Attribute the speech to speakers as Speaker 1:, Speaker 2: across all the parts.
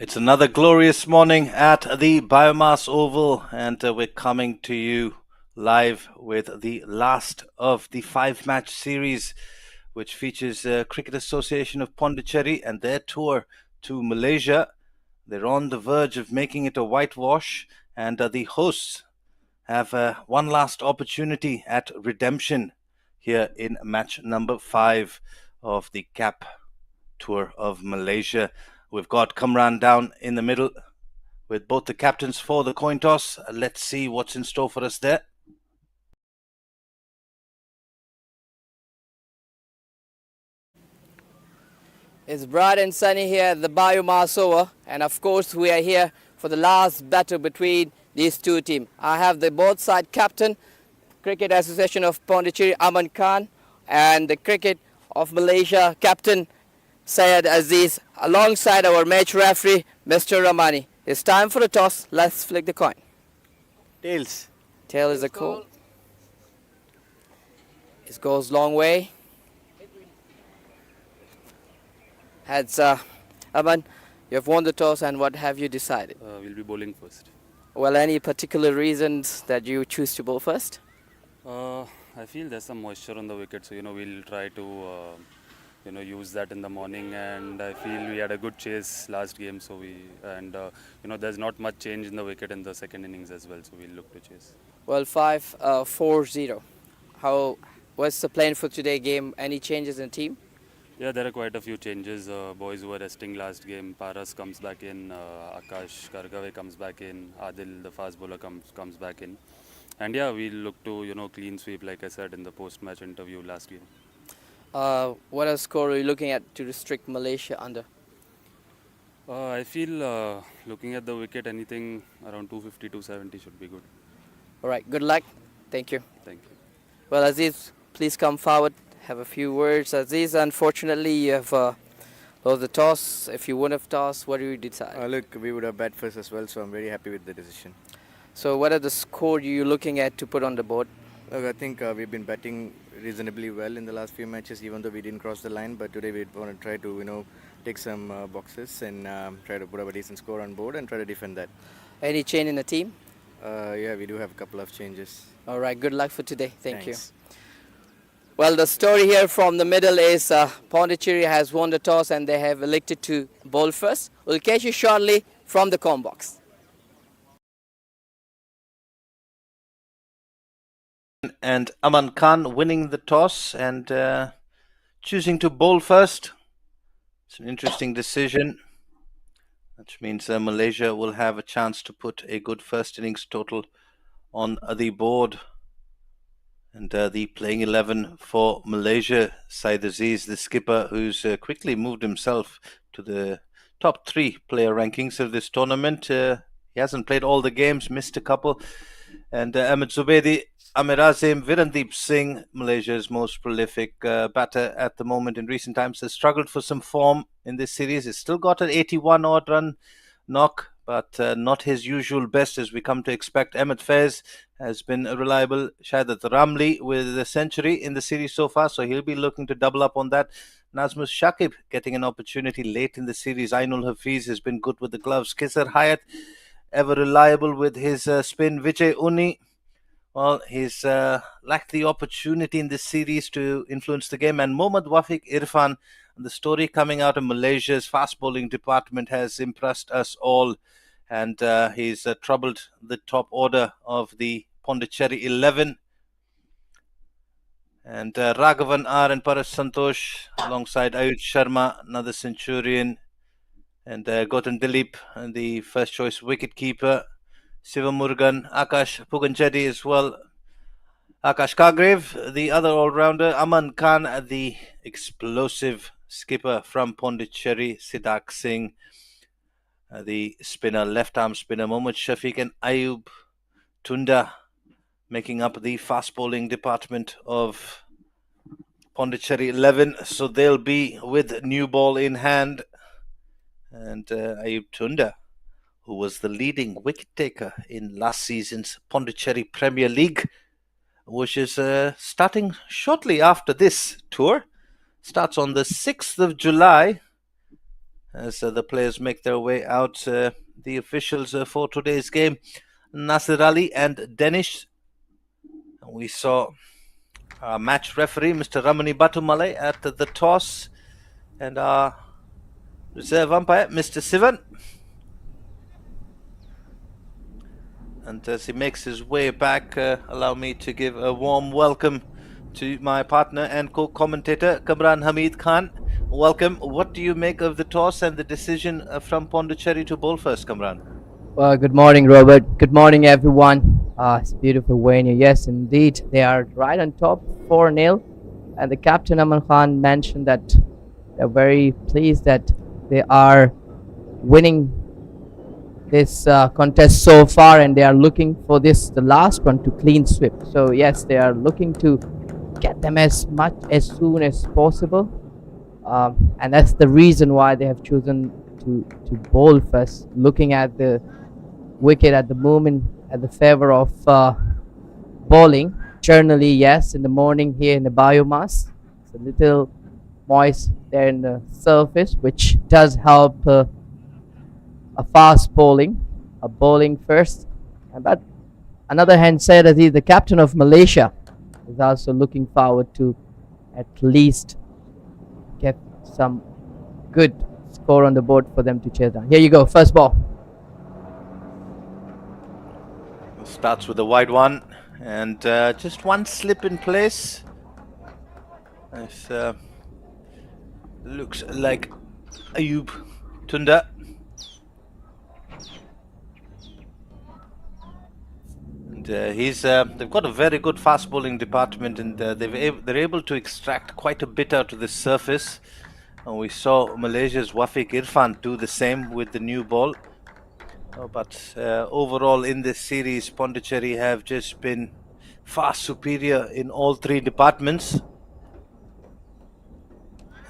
Speaker 1: It's another glorious morning at the BAYUEMAS Oval, and we're coming to you live with the last of the 5-match series, which features Cricket Association of Pondicherry and their tour to Malaysia. They're on the verge of making it a whitewash, and the hosts have one last opportunity at redemption here in match number 5 of the CAP Tour of Malaysia. We've got Kamran down in the middle with both the captains for the coin toss. Let's see what's in store for us there.
Speaker 2: It's bright and sunny here at the BAYUEMAS Oval, and of course we are here for the last battle between these two teams. I have the both side captain, Cricket Association of Pondicherry, Aman Khan, and the Cricket of Malaysia captain, Syed Aziz, alongside our match referee, Mr. Ramani. It's time for the toss. Let's flick the coin.
Speaker 3: Tails.
Speaker 2: Tail is a call. It goes long way. Heads, Aman, you have won the toss, and what have you decided?
Speaker 4: We'll be bowling first.
Speaker 2: Well, any particular reasons that you choose to bowl first?
Speaker 4: I feel there's some moisture on the wicket, so we'll try to use that in the morning. And I feel we had a good chase last game, so there's not much change in the wicket in the second innings as well, so we'll look to chase.
Speaker 2: Well, 5-4-0. What's the plan for today's game? Any changes in the team?
Speaker 4: Yeah, there are quite a few changes. Boys who were resting last game, Paras comes back in, Akash Kargave comes back in, Adil, the fast bowler, comes back in. And yeah, we'll look to clean sweep, like I said in the post-match interview last game.
Speaker 2: What a score are you looking at to restrict Malaysia under?
Speaker 4: I feel looking at the wicket, anything around 250, 270 should be good.
Speaker 2: All right, good luck. Thank you.
Speaker 4: Thank you.
Speaker 2: Well, Aziz, please come forward. Have a few words. Aziz, unfortunately, you have lost the toss. If you wouldn't have tossed, what do you decide?
Speaker 3: Look, we would have bat first as well, so I'm very happy with the decision.
Speaker 2: So what are the score you're looking at to put on the board?
Speaker 3: Look, I think we've been batting reasonably well in the last few matches, even though we didn't cross the line. But today we want to try to, take some boxes and try to put up a decent score on board and try to defend that.
Speaker 2: Any change in the team?
Speaker 3: Yeah, we do have a couple of changes.
Speaker 2: All right, good luck for today. Thank you.
Speaker 3: Thanks.
Speaker 2: Well, the story here from the middle is Pondicherry has won the toss and they have elected to bowl first. We'll catch you shortly from the com box.
Speaker 1: And Aman Khan winning the toss and choosing to bowl first. It's an interesting decision, which means Malaysia will have a chance to put a good first innings total on the board. And the playing 11 for Malaysia, Syed Aziz, the skipper, who's quickly moved himself to the top 3 player rankings of this tournament. He hasn't played all the games, missed a couple. And Ahmed Zubedi, Amir Azim, Virandeep Singh, Malaysia's most prolific batter at the moment in recent times, has struggled for some form in this series. He's still got an 81-odd run knock, but not his usual best as we come to expect. Ahmed Faiz has been reliable. Shahadat Ramli with a century in the series so far, so he'll be looking to double up on that. Nazmus Shakib getting an opportunity late in the series. Ainul Hafiz has been good with the gloves. Kisar Hayat, ever reliable with his spin. Vijay Uni, well, he's lacked the opportunity in this series to influence the game. And Mohammad Wafiq Irfan, the story coming out of Malaysia's fast bowling department has impressed us all. And he's troubled the top order of the Pondicherry 11. And Raghavan R and Paras Santosh alongside Ayush Sharma, another centurion. And Gautam Dilip, the first choice wicketkeeper. Sivamurgan, Akash Puganchetti as well. Akash Kagrev, the other all-rounder. Aman Khan, the explosive skipper from Pondicherry. Siddharth Singh, the spinner, left-arm spinner. Mohammad Shafiq and Ayub Tunda making up the fast bowling department of Pondicherry 11. So they'll be with new ball in hand. And Ayub Tunda, who was the leading wicket taker in last season's Pondicherry Premier League, which is starting shortly after this tour. Starts on the 6th of July. as the players make their way out. The officials for today's game, Nasir Ali and Danish. We saw our match referee, Mr. Ramani Batumale, at the toss, and our reserve umpire, Mr. Sivan. And as he makes his way back, allow me to give a warm welcome to my partner and co-commentator, Kamran Hamid Khan. Welcome. What do you make of the toss and the decision from Pondicherry to bowl first, Kamran?
Speaker 2: Well, good morning, Robert. Good morning, everyone. It's beautiful weather. Yes, indeed. They are right on top, 4-0. And the captain, Aman Khan, mentioned that they're very pleased that they are winning this contest so far, and they are looking for this, the last one, to clean sweep. So yes, they are looking to get them as soon as possible, and that's the reason why they have chosen to bowl first, looking at the wicket at the moment at the favor of bowling. Generally, yes, in the morning here in the BAYUEMAS, it's a little moist there in the surface, which does help a fast bowling, a bowling first. But another hand said that the captain of Malaysia is also looking forward to at least get some good score on the board for them to chase down. Here you go, first ball.
Speaker 1: Starts with a wide one, and just one slip in place. This looks like Ayub Tunda. They've got a very good fast bowling department, and they're able to extract quite a bit out of the surface. And we saw Malaysia's Wafiq Irfan do the same with the new ball. But overall in this series, Pondicherry have just been far superior in all three departments.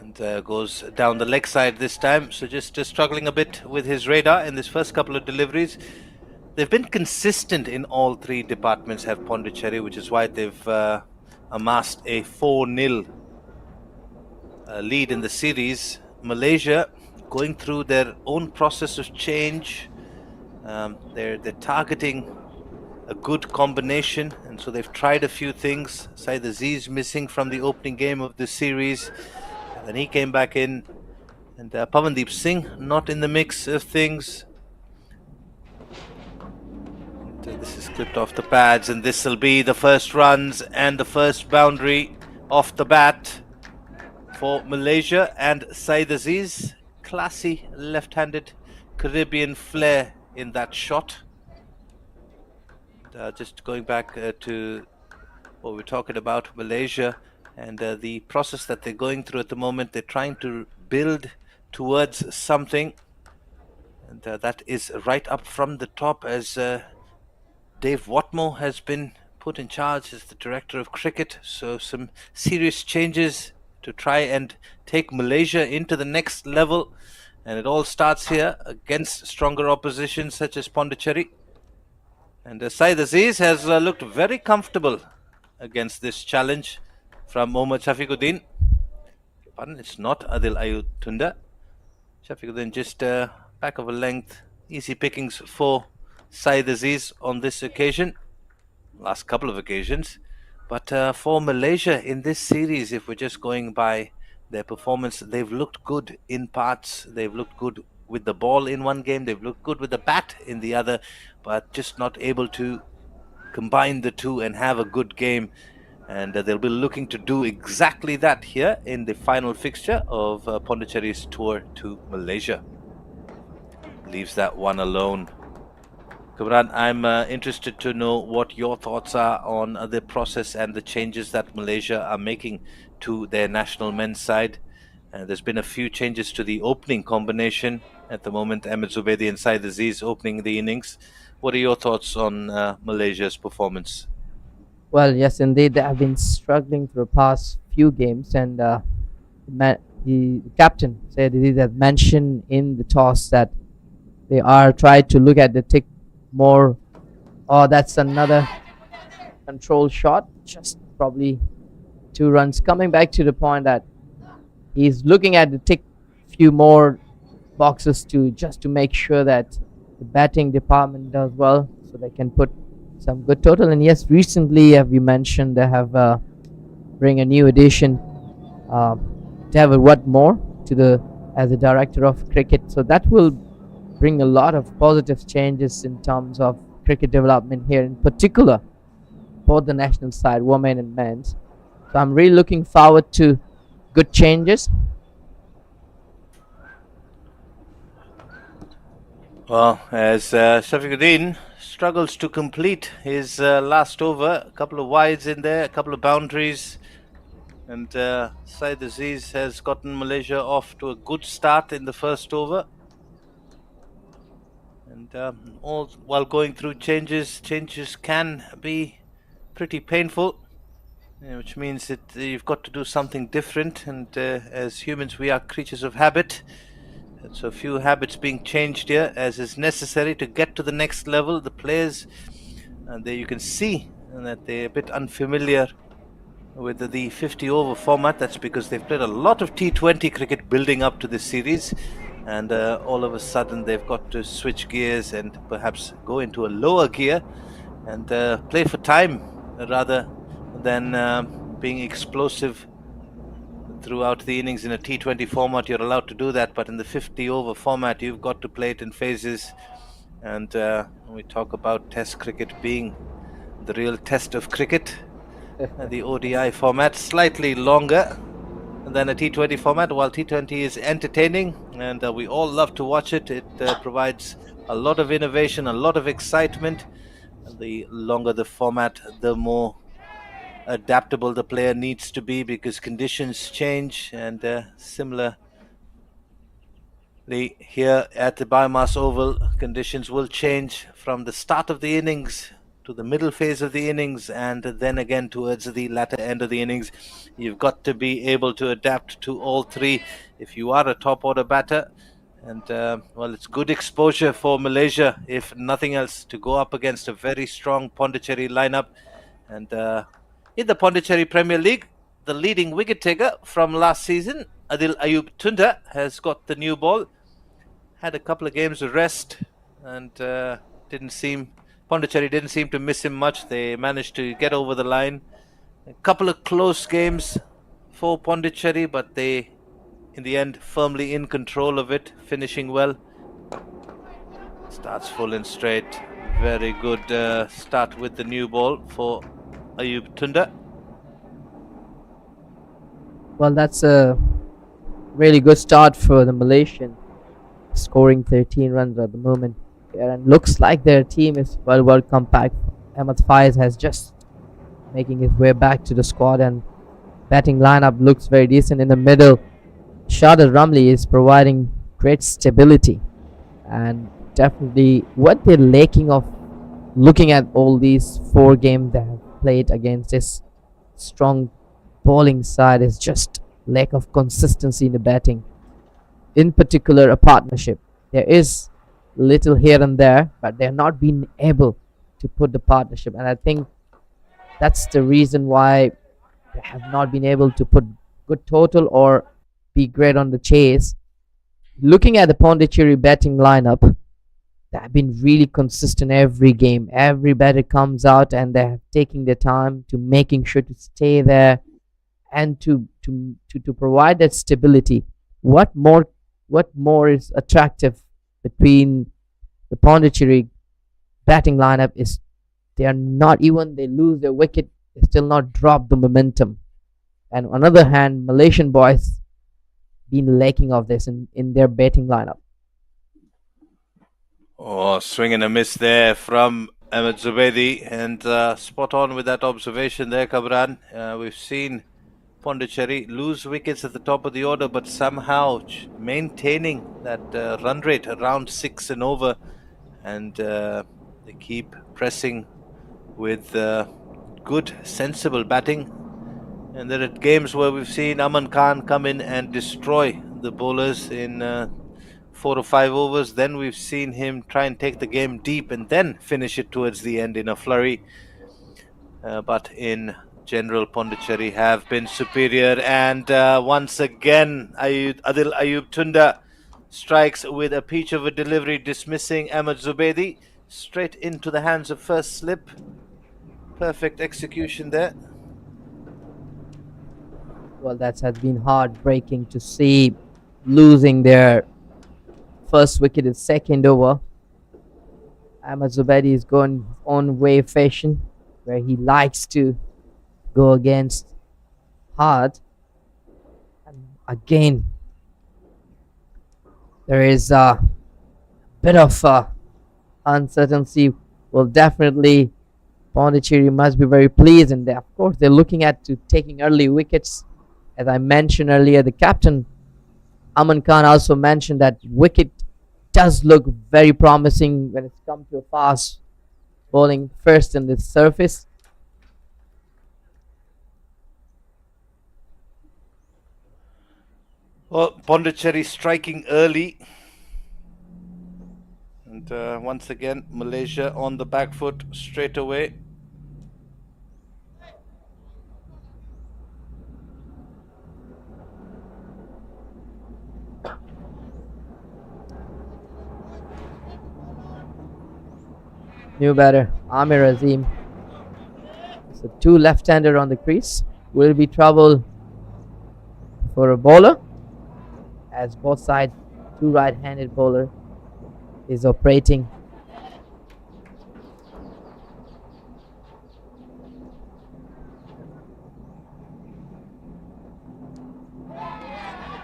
Speaker 1: And goes down the leg side this time, so just struggling a bit with his radar in this first couple of deliveries. They've been consistent in all three departments, have Pondicherry, which is why they've amassed a 4-0 lead in the series. Malaysia going through their own process of change. They're targeting a good combination, and so they've tried a few things. Saeed Aziz missing from the opening game of the series, and then he came back in, and Pavandeep Singh not in the mix of things. This is clipped off the pads, and this will be the first runs and the first boundary off the bat for Malaysia. And Saeed Aziz, classy left-handed Caribbean flair in that shot. Just going back to what we're talking about, Malaysia and the process that they're going through at the moment. They're trying to build towards something, and that is right up from the top, as Dave Watmore has been put in charge as the director of cricket. So some serious changes to try and take Malaysia into the next level. And it all starts here against stronger opposition such as Pondicherry. And Saeed Aziz has looked very comfortable against this challenge from Mohammad Shafiquddin. Pardon, it's not Adil Ayub Tunda. Shafiquddin just back of a length. Easy pickings for Saeed Aziz on this occasion, last couple of occasions. But for Malaysia in this series, if we're just going by their performance, they've looked good in parts. They've looked good with the ball in one game, they've looked good with the bat in the other, but just not able to combine the two and have a good game. And they'll be looking to do exactly that here in the final fixture of Pondicherry's tour to Malaysia. Leaves that one alone. Kamran, I'm interested to know what your thoughts are on the process and the changes that Malaysia are making to their national men's side. There's been a few changes to the opening combination at the moment. Ahmed Zubaidi and Saeed Aziz opening the innings. What are your thoughts on Malaysia's performance?
Speaker 2: Well, yes, indeed, they have been struggling for the past few games, and the captain said he had mentioned in the toss that they are trying to look at the tick more. Oh, that's another control shot, just probably 2 runs. Coming back to the point that he's looking at the tick few more boxes to just to make sure that the batting department does well, so they can put some good total. And yes, recently, as we mentioned, they have bring a new addition, uh, David Whatmore, to the as the director of cricket. So that will bring a lot of positive changes in terms of cricket development here, in particular, both the national side, women and men's. So I'm really looking forward to good changes.
Speaker 1: Well, as Shafiquddin struggles to complete his last over, a couple of wides in there, a couple of boundaries, and Saeed Aziz has gotten Malaysia off to a good start in the first over. And all while going through changes can be pretty painful, which means that you've got to do something different. And as humans, we are creatures of habit. So a few habits being changed here as is necessary to get to the next level. The players, and there you can see that they're a bit unfamiliar with the 50 over format. That's because they've played a lot of T20 cricket building up to this series, and all of a sudden they've got to switch gears and perhaps go into a lower gear and play for time rather than being explosive throughout the innings. In a T20 format, you're allowed to do that, but in the 50 over format, you've got to play it in phases. And we talk about Test cricket being the real test of cricket. The ODI format slightly longer than a T20 format. While T20 is entertaining and we all love to watch it, it provides a lot of innovation, a lot of excitement. And the longer the format, the more adaptable the player needs to be, because conditions change. And similarly here at the BAYUEMAS Oval, conditions will change from the start of the innings to the middle phase of the innings, and then again towards the latter end of the innings. You've got to be able to adapt to all three if you are a top order batter. And well, it's good exposure for Malaysia, if nothing else, to go up against a very strong Pondicherry lineup. And in the Pondicherry Premier League, the leading wicket taker from last season, Adil Ayub Tunda, has got the new ball. Had a couple of games of rest, and Pondicherry didn't seem to miss him much. They managed to get over the line. A couple of close games for Pondicherry, but they, in the end, firmly in control of it, finishing well. Starts full and straight. Very good start with the new ball for Ayub Tunda.
Speaker 2: Well, that's a really good start for the Malaysian, scoring 13 runs at the moment. And looks like their team is well compact. Ahmad Faiz has just making his way back to the squad, and batting lineup looks very decent in the middle. Shahid Ramli is providing great stability, and definitely what they're lacking of, looking at all these 4 games they have played against this strong bowling side, is just lack of consistency in the batting. In particular, a partnership. There is little here and there, but they're not being able to put the partnership, and I think that's the reason why they have not been able to put good total or be great on the chase. Looking at the Pondicherry batting lineup, they have been really consistent every game. Every batter comes out and they have taken their time to making sure to stay there and to provide that stability. What more is attractive between the Pondicherry batting lineup is they are not, even they lose their wicket, they still not drop the momentum. And on the other hand, Malaysian boys been lacking of this in their batting lineup.
Speaker 1: Oh, swing and a miss there from Ahmed Zubaidi, and spot on with that observation there, Kabran. We've seen Pondicherry lose wickets at the top of the order, but somehow maintaining that run rate around 6 and over, and they keep pressing with good, sensible batting. And there are games where we've seen Aman Khan come in and destroy the bowlers in 4 or 5 overs. Then we've seen him try and take the game deep and then finish it towards the end in a flurry. But in general, Pondicherry have been superior. And once again, Adil Ayub Tunda strikes with a peach of a delivery, dismissing Ahmed Zubaidi straight into the hands of first slip. Perfect execution there.
Speaker 2: Well, that has been heartbreaking to see, losing their first wicket in second over. Ahmed Zubaidi is going his own way fashion, where he likes to go against hard. And again, there is a bit of uncertainty. Well, definitely Pondicherry must be very pleased, and of course they're looking at to taking early wickets. As I mentioned earlier, the captain Aman Khan also mentioned that wicket does look very promising when it's come to a fast bowling first in the surface.
Speaker 1: Well, Pondicherry striking early. And once again, Malaysia on the back foot straight away.
Speaker 2: New batter Amir Azim. So two left-hander on the crease. Will be trouble for a bowler, as both sides, two right-handed bowler is operating.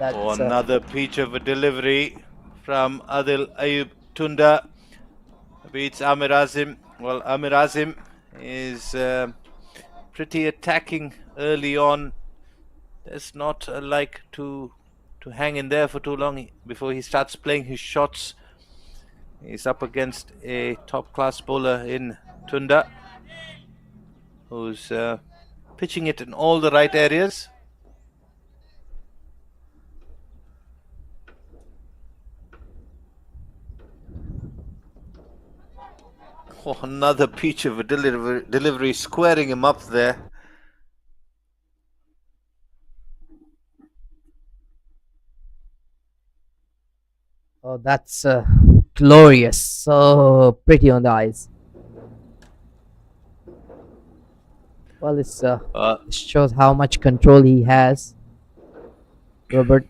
Speaker 2: That's
Speaker 1: Another peach of a delivery from Adil Ayub Tunda beats Amir Azim. Well, Amir Azim is pretty attacking early on. Does not like to hang in there for too long before he starts playing his shots. He's up against a top-class bowler in Tunda, who's pitching it in all the right areas. Oh, another peach of a delivery, squaring him up there.
Speaker 2: oh, that's glorious. So pretty on the eyes. Well, it shows how much control he has, Robert.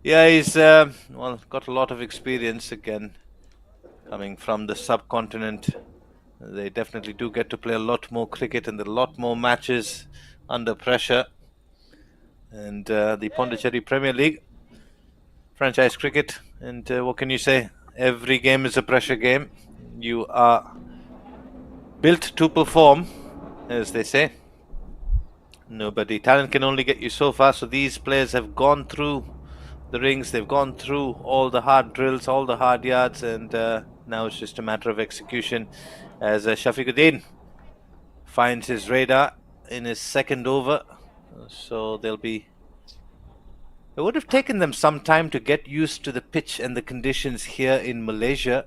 Speaker 1: Yeah, he's well, got a lot of experience again, coming from the subcontinent. They definitely do get to play a lot more cricket and a lot more matches under pressure. And the Pondicherry Premier League, franchise cricket, and what can you say? Every game is a pressure game. You are built to perform, as they say. No, but the talent can only get you so far. So these players have gone through the rings, they've gone through all the hard drills, all the hard yards, and now it's just a matter of execution. As Shafiquddin finds his radar in his second over, so they'll be. It would have taken them some time to get used to the pitch and the conditions here in Malaysia.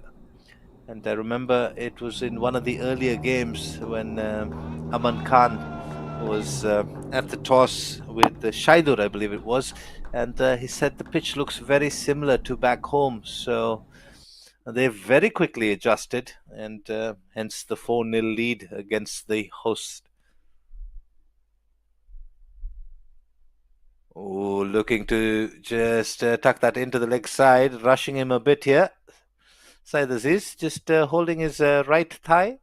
Speaker 1: And I remember it was in one of the earlier games when Aman Khan was at the toss with Shaidur, I believe it was, and he said the pitch looks very similar to back home. So they very quickly adjusted, and hence the 4-0 lead against the host. Oh, looking to just tuck that into the leg side, rushing him a bit here. Syed Aziz just holding his right thigh.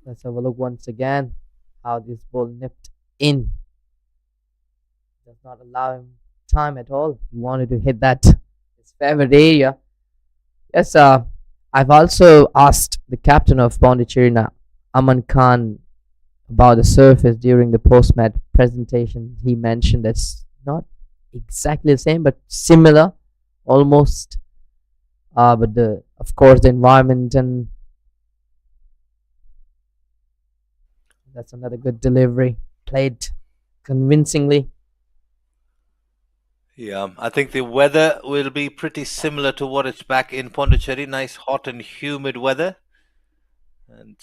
Speaker 2: Let's have a look once again how this ball nipped in. Does not allow him time at all. He wanted to hit that his favorite area. Yes, I've also asked the captain of Pondicherry, Aman Khan, about the surface during the post-match presentation. He mentioned that's not exactly the same, but similar, almost. But of course, the environment, and that's another good delivery, played convincingly.
Speaker 1: Yeah, I think the weather will be pretty similar to what it's back in Pondicherry. Nice, hot and humid weather. And,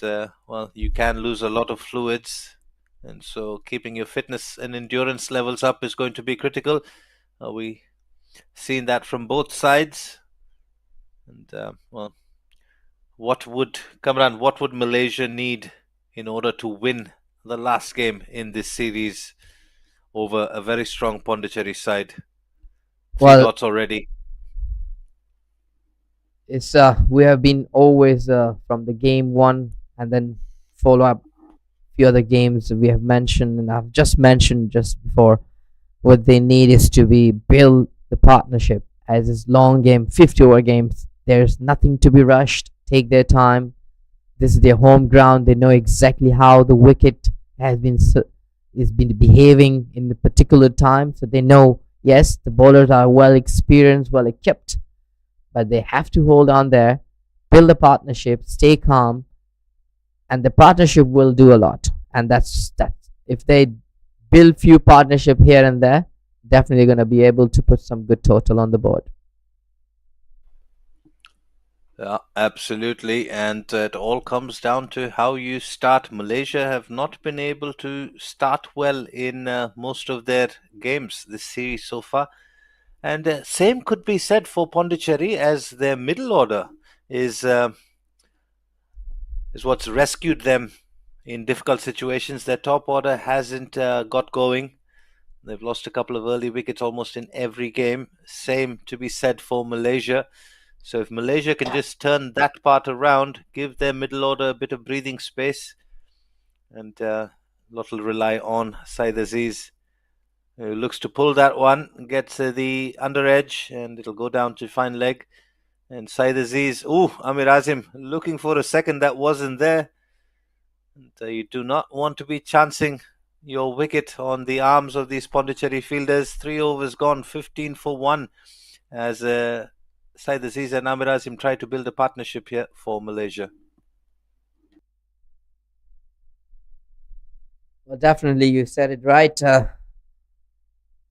Speaker 1: well, you can lose a lot of fluids and so keeping your fitness and endurance levels up is going to be critical. We seen that from both sides, and well, what would Malaysia need in order to win the last game in this series over a very strong Pondicherry side? Three
Speaker 2: Well,
Speaker 1: dots already.
Speaker 2: it's we have been always from the game one and then follow up few other games we have mentioned, and I've just mentioned just before. What they need is to be build the partnership as it's long game, 50 over games. There's nothing to be rushed. Take their time. This is their home ground. They know exactly how the wicket has been is been behaving in the particular time, so they know yes the bowlers are well experienced, well equipped, but they have to hold on there, build a partnership, stay calm, and the partnership will do a lot. And that. If they build few partnership here and there, definitely going to be able to put some good total on the board.
Speaker 1: Yeah, absolutely. And it all comes down to how you start. Malaysia have not been able to start well in most of their games this series so far. And same could be said for Pondicherry, as their middle order is is what's rescued them in difficult situations. Their top order hasn't got going. They've lost a couple of early wickets almost in every game. Same to be said for Malaysia. So if Malaysia can just turn that part around, give their middle order a bit of breathing space, and lot will rely on Saeed Aziz, who looks to pull that one, gets the under edge, and it'll go down to fine leg. And Saeed Aziz, Amir Azim looking for a second that wasn't there. And, you do not want to be chancing your wicket on the arms of these Pondicherry fielders. 3 overs gone, 15 for 1, as Saeed Aziz and Amir Azim try to build a partnership here for Malaysia.
Speaker 2: Well, definitely, you said it right,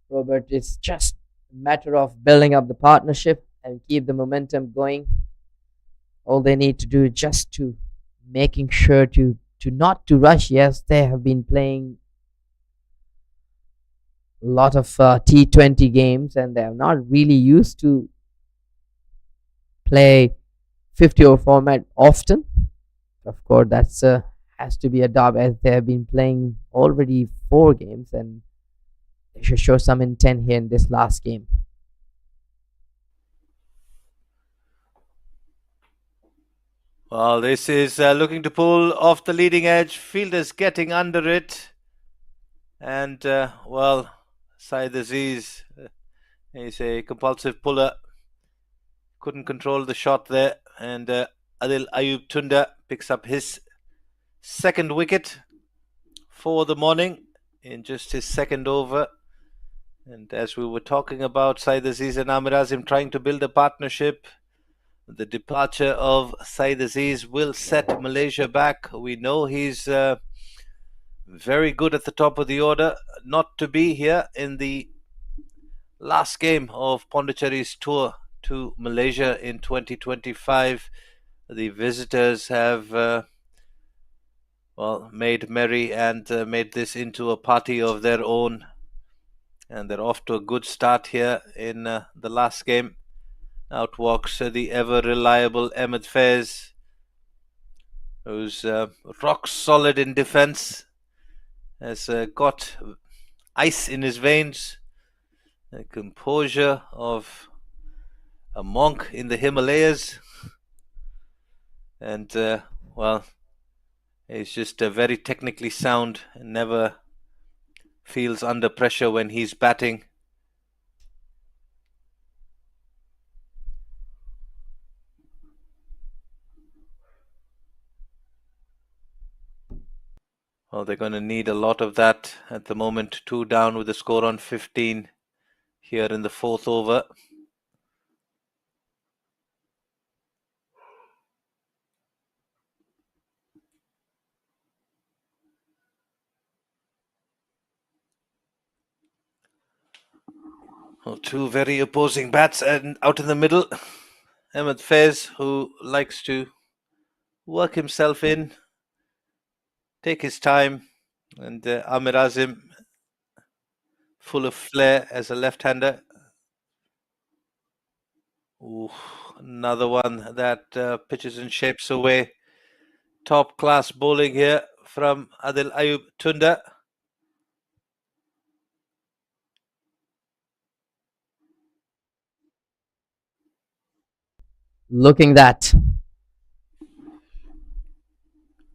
Speaker 2: Robert. It's just a matter of building up the partnership and keep the momentum going. All they need to do is just to making sure to not to rush. Yes, they have been playing a lot of T20 games, and they are not really used to play 50 over format often. Of course, that's has to be a dub, as they have been playing already 4 games, and they should show some intent here in this last game.
Speaker 1: Well, this is looking to pull off the leading edge. Fielders getting under it. And, well, Saeed Aziz is a compulsive puller. Couldn't control the shot there. And Adil Ayub Tunda picks up his second wicket for the morning in just his second over. And as we were talking about, Saeed Aziz and Amir Azim trying to build a partnership, the departure of Saeed Aziz will set Malaysia back. We know he's very good at the top of the order. Not to be here in the last game of Pondicherry's tour to Malaysia in 2025. The visitors have made merry and made this into a party of their own, and they're off to a good start here in the last game. Out walks the ever reliable Ahmed Faiz, who's rock solid in defense, has got ice in his veins, the composure of a monk in the Himalayas, and he's just very technically sound and never feels under pressure when he's batting. Well, they're going to need a lot of that at the moment. 2 down with the score on 15 here in the 4th over. Well, 2 very opposing bats, and out in the middle, Ahmed Faiz, who likes to work himself in, take his time, And Amir Azim, full of flair as a left-hander. Ooh, another one that pitches and shapes away. Top class bowling here from Adil Ayub Tunda.
Speaker 2: Looking that.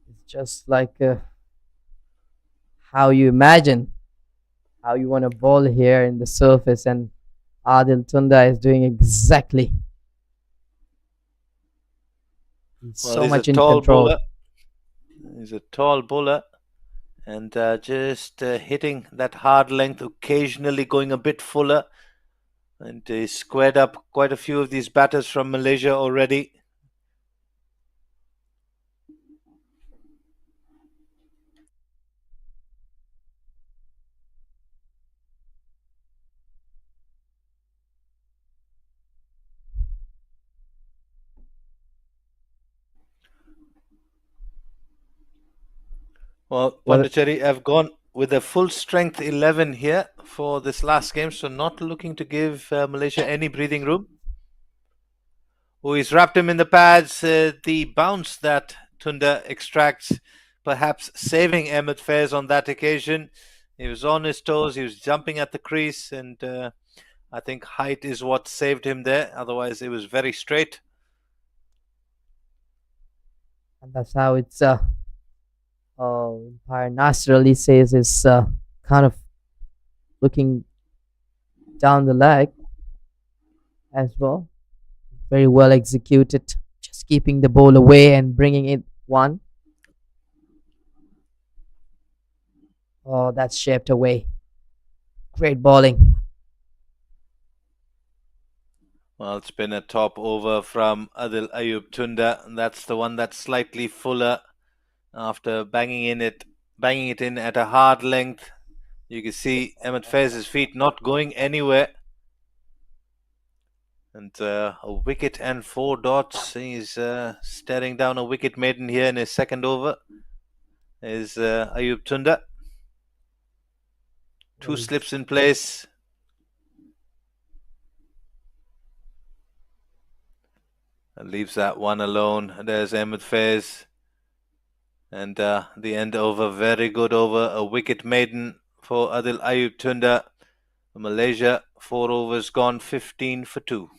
Speaker 2: It's just like how you imagine how you want to bowl here in the surface, and Adil Tunda is doing exactly. He's
Speaker 1: Well,
Speaker 2: so
Speaker 1: he's a
Speaker 2: much in
Speaker 1: tall
Speaker 2: control.
Speaker 1: bowler. He's a tall bowler. And just hitting that hard length, occasionally going a bit fuller. And he squared up quite a few of these batters from Malaysia already. Well,
Speaker 2: Well,
Speaker 1: Pondicherry have gone with a full strength 11 here for this last game, so not looking to give Malaysia any breathing room. Oh, he's wrapped him in the pads. The bounce that Tunda extracts, perhaps saving Ahmed Faiz on that occasion. He was on his toes, he was jumping at the crease, and I think height is what saved him there. Otherwise, it was very straight.
Speaker 2: and that's how it's umpire Nasser Ali says is kind of looking down the leg as well. Very well executed. Just keeping the ball away and bringing it one. Oh, that's shaped away. Great bowling.
Speaker 1: Well, it's been a top over from Adil Ayub Tunda, and that's the one that's slightly fuller after banging it in at a hard length. You can see Ahmed Faiz's feet not going anywhere. And a wicket and 4 dots. He's staring down a wicket maiden here in his second over. Is Ayub Tunda. 2 slips in place. And leaves that one alone. There's Ahmed Faiz. And the end over, very good over. A wicket maiden for Adil Ayub Tunda. Malaysia, 4 overs gone, 15 for 2.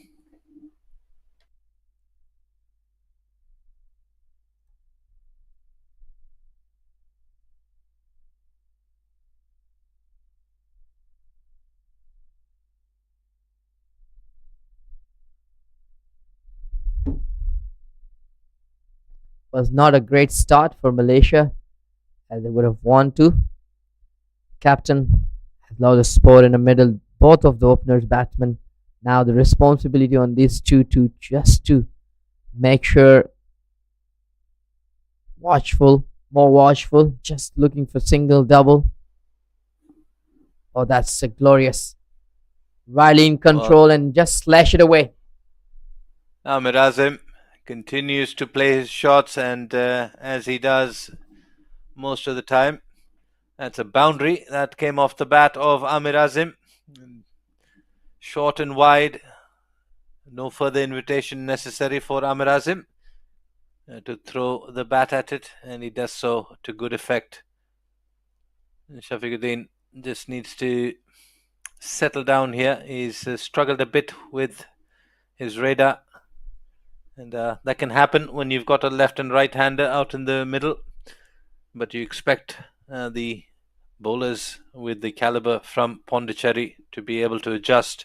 Speaker 2: Was not a great start for Malaysia as they would have wanted to. Captain has allowed a spot in the middle. Both of the openers, batsmen. Now the responsibility on these two to just to make sure watchful, more watchful, just looking for single, double. Oh, that's glorious. Riley in control and just slash it away.
Speaker 1: Amir Azim continues to play his shots, and as he does most of the time, that's a boundary that came off the bat of Amir Azim. Short and wide. No further invitation necessary for Amir Azim to throw the bat at it, and he does so to good effect. Shafiquddin just needs to settle down here. He's struggled a bit with his radar, and that can happen when you've got a left and right hander out in the middle. But you expect the bowlers with the caliber from Pondicherry to be able to adjust.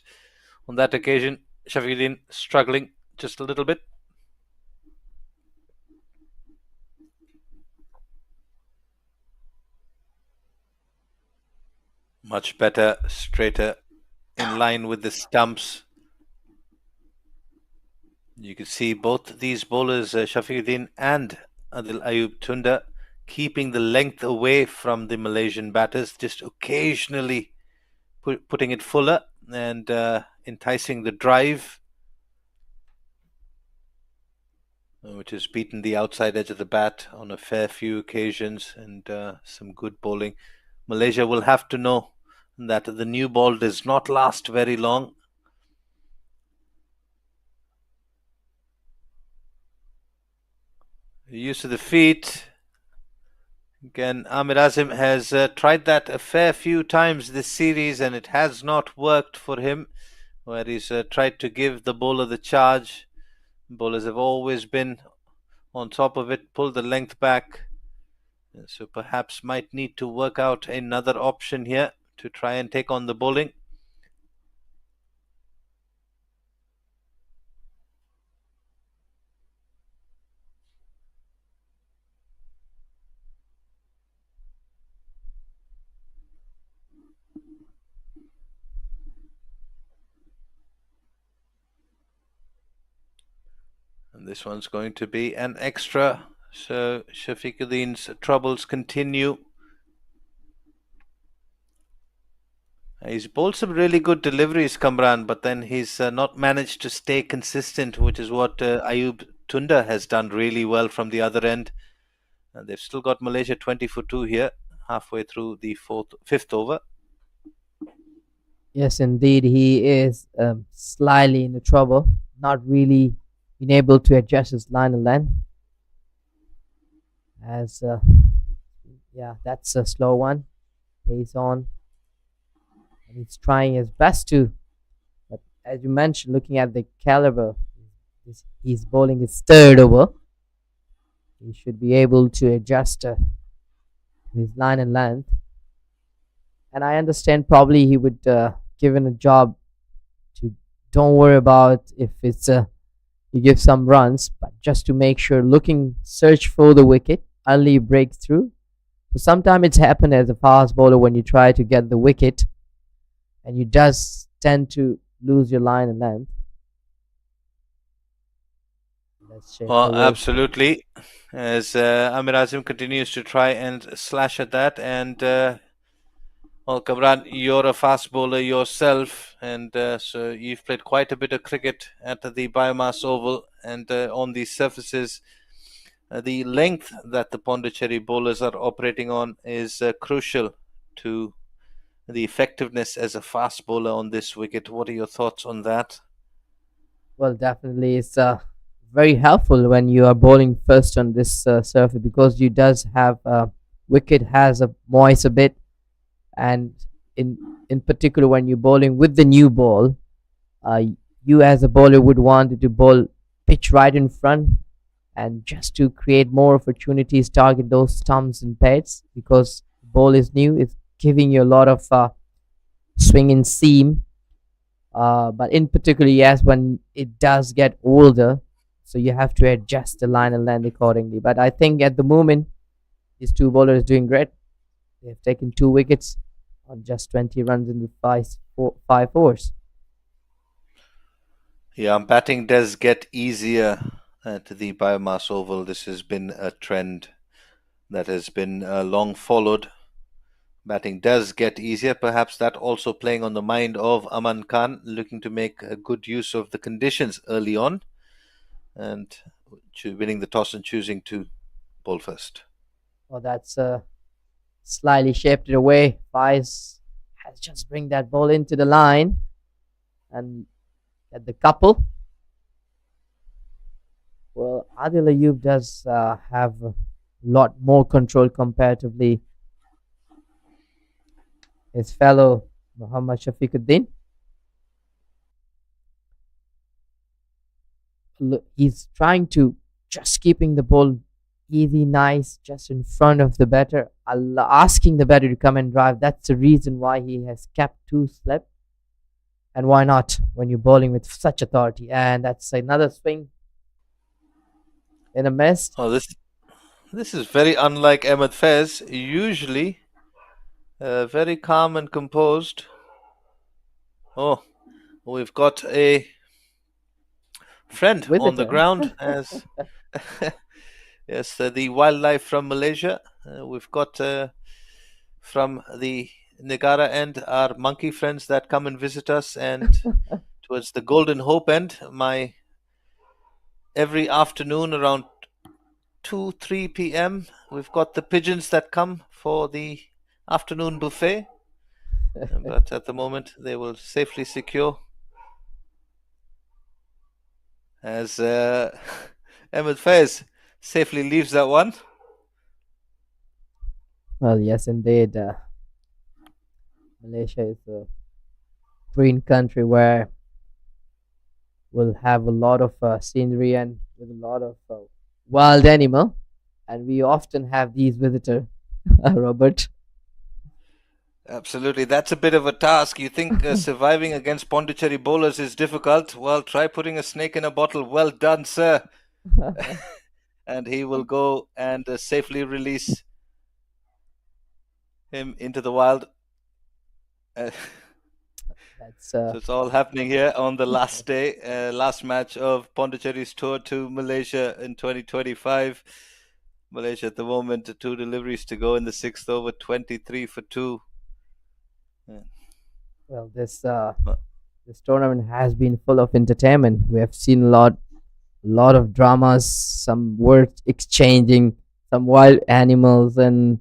Speaker 1: On that occasion, Shafiquddin struggling just a little bit. Much better, straighter, in line with the stumps. You can see both these bowlers, Shafiquddin and Adil Ayub Tunda, keeping the length away from the Malaysian batters, just occasionally putting it fuller and enticing the drive. which has beaten the outside edge of the bat on a fair few occasions, and some good bowling. Malaysia will have to know that the new ball does not last very long. Use of the feet. Again, Amir Azim has tried that a fair few times this series, and it has not worked for him, where he's tried to give the bowler the charge. Bowlers have always been on top of it, pull the length back. So perhaps might need to work out another option here to try and take on the bowling. And this one's going to be an extra. So Shafiquddin's troubles continue. He's bowled some really good deliveries, Kamran, but then he's not managed to stay consistent, which is what Ayub Tunda has done really well from the other end. And they've still got Malaysia 20 for 2 here, halfway through the fifth over.
Speaker 2: Yes, indeed, he is slightly in the trouble, not really being able to adjust his line of length. As yeah, that's a slow one. Pace on, and he's trying his best to. But as you mentioned, looking at the caliber, he's bowling his third over. He should be able to adjust his line and length. And I understand probably he would given a job to don't worry about if it's you give some runs, but just to make sure looking search for the wicket, early breakthrough. So sometimes it's happened as a fast bowler when you try to get the wicket and you just tend to lose your line and length.
Speaker 1: Well, absolutely. As Amir Azim continues to try and slash at that, and well, Kamran, you're a fast bowler yourself, and so you've played quite a bit of cricket at the BAYUEMAS Oval, and on these surfaces, the length that the Pondicherry bowlers are operating on is crucial to the effectiveness as a fast bowler on this wicket. What are your thoughts on that?
Speaker 2: Well, definitely, it's very helpful when you are bowling first on this surface because you does have wicket has a moist a bit, and in particular when you're bowling with the new ball, uh, you as a bowler would want to bowl pitch right in front and just to create more opportunities, target those stumps and pads because the ball is new. It's giving you a lot of swing and seam. But in particular, yes, when it does get older, so you have to adjust the line and length accordingly. But I think at the moment, these two bowlers doing great. They have taken 2 wickets on just 20 runs in the five overs.
Speaker 1: Yeah, batting does get easier at the BAYUEMAS Oval. This has been a trend that has been long followed. Batting does get easier. Perhaps that also playing on the mind of Aman Khan, looking to make a good use of the conditions early on and winning the toss and choosing to bowl first.
Speaker 2: Well, that's slightly shaped it away. Faiz has just bring that ball into the line and get the couple. Well, Adil Ayub does have a lot more control comparatively his fellow Muhammad Shafiquddin. He's trying to just keeping the ball easy, nice, just in front of the batter, asking the batter to come and drive. That's the reason why he has kept 2 slip. And why not when you're bowling with such authority? And that's another swing in a mist.
Speaker 1: Oh, this is very unlike Ahmed Fez. Usually, very calm and composed. Oh, we've got a friend
Speaker 2: With
Speaker 1: on
Speaker 2: it,
Speaker 1: the ground as yes, the wildlife from Malaysia. We've got from the Negara end our monkey friends that come and visit us, and towards the Golden Hope end, my every afternoon around 2, 3 p.m. We've got the pigeons that come for the afternoon buffet, but at the moment they will safely secure as Ahmed Faiz safely leaves that one.
Speaker 2: Well, yes, indeed. Malaysia is a green country where we'll have a lot of scenery and with a lot of wild animal, and we often have these visitor, Robert.
Speaker 1: Absolutely, that's a bit of a task. You think surviving against Pondicherry bowlers is difficult? Well, try putting a snake in a bottle. Well done, sir. And he will go and safely release him into the wild. Uh,
Speaker 2: That's
Speaker 1: so it's all happening here on the last day, last match of Pondicherry's tour to Malaysia in 2025. Malaysia at the moment, 2 deliveries to go in the sixth over, 23 for 2. Yeah.
Speaker 2: well, this tournament has been full of entertainment. We have seen lot of dramas, some words exchanging, some wild animals, and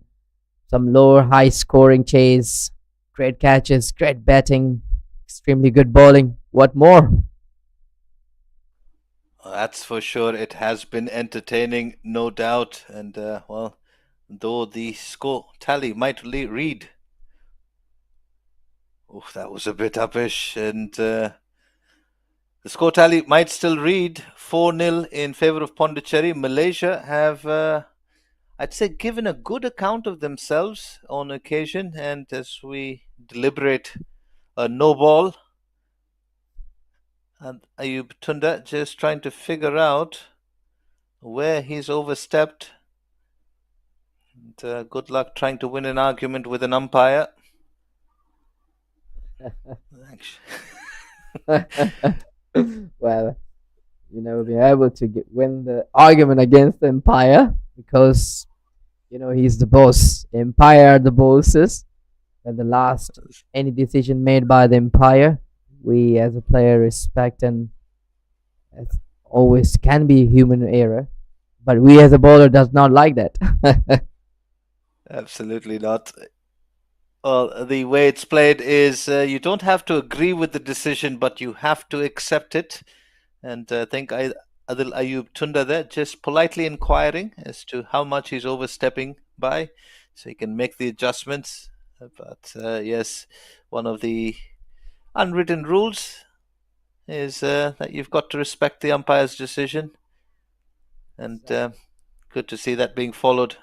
Speaker 2: some lower high scoring chase, great catches, great batting, extremely good bowling. What more?
Speaker 1: That's for sure. It has been entertaining, no doubt. And, well, though the score tally might read, oh, that was a bit uppish. And the score tally might still read 4-0 in favour of Pondicherry. Malaysia have, I'd say, given a good account of themselves on occasion. And as we deliberate a no ball, and Ayub Tunda just trying to figure out where he's overstepped. And, good luck trying to win an argument with an umpire.
Speaker 2: Well, you never be able to win the argument against the empire because he's the boss. Empire are the bosses. And the last any decision made by the empire, we as a player respect, and it's always can be human error, but we as a bowler does not like that.
Speaker 1: Absolutely not. Well, the way it's played is you don't have to agree with the decision, but you have to accept it. And I think Adil Ayub Tunda there just politely inquiring as to how much he's overstepping by, so he can make the adjustments. But yes, one of the unwritten rules is that you've got to respect the umpire's decision, and good to see that being followed.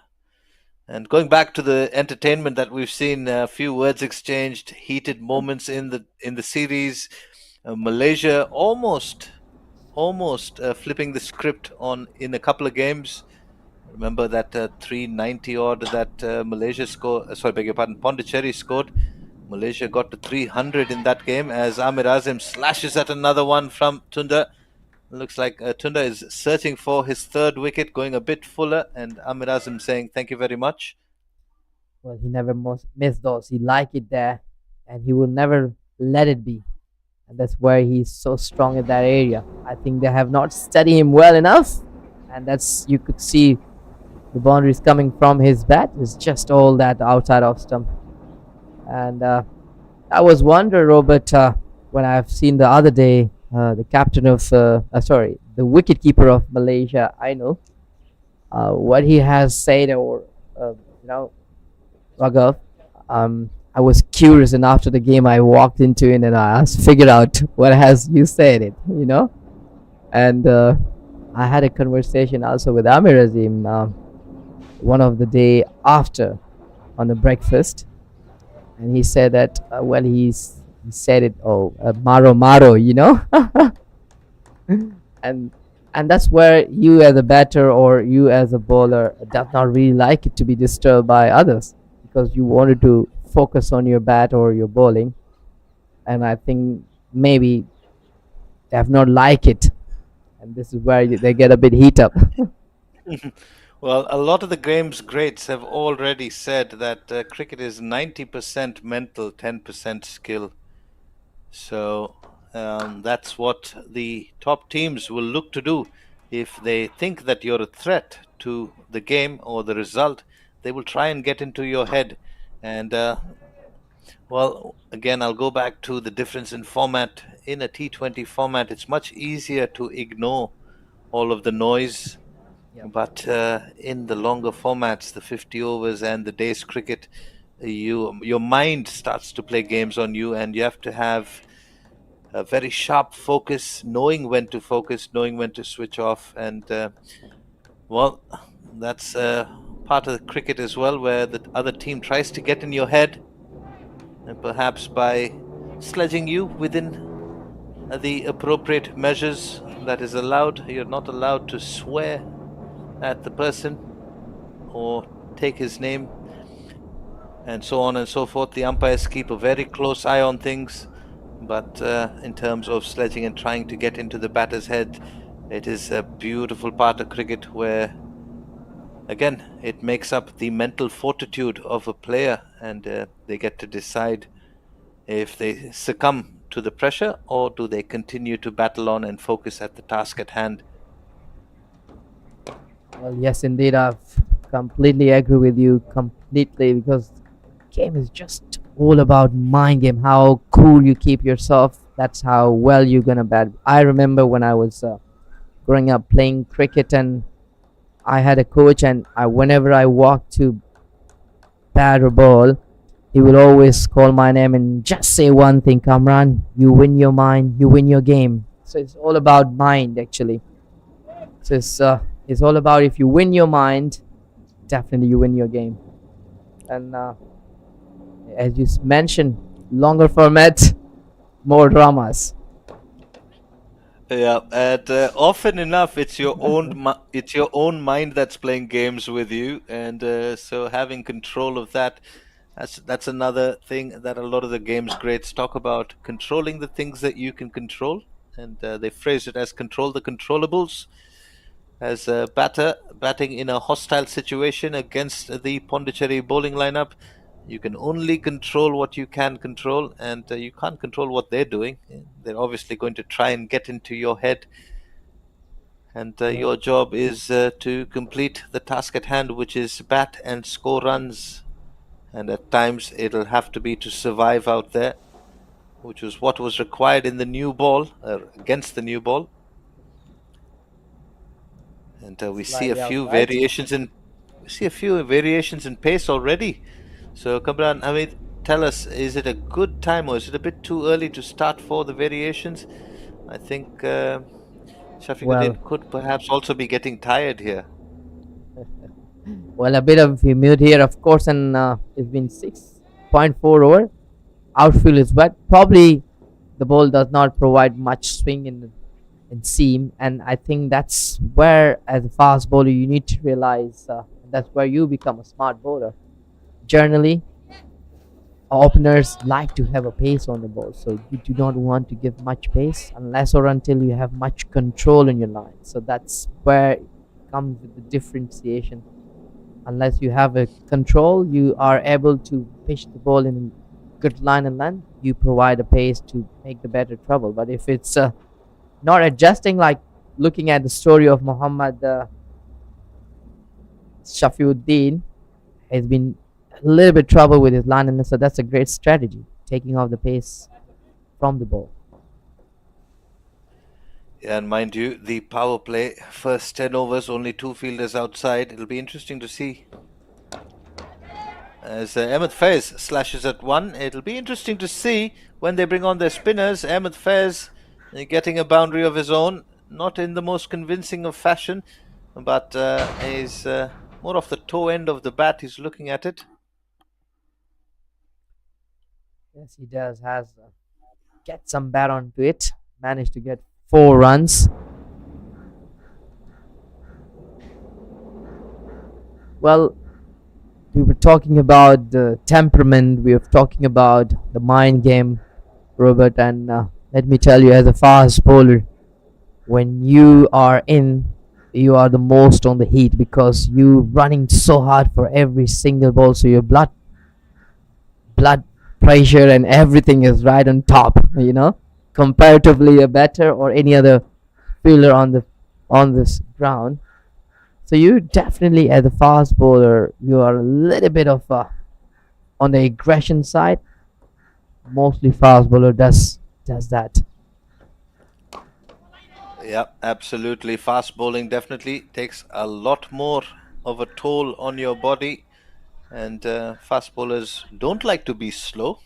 Speaker 1: And going back to the entertainment that we've seen, a few words exchanged, heated moments in the series. Malaysia almost flipping the script on in a couple of games. Remember that 390 odd that Malaysia scored. Sorry, beg your pardon. Pondicherry scored. Malaysia got to 300 in that game as Amir Azim slashes at another one from Tunda. Looks like Tunda is searching for his third wicket, going a bit fuller, and Amir Azim saying thank you very much.
Speaker 2: Well, he never missed those. He like it there, and he will never let it be. And that's why he's so strong in that area. I think they have not studied him well enough, and that's you could see the boundaries coming from his bat. It's just all that outside of stump. And I was wondering, Robert, when I've seen the other day the captain of sorry, the wicket keeper of Malaysia, I know what he has said, or Raghav. I was curious, and after the game, I walked into it and I asked, figured out what has you said it. And I had a conversation also with Amir Azim one of the day after on the breakfast, and he said that well, he said it, oh, maro maro. and and that's where you as a batter or you as a bowler does not really like it to be disturbed by others, because you wanted to focus on your bat or your bowling, and I think maybe they have not like it, and this is where they get a bit heat up.
Speaker 1: Well, a lot of the game's greats have already said that cricket is 90% mental, 10% skill. So that's what the top teams will look to do. If they think that you're a threat to the game or the result, they will try and get into your head. And well, again, I'll go back to the difference in format. In a T20 format, it's much easier to ignore all of the noise.
Speaker 2: Yep.
Speaker 1: But in the longer formats, the 50 overs and the day's cricket, your mind starts to play games on you, and you have to have a very sharp focus, knowing when to focus, knowing when to switch off. And well, that's part of the cricket as well, where the other team tries to get in your head, and perhaps by sledging you within the appropriate measures that is allowed. You're not allowed to swear at the person or take his name, and so on and so forth. The umpires keep a very close eye on things, but in terms of sledging and trying to get into the batter's head, it is a beautiful part of cricket where, again, it makes up the mental fortitude of a player, and they get to decide if they succumb to the pressure or do they continue to battle on and focus at the task at hand.
Speaker 2: Well, yes, indeed, I've completely agree with you completely, because game is just all about mind game. How cool you keep yourself. That's how well you're gonna bat. I remember when I was growing up playing cricket, and I had a coach, and whenever I walked to bat or ball, he would always call my name and just say one thing: Kamran, you win your mind, you win your game. So it's all about mind, actually. So it's all about, if you win your mind, definitely you win your game. And as you mentioned, longer format, more dramas.
Speaker 1: Yeah, and often enough, it's your it's your own mind that's playing games with you, and so having control of that, that's another thing that a lot of the games greats talk about: controlling the things that you can control, and they phrase it as control the controllables. As a batter batting in a hostile situation against the Pondicherry bowling lineup, you can only control what you can control, and you can't control what they're doing. They're obviously going to try and get into your head, and your job is to complete the task at hand, which is bat and score runs. And at times it'll have to be to survive out there, which was what was required in the new ball, against the new ball. And we see a
Speaker 2: Slightly
Speaker 1: few
Speaker 2: outside.
Speaker 1: variations in pace already. So Kamran, I mean, tell us, is it a good time or is it a bit too early to start for the variations? I think
Speaker 2: Well,
Speaker 1: Shafiquddin could perhaps also be getting tired here.
Speaker 2: well, a bit of humid here, of course, and it's been 6.4 over. Outfield is wet. Probably the ball does not provide much swing in seam, and I think that's where, as a fast bowler, you need to realize that's where you become a smart bowler. Generally, openers like to have a pace on the ball, so you do not want to give much pace unless or until you have much control in your line. So that's where it comes with the differentiation. Unless you have a control, you are able to pitch the ball in a good line and length. You provide a pace to make the better trouble. But if it's not adjusting, like looking at the story of Muhammad Shafiuddin, has been a little bit trouble with his line, and so that's a great strategy, taking off the pace from the ball.
Speaker 1: Yeah, and mind you, the power play, first 10 overs, only two fielders outside. It'll be interesting to see. As Ahmed Faiz slashes at one, it'll be interesting to see when they bring on their spinners. Ahmed Faiz getting a boundary of his own, not in the most convincing of fashion, but is more off the toe end of the bat. He's looking at it.
Speaker 2: Yes, he does. Has get some bat onto it. Managed to get 4 runs. Well, we were talking about the temperament. We were talking about the mind game, Robert. And let me tell you, as a fast bowler, when you are in, you are the most on the heat, because you running so hard for every single ball. So your blood pressure and everything is right on top. Comparatively a better or any other fielder on the on this ground. So you definitely, as a fast bowler, you are a little bit of on the aggression side. Mostly fast bowler does that.
Speaker 1: Yeah, absolutely. Fast bowling definitely takes a lot more of a toll on your body, and fast bowlers don't like to be slow,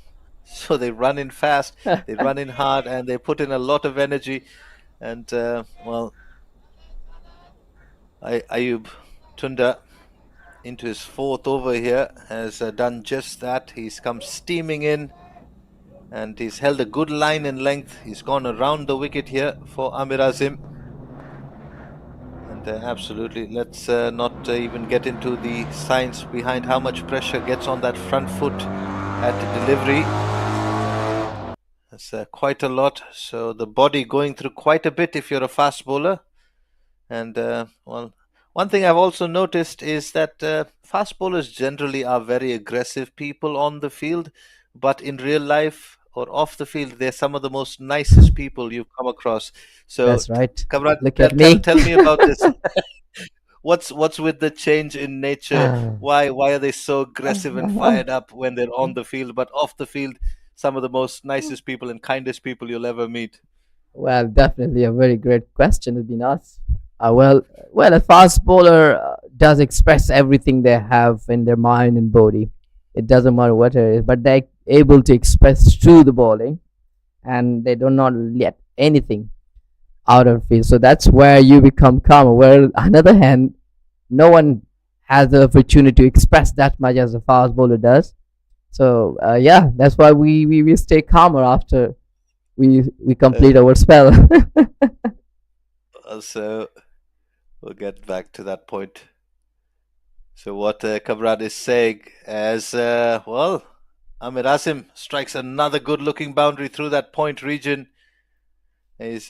Speaker 1: so they run in fast, they run in hard, and they put in a lot of energy. And well, Ayub Tunda into his fourth over here has done just that. He's come steaming in and he's held a good line in length. He's gone around the wicket here for Amir Azim. And absolutely, let's not even get into the science behind how much pressure gets on that front foot at delivery. That's quite a lot. So the body going through quite a bit if you're a fast bowler. And well, one thing I've also noticed is that fast bowlers generally are very aggressive people on the field, but in real life or off the field, they're some of the most nicest people you've come across. So,
Speaker 2: That's right.
Speaker 1: Kamran,
Speaker 2: Look
Speaker 1: tell,
Speaker 2: at
Speaker 1: tell,
Speaker 2: me.
Speaker 1: tell me about this. What's with the change in nature? Why are they so aggressive and fired up when they're on the field, but off the field, some of the most nicest people and kindest people you'll ever meet?
Speaker 2: Well, definitely a very great question to be asked. A fast bowler does express everything they have in their mind and body. It doesn't matter what it is, but they're able to express through the bowling, and they do not let anything out of field. So that's where you become calmer. Where, on the other hand, no one has the opportunity to express that much as a fast bowler does. So yeah, that's why we stay calmer after we complete
Speaker 1: Uh,
Speaker 2: our spell.
Speaker 1: so we'll get back to that point. So what Kamran is saying, as well, Amir Asim strikes another good-looking boundary through that point region. He's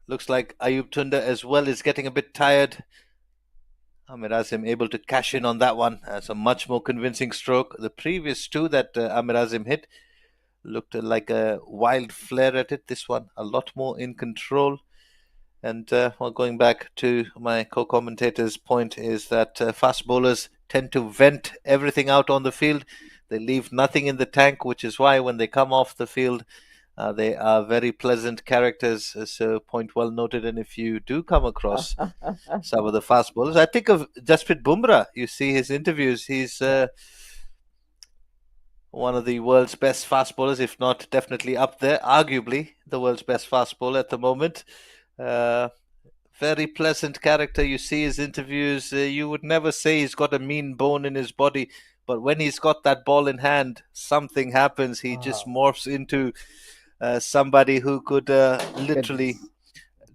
Speaker 1: looks like Ayub Tunda as well is getting a bit tired. Amir Azim able to cash in on that one. That's a much more convincing stroke. The previous two that Amir Azim hit looked like a wild flare at it. This one a lot more in control. And well, going back to my co-commentator's point is that fast bowlers tend to vent everything out on the field. They leave nothing in the tank, which is why when they come off the field, they are very pleasant characters. So, point well noted. And if you do come across some of the fast bowlers, I think of Jasprit Bumrah. You see his interviews. He's one of the world's best fast bowlers, if not definitely up there, arguably the world's best fast bowler at the moment. Uh, Very pleasant character. You see his interviews. You would never say he's got a mean bone in his body, but when he's got that ball in hand, something happens. He just morphs into somebody who could literally
Speaker 2: Goodness.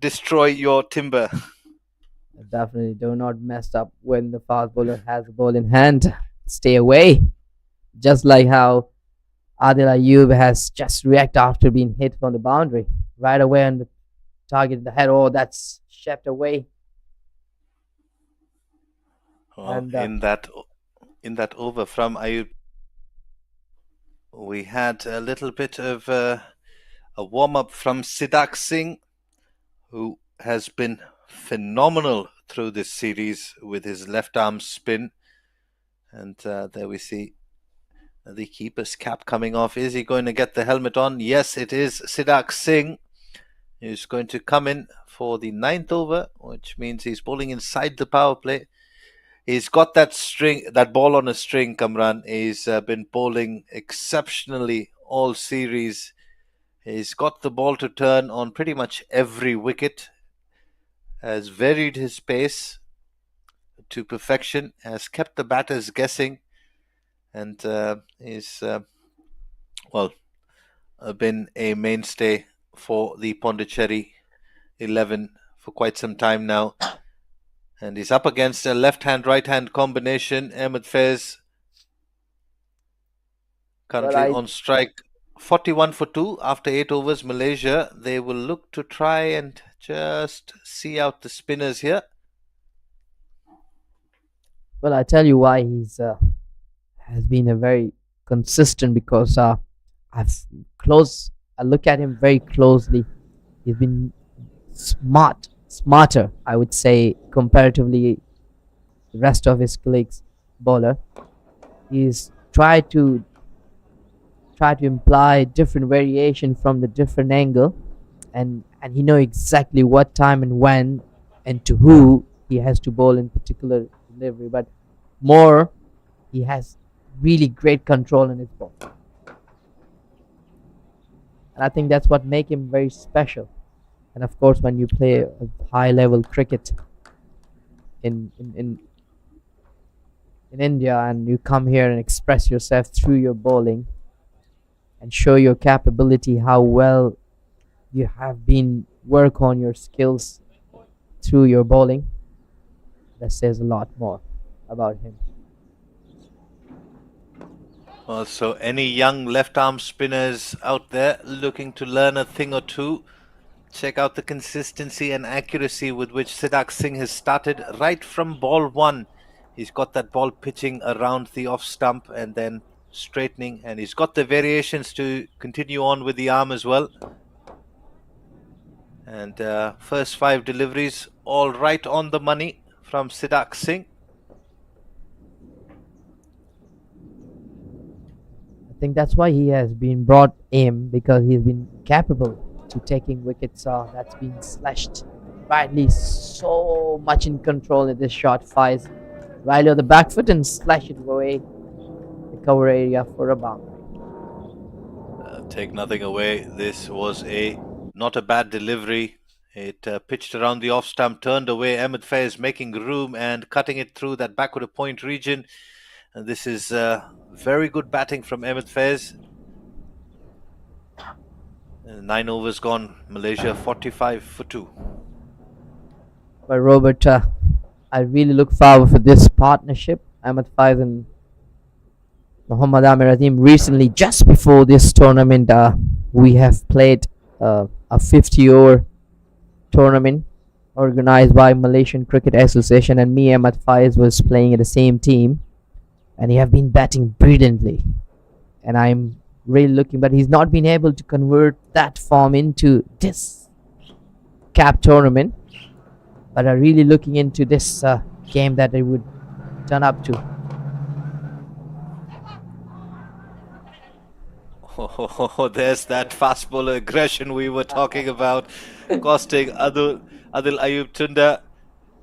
Speaker 1: destroy your timber.
Speaker 2: Definitely do not mess up when the fast bowler has the ball in hand. Stay away. Just like how Adil Ayub has just reacted after being hit from the boundary. Right away on the target in the head. Oh, that's shipped away.
Speaker 1: Well,
Speaker 2: And
Speaker 1: in that over from Ayub, we had a little bit of a warm up from Sidak Singh, who has been phenomenal through this series with his left arm spin. And there we see the keeper's cap coming off. Is he going to get the helmet on? Yes, it is Sidak Singh. He's going to come in for the ninth over, which means he's bowling inside the power play. He's got that ball on a string, Kamran. He's been bowling exceptionally all series. He's got the ball to turn on pretty much every wicket, has varied his pace to perfection, has kept the batters guessing, and is, well, been a mainstay for the Pondicherry 11 for quite some time now. And he's up against a left-hand, right-hand combination. Ahmed Faiz
Speaker 2: well,
Speaker 1: currently
Speaker 2: I
Speaker 1: on strike. 41 for 2 after 8 overs. Malaysia, they will look to try and just see out the spinners here.
Speaker 2: I tell you why he's has been a very consistent because I've close. I look at him very closely. He's been smart smarter, I would say, comparatively the rest of his colleagues bowler. He's try to imply different variation from the different angle, and he know exactly what time and when and to who he has to bowl in particular delivery. But more, he has really great control in his ball, and I think that's what make him very special. And of course, when you play a high level cricket in in, in in India and you come here and express yourself through your bowling and show your capability, how well you have been work on your skills through your bowling, that says a lot more about him.
Speaker 1: So any young left-arm spinners out there looking to learn a thing or two, check out the consistency and accuracy with which Siddharth Singh has started right from ball one. He's got that ball pitching around the off stump and then straightening, and he's got the variations to continue on with the arm as well. And first 5 deliveries, all right on the money from Siddharth Singh.
Speaker 2: I think that's why he has been brought in, because he's been capable to taking wickets that's been slashed rightly, so much in control in this shot, fires Riley on the back foot and slash it away the cover area for a boundary.
Speaker 1: Take nothing away. This was not a bad delivery. It pitched around the off stump, turned away. Ahmed Faiz making room and cutting it through that backward of point region. And this is very good batting from Ahmed Faiz. 9 overs gone. Malaysia 45 for 2.
Speaker 2: But Robert, I really look forward for this partnership. Ahmed Faiz and Muhammad Amir Azim. Recently, just before this tournament, we have played a 50-over tournament organized by Malaysian Cricket Association, and me, Ahmed Faiz, was playing in the same team, and he have been batting brilliantly. And I'm really looking, but he's not been able to convert that form into this cap tournament. But I'm really looking into this game that they would turn up to.
Speaker 1: Oh, there's that fast bowler aggression we were talking about, costing Adil Ayub Tunda.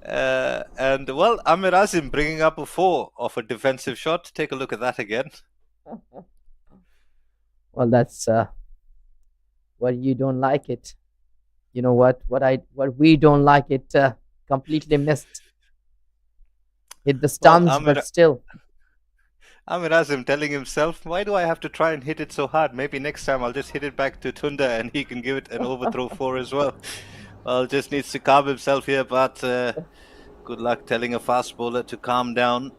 Speaker 1: And well, Amir Azim bringing up a 4 of a defensive shot. Take a look at that again.
Speaker 2: Well, that's what you don't like it. You know what we don't like it. Completely missed. Hit the stumps,
Speaker 1: Well,
Speaker 2: but still.
Speaker 1: Amir Azim telling himself, why do I have to try and hit it so hard? Maybe next time I'll just hit it back to Tunda and he can give it an overthrow 4 as well. Well, just needs to calm himself here, but good luck telling a fast bowler to calm down.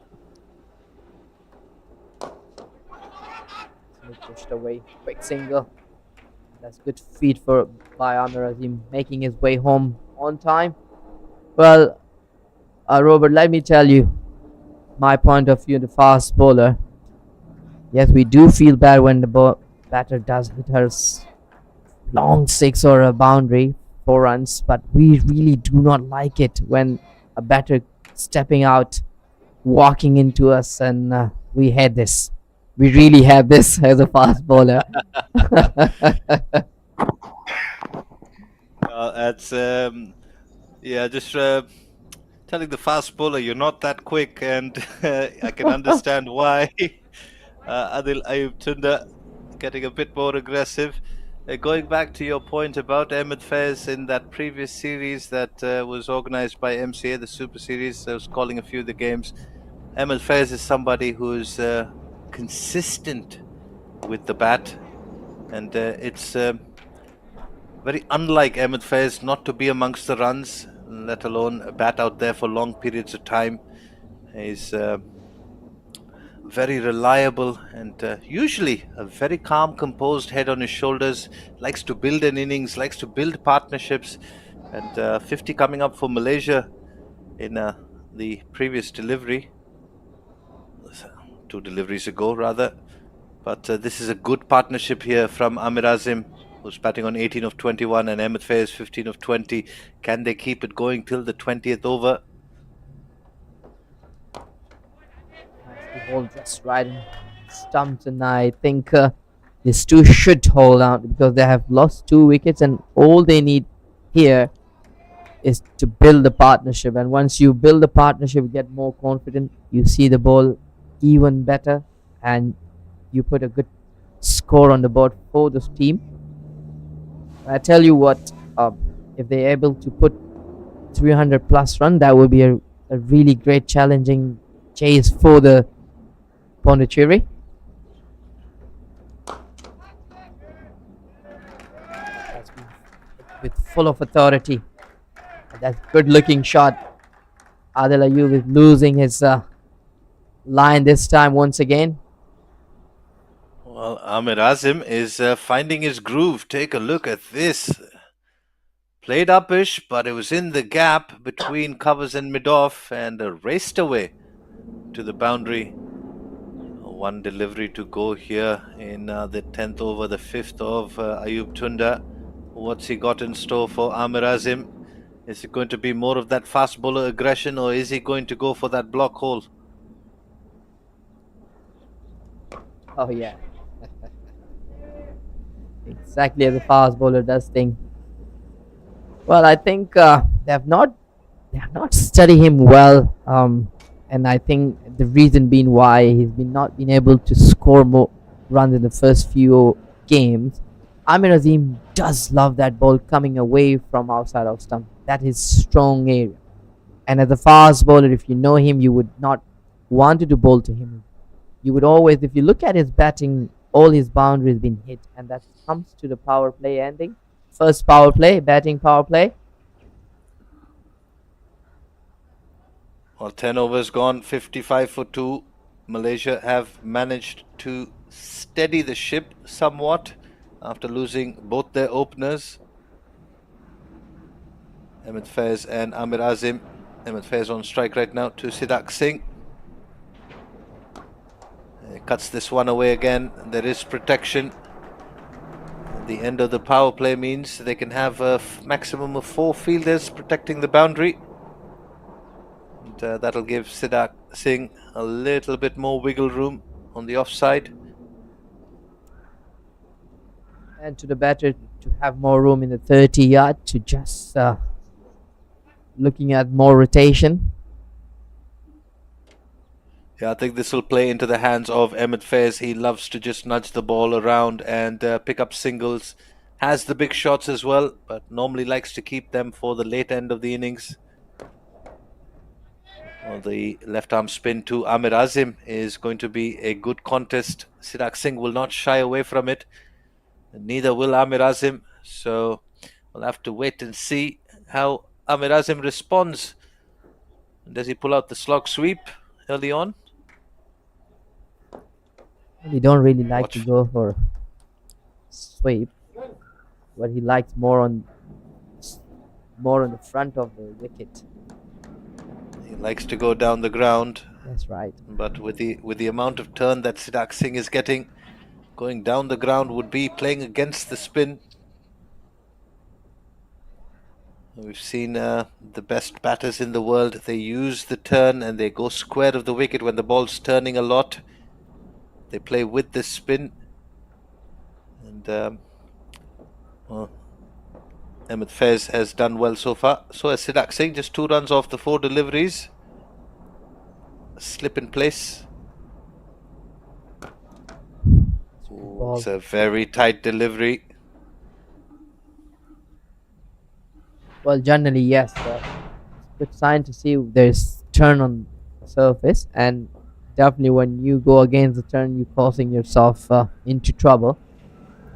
Speaker 2: Pushed away, quick single. That's good feed by Amir Azim, making his way home on time. Well, Robert, let me tell you my point of view, the fast bowler. Yes, we do feel bad when the batter does hit her long 6 or a boundary, 4 runs, but we really do not like it when a batter stepping out, walking into us, and we had this. We really have this as a fast bowler.
Speaker 1: That's just telling the fast bowler you're not that quick, and I can understand why. Adil Ayub Tunda getting a bit more aggressive. Going back to your point about Ahmed Faiz in that previous series that was organized by MCA, the Super Series, I was calling a few of the games. Ahmed Faiz is somebody who's consistent with the bat, and it's very unlike Ahmed Faiz not to be amongst the runs, let alone bat out there for long periods of time. He's very reliable and usually a very calm, composed head on his shoulders, likes to build an innings, likes to build partnerships, and 50 coming up for Malaysia in the previous delivery, 2 deliveries ago rather. But this is a good partnership here from Amir Azim. who's batting on 18 of 21, and Ahmed Faiz 15 of 20. Can they keep it going till the 20th over?
Speaker 2: Nicely hold just right in stumps, and I think these two should hold out because they have lost 2 wickets, and all they need here is to build a partnership. And once you build a partnership, you get more confident, you see the ball even better, and you put a good score on the board for this team. I tell you what, if they're able to put 300 plus run, that would be a really great challenging chase for the Pondicherry. That's with full of authority. That's good looking shot. Adil Ayub is losing his line this time once again.
Speaker 1: Well, Amir Azim is finding his groove. Take a look at this. Played upish, but it was in the gap between covers and mid-off, and raced away to the boundary. One delivery to go here in the 10th over, the 5th of Ayub Tunda. What's he got in store for Amir Azim? Is it going to be more of that fast bowler aggression, or is he going to go for that block hole?
Speaker 2: Oh yeah. Exactly as a fast bowler does thing. Well, I think they have not studied him well, and I think the reason being why he's not been able to score more runs in the first few games. Amir Azim does love that ball coming away from outside of stump. That is strong area. And as a fast bowler, if you know him, you would not want to bowl to him. You would always, if you look at his batting, all his boundaries been hit, and that comes to the power play ending. First power play, batting power play.
Speaker 1: Well, 10 overs gone, 55 for 2. Malaysia have managed to steady the ship somewhat after losing both their openers, Ahmed Faiz and Amir Azim. Ahmed Faiz on strike right now to Siddharth Singh. He cuts this one away again. There is protection. The end of the power play means they can have a maximum of 4 fielders protecting the boundary. And that'll give Siddharth Singh a little bit more wiggle room on the offside.
Speaker 2: And to the batter to have more room in the 30-yard to just looking at more rotation.
Speaker 1: Yeah, I think this will play into the hands of Ahmed Faiz. He loves to just nudge the ball around and pick up singles. Has the big shots as well, but normally likes to keep them for the late end of the innings. Well, the left arm spin to Amir Azim is going to be a good contest. Siddharth Singh will not shy away from it. Neither will Amir Azim. So we'll have to wait and see how Amir Azim responds. Does he pull out the slog sweep early on?
Speaker 2: He don't really like to go for sweep, but he likes more on the front of the wicket.
Speaker 1: He likes to go down the ground.
Speaker 2: That's right.
Speaker 1: But with the amount of turn that Siddharth Singh is getting, going down the ground would be playing against the spin. We've seen the best batters in the world. They use the turn and they go square of the wicket when the ball's turning a lot. They play with the spin. And well, Ahmed Faiz has done well so far. So has Siddharth Singh, just 2 runs off the 4 deliveries. Slip in place. It's a very tight delivery.
Speaker 2: Well, generally, yes. It's a good sign to see there's turn on the surface, and definitely when you go against the turn, you're causing yourself into trouble.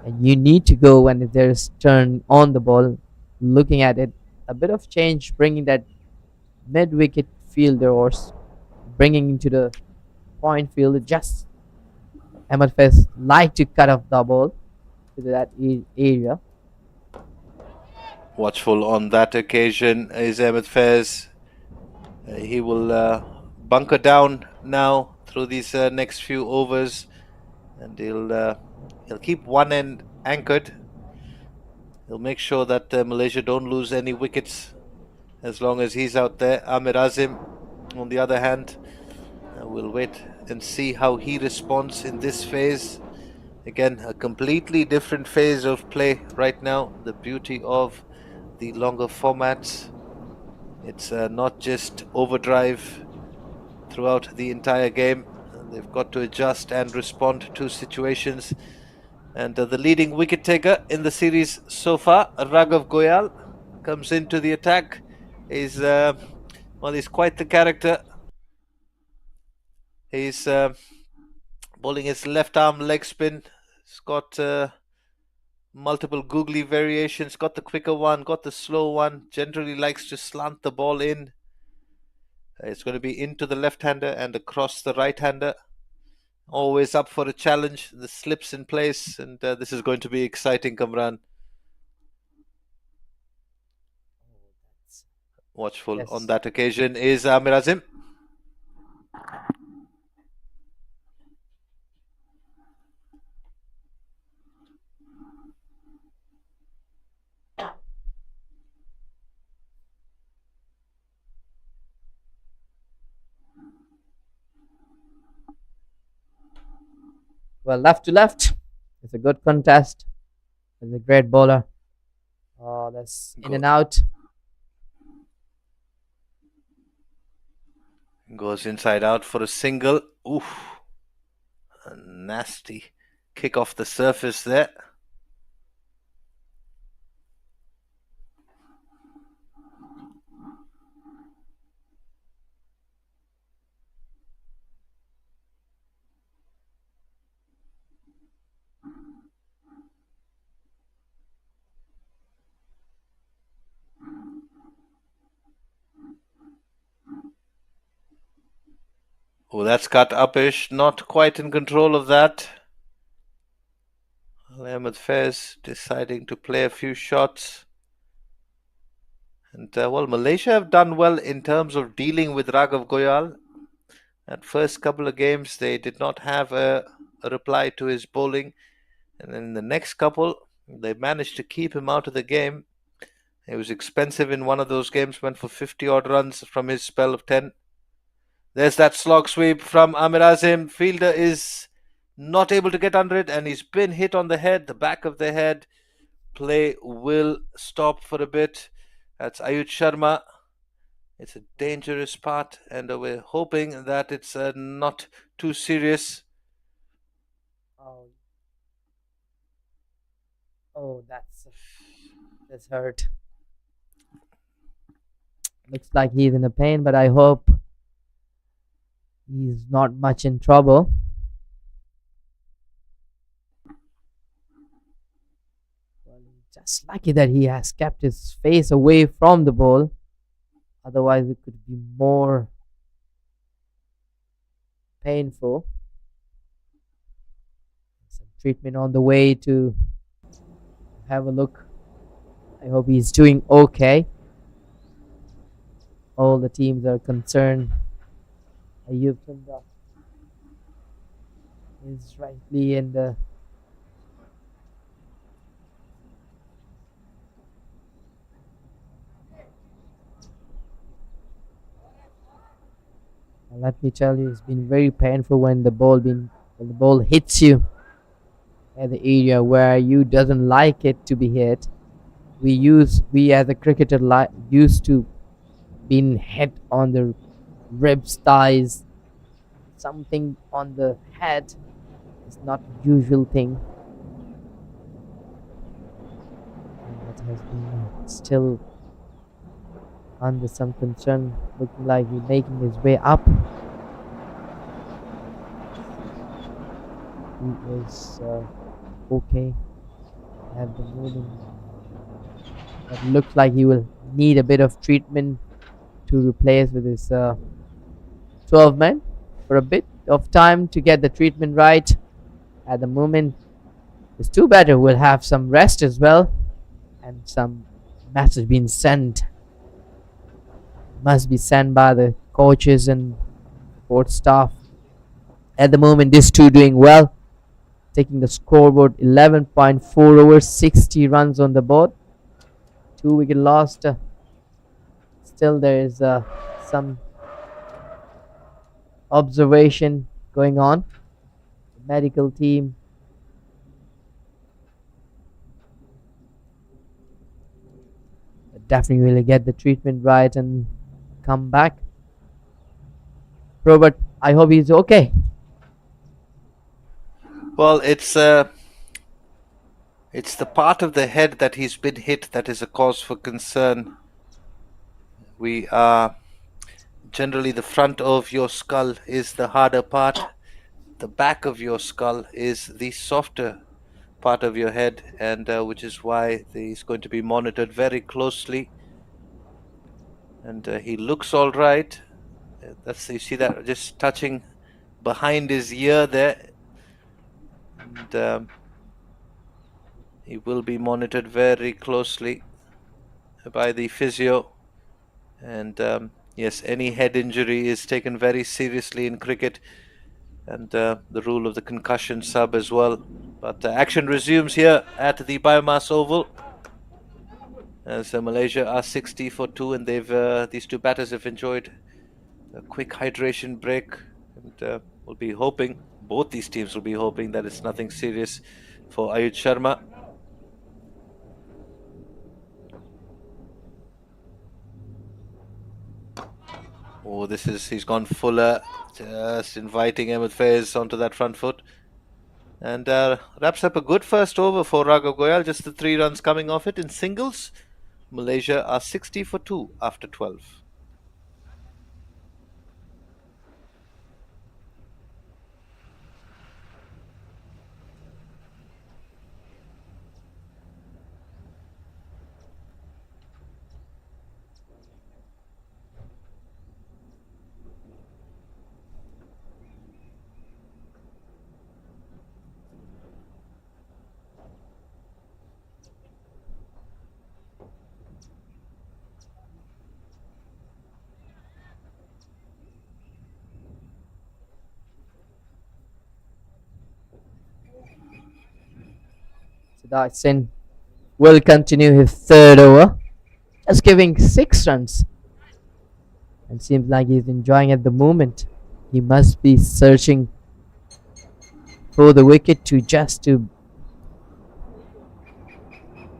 Speaker 2: And you need to go when there's turn on the ball, looking at it, a bit of change, bringing that mid-wicket fielder or bringing into the point fielder. Just Ahmed Faiz like to cut off the ball to that area.
Speaker 1: Watchful on that occasion is Ahmed Faiz. He will bunker down now through these next few overs, and he'll keep one end anchored. He'll make sure that Malaysia don't lose any wickets as long as he's out there. Amir Azim, on the other hand, we'll wait and see how he responds in this phase. Again, a completely different phase of play right now. The beauty of the longer formats. It's not just overdrive throughout the entire game. They've got to adjust and respond to situations. And the leading wicket taker in the series so far, Raghav Goyal, comes into the attack. He's quite the character. He's bowling his left arm leg spin. He's got multiple googly variations. Got the quicker one, got the slow one. Generally likes to slant the ball in. It's going to be into the left-hander and across the right-hander. Always up for a challenge. The slips in place, and this is going to be exciting, Kamran. Watchful on that occasion is Amir Azim.
Speaker 2: Well, left to left. It's a good contest. He's a great bowler. Oh, that's in and out.
Speaker 1: Goes inside out for a single. Oof. A nasty kick off the surface there. Oh, that's cut upish. Not quite in control of that. Ahmed Faiz deciding to play a few shots. And well, Malaysia have done well in terms of dealing with Raghav Goyal. At first couple of games, they did not have a reply to his bowling. And then the next couple, they managed to keep him out of the game. He was expensive in one of those games, went for 50 odd runs from his spell of 10. There's that slog sweep from Amir Azim. Fielder is not able to get under it, and he's been hit on the head, the back of the head. Play will stop for a bit. That's Ayush Sharma. It's a dangerous part, and we're hoping that it's not too serious.
Speaker 2: Oh, that's hurt. Looks like he's in a pain, but I hope he's not much in trouble. Well, just lucky that he has kept his face away from the ball. Otherwise, it could be more painful. Some treatment on the way to have a look. I hope he's doing okay. All the teams are concerned. Ayub Chanda is rightly in the let me tell you, it's been very painful when the ball hits you at the area where you doesn't like it to be hit. We as a cricketer used to being hit on the ribs, thighs, something on the head. It's not a usual thing. And that has been still under some concern, looking like he's making his way up. He is okay at the moment. It looks like he will need a bit of treatment to replace with his 12 men for a bit of time to get the treatment right. At the moment, it's too bad we'll have some rest as well, and some message being sent. Must be sent by the coaches and support staff. At the moment, these two doing well, taking the scoreboard 11.4 over 60 runs on the board. 2 wicket lost. Still, there is some observation going on. The medical team definitely will get the treatment right and come back. Robert, I hope he's okay.
Speaker 1: Well, it's the part of the head that he's been hit that is a cause for concern. We are generally the front of your skull is the harder part. The back of your skull is the softer part of your head, and which is why he's going to be monitored very closely. And he looks all right. That's you see that just touching behind his ear there, and he will be monitored very closely by the physio. And yes, any head injury is taken very seriously in cricket, and the rule of the concussion sub as well. But action resumes here at the BAYUEMAS Oval. As Malaysia are 60 for 2, and these two batters have enjoyed a quick hydration break, and will be hoping, both these teams will be hoping, that it's nothing serious for Ayush Sharma. Oh, he's gone fuller, just inviting Ahmed Faiz onto that front foot. And wraps up a good first over for Raghav Goyal, just the 3 runs coming off it in singles. Malaysia are 60 for 2 after 12.
Speaker 2: Siddharth Singh will continue his third over, just giving 6 runs. And seems like he's enjoying at the moment. He must be searching for the wicket to get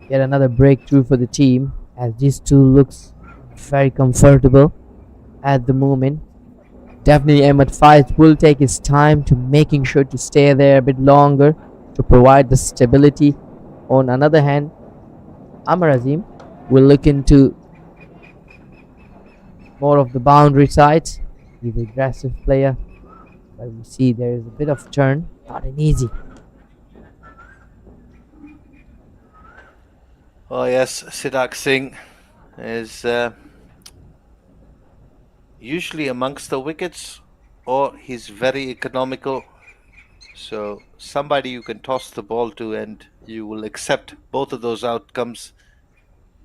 Speaker 2: another breakthrough for the team, as these two looks very comfortable at the moment. Definitely Ahmed Faiz will take his time to making sure to stay there a bit longer to provide the stability. On another hand, Amar Azim will look into more of the boundary sides. He's an aggressive player, but we see there is a bit of turn, not an easy.
Speaker 1: Oh yes, Siddharth Singh is usually amongst the wickets, or he's very economical. So somebody you can toss the ball to, and you will accept both of those outcomes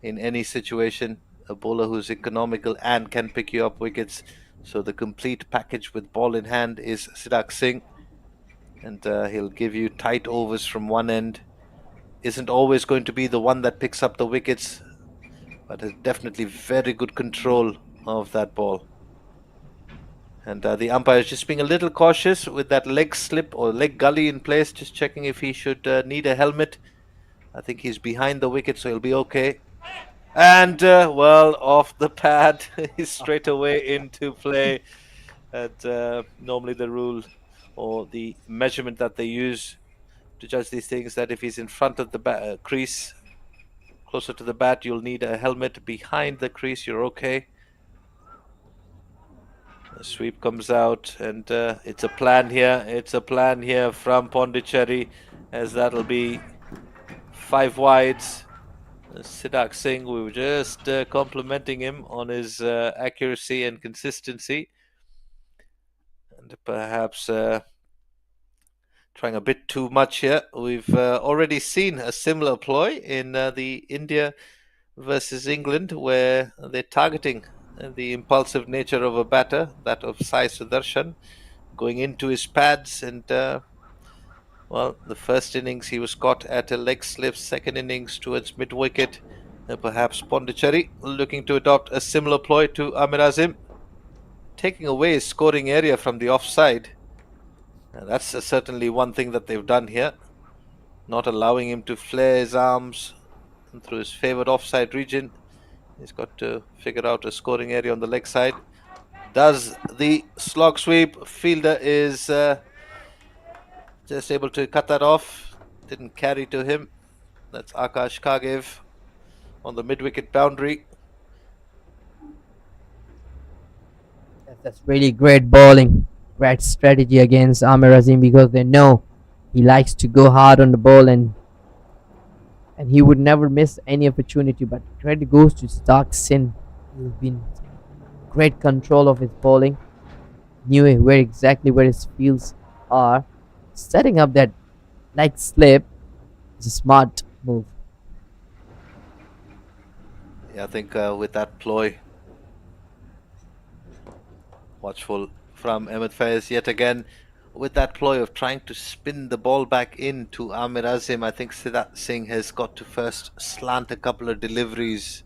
Speaker 1: in any situation. A bowler who's economical and can pick you up wickets. So the complete package with ball in hand is Siddharth Singh, and he'll give you tight overs from one end. Isn't always going to be the one that picks up the wickets, but has definitely very good control of that ball. And the umpire is just being a little cautious with that leg slip or leg gully in place, just checking if he should need a helmet. I think he's behind the wicket, so he'll be okay. And, well, off the pad, he's straight away into play. And normally the rule or the measurement that they use to judge these things, that if he's in front of the crease, closer to the bat, you'll need a helmet. Behind the crease, you're okay. The sweep comes out, and it's a plan here. It's a plan here from Pondicherry, as that'll be 5 wides. Siddharth Singh, we were just complimenting him on his accuracy and consistency, and perhaps trying a bit too much here. We've already seen a similar ploy in the India versus England, where they're targeting the impulsive nature of a batter, that of Sai Sudarshan, going into his pads. And well, the first innings he was caught at a leg slip, second innings towards mid wicket, Perhaps Pondicherry looking to adopt a similar ploy to Amir Azim, taking away his scoring area from the offside. That's certainly one thing that they've done here, not allowing him to flare his arms through his favoured offside region. He's got to figure out a scoring area on the leg side. Does the slog sweep. Fielder is just able to cut that off. Didn't carry to him. That's Akash Kagev on the mid-wicket boundary.
Speaker 5: That's really great bowling, great strategy against Amir Azim, because they know he likes to go hard on the ball, and he would never miss any opportunity. But credit goes to Stark Sin. He's been great control of his bowling, knew where exactly where his fields are, setting up that leg slip is a smart move.
Speaker 1: Yeah, I think with that ploy, watchful from Ahmed Faiz yet again. With that ploy of trying to spin the ball back into Amir Azim, I think Siddharth Singh has got to first slant a couple of deliveries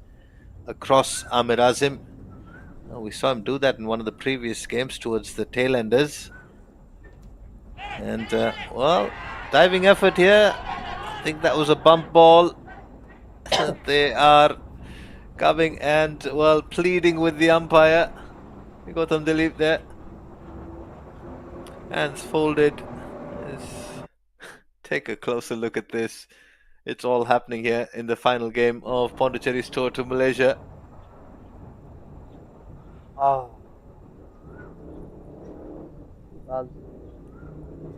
Speaker 1: across Amir Azim. We saw him do that in one of the previous games towards the tail enders. And, well, diving effort here. I think that was a bump ball. They are coming and, well, pleading with the umpire. Gautam Dilip there. Hands folded. Take a closer look at this. It's all happening here in the final game of Pondicherry's tour to Malaysia.
Speaker 5: Oh. Well,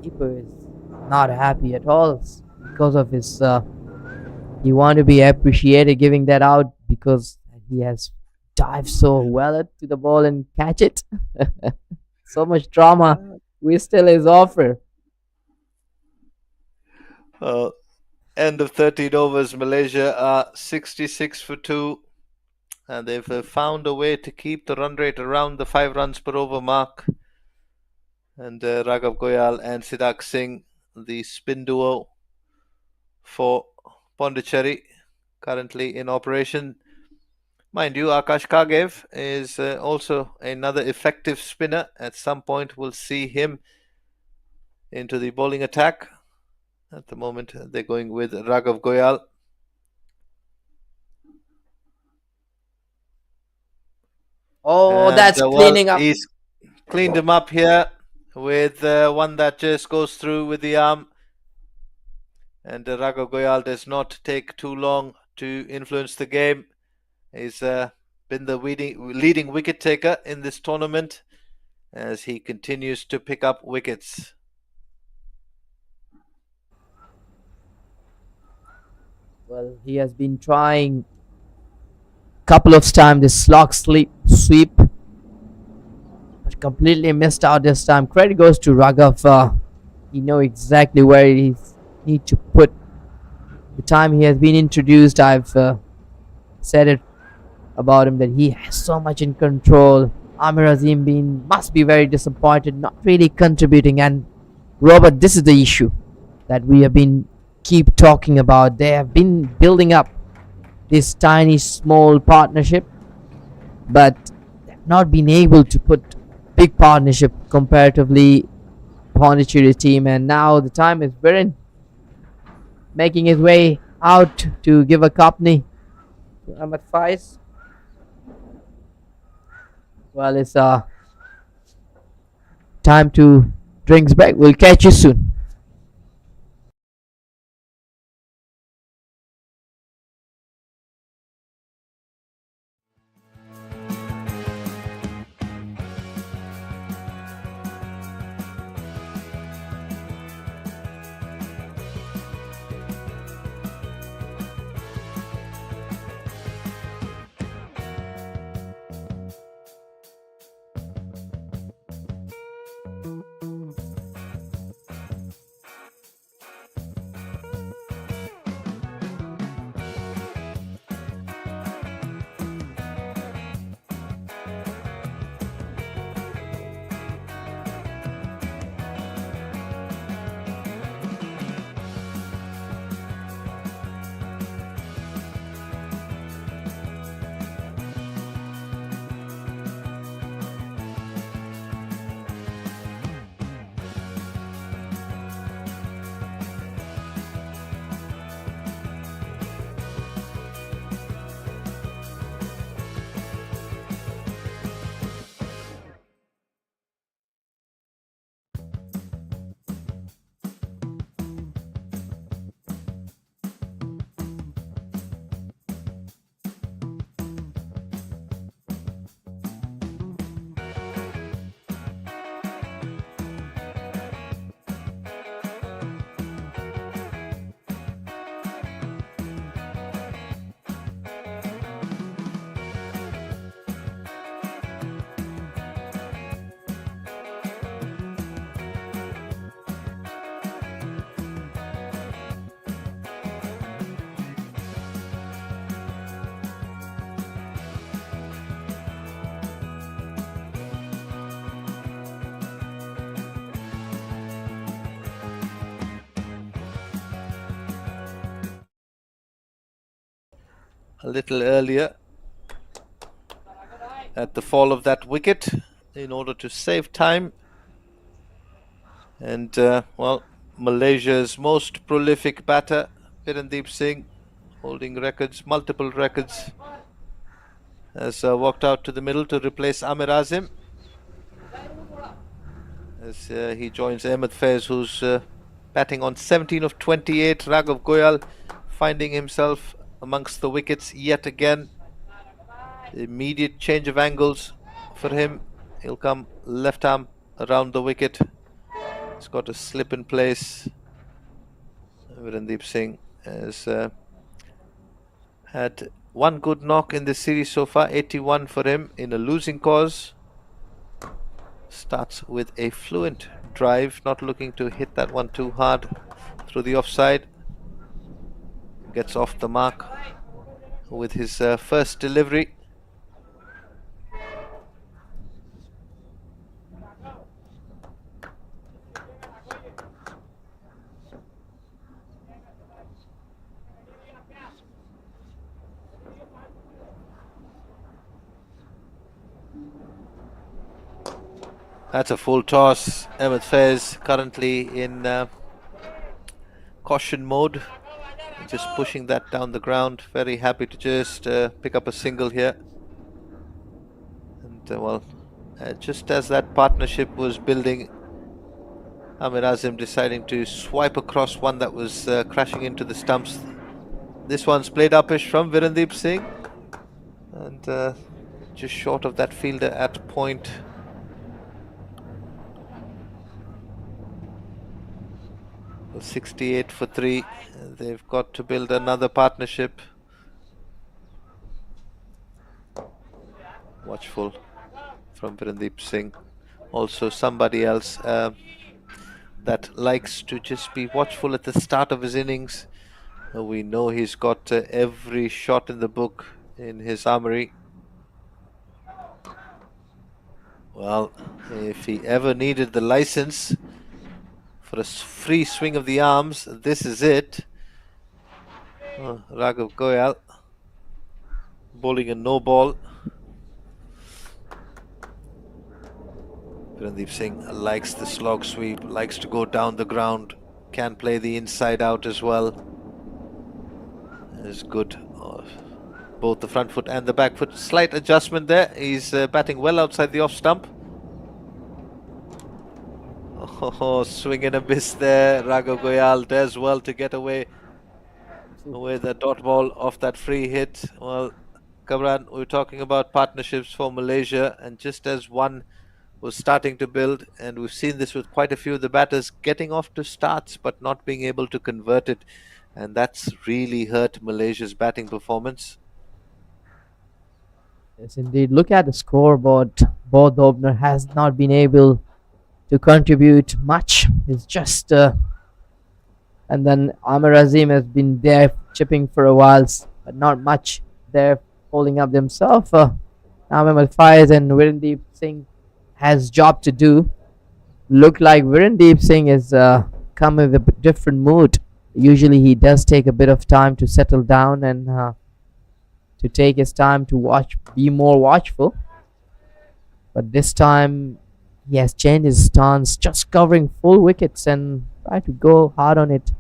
Speaker 5: keeper is not happy at all because of his. He want to be appreciated giving that out because he has dived so well to the ball and catch it. So much drama. We still his offer.
Speaker 1: End of 13 overs. Malaysia are 66 for 2. And they've found a way to keep the run rate around the 5 runs per over mark. And Raghav Goyal and Siddharth Singh, the spin duo for Pondicherry, currently in operation. Mind you, Akash Kagev is also another effective spinner. At some point, we'll see him into the bowling attack. At the moment, they're going with Raghav Goyal.
Speaker 5: Oh, and that's cleaning up.
Speaker 1: He's cleaned him up here with one that just goes through with the arm. And Raghav Goyal does not take too long to influence the game. He's been the leading wicket taker in this tournament as he continues to pick up wickets.
Speaker 5: Well, he has been trying a couple of times this slog sweep, but completely missed out this time. Credit goes to Raghav. He know exactly where he need to put. The time he has been introduced, I've said it about him that he has so much in control. Amir Azim must be very disappointed, not really contributing. And Robert, this is the issue that we have been keep talking about. They have been building up this tiny small partnership, but they've not been able to put big partnership comparatively Pondicherry team. And now the time is Viren making his way out to give a company to Ahmed Faiz. Well, it's time to drinks break. We'll catch you soon.
Speaker 1: a little earlier at the fall of that wicket in order to save time. And, well, Malaysia's most prolific batter, Virendeep Singh, holding records, multiple records, has walked out to the middle to replace Amir Azim as he joins Ahmed Faiz, who's batting on 17 of 28. Raghav Goyal finding himself amongst the wickets yet again. Immediate change of angles for him. He'll come left arm around the wicket. He's got a slip in place. Virendeep Singh has had one good knock in this series so far, 81 for him in a losing cause. Starts with a fluent drive, not looking to hit that one too hard through the offside. Gets off the mark with his first delivery. That's a full toss. Ahmed Faiz currently in caution mode, just pushing that down the ground. Very happy to just pick up a single here. And well, just as that partnership was building, Amir Azim deciding to swipe across one that was crashing into the stumps. This one's played uppish from Virendeep Singh, and just short of that fielder at point. Well, 68 for 3. They've got to build another partnership. Watchful from Virendeep Singh. Also somebody else that likes to just be watchful at the start of his innings. We know he's got every shot in the book in his armory. Well, if he ever needed the license for a free swing of the arms, this is it. Raghav Goyal bowling a no ball. Virendeep Singh likes the slog sweep, likes to go down the ground, can play the inside out as well. Is good. Both the front foot and the back foot. Slight adjustment there. He's batting well outside the off stump. Oh, swing and a miss there. Raghav Goyal does well to get away with the dot ball off that free hit. Well, Kamran, we're talking about partnerships for Malaysia, and just as one was starting to build, and we've seen this with quite a few of the batters getting off to starts but not being able to convert it, and that's really hurt Malaysia's batting performance.
Speaker 5: Yes, indeed. Look at the scoreboard. Both opener has not been able to contribute much. It's just and then Amir Azim has been there chipping for a while, but not much there holding up themselves. Ahmed Faiz and Virendeep Singh has job to do. Look like Virendeep Singh has come with a different mood. Usually he does take a bit of time to settle down and to take his time to watch, be more watchful. But this time he has changed his stance, just covering full wickets and try to go hard on it.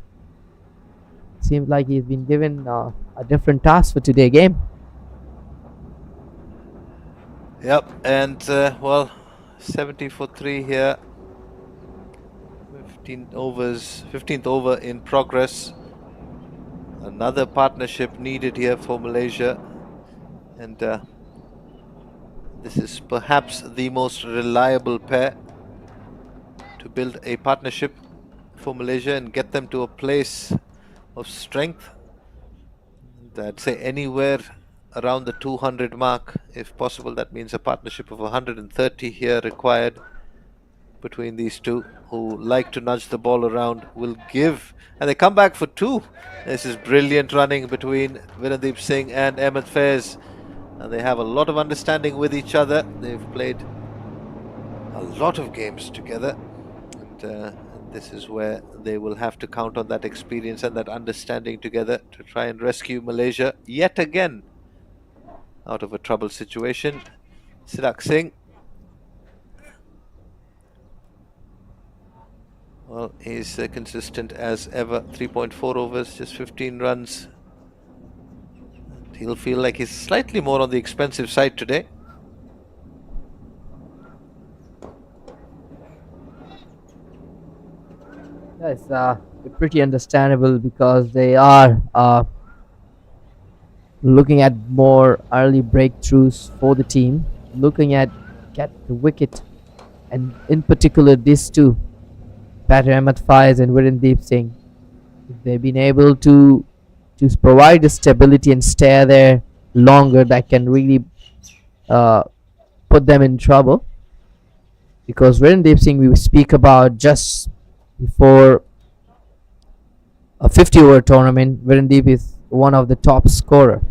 Speaker 5: Seems like he's been given a different task for today's game.
Speaker 1: Yep, and well, 70 for 3 here. 15th over in progress. Another partnership needed here for Malaysia, and this is perhaps the most reliable pair to build a partnership for Malaysia and get them to a place of strength. And I'd say anywhere around the 200 mark, if possible. That means a partnership of 130 here required between these two, who like to nudge the ball around, will give, and they come back for 2. This is brilliant running between Virendeep Singh and Ahmed Faiz, and they have a lot of understanding with each other. They've played a lot of games together, and This is where they will have to count on that experience and that understanding together to try and rescue Malaysia yet again out of a troubled situation. Sirak Singh, well, he's consistent as ever. 3.4 overs, just 15 runs. And he'll feel like he's slightly more on the expensive side today.
Speaker 5: That's pretty understandable because they are looking at more early breakthroughs for the team, looking at get the wicket, and in particular these two, Patrick Ahmed Faiz and Virendeep Singh. If they've been able to provide the stability and stay there longer, that can really uh, put them in trouble. Because Virendeep Singh, we speak about just before a 50-over tournament, Virendeep is one of the top scorer,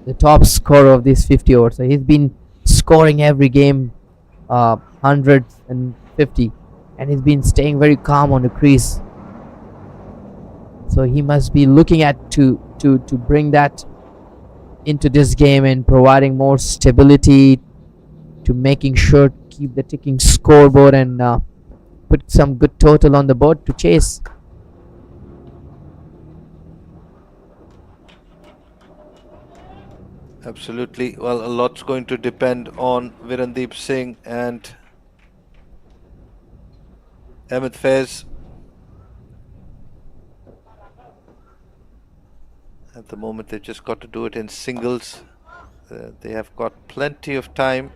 Speaker 5: the top scorer of these 50 overs. So he's been scoring every game, hundreds and 50, and he's been staying very calm on the crease. So he must be looking at to bring that into this game and providing more stability to making sure to keep the ticking scoreboard and put some good total on the board to chase.
Speaker 1: Absolutely. Well, a lot's going to depend on Virendeep Singh and Ahmed Faiz. At the moment, they've just got to do it in singles. They have got plenty of time.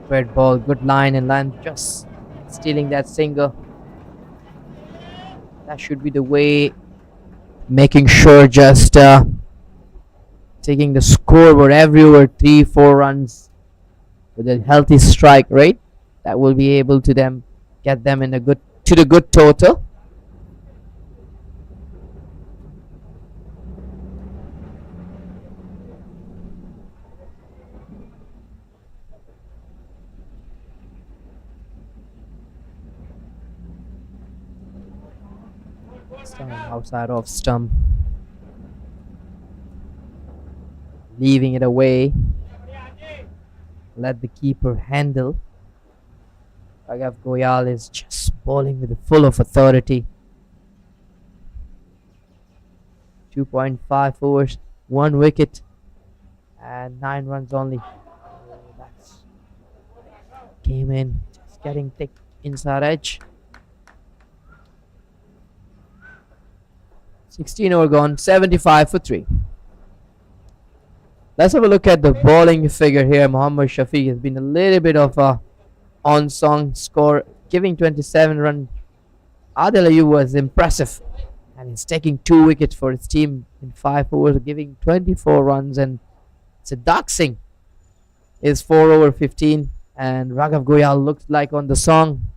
Speaker 5: Red ball, good line, and line just stealing that single. That should be the way, making sure just taking the scoreboard every over 3-4 runs with a healthy strike rate. That will be able to them get them in a good to the good total. Outside of stump, leaving it away. Let the keeper handle. Raghav Goyal is just bowling with full of authority. 2.5 overs, 1 wicket, and 9 runs only. That's came in, just getting thick inside edge. 16 over gone, 75 for 3. Let's have a look at the bowling figure here. Mohammad Shafiq has been a little bit of a on-song score, giving 27 runs. Adil Ayub was impressive, and he's taking 2 wickets for his team in 5 overs, giving 24 runs. And Siddharth Singh is 4 over 15, and Raghav Goyal looks like on the song,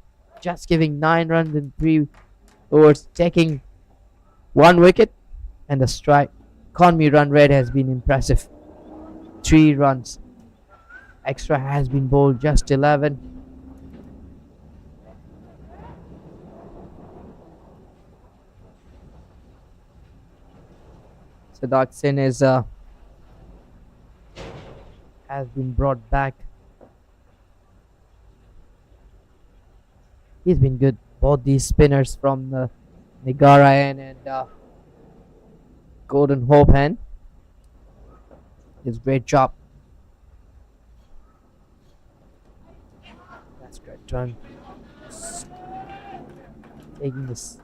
Speaker 5: just giving 9 runs in 3 overs, taking 1 wicket, and the strike. Conmi run rate has been impressive. 3 runs. Extra has been bowled, just 11. Siddharth Singh is has been brought back. He's been good. Both these spinners from Nigarayan and Golden Hope Hen. It's great job. That's great turn. Taking this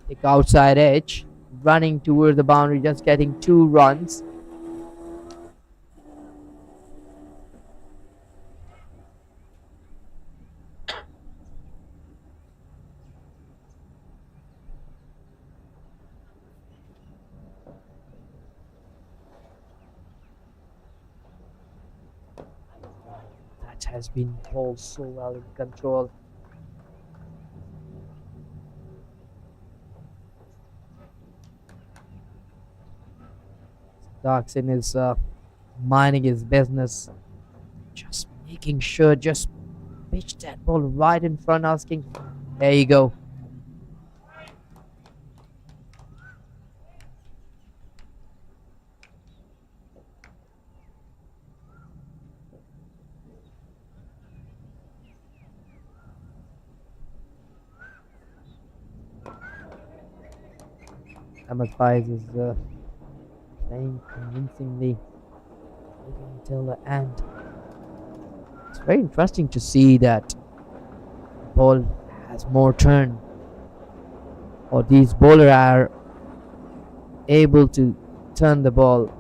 Speaker 5: thick outside edge, running towards the boundary, just getting 2 runs. That has been held so well in control. Daxin is minding his business, just making sure, just pitch that ball right in front, asking, there you go. Ahmed Faiz is playing convincingly until the end. It's very interesting to see that the ball has more turn, or these bowlers are able to turn the ball.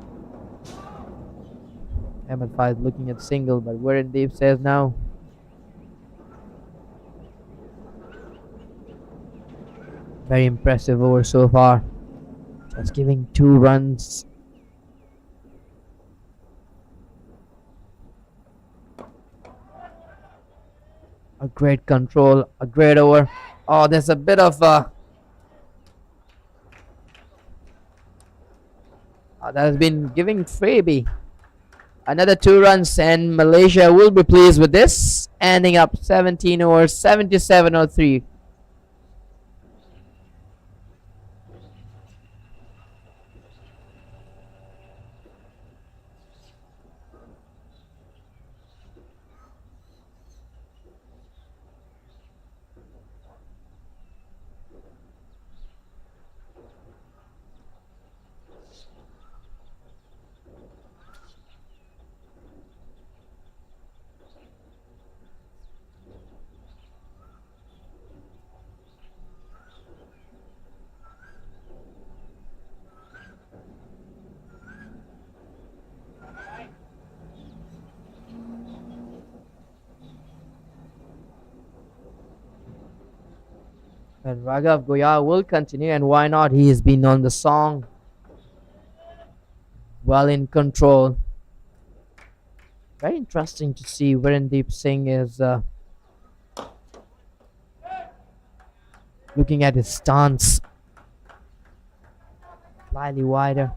Speaker 5: Ahmed Faiz looking at single, but Warren Deep says now. Very impressive over so far. Just giving 2 runs. A great control, a great over. Oh, there's a bit of that has been giving freebie. Another 2 runs, and Malaysia will be pleased with this, ending up 17 overs, 77-03. And Raghav Goya will continue, and why not? He has been on the song, well in control. Very interesting to see Virendeep Singh is looking at his stance, slightly wider.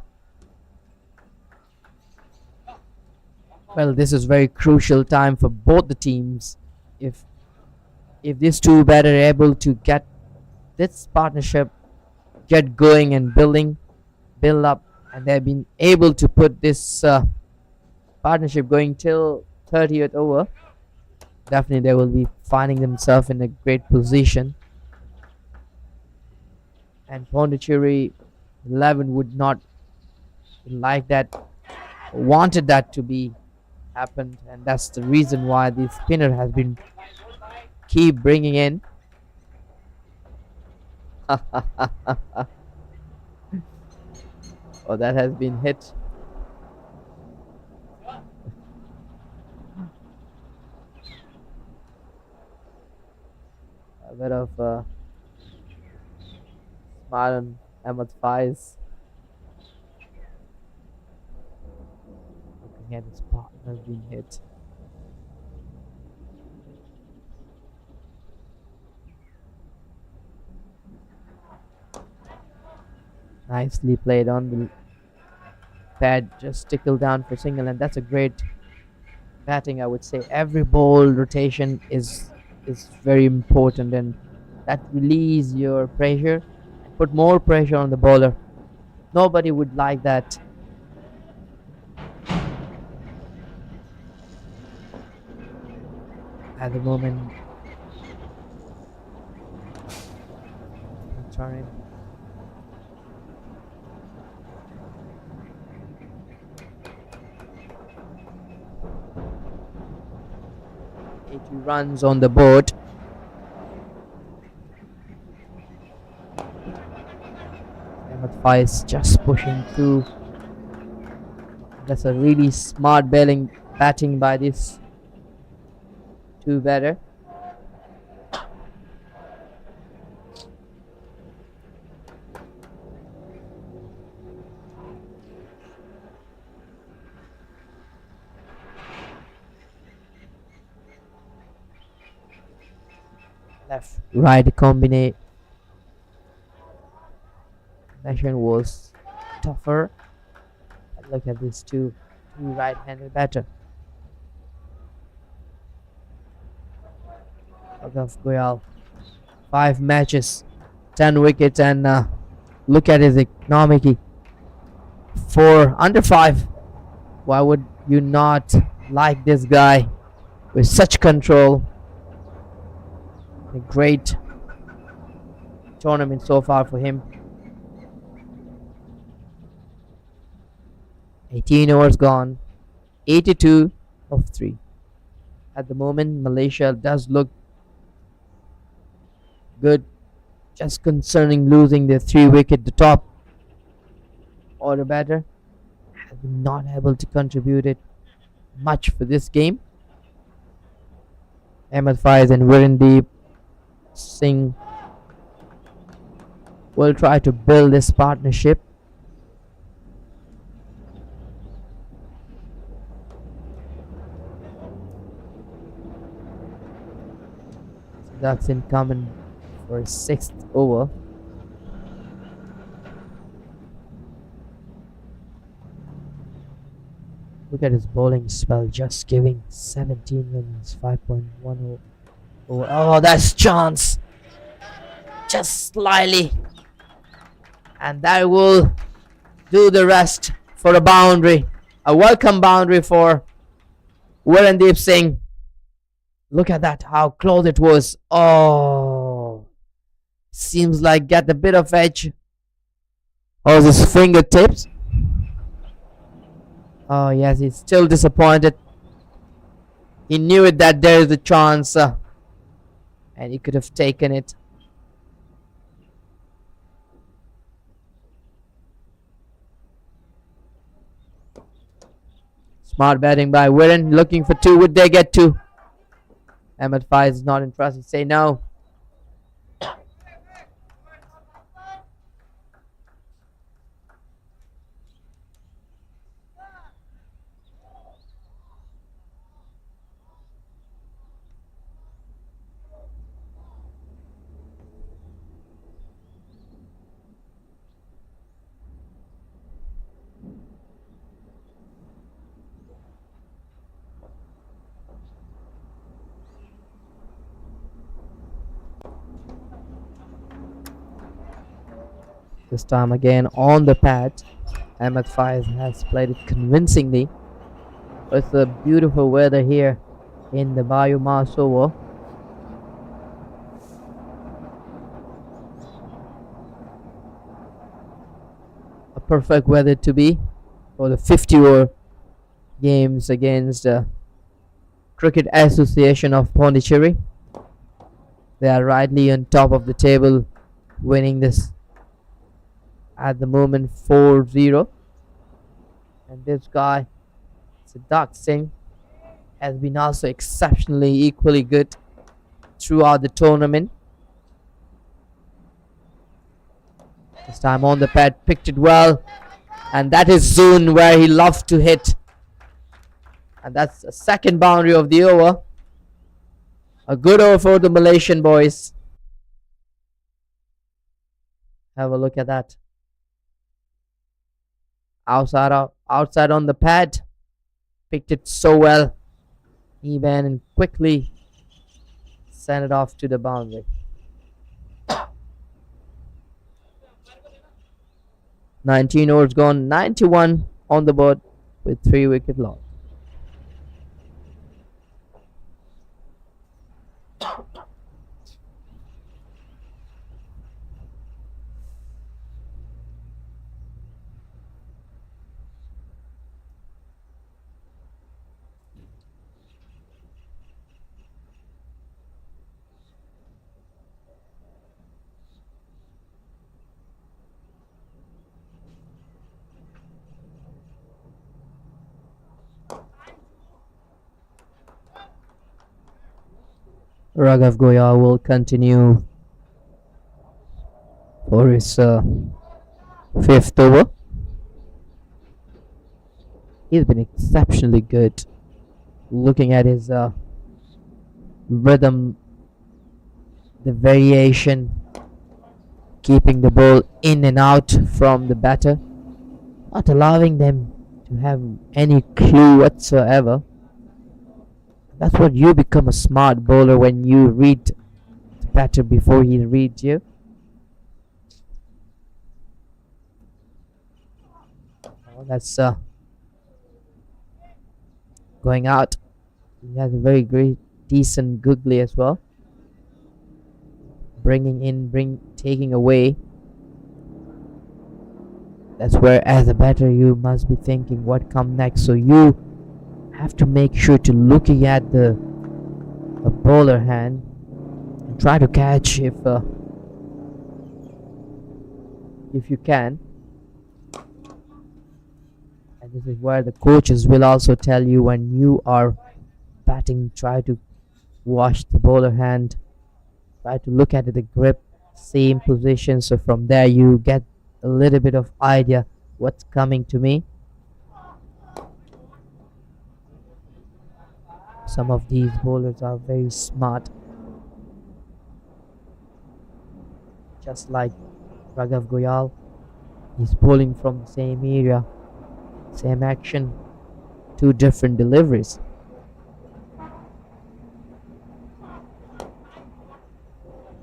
Speaker 5: Well, this is very crucial time for both the teams. If these two batters are able to get this partnership get going and build up, and they've been able to put this partnership going till 30th over, definitely they will be finding themselves in a great position. And Pondicherry 11 would not like that, wanted that to be happened, and that's the reason why the spinner has been keep bringing in. Oh, that has been hit. A bit of smile on Ahmed Faiz. Looking at his partner being hit. Nicely played on the pad, just tickle down for single, and that's a great batting, I would say. Every ball rotation is very important, and that release your pressure and put more pressure on the bowler. Nobody would like that. At the moment, on him. Runs on the board. Ahmed Faiz just pushing through. That's a really smart batting by this two batter. Left right combination was tougher. But look at these two right-handed batter. Raghav Goyal, 5 matches, 10 wickets, and look at his economy, 4 under 5. Why would you not like this guy with such control? A great tournament so far for him. 18 overs gone, 82 of 3. At the moment, Malaysia does look good, just concerning losing their 3 wicket, the top order batter has been not able to contribute it much for this game. Ahmed Faiz and Virendeep Singh will try to build this partnership. That's incoming for 6th over. Look at his bowling spell, just giving 17 runs, 5.10 over. Oh, that's chance, just slightly, and that will do the rest for a boundary, a welcome boundary for Virendeep Singh. Look at that, how close it was. Oh, seems like get a bit of edge on his fingertips. Oh yes, he's still disappointed. He knew it that there is a chance, and he could have taken it. Smart batting by Viren, looking for 2. Would they get 2? Ahmed Faiz is not interested. Say no. This time again on the pad, Ahmed Faiz has played it convincingly. It's the beautiful weather here in the BAYUEMAS over. A perfect weather to be for the 50-over games against the Cricket Association of Pondicherry. They are rightly on top of the table, winning this at the moment 4-0. And this guy, Siddharth Singh, has been also exceptionally equally good throughout the tournament. This time on the pad, picked it well, and that is zone where he loves to hit. And that's a second boundary of the over. A good over for the Malaysian boys. Have a look at that. Outside on the pad, picked it so well, even, and quickly sent it off to the boundary. 19 overs gone, 91 on the board with 3 wicket loss. Raghav Goyal will continue for his fifth over. He's been exceptionally good. Looking at his rhythm, the variation, keeping the ball in and out from the batter, not allowing them to have any clue whatsoever. That's what you become a smart bowler, when you read the batter before he reads you. Oh, that's going out. He has a very great, decent googly as well. Bringing in, taking away. That's where, as a batter, you must be thinking what come next. So you have to make sure to looking at the bowler hand and try to catch if you can. And this is where the coaches will also tell you, when you are batting, try to watch the bowler hand, try to look at the grip, same position. So from there you get a little bit of idea what's coming to me. Some of these bowlers are very smart, just like Raghav Goyal. He's bowling from the same area, same action, two different deliveries.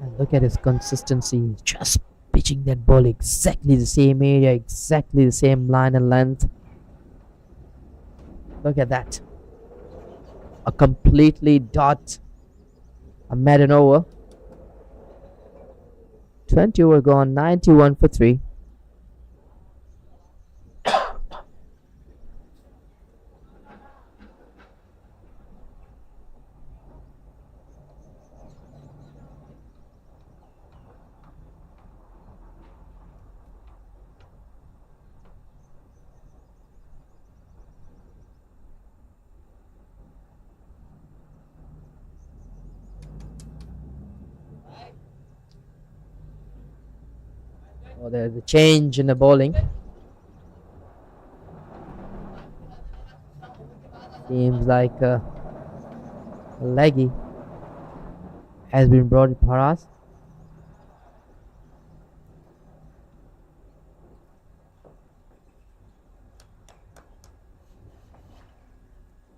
Speaker 5: And look at his consistency, just pitching that ball exactly the same area, exactly the same line and length. Look at that. A completely dot, a maiden over. 20 over gone, 91 for 3. Oh, there's a change in the bowling. Seems like a leggy has been brought to Paras.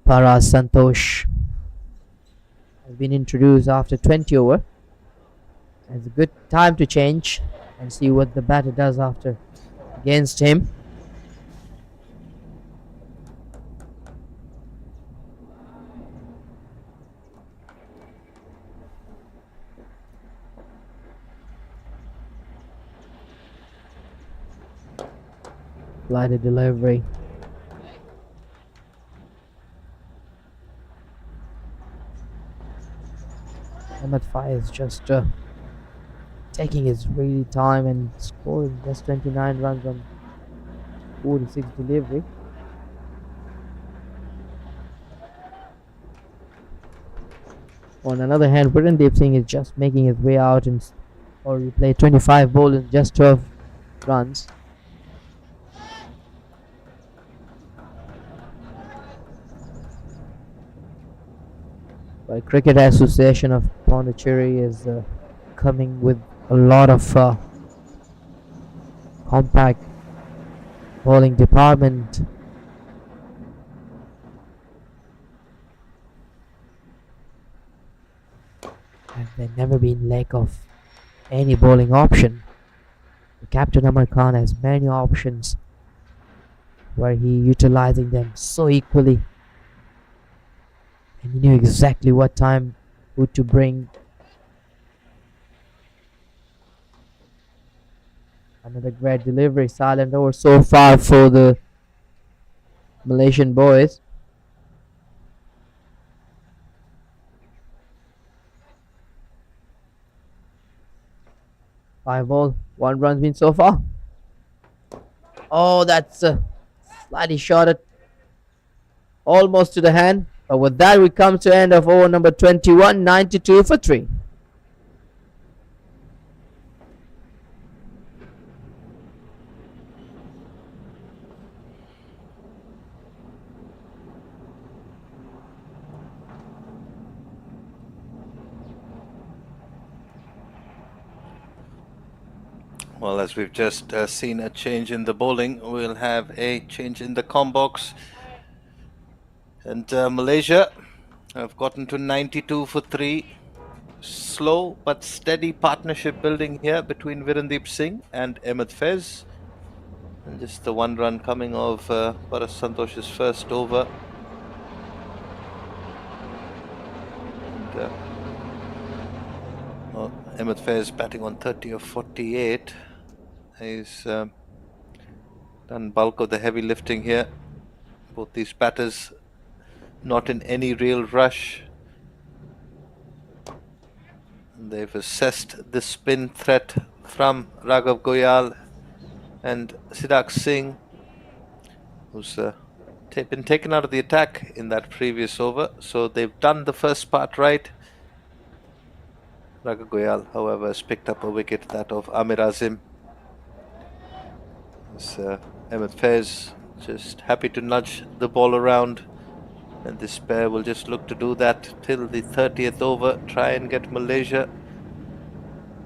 Speaker 5: Paras Santosh has been introduced after 20 over. It's a good time to change and see what the batter does after against him. Lighted delivery. Ahmed Fai is just taking his really time and scoring just 29 runs on 46 delivery. On another hand, Virendeep Singh is just making his way out and already played 25 balls in just 12 runs. But Cricket Association of Pondicherry is coming with a lot of compact bowling department. And there's never been lack of any bowling option. The Captain Amar Khan has many options where he utilizing them so equally. And he knew exactly what time who to bring. Another great delivery, silent over so far for the Malaysian boys. Five ball, 1 run's been so far. Oh, that's slightly short, almost to the hand. But with that, we come to end of over number 21, 92 for 3.
Speaker 1: Well, as we've just seen a change in the bowling, we'll have a change in the com box. And Malaysia have gotten to 92 for 3. Slow but steady partnership building here between Virendeep Singh and Ahmed Fez. And just the one run coming of Paras Santosh's first over. And well, Ahmed Fez batting on 30 of 48. He's done bulk of the heavy lifting here. Both these batters not in any real rush. They've assessed the spin threat from Raghav Goyal and Siddharth Singh, who's been taken out of the attack in that previous over. So they've done the first part right. Raghav Goyal, however, has picked up a wicket, that of Amir Azim. Ahmed Fez just happy to nudge the ball around, and this pair will just look to do that till the 30th over, try and get Malaysia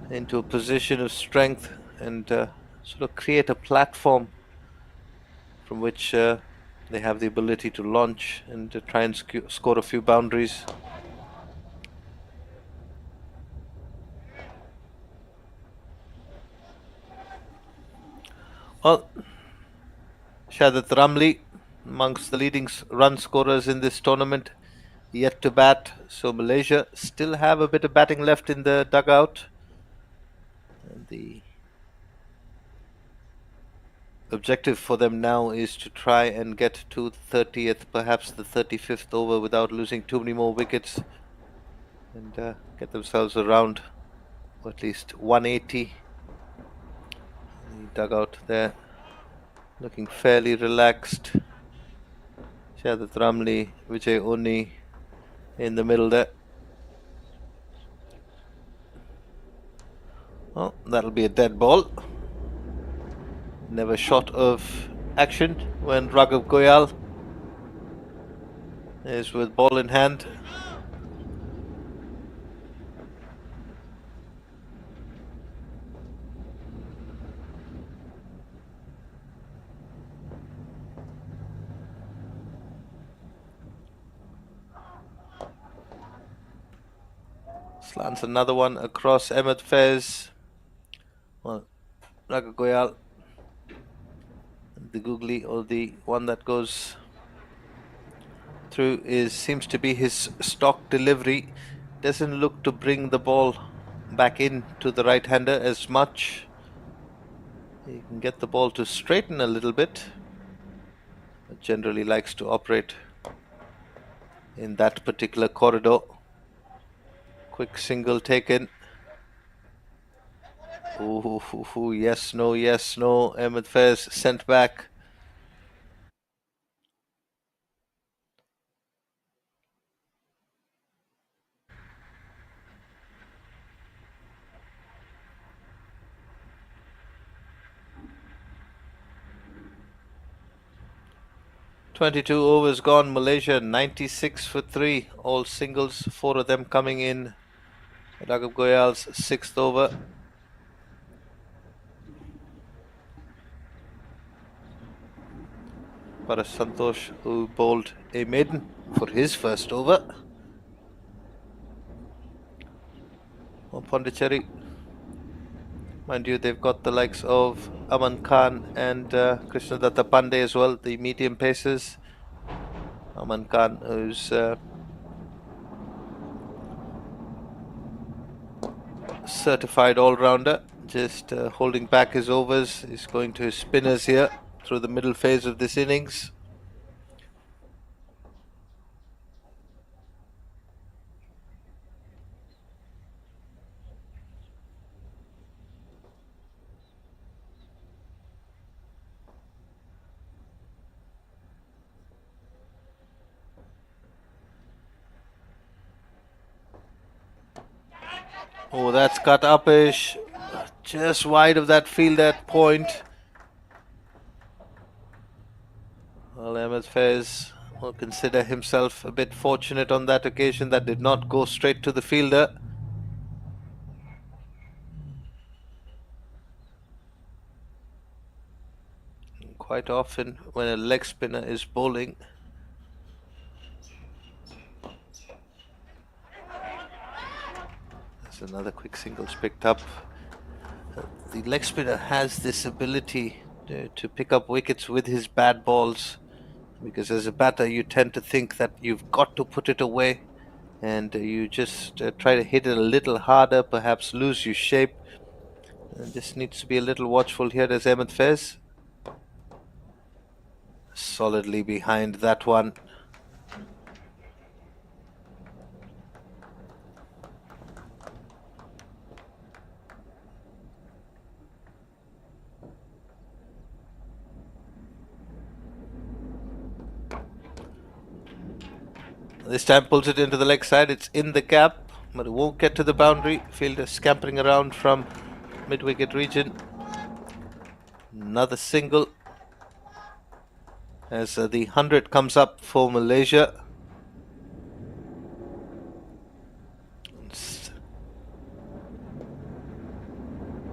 Speaker 1: into a position of strength and sort of create a platform from which they have the ability to launch and to try and score a few boundaries. Well, Shahid Ramli, amongst the leading run scorers in this tournament, yet to bat. So Malaysia still have a bit of batting left in the dugout. And the objective for them now is to try and get to the 30th, perhaps the 35th over without losing too many more wickets, and get themselves around or at least 180. The dugout there looking fairly relaxed. Shahid Ramli, Vijay Onni in the middle there. Well, that'll be a dead ball. Never short of action when Raghav Goyal is with ball in hand. Slants another one across Ahmed Fez. Well, Raghav Goyal, the googly, or the one that goes through, seems to be his stock delivery. Doesn't look to bring the ball back in to the right-hander as much. He can get the ball to straighten a little bit, but generally likes to operate in that particular corridor. Quick single taken. Ooh, yes, no. Ahmed Fez sent back. "22 overs gone. Malaysia 96 for 3. All singles, 4 of them coming in Raghav Goyal's 6th over. Paras Santosh, who bowled a maiden for his first over. On Pondicherry, mind you, they've got the likes of Aman Khan and Krishnadatta Pandey as well, the medium pacers. Aman Khan, who's certified all-rounder, just holding back his overs. He's going to his spinners here through the middle phase of this innings. Oh, that's cut uppish. Just wide of that field at point. Well, Ahmed Faiz will consider himself a bit fortunate on that occasion. That did not go straight to the fielder. Quite often when a leg spinner is bowling, there's another quick singles picked up. The leg spinner has this ability to pick up wickets with his bad balls, because as a batter you tend to think that you've got to put it away, and you just try to hit it a little harder, perhaps lose your shape. And just needs to be a little watchful here. There's Ahmed Faiz solidly behind that one. This time pulls it into the leg side. It's in the gap, but it won't get to the boundary. Fielder scampering around from mid-wicket region. Another single as the 100 comes up for Malaysia.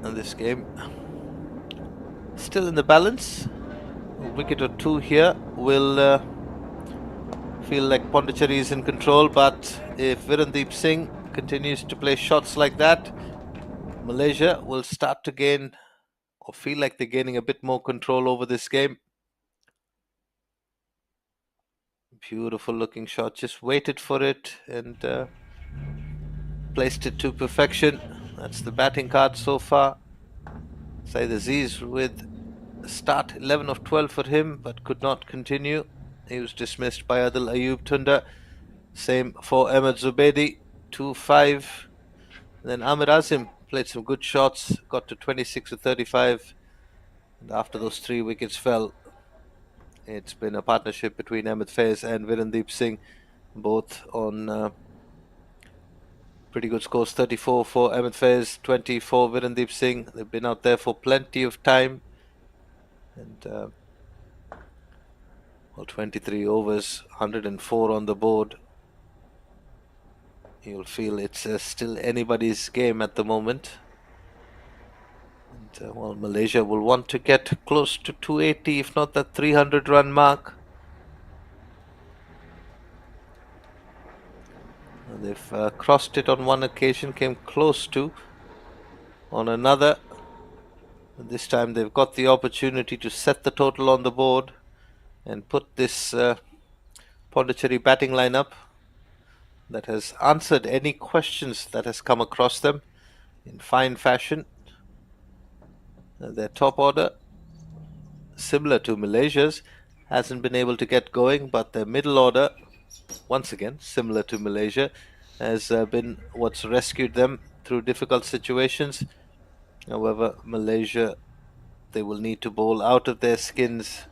Speaker 1: And this game still in the balance. A wicket or two here will feel like Pondicherry is in control, but if Virendeep Singh continues to play shots like that, Malaysia will start to gain, or feel like they're gaining, a bit more control over this game. Beautiful looking shot, just waited for it and placed it to perfection. That's the batting card so far. Saeed Aziz with a start 11 of 12 for him, but could not continue. He was dismissed by Adil Ayub Tunda. Same for Ahmed Zubaidi, 2-5. Then Amir Azim played some good shots, got to 26 of 35. And after those 3 wickets fell, it's been a partnership between Ahmed Faiz and Virendeep Singh, both on pretty good scores. 34 for Ahmed Faiz, 20 for Virendeep Singh. They've been out there for plenty of time. And 23 overs, 104 on the board. You'll feel it's still anybody's game at the moment. And well, Malaysia will want to get close to 280, if not that 300 run mark. And they've crossed it on one occasion, came close to on another. And this time they've got the opportunity to set the total on the board and put this Pondicherry batting lineup that has answered any questions that has come across them in fine fashion. Their top order, similar to Malaysia's, hasn't been able to get going, but their middle order, once again similar to Malaysia, has been what's rescued them through difficult situations. However, Malaysia, they will need to bowl out of their skins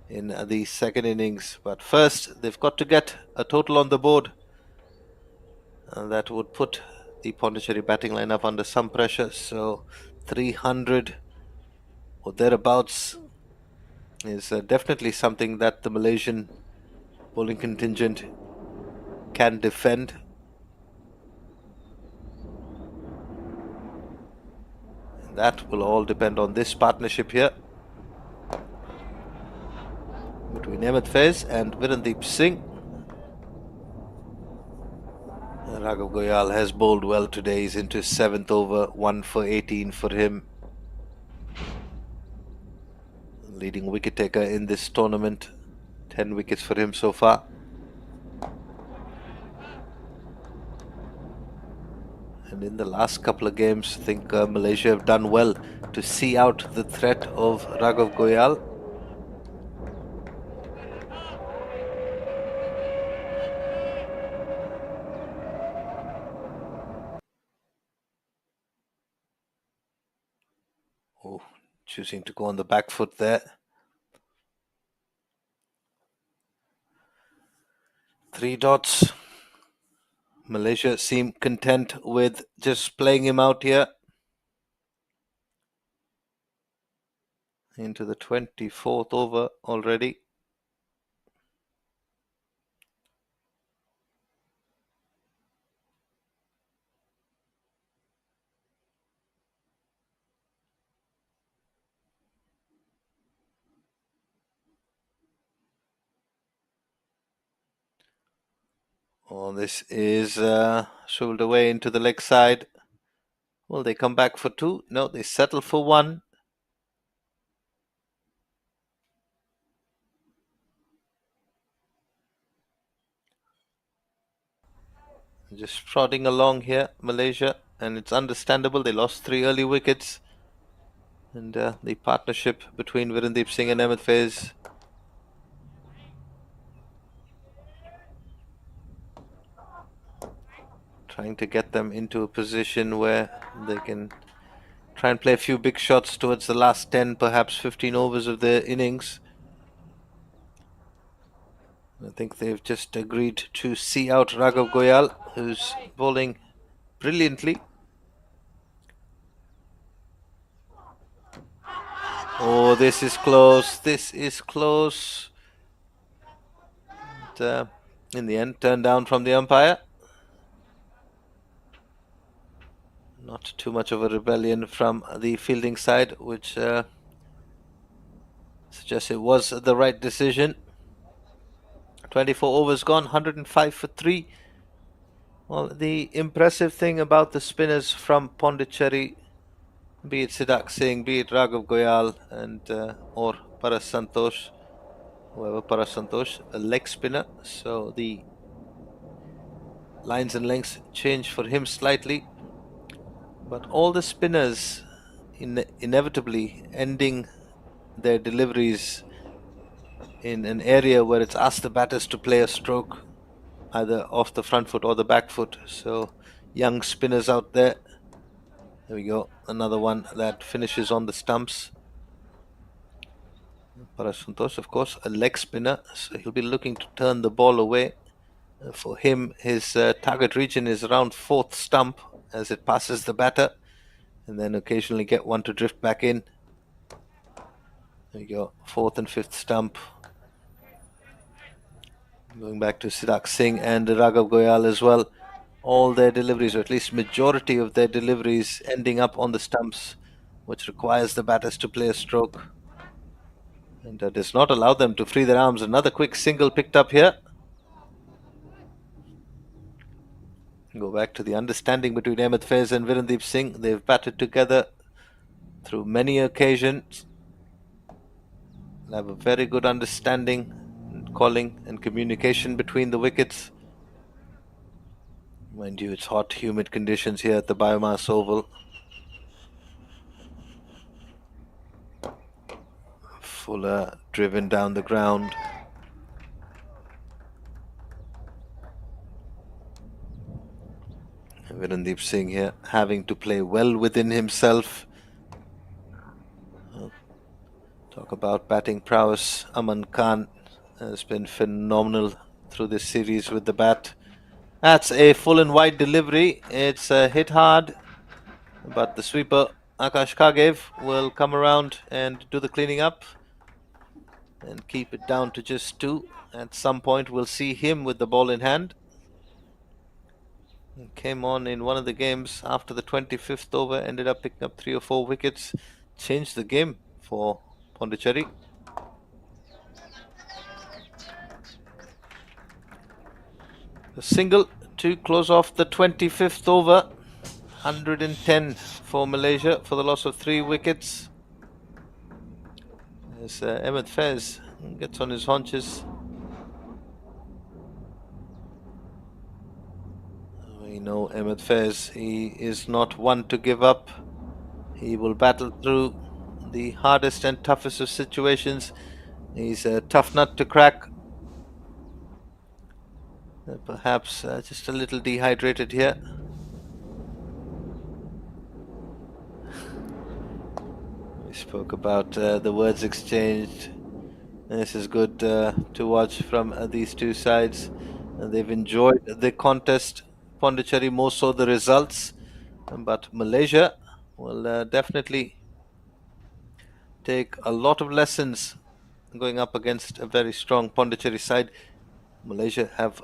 Speaker 1: in the second innings. But first, they've got to get a total on the board. And that would put the Pondicherry batting lineup under some pressure. So 300 or thereabouts is definitely something that the Malaysian bowling contingent can defend. And that will all depend on this partnership here between Ahmed Faiz and Virendeep Singh. Raghav Goyal has bowled well today. He's into 7th over, 1 for 18 for him. Leading wicket taker in this tournament, 10 wickets for him so far. And in the last couple of games, I think Malaysia have done well to see out the threat of Raghav Goyal. Oh, choosing to go on the back foot there. 3 dots. Malaysia seem content with just playing him out here. Into the 24th over already. Oh, this is swiveled away into the leg side. Will they come back for two? No, they settle for one. Just prodding along here, Malaysia, and it's understandable. They lost 3 early wickets, and the partnership between Virendeep Singh and Ahmed Faiz trying to get them into a position where they can try and play a few big shots towards the last 10, perhaps 15 overs of their innings. I think they've just agreed to see out Raghav Goyal, who's bowling brilliantly. Oh, this is close. This is close. And, in the end, turned down from the umpire. Not too much of a rebellion from the fielding side, which suggests it was the right decision. 24 overs gone, 105 for 3. Well, the impressive thing about the spinners from Pondicherry, be it Siddharth Singh, be it Raghav Goyal, and or Paras Santosh, whoever Paras Santosh, a leg spinner, so the lines and lengths change for him slightly. But all the spinners inevitably ending their deliveries in an area where it's asked the batters to play a stroke either off the front foot or the back foot. So young spinners out there. There we go, another one that finishes on the stumps. Paras Santosh, of course, a leg spinner, so he'll be looking to turn the ball away. For him, his target region is around 4th stump as it passes the batter, and then occasionally get one to drift back in. There you go, 4th and 5th stump. Going back to Siddharth Singh and Raghav Goyal as well. All their deliveries, or at least majority of their deliveries, ending up on the stumps, which requires the batters to play a stroke. And does not allow them to free their arms. Another quick single picked up here. Go back to the understanding between Ahmed Faiz and Virendeep Singh. They've batted together through many occasions. They have a very good understanding and calling and communication between the wickets. Mind you, it's hot, humid conditions here at the BAYUEMAS Oval. Fuller driven down the ground. Virendeep Singh here having to play well within himself. Talk about batting prowess. Aman Khan has been phenomenal through this series with the bat. That's a full and wide delivery. It's hit hard, but the sweeper Akash Kagev will come around and do the cleaning up and keep it down to just 2. At some point we'll see him with the ball in hand. He came on in one of the games after the 25th over, ended up picking up 3 or 4 wickets, changed the game for Pondicherry. A single to close off the 25th over. 110 for Malaysia for the loss of 3 wickets. As Ahmed Faiz gets on his haunches. We know Ahmed Faiz, he is not one to give up. He will battle through the hardest and toughest of situations. He's a tough nut to crack. Perhaps just a little dehydrated here. We spoke about the words exchanged. This is good to watch from these two sides. They've enjoyed the contest Pondicherry, more so the results. But Malaysia will definitely take a lot of lessons going up against a very strong Pondicherry side. Malaysia have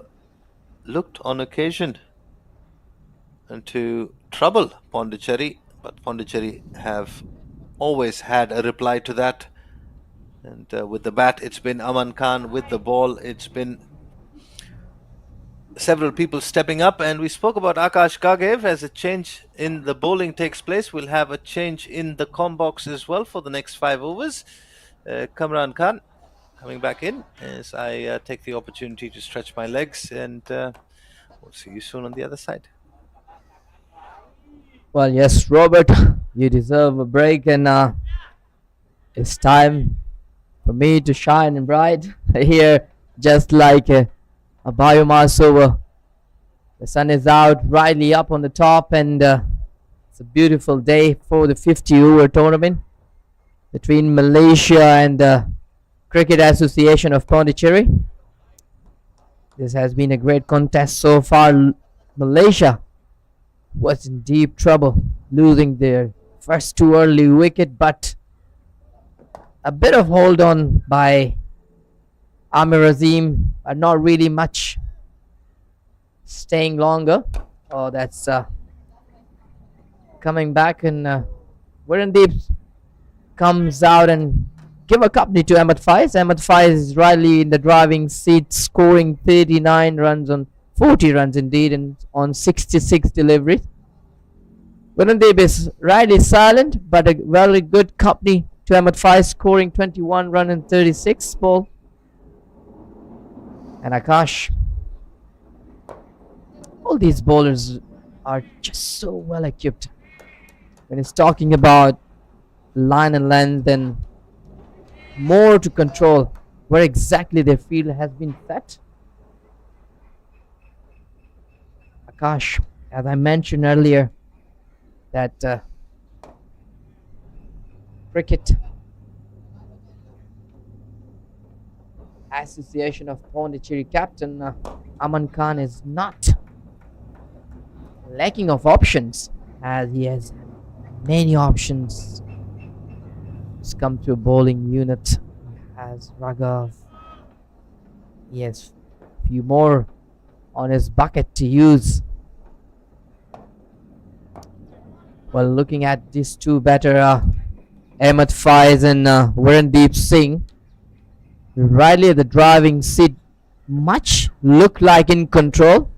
Speaker 1: looked on occasion to trouble Pondicherry, but Pondicherry have always had a reply to that. And with the bat, it's been Aman Khan. With the ball, it's been several people stepping up. And we spoke about Akash Kagev. As a change in the bowling takes place, we'll have a change in the com box as well for the next 5 overs. Kamran Khan coming back in as I take the opportunity to stretch my legs, and we'll see you soon on the other side.
Speaker 5: Well, yes, Robert, you deserve a break, and it's time for me to shine and bright here, just like a BAYUEMAS over. The sun is out, rightly up on the top, and it's a beautiful day for the 50-over tournament between Malaysia and the Cricket Association of Pondicherry. This has been a great contest so far. Malaysia was in deep trouble, losing their first 2 early wicket, but a bit of hold on by Amir Azim, but not really much staying longer. Oh, that's coming back, and Virendeep comes out and give a company to Ahmed Faiz. Ahmed Faiz is rightly in the driving seat, scoring 39 runs on 40 runs indeed, and on 66 deliveries. Virendeep is rightly silent, but a very good company to Ahmed Faiz, scoring 21 runs in 36 ball. And Akash, all these bowlers are just so well equipped. When it's talking about line and length and more to control where exactly their field has been set. Akash, as I mentioned earlier, that Cricket Association of Pondicherry captain Aman Khan is not lacking of options, as he has many options. He's come to a bowling unit, has Raghav. He has a few more on his bucket to use. Well, looking at these two batter, Ahmed Faiz and Virendeep Singh, rightly at the driving seat, much look like in control.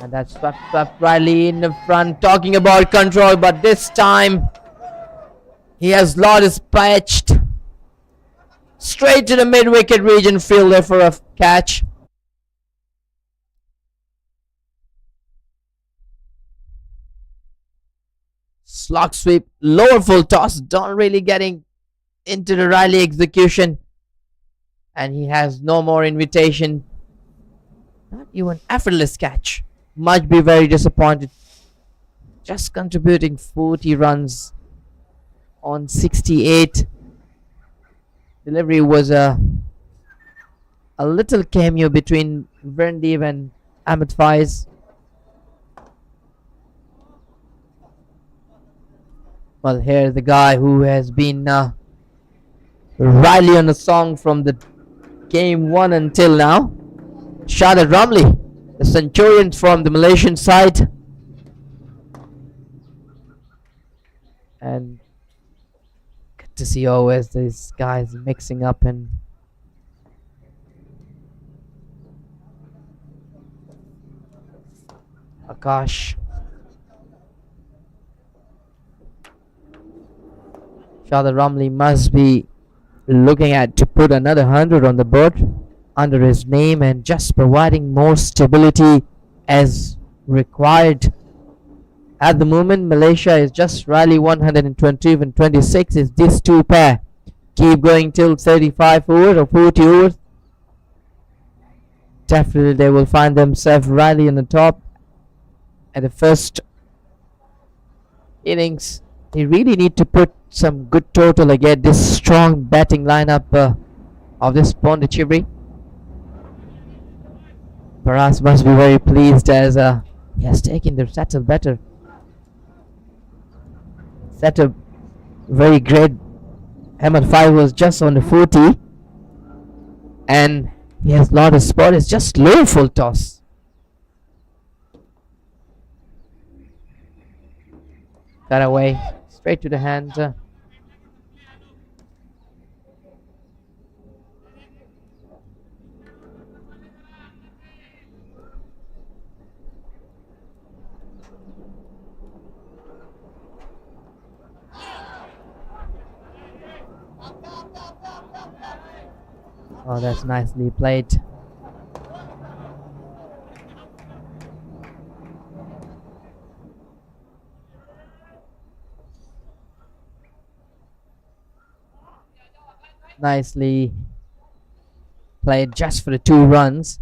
Speaker 5: And that's swept rightly in the front, talking about control, but this time he has lost his pitched straight to the mid-wicket region fielder for a catch. Slog sweep, lower full toss, don't really getting into the Riley execution, and he has no more invitation. Not even effortless catch. Must be very disappointed. Just contributing 40 runs on 68. Delivery was a little cameo between Virendeep and Ahmed Faiz. Well, here's the guy who has been Riley on a song from the game 1 until now. Shahid Ramli, the Centurions from the Malaysian side. And good to see always these guys mixing up, and Akash. Shahid Ramli must be looking at to put another 100 on the board under his name, and just providing more stability as required. At the moment, Malaysia is just Riley 120 and 26 is these two pair. Keep going till 35 overs or 40 overs. Definitely they will find themselves Riley on the top at the first innings. They really need to put some good total against this strong batting lineup of this Pondicherry. Paras must be very pleased as he has taken the settle better. Set a very great. Hamad 5 was just on the 40 and he has lost his spot. It's just low full toss. Cut away. Straight to the hand. Oh, that's nicely played. Nicely played just for the 2 runs.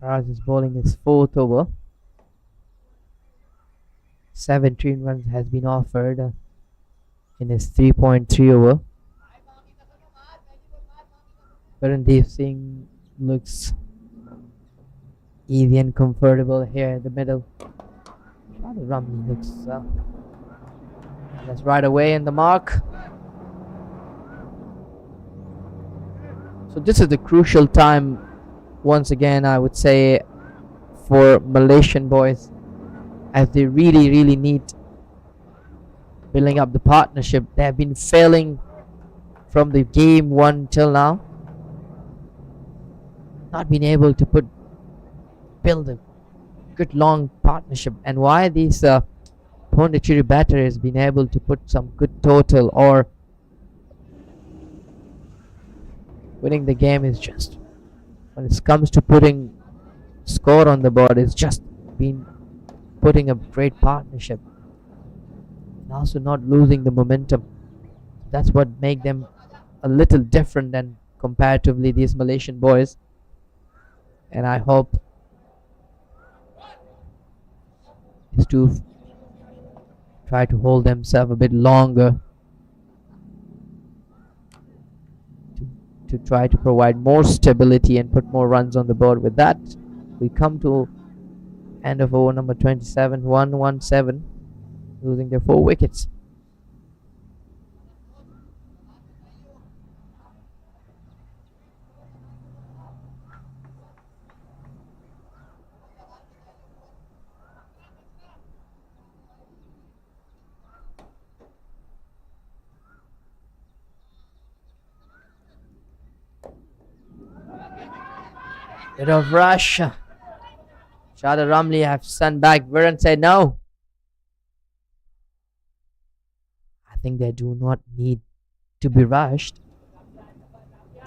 Speaker 5: Raj is bowling his 4th over. 17 runs has been offered in his 3.3 over. Parandeep Singh looks easy and comfortable here in the middle. Rather Rumley looks that's right away in the mark. So this is the crucial time once again, I would say, for Malaysian boys, as they really need building up the partnership. They have been failing from the game 1 till now, not been able to build a good long partnership. And why these Pondicherry batter has been able to put some good total or winning the game is just, when it comes to putting score on the board, it's just been putting a great partnership and also not losing the momentum. That's what make them a little different than comparatively these Malaysian boys. And I hope is to try to hold themselves a bit longer to try to provide more stability and put more runs on the board. With that, we come to end of over number 27, 117, losing their 4 wickets. Bit of rush. Shada Ramli have sent back. Viren said no. I think they do not need to be rushed.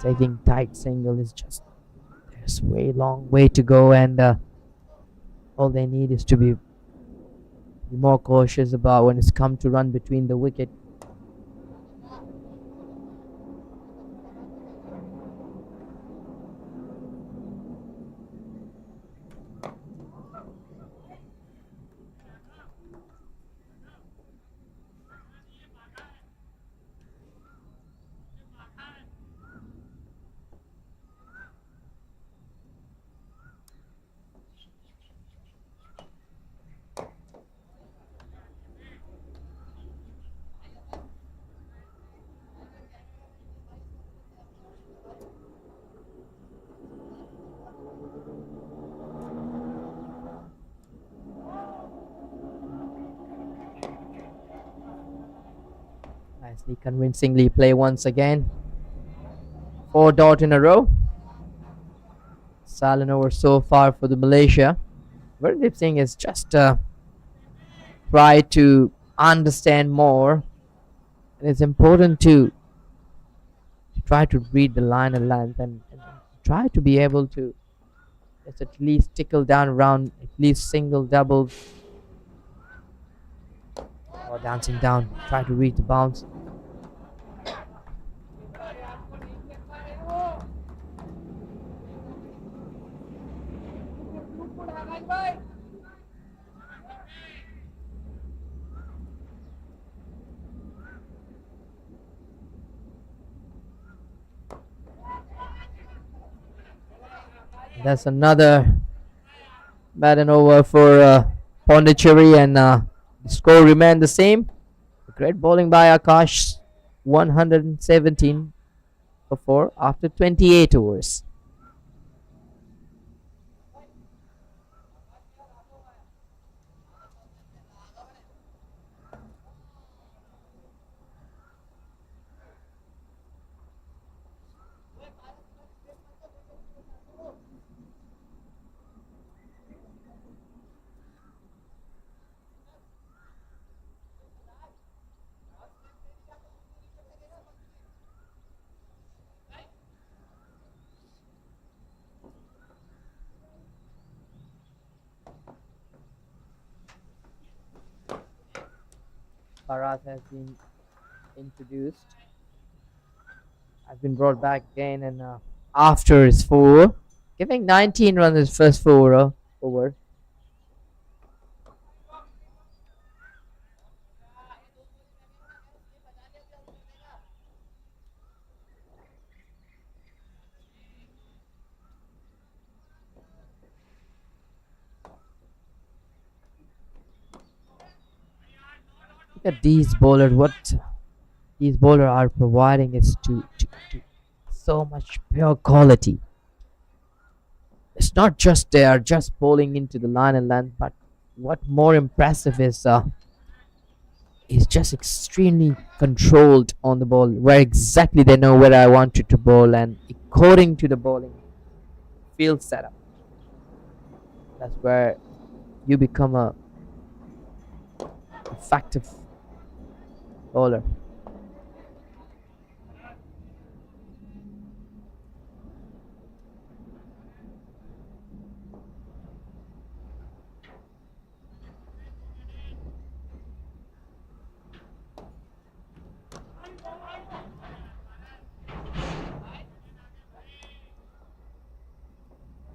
Speaker 5: Taking tight single is just, there's way long way to go, and all they need is to be more cautious about when it's come to run between the wicket. Nicely, convincingly play once again. 4 dot in a row. Silent over so far for the Malaysia. Gurdeep Singh is just try to understand more. And it's important to try to read the line and length and try to be able to just at least tickle down around at least single, double, or dancing down. Try to read the bounce. That's another batting over for Pondicherry, and the score remained the same. Great bowling by Akash, 117 for 4 after 28 overs. Bharat has been introduced. Has been brought back again, and after his 4, giving 19 runs his first 4 over. Look at these bowlers. What these bowlers are providing is to so much pure quality. It's not just they are just bowling into the line and length, but what more impressive is just extremely controlled on the ball, where exactly they know where I want you to bowl, and according to the bowling field setup, that's where you become a effective bowler.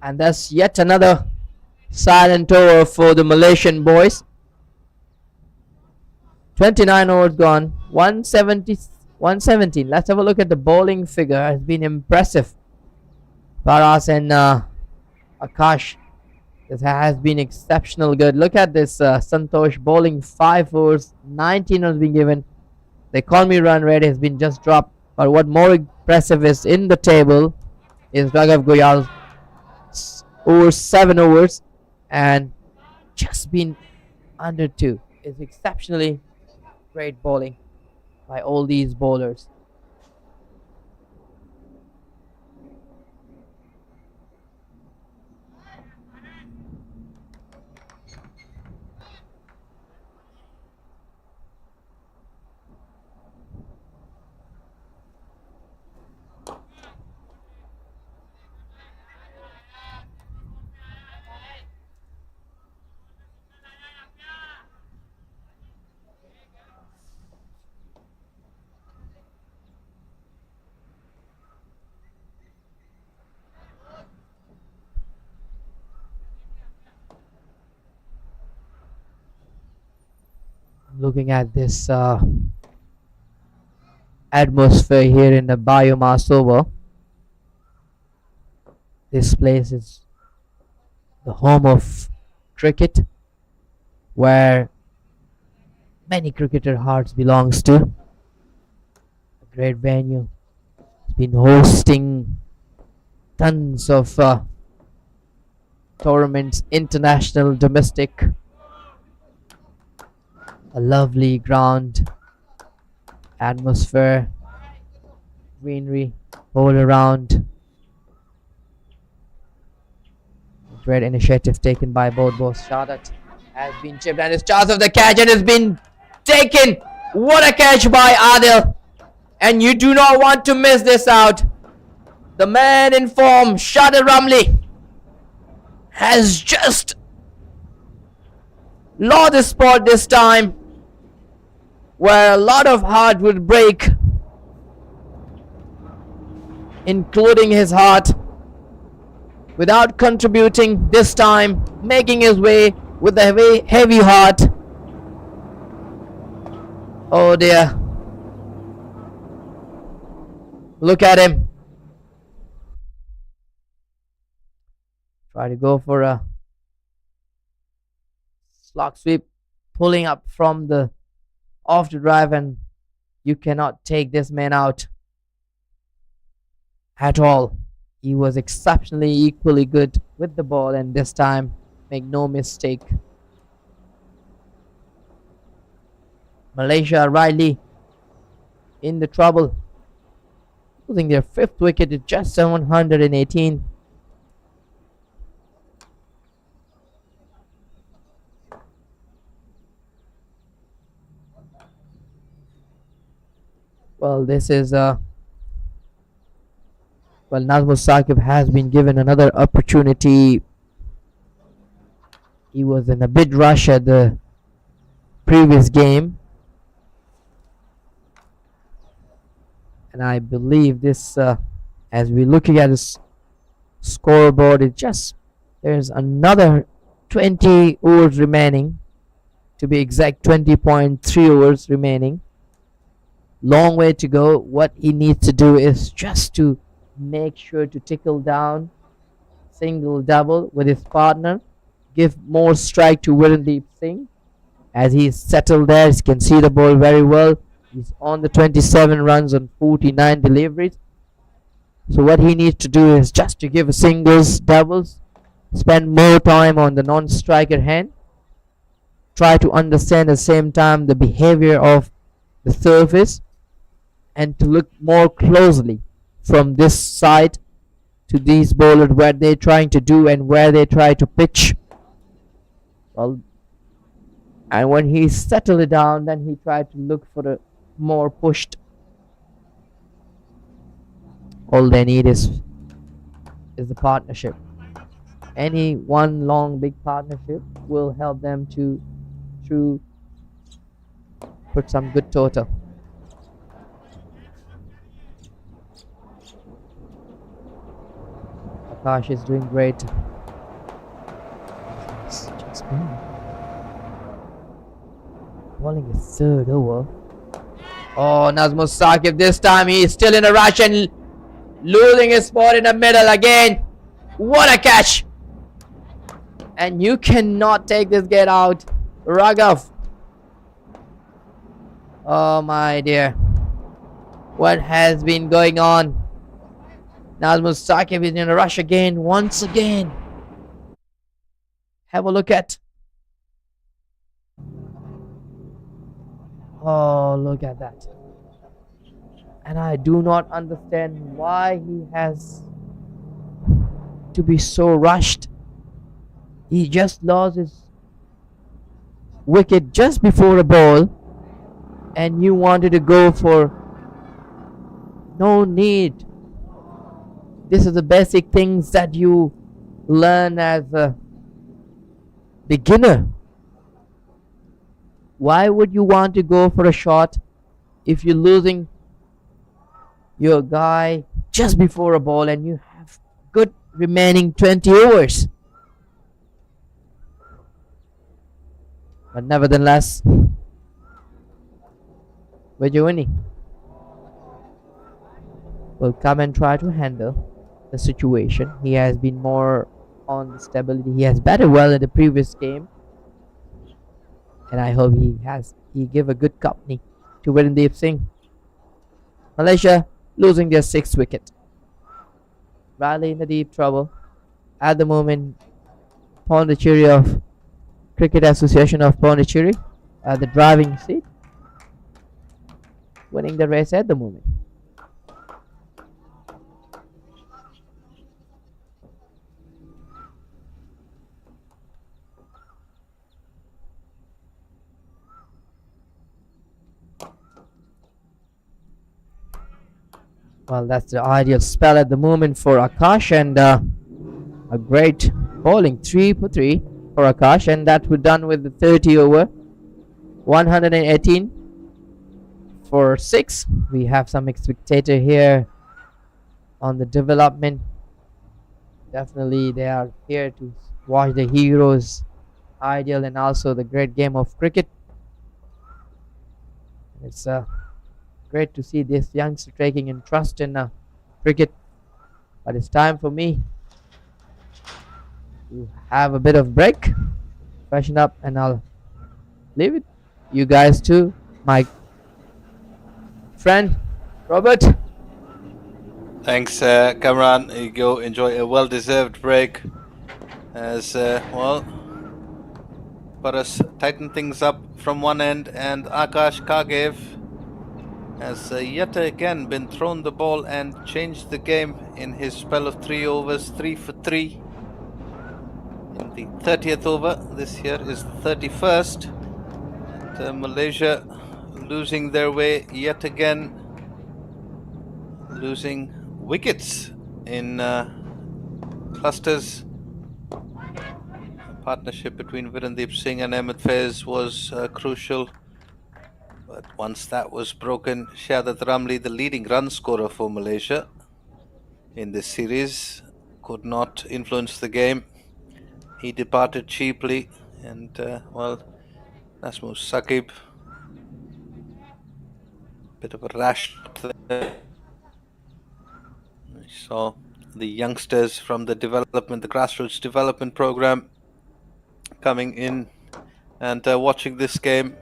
Speaker 5: And that's yet another silent over for the Malaysian boys. 29 overs gone, 170, 117. Let's have a look at the bowling figure. Has been impressive. Paras and Akash, this has been exceptional good. Look at this Santosh bowling 5 overs, 19 runs being given. The economy run rate has been just dropped. But what more impressive is in the table is Raghav Goyal over 7 overs and just been under 2. It's exceptionally great bowling by all these bowlers. Looking at this atmosphere here in the BAYUEMAS over. This place is the home of cricket, where many cricketer hearts belongs to. A great venue. It's been hosting tons of tournaments, international, domestic. A lovely ground, atmosphere, greenery all around. Great initiative taken by both balls. Shot has been chipped and his chance of the catch and has been taken. What a catch by Adil! And you do not want to miss this out. The man in form, Shahid Ramli, has just lost the spot this time, where a lot of heart would break, including his heart, without contributing this time, making his way with a heavy heart. Oh dear. Look at him. Try to go for a slog sweep, pulling up from the off the drive, and you cannot take this man out at all. He was exceptionally equally good with the ball, and this time, make no mistake, Malaysia rightly in the trouble, losing their 5th wicket at just 718. Well, this is well, Nazmul Saqib has been given another opportunity. He was in a bid rush at the previous game, and I believe this, as we're looking at this scoreboard, it just, there's another 20 overs remaining, to be exact 20.3 overs remaining. Long way to go. What he needs to do is just to make sure to tickle down single double with his partner, give more strike to Virendeep Singh. As he's settled there, you can see the ball very well. He's on the 27 runs on 49 deliveries. So what he needs to do is just to give a singles, doubles, spend more time on the non-striker hand, try to understand at the same time the behavior of the surface, and to look more closely from this side to these bowlers, what they're trying to do and where they try to pitch. Well, and when he settled it down, then he tried to look for a more pushed. All they need is the partnership. Any one long big partnership will help them to put some good total. Akash is doing great. Just bowling his 3rd over. Oh, Nazmul Saqib, this time he is still in a rush and losing his spot in the middle again. What a catch! And you cannot take this get out, Raghav. Oh my dear, what has been going on? Nazmul Saqib is in a rush again, once again. Have a look at. Oh, look at that. And I do not understand why he has to be so rushed. He just lost his wicket just before a ball, and you wanted to go for. No need. This is the basic things that you learn as a beginner. Why would you want to go for a shot if you're losing your guy just before a ball and you have good remaining 20 overs? But nevertheless, BAYUEMAS will come and try to handle the situation. He has been more on the stability. He has batted well in the previous game, and I hope he give a good company to Virendeep Singh. Malaysia losing their 6th wicket. Riley in the deep trouble. At the moment, Pondicherry of Cricket Association of Pondicherry at the driving seat. winning the race at the moment. Well, that's the ideal spell at the moment for Akash, and a great bowling 3 for 3 for Akash, and that we're done with the 30 over. 118 for 6. We have some spectator here on the development. Definitely, they are here to watch the heroes, ideal, and also the great game of cricket. It's great to see this youngster taking interest in cricket. But it's time for me to have a bit of break, freshen up, and I'll leave it you guys to my friend Robert.
Speaker 1: Thanks, Kamran. You go enjoy a well-deserved break as, well, Paras tighten things up from one end, and Akash Kagev has yet again been thrown the ball and changed the game in his spell of 3 overs, 3 for 3. In the 30th over, this here is the 31st. And Malaysia losing their way yet again, losing wickets in clusters. A partnership between Virendeep Singh and Ahmed Faiz was crucial. But once that was broken, Shahadat Ramli, the leading run scorer for Malaysia in this series, could not influence the game. He departed cheaply, and well, Nasmus Saqib, bit of a rash there. We saw the youngsters from the grassroots development program coming in and watching this game.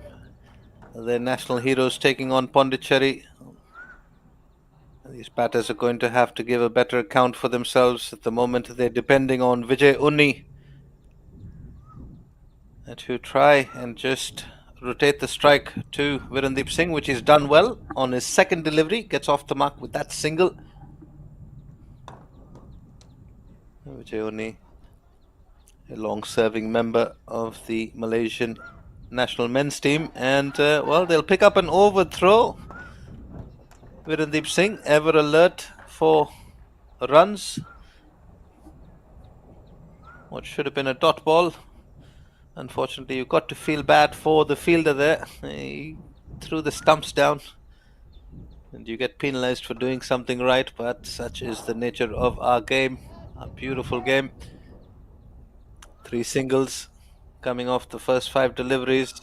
Speaker 1: The national heroes taking on Pondicherry. These batters are going to have to give a better account for themselves. At the moment, they're depending on Vijay Unni to try and just rotate the strike to Virendeep Singh, which he's done well on his second delivery. Gets off the mark with that single. Vijay Unni, a long-serving member of the Malaysian national men's team, and well, they'll pick up an overthrow. Virendeep Singh, ever alert for runs. What should have been a dot ball. Unfortunately, you've got to feel bad for the fielder there. He threw the stumps down, and you get penalized for doing something right, but such is the nature of our game, our beautiful game. 3 singles coming off the first 5 deliveries.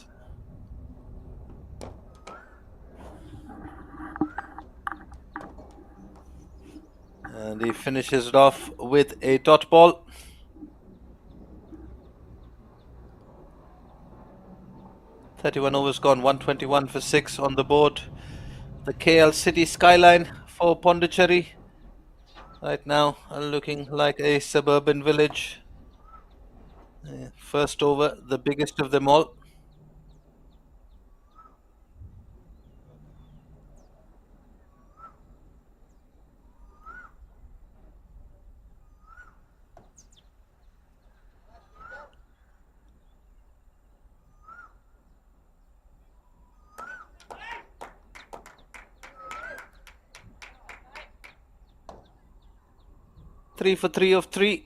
Speaker 1: And he finishes it off with a dot ball. "31 overs gone, 121 for 6 on the board. The KL City skyline for Pondicherry right now looking like a suburban village. First over, the biggest of them all. Three for 3 of 3.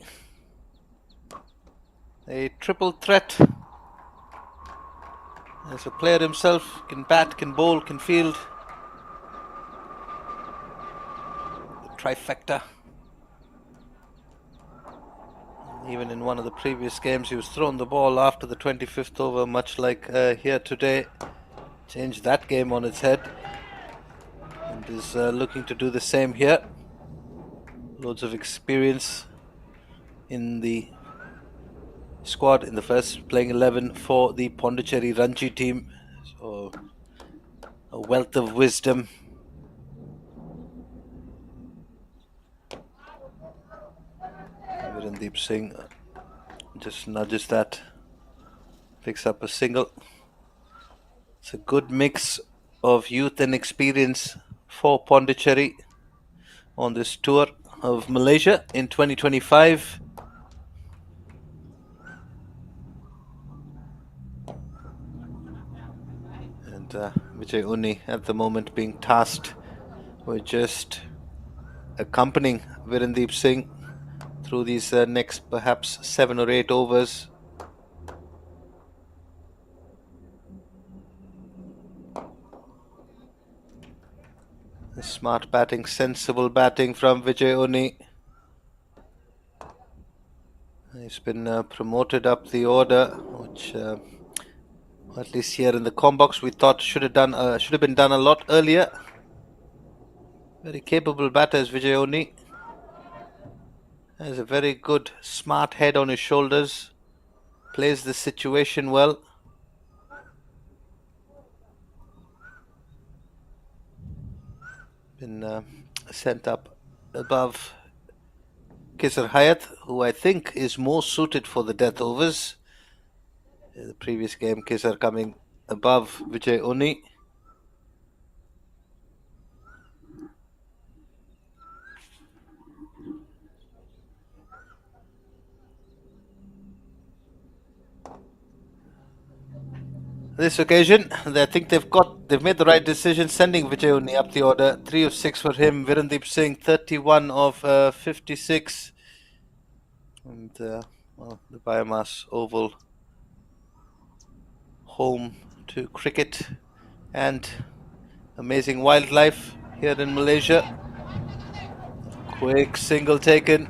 Speaker 1: A triple threat. As a player himself, can bat, can bowl, can field. The trifecta. Even in one of the previous games, he was thrown the ball after the 25th over, much like here today. Changed that game on its head, and is looking to do the same here. Loads of experience in the squad, in the first playing 11 for the Pondicherry Ranji team. So a wealth of wisdom. Virendeep Singh just nudges that, picks up a single. It's a good mix of youth and experience for Pondicherry on this tour of Malaysia in 2025. And Vijay Uni at the moment being tasked with just accompanying Virendeep Singh through these next perhaps 7 or 8 overs. Smart batting, sensible batting from Vijay Uni. He's been promoted up the order, which at least here in the com box we thought should have been done a lot earlier. Very capable batter is Vijay Uni. Has a very good, smart head on his shoulders. Plays the situation well. Been sent up above Kisar Hayat, who I think is more suited for the death overs. In the previous game, Kisar coming above Vijay Uni. This occasion, I think they've made the right decision sending Vijay Uni up the order. 3 of 6 for him. Virendeep Singh 31 of 56. And well, the BAYUEMAS Oval, home to cricket and amazing wildlife here in Malaysia. Quick single taken.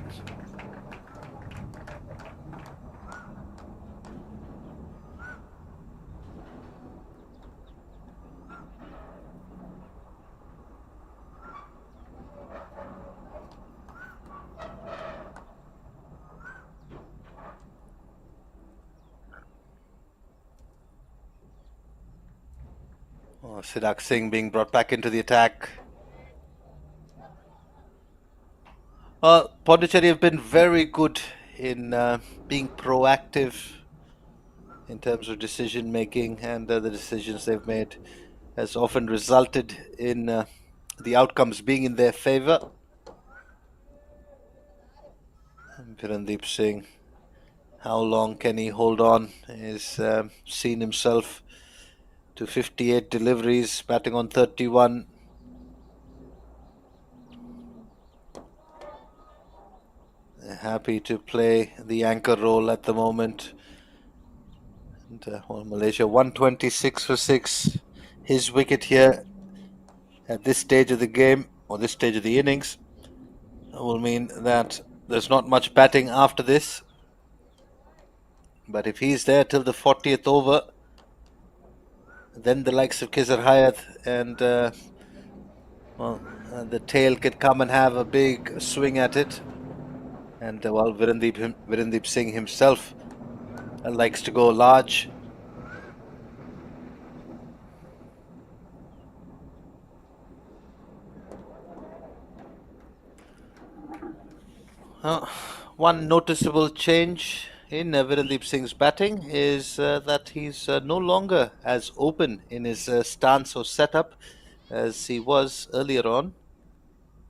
Speaker 1: Oh, Siddharth Singh being brought back into the attack. Pondicherry have been very good in being proactive in terms of decision making, and the decisions they've made has often resulted in the outcomes being in their favour. Virendeep Singh, how long can he hold on? He's seen himself to 58 deliveries, batting on 31. Happy to play the anchor role at the moment. And well, Malaysia 126 for 6. His wicket here at this stage of the game, or this stage of the innings, will mean that there's not much batting after this. But if he's there till the 40th over, then the likes of Kisar Hayat and the tail could come and have a big swing at it. And well, Virendeep Singh himself likes to go large. One noticeable change in Virendeep Singh's batting is that he's no longer as open in his stance or setup as he was earlier on.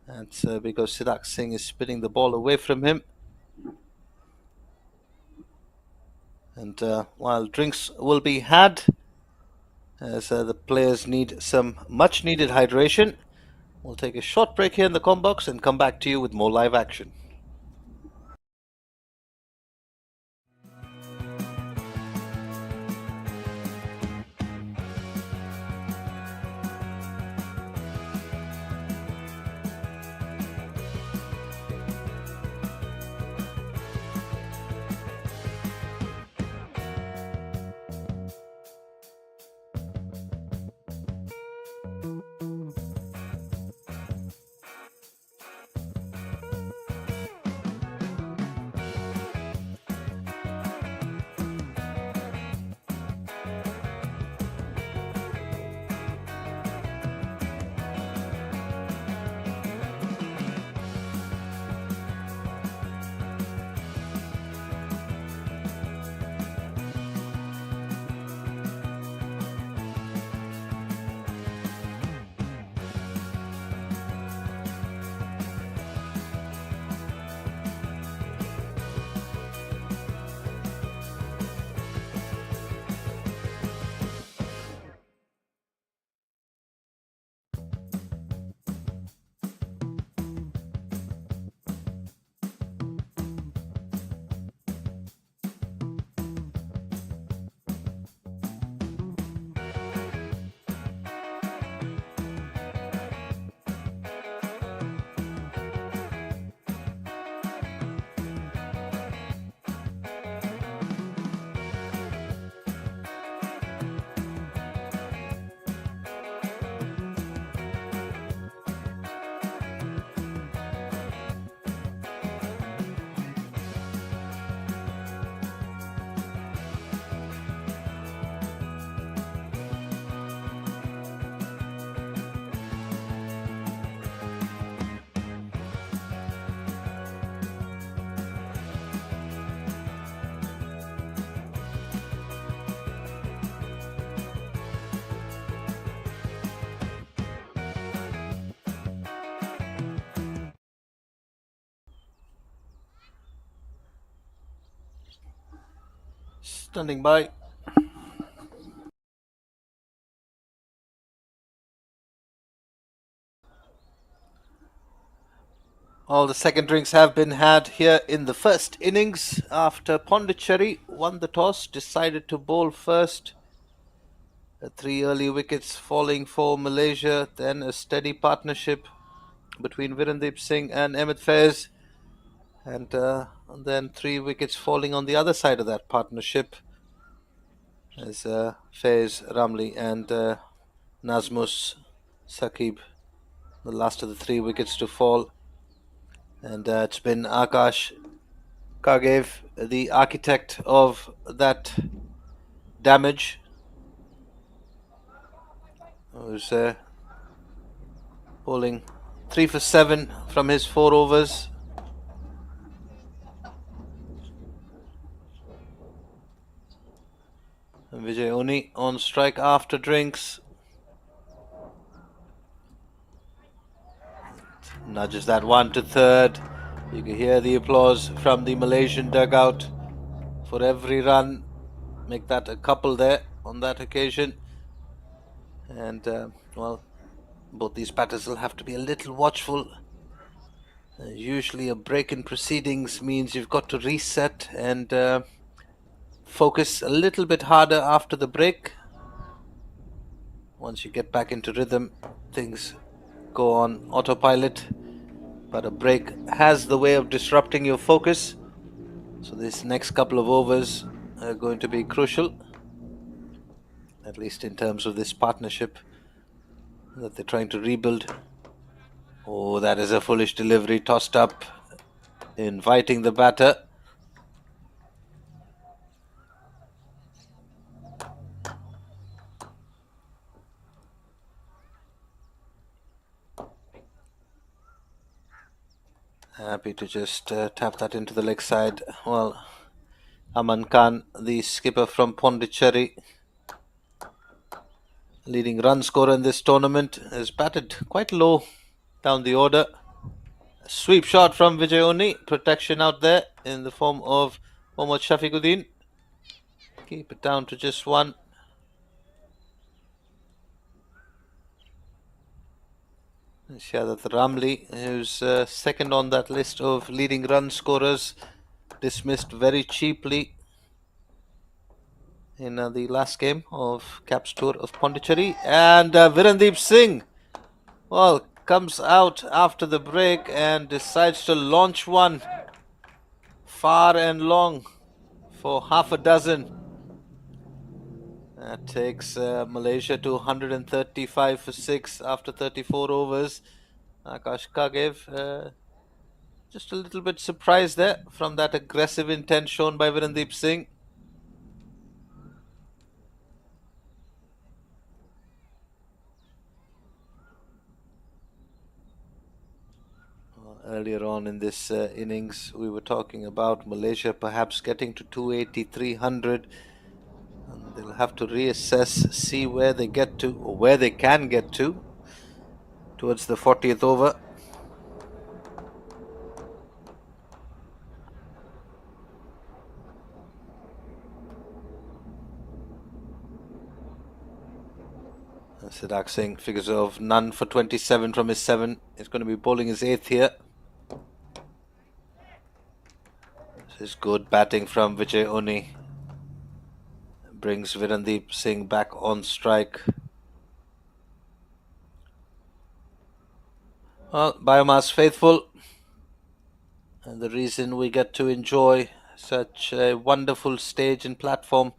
Speaker 1: That's because Siddharth Singh is spinning the ball away from him. And while drinks will be had, as the players need some much needed hydration, we'll take a short break here in the com box and come back to you with more live action. Standing by. All the second drinks have been had here in the first innings after Pondicherry won the toss, decided to bowl first. 3 early wickets falling for Malaysia, then a steady partnership between Virendeep Singh and Ahmed Faiz, and then 3 wickets falling on the other side of that partnership as Faiz, Ramli, and Nazmus Saqib, the last of the 3 wickets to fall. And it's been Akash Kagev, the architect of that damage, who's bowling 3 for 7 from his 4 overs. And Vijay Oni on strike after drinks. Nudges that one to third. You can hear the applause from the Malaysian dugout for every run. Make that a couple there on that occasion. And, well, both these batters will have to be a little watchful. Usually a break in proceedings means you've got to reset and focus a little bit harder after the break. Once you get back into rhythm, things go on autopilot. But a break has the way of disrupting your focus. So this next couple of overs are going to be crucial, at least in terms of this partnership that they're trying to rebuild. Oh, that is a foolish delivery, tossed up, inviting the batter. Happy to just tap that into the leg side. Well, Aman Khan, the skipper from Pondicherry, leading run scorer in this tournament, has batted quite low down the order. A sweep shot from Vijay Oni, protection out there in the form of Mohammad Shafiquddin. Keep it down to just one. Shadat Ramli, who's second on that list of leading run scorers, dismissed very cheaply in the last game of Caps Tour of Pondicherry. And Virendeep Singh, well, comes out after the break and decides to launch one far and long for half a dozen. That takes Malaysia to 135 for 6 after 34 overs. Akash Kagev just a little bit surprised there from that aggressive intent shown by Virendeep Singh. Earlier on in this innings, we were talking about Malaysia perhaps getting to 280, 300. And they'll have to reassess, see where they get to, or where they can get to, towards the 40th over. Siddharth Singh figures of none for 27 from his 7. He's going to be bowling his 8th here. This is good batting from Vijay Oni. Brings Virendeep Singh back on strike. Well, BAYUEMAS faithful. And the reason we get to enjoy such a wonderful stage and platform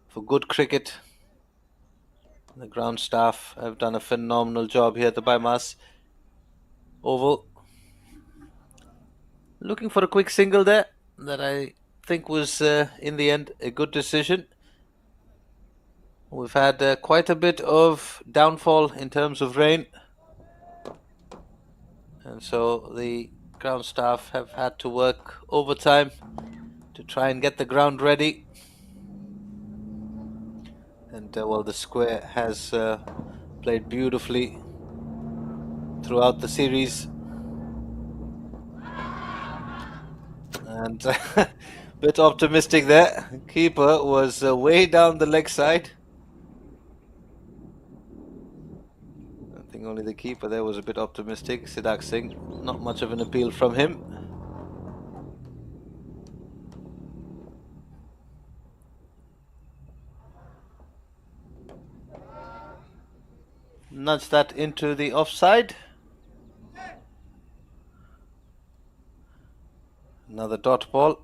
Speaker 1: for good cricket. The ground staff have done a phenomenal job here at the BAYUEMAS Oval. Looking for a quick single there that I think was, in the end, a good decision. We've had quite a bit of downfall in terms of rain. And so the ground staff have had to work overtime to try and get the ground ready. And well, the square has played beautifully throughout the series. And bit optimistic there. Keeper was way down the leg side. I think only the keeper there was a bit optimistic. Siddharth Singh, not much of an appeal from him. Nudge that into the offside. Another dot ball.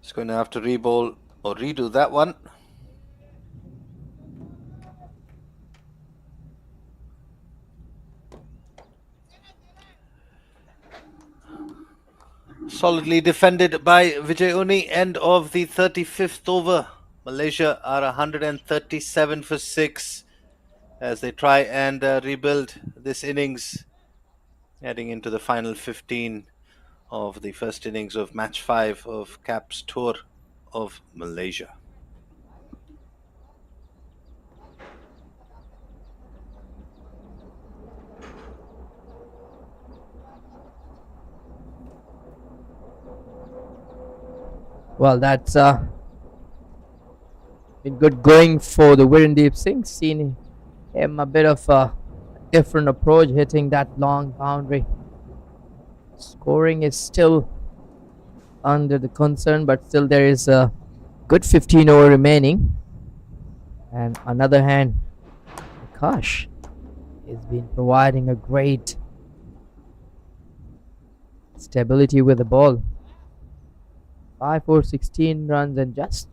Speaker 1: It's going to have to re-bowl or redo that one. Solidly defended by Vijay Uni. End of the 35th over. Malaysia are 137 for 6 as they try and rebuild this innings, heading into the final 15 of the first innings of match 5 of CAP's tour of Malaysia.
Speaker 5: Well, that's been good going for the Virendeep Singh. Seen him a bit of a different approach, hitting that long boundary. Scoring is still under the concern, but still there is a good 15 over remaining. And on the other hand, Akash has been providing a great stability with the ball. 5 for 16 runs and just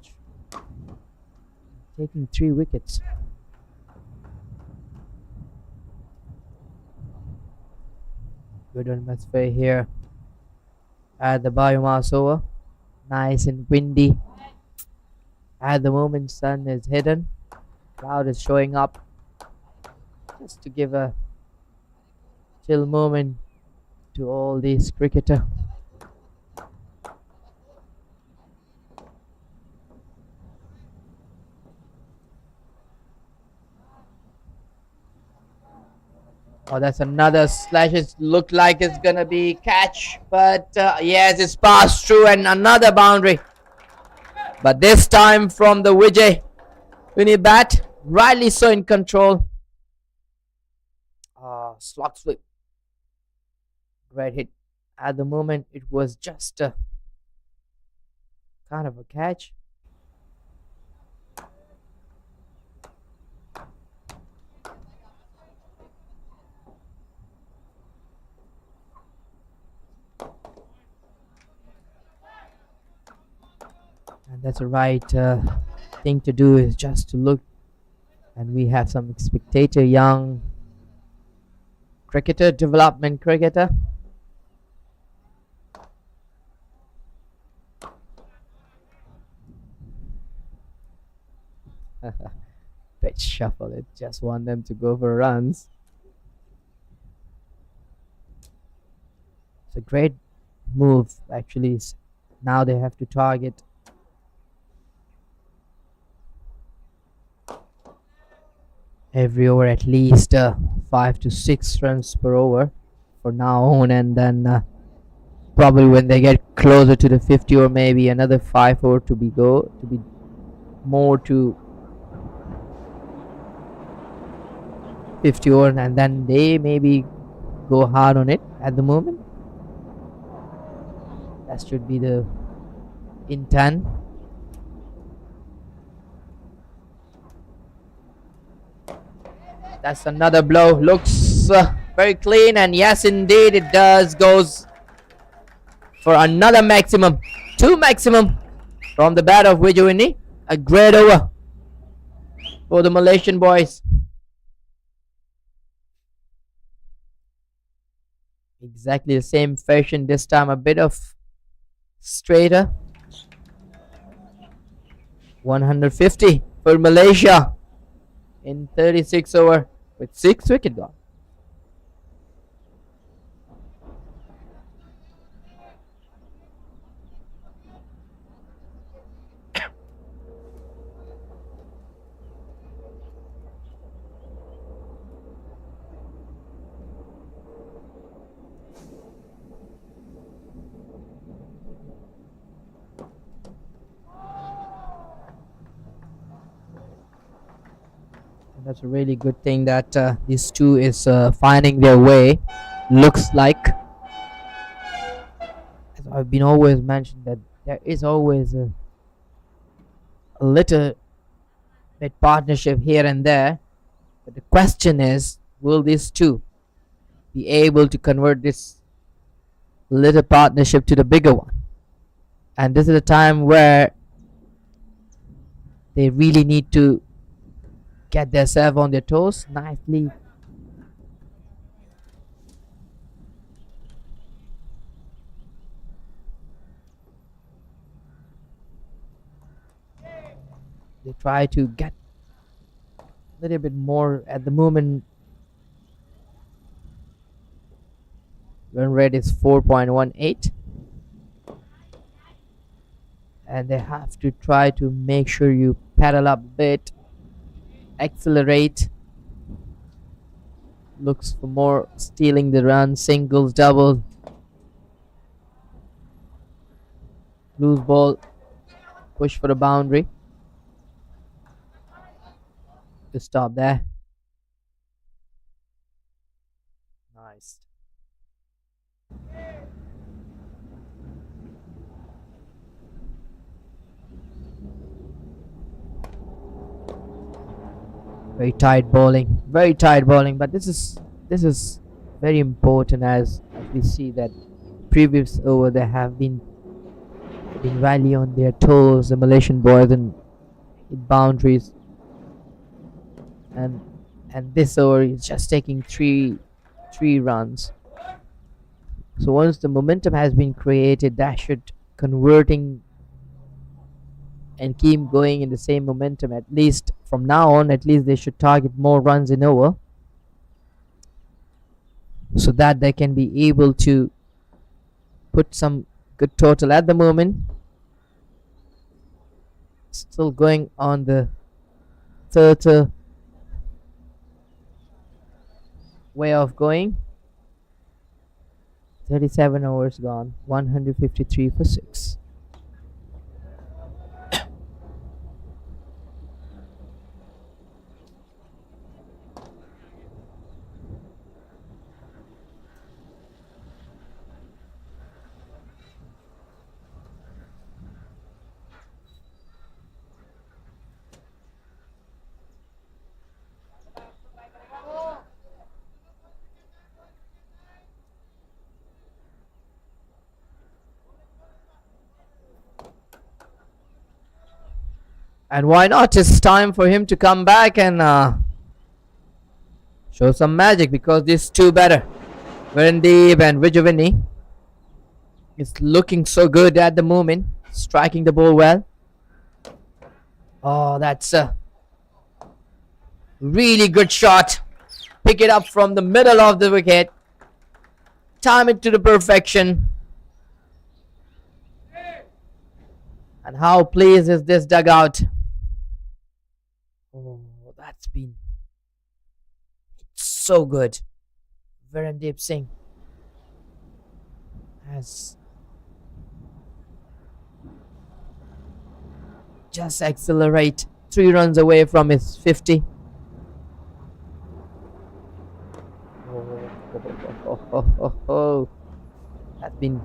Speaker 5: taking 3 wickets. Good atmosphere here at the BAYUEMAS over. Nice and windy. At the moment, sun is hidden. Cloud is showing up just to give a chill moment to all these cricketers. Oh, that's another slash. It looked like it's gonna be catch, but yes, it's passed through and another boundary. But this time from the Vijay Uni bat, rightly so in control. Slot sweep. Great hit. At the moment, it was just a kind of a catch. And that's the right thing to do, is just to look. And we have some spectator, young cricketer, development cricketer. Pitch shuffle, it just want them to go for runs. It's a great move actually. Now they have to target every over at least 5 to 6 runs per over for now on, and then probably when they get closer to the 50 or maybe another 5 over to be more to 50 over, and then they maybe go hard on it. At the moment, that should be the intent. That's another blow. Looks very clean, and yes, indeed, it does. Goes for another maximum. 2 maximum from the bat of Vijay Uni. A great over for the Malaysian boys. Exactly the same fashion this time. A bit of straighter. 150 for Malaysia in 36 over with 6 wickets gone. That's a really good thing that these two is finding their way. Looks like, as I've been always mentioned, that there is always a little bit partnership here and there. But the question is, will these two be able to convert this little partnership to the bigger one? And this is a time where they really need to get themselves on their toes. Nicely. They try to get a little bit more at the moment. Run rate is 4.18. And they have to try to make sure you pedal up a bit, accelerate. Looks for more stealing the run, singles, double. Loose ball, push for the boundary. To stop there. Nice. Very tight bowling, but this is very important as we see that previous over they have been really on their toes, the Malaysian boys, and hit boundaries, and this over is just taking three runs. So once the momentum has been created, that should converting and keep going in the same momentum. At least from now on, at least they should target more runs in over, so that they can be able to put some good total. At the moment, still going on the third way of going. 37 overs gone, 153 for 6. And why not? It's time for him to come back and show some magic, because these two better, Verandeep and Vijayvini, is looking so good at the moment, striking the ball well. Oh, that's a really good shot. Pick it up from the middle of the wicket, time it to the perfection. And how pleased is this dugout? Oh, that's been so good. Verandeep Singh has just accelerate 3 runs away from his 50. Oh. That's been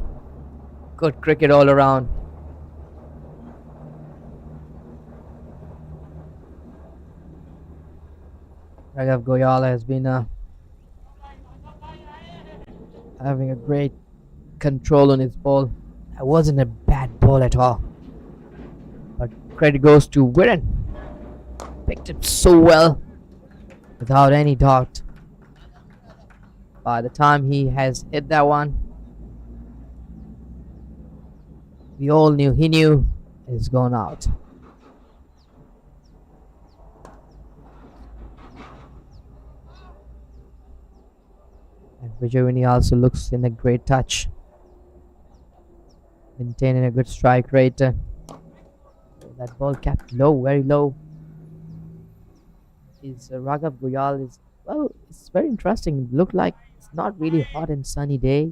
Speaker 5: good cricket all around. Raghav Goyal has been having a great control on his ball. That wasn't a bad ball at all. But credit goes to Viren. Picked it so well, without any doubt. By the time he has hit that one, we all knew, he knew it's gone out. And Vijayvini also looks in a great touch, maintaining a good strike rate. That ball kept low, very low. Is Raghav Goyal is, well, it's very interesting. It looked like it's not really hot and sunny day.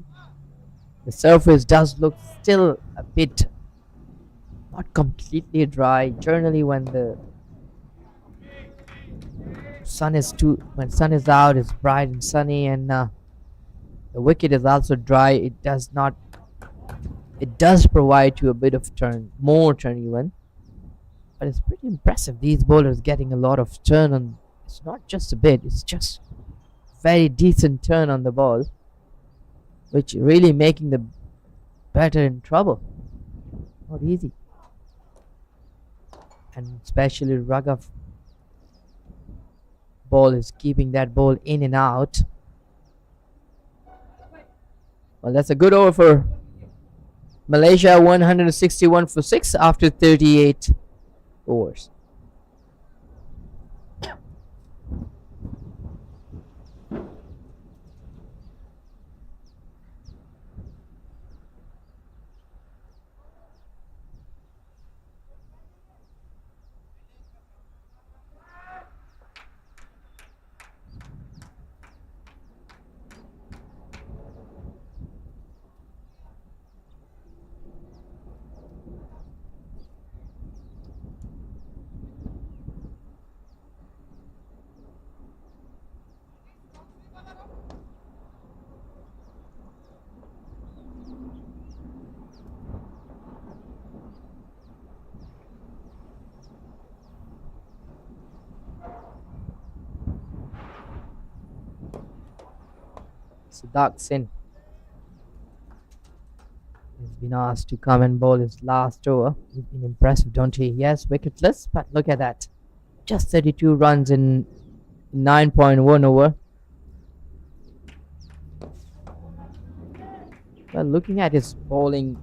Speaker 5: The surface does look still a bit not completely dry. Generally when the when sun is out, it's bright and sunny, and the wicket is also dry. It does provide you a bit of more turn even, but it's pretty impressive. These bowlers getting a lot of turn on. It's not just a bit; it's just very decent turn on the ball, which really making the batter in trouble. Not easy, and especially Raghav ball is keeping that ball in and out. Well, that's a good over for Malaysia, 161 for 6 after 38 overs. Siddharth Singh has been asked to come and bowl his last over. He's been impressive, don't he? Yes, wicketless, but look at that. Just 32 runs in 9.1 over. Well, looking at his bowling,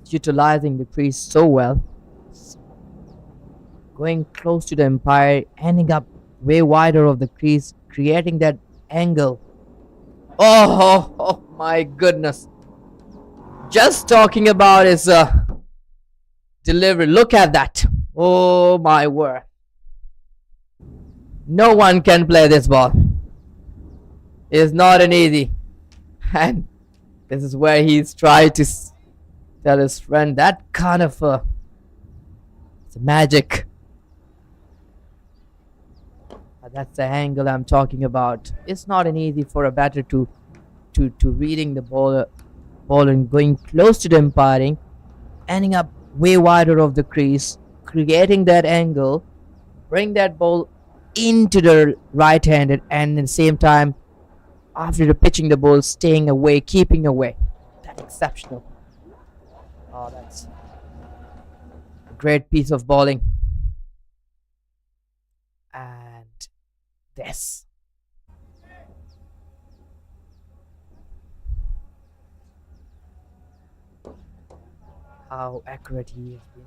Speaker 5: utilizing the crease so well. Going close to the umpire, ending up way wider of the crease, creating that angle. Oh my goodness. Just talking about his delivery. Look at that. Oh my word. No one can play this ball. It's not an easy. And this is where he's trying to tell his friend that kind of it's magic. That's the angle I'm talking about. It's not an easy for a batter to reading the ball and going close to the umpiring, ending up way wider of the crease, creating that angle, bring that ball into the right-handed, and at the same time, after the pitching the ball, staying away, keeping away. That's exceptional. Oh, that's a great piece of bowling. And this. How accurate he has been.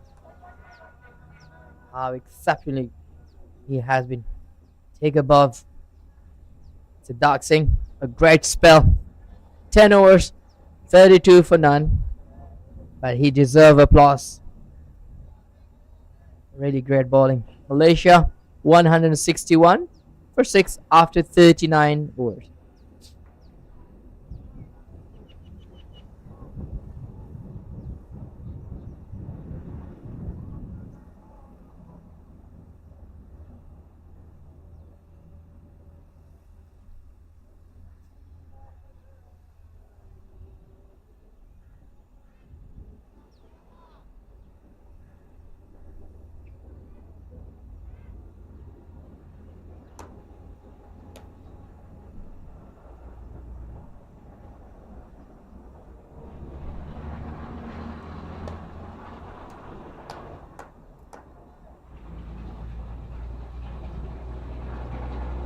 Speaker 5: How exceptionally he has been. Take above. Siddharth Singh, a great spell. 10 overs, 32 for none. But he deserves applause. Really great bowling. Malaysia, 161 for 6 after 39 overs.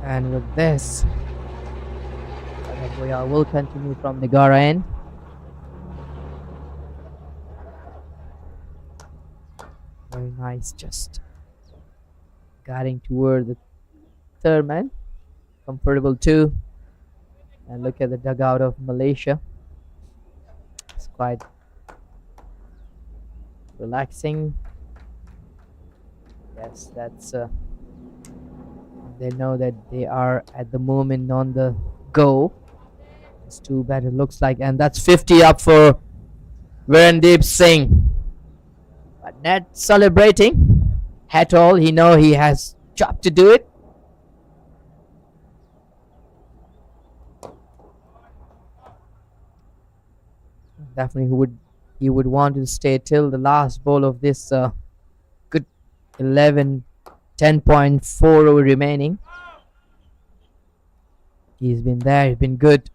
Speaker 5: And with this, we will continue from the Gara end. Very nice, just guiding toward the third man. Comfortable too. And look at the dugout of Malaysia. It's quite relaxing. Yes, that's they know that they are at the moment on the go. It's too bad it looks like, and that's 50 up for Virendeep Singh. But Not celebrating at all. He know he has job to do it. Definitely, he would want to stay till the last ball of this good 11, 10.4 over remaining. He's been there. He's been good.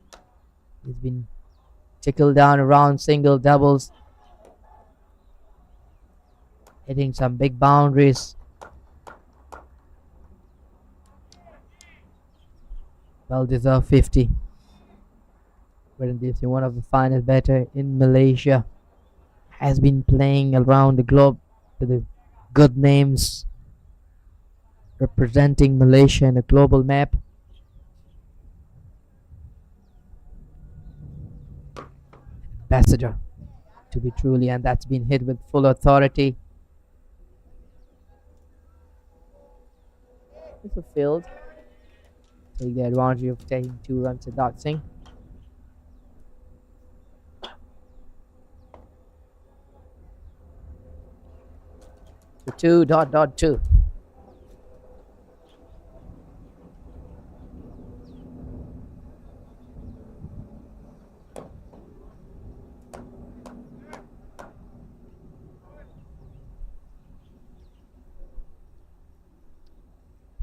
Speaker 5: He's been tickled down around single doubles, hitting some big boundaries. Well deserved 50. Verandeep Singh, one of the finest batter in Malaysia, has been playing around the globe with the good names, representing Malaysia in a global map. Ambassador, to be truly, and that's been hit with full authority. It's a field. Take the advantage of taking 2 runs at Dot Singh. The 2.2.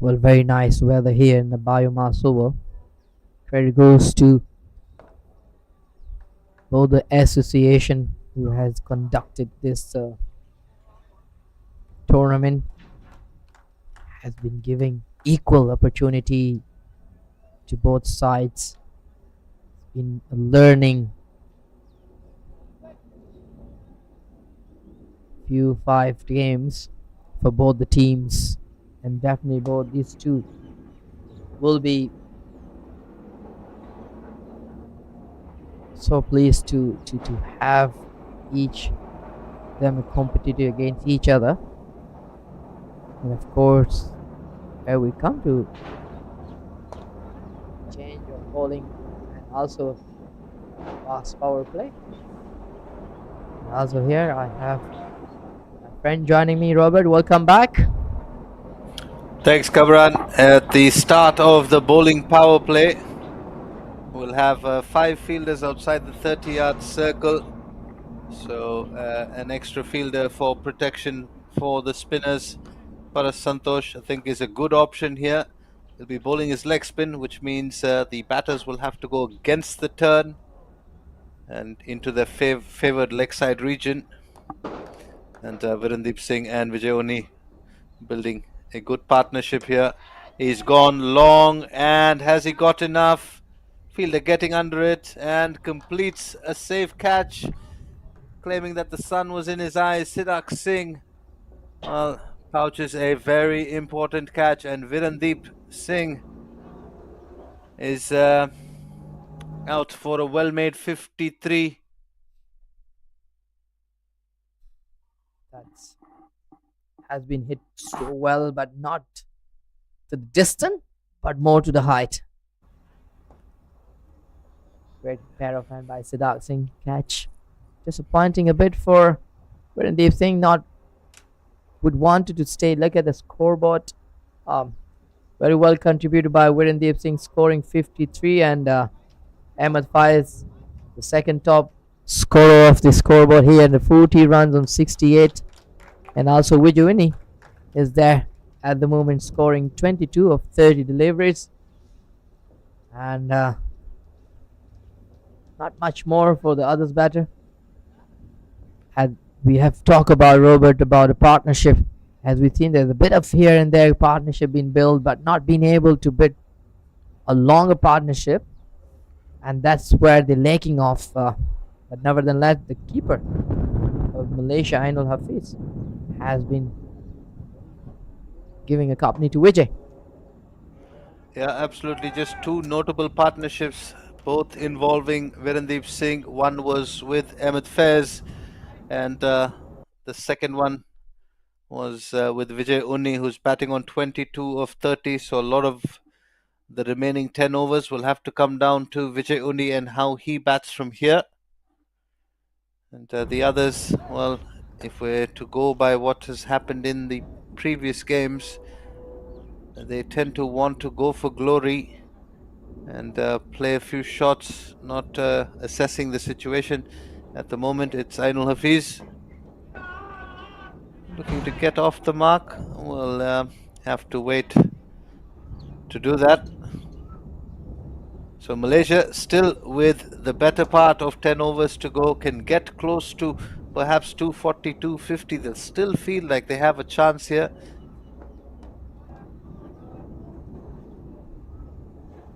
Speaker 5: Well, very nice weather here in the BAYUEMAS Oval. Credit goes to both the association who has conducted this tournament, has been giving equal opportunity to both sides in learning few 5 games for both the teams, and definitely both these two will be so pleased to have each them competitive against each other. And of course, here we come to change of bowling and also fast power play. And also here I have my friend joining me, Robert. Welcome back.
Speaker 1: Thanks, Kamran. At the start of the bowling power play, we'll have 5 fielders outside the 30-yard circle. So an extra fielder for protection for the spinners. Paras Santosh, I think, is a good option here. He'll be bowling his leg spin, which means the batters will have to go against the turn and into their favoured leg side region. And Verandeep Singh and Vijay Oni building a good partnership here. He's gone long, and has he got enough? Fielder getting under it and completes a safe catch, claiming that the sun was in his eyes. Siddharth Singh, well, pouches a very important catch, and Virandeep Singh is out for a well-made 53.
Speaker 5: That's has been hit so well, but not to the distance, but more to the height. Great pair of hand by Siddharth Singh. Catch disappointing a bit for Verandeep Singh. Not would wanted to stay. Look at the scoreboard. Very well contributed by Verandeep Singh, scoring 53, and Ahmed Faiz, the second top scorer of the scoreboard here, and the 40 runs on 68. And also Vijay is there at the moment, scoring 22 of 30 deliveries. And not much more for the others batter. And we have talked about, Robert, about a partnership. As we've seen, there's a bit of here and there partnership being built, but not being able to build a longer partnership. And that's where they're lacking off. But nevertheless, the keeper of Malaysia, Ainul Hafiz, has been giving a company to Vijay.
Speaker 1: Yeah, absolutely. Just 2 notable partnerships, both involving Verandeep Singh. One was with Ahmed Faiz, and the second one was with Vijay Unni, who's batting on 22 of 30. So a lot of the remaining 10 overs will have to come down to Vijay Unni and how he bats from here. And the others, well, if we're to go by what has happened in the previous games, they tend to want to go for glory and play a few shots, not assessing the situation. At the moment, it's Ainul Hafiz looking to get off the mark. We'll have to wait to do that. So Malaysia still with the better part of 10 overs to go, can get close to perhaps 240, 250. They'll still feel like they have a chance here.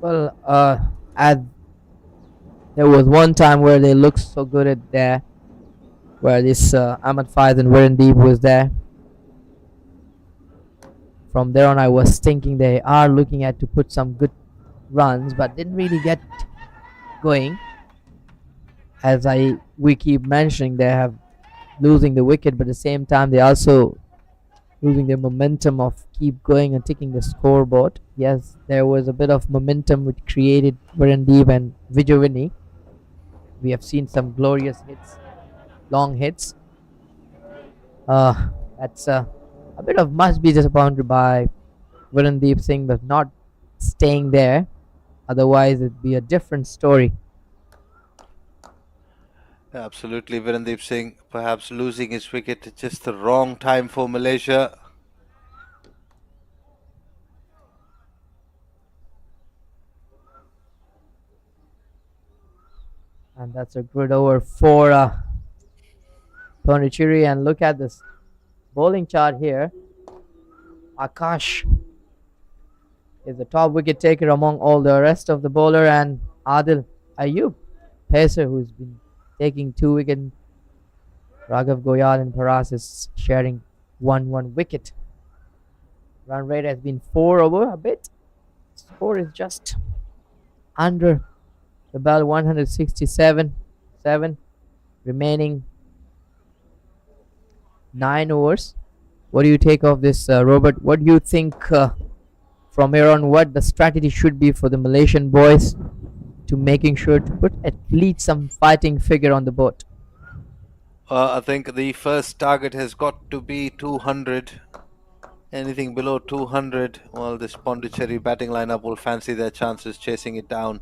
Speaker 5: Well, there was one time where they looked so good at there, where this Ahmad Faiz and Virendeep was there. From there on, I was thinking they are looking at to put some good runs, but didn't really get going. As we keep mentioning, they have losing the wicket, but at the same time they also losing the momentum of keep going and taking the scoreboard. Yes, there was a bit of momentum which created Virendeep and Vijayawini. We have seen some glorious hits, long hits. That's a bit of must be disappointed by Virendeep Singh, but not staying there. Otherwise, it'd be a different story.
Speaker 1: Absolutely, Virendeep Singh perhaps losing his wicket at just the wrong time for Malaysia.
Speaker 5: And that's a good over for Pondicherry. And look at this bowling chart here. Akash is the top wicket taker among all the rest of the bowler, and Adil Ayub, pacer, who's been taking 2 wickets. Raghav Goyal and Paras is sharing 1 wicket. Run rate has been 4 over a bit. Score is just under the bell, 167. 7 remaining 9 overs. What do you take of this, Robert? What do you think from here on, what the strategy should be for the Malaysian boys to making sure to put at least some fighting figure on the board?
Speaker 1: I think the first target has got to be 200. Anything below 200, well, this Pondicherry batting lineup will fancy their chances chasing it down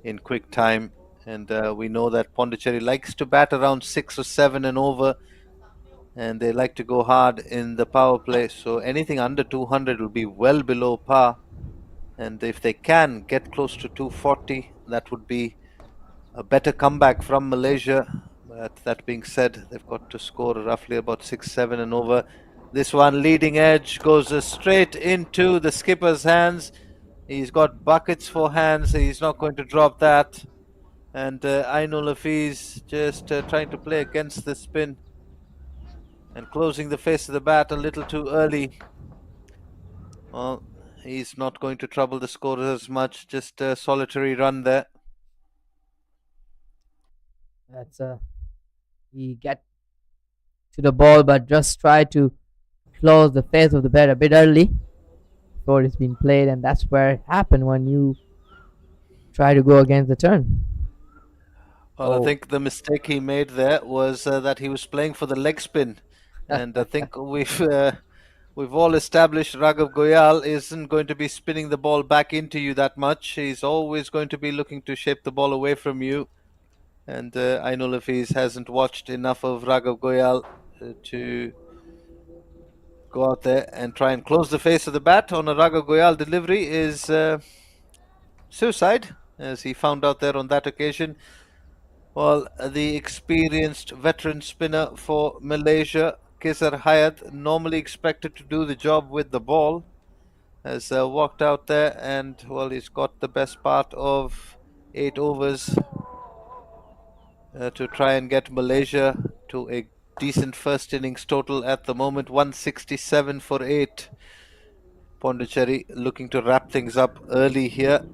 Speaker 1: in quick time. And we know that Pondicherry likes to bat around 6 or 7 and over, and they like to go hard in the power play. So anything under 200 will be well below par. And if they can get close to 240, that would be a better comeback from Malaysia. But that being said, they've got to score roughly about 6, 7 and over. This one, leading edge, goes straight into the skipper's hands. He's got buckets for hands. He's not going to drop that. And Ainul Hafiz just trying to play against the spin and closing the face of the bat a little too early. Well, he's not going to trouble the scorers as much. Just a solitary run there.
Speaker 5: That's he get to the ball, but just try to close the face of the bat a bit early before it's been played, and that's where it happened when you try to go against the turn.
Speaker 1: Well, I think the mistake he made there was that he was playing for the leg spin, and I think we've all established Raghav Goyal isn't going to be spinning the ball back into you that much. He's always going to be looking to shape the ball away from you. And Ainul Hafiz hasn't watched enough of Raghav Goyal to go out there and try and close the face of the bat on a Raghav Goyal delivery is suicide, as he found out there on that occasion. Well, the experienced veteran spinner for Malaysia, Kesar Hayat, normally expected to do the job with the ball, has walked out there, and well, he's got the best part of 8 overs to try and get Malaysia to a decent first innings total at the moment. 167 for 8. Pondicherry looking to wrap things up early here.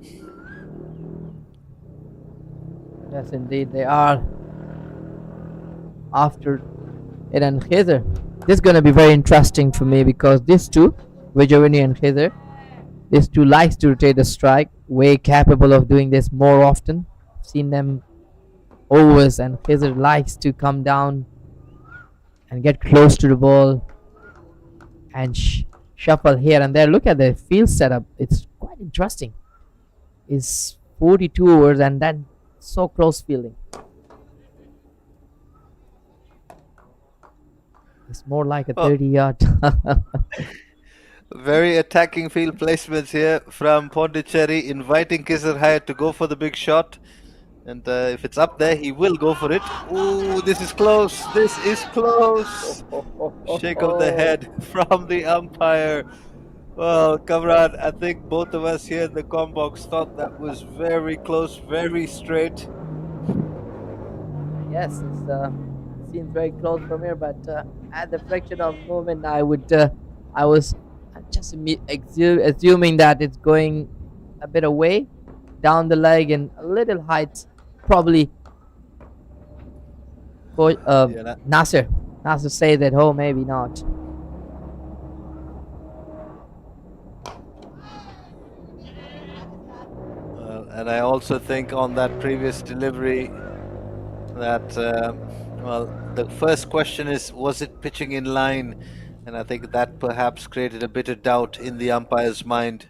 Speaker 5: Yes, indeed, they are after it. And Khazer, this is going to be very interesting for me, because these two, Vijayawini and Khazer, these two likes to rotate the strike, way capable of doing this more often. I've seen them overs, and Khazer likes to come down and get close to the ball and shuffle here and there. Look at the field setup. It's quite interesting. It's 42 overs and then so close fielding. It's more like a
Speaker 1: Oh,
Speaker 5: 30-yard.
Speaker 1: very attacking field placements here from Pondicherry, inviting Kisarhaya to go for the big shot. And if it's up there, he will go for it. Ooh, this is close. This is close. Shake of the head from the umpire. Well, Kamran, I think both of us here in the com box thought that was very close, very straight.
Speaker 5: Yes, it seems very close from here, but at the fraction of moment, I was just assuming that it's going a bit away, down the leg and a little height, probably. For
Speaker 1: Yeah,
Speaker 5: Nasser say that, oh, maybe not.
Speaker 1: and I also think on that previous delivery that, well, the first question is, was it pitching in line? And I think that perhaps created a bit of doubt in the umpire's mind.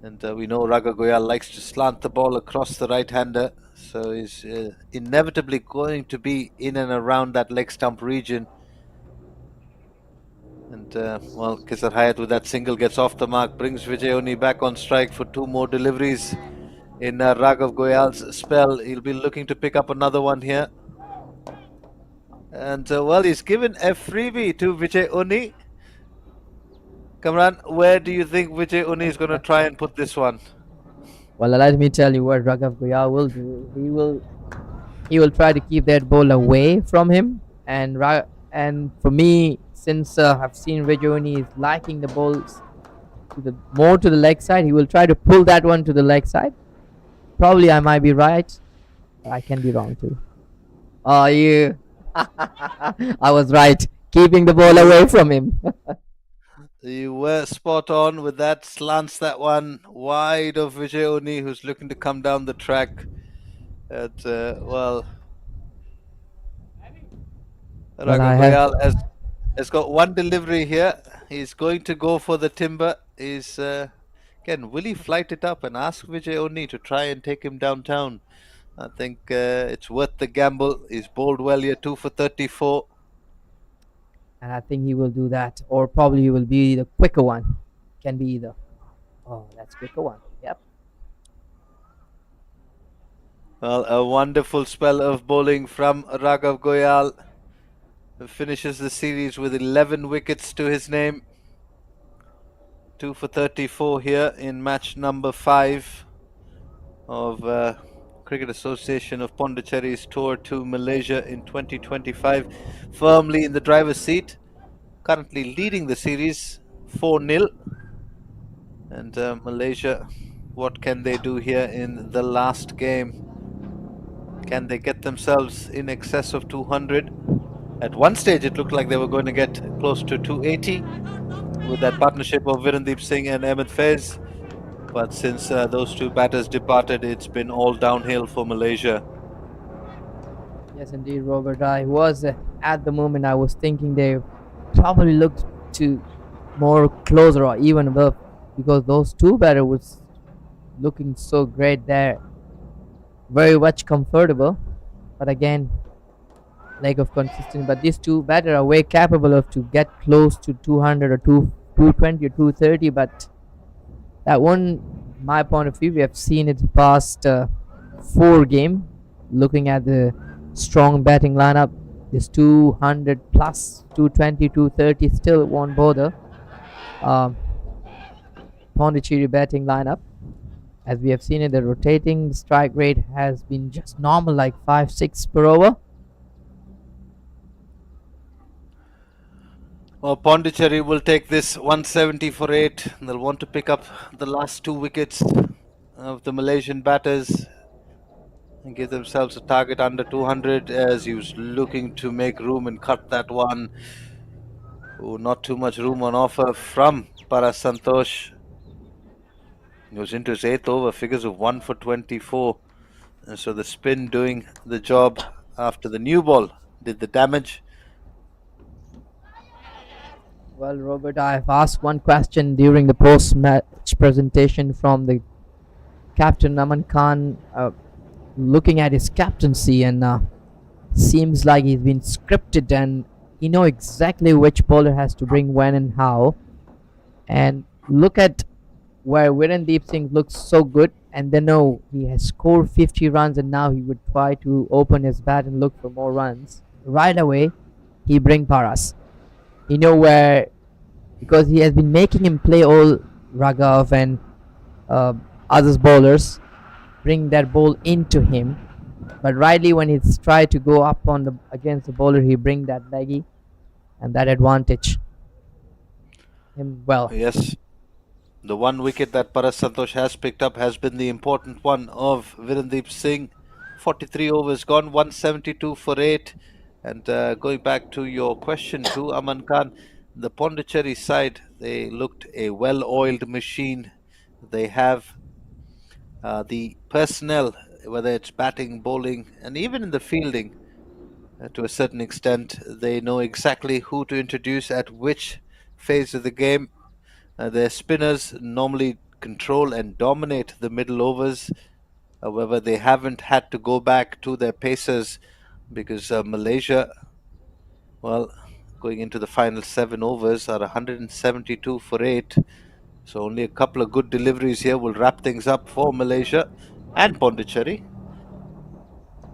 Speaker 1: And we know Raga Goyal likes to slant the ball across the right-hander, so he's inevitably going to be in and around that leg stump region. And, well, Kisar Hayat with that single gets off the mark, brings Vijay Oni back on strike for two more deliveries in Raghav Goyal's spell. He'll be looking to pick up another one here. And, well, he's given a freebie to Vijay Oni. Kamran, where do you think Vijay Oni is going to try and put this one?
Speaker 5: Well, let me tell you what Raghav Goyal will do. He will try to keep that ball away from him. And for me, since I've seen Vijay is liking the balls more to the leg side, he will try to pull that one to the leg side. Probably I might be right, but I can be wrong too. Oh, you! I was right, keeping the ball away from him.
Speaker 1: You were spot on with that. Slants that one wide of Vijay Oni, who's looking to come down the track. Well, Raghav Goyal has got one delivery here. He's going to go for the timber. He's again, will he flight it up and ask Vijay Oni to try and take him downtown? I think it's worth the gamble. He's bowled well here, 2 for 34.
Speaker 5: And I think he will do that, or probably he will be the quicker one. Can be either. Oh, that's quicker one. Yep.
Speaker 1: Well, a wonderful spell of bowling from Raghav Goyal. Finishes the series with 11 wickets to his name. 2 for 34 here in match number 5 of Cricket Association of Pondicherry's tour to Malaysia in 2025. Firmly in the driver's seat, currently leading the series 4-0. And Malaysia, what can they do here in the last game? Can they get themselves in excess of 200? At one stage it looked like they were going to get close to 280 with that partnership of Virendeep Singh and Ahmed Faiz. But since those two batters departed, it's been all downhill for Malaysia.
Speaker 5: Yes, indeed, Robert. I was at the moment. I was thinking they probably looked to more closer or even above, because those two batters was looking so great there, very much comfortable. But again, lack of consistency. But these two batters are way capable of to get close to 200 or 220 or 230. But that one, my point of view, we have seen it past 4 games. Looking at the strong batting lineup, this 200 plus 220, 230 still won't bother. Pondicherry batting lineup, as we have seen it, the rotating strike rate has been just normal, like 5-6 per over.
Speaker 1: Well, Pondicherry will take this 170 for 8. They'll want to pick up the last 2 wickets of the Malaysian batters and give themselves a target under 200, as he was looking to make room and cut that one. Oh, not too much room on offer from Paras Santosh. He was into his 8th over, figures of 1 for 24. And so the spin doing the job after the new ball did the damage.
Speaker 5: Well, Robert, I've asked one question during the post-match presentation from the captain Aman Khan, looking at his captaincy, and seems like he's been scripted, and he know exactly which bowler has to bring when and how. And look at where Virendeep Singh looks so good, and then no, he has scored 50 runs, and now he would try to open his bat and look for more runs. Right away, he bring Paras. You know where, because he has been making him play all Raghav and others bowlers, bring that ball into him. But rightly when he's tried to go up on the against the bowler, he bring that leggy and that advantage him well.
Speaker 1: Yes, the one wicket that Paras Santosh has picked up has been the important one of Virendeep Singh. 43 overs gone, 172 for 8. And going back to your question to Aman Khan, the Pondicherry side, they looked a well-oiled machine. They have the personnel, whether it's batting, bowling, and even in the fielding, to a certain extent, they know exactly who to introduce at which phase of the game. Their spinners normally control and dominate the middle overs. However, they haven't had to go back to their pacers because Malaysia, well, going into the final 7 overs are 172 for 8. So only a couple of good deliveries here will wrap things up for Malaysia and Pondicherry.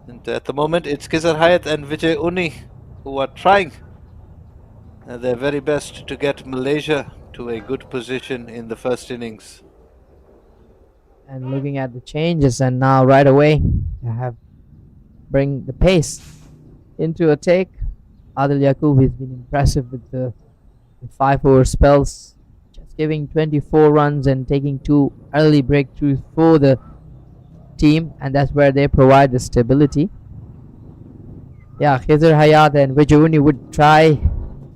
Speaker 1: And at the moment, it's Kizar Hayat and Vijay Uni who are trying their very best to get Malaysia to a good position in the first innings.
Speaker 5: And looking at the changes, and now right away, I have bring the pace into a take. Adil Yaqub has been impressive with the 5 over spells, just giving 24 runs and taking 2 early breakthroughs for the team, and that's where they provide the stability. Yeah, Khizr Hayat and Vijayuni would try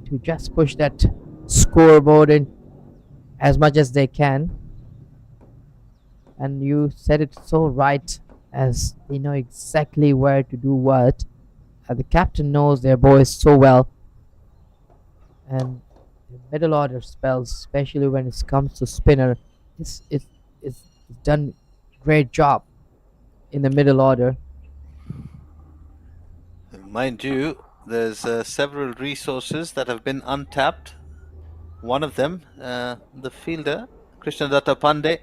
Speaker 5: to just push that scoreboard in as much as they can. And you said it so right, as they know exactly where to do what. The captain knows their boys so well, and the middle order spells, especially when it comes to spinner, it's done great job in the middle order.
Speaker 1: Mind you, there's several resources that have been untapped. One of them, the fielder, Krishnadatta Pandey,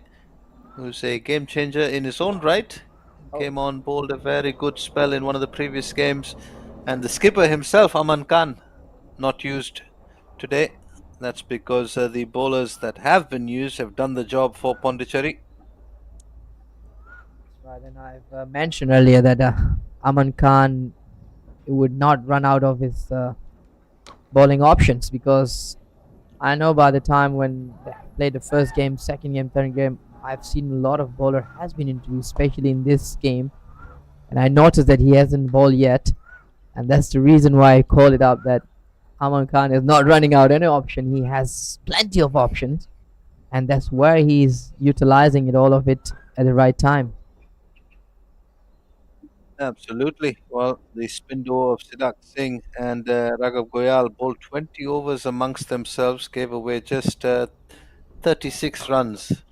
Speaker 1: who's a game changer in his own right. Came on, bowled a very good spell in one of the previous games. And the skipper himself, Aman Khan, not used today. That's because the bowlers that have been used have done the job for Pondicherry.
Speaker 5: Right, and I've mentioned earlier that Aman Khan would not run out of his bowling options, because I know by the time when they played the first game, second game, third game, I've seen a lot of bowler has been introduced, especially in this game, and I noticed that he hasn't bowled yet, and that's the reason why I call it up that Aman Khan is not running out any option. He has plenty of options, and that's where he's utilizing it, all of it at the right time.
Speaker 1: Absolutely. Well, the spin duo of Siddharth Singh and Raghav Goyal bowled 20 overs amongst themselves, gave away just 36 runs.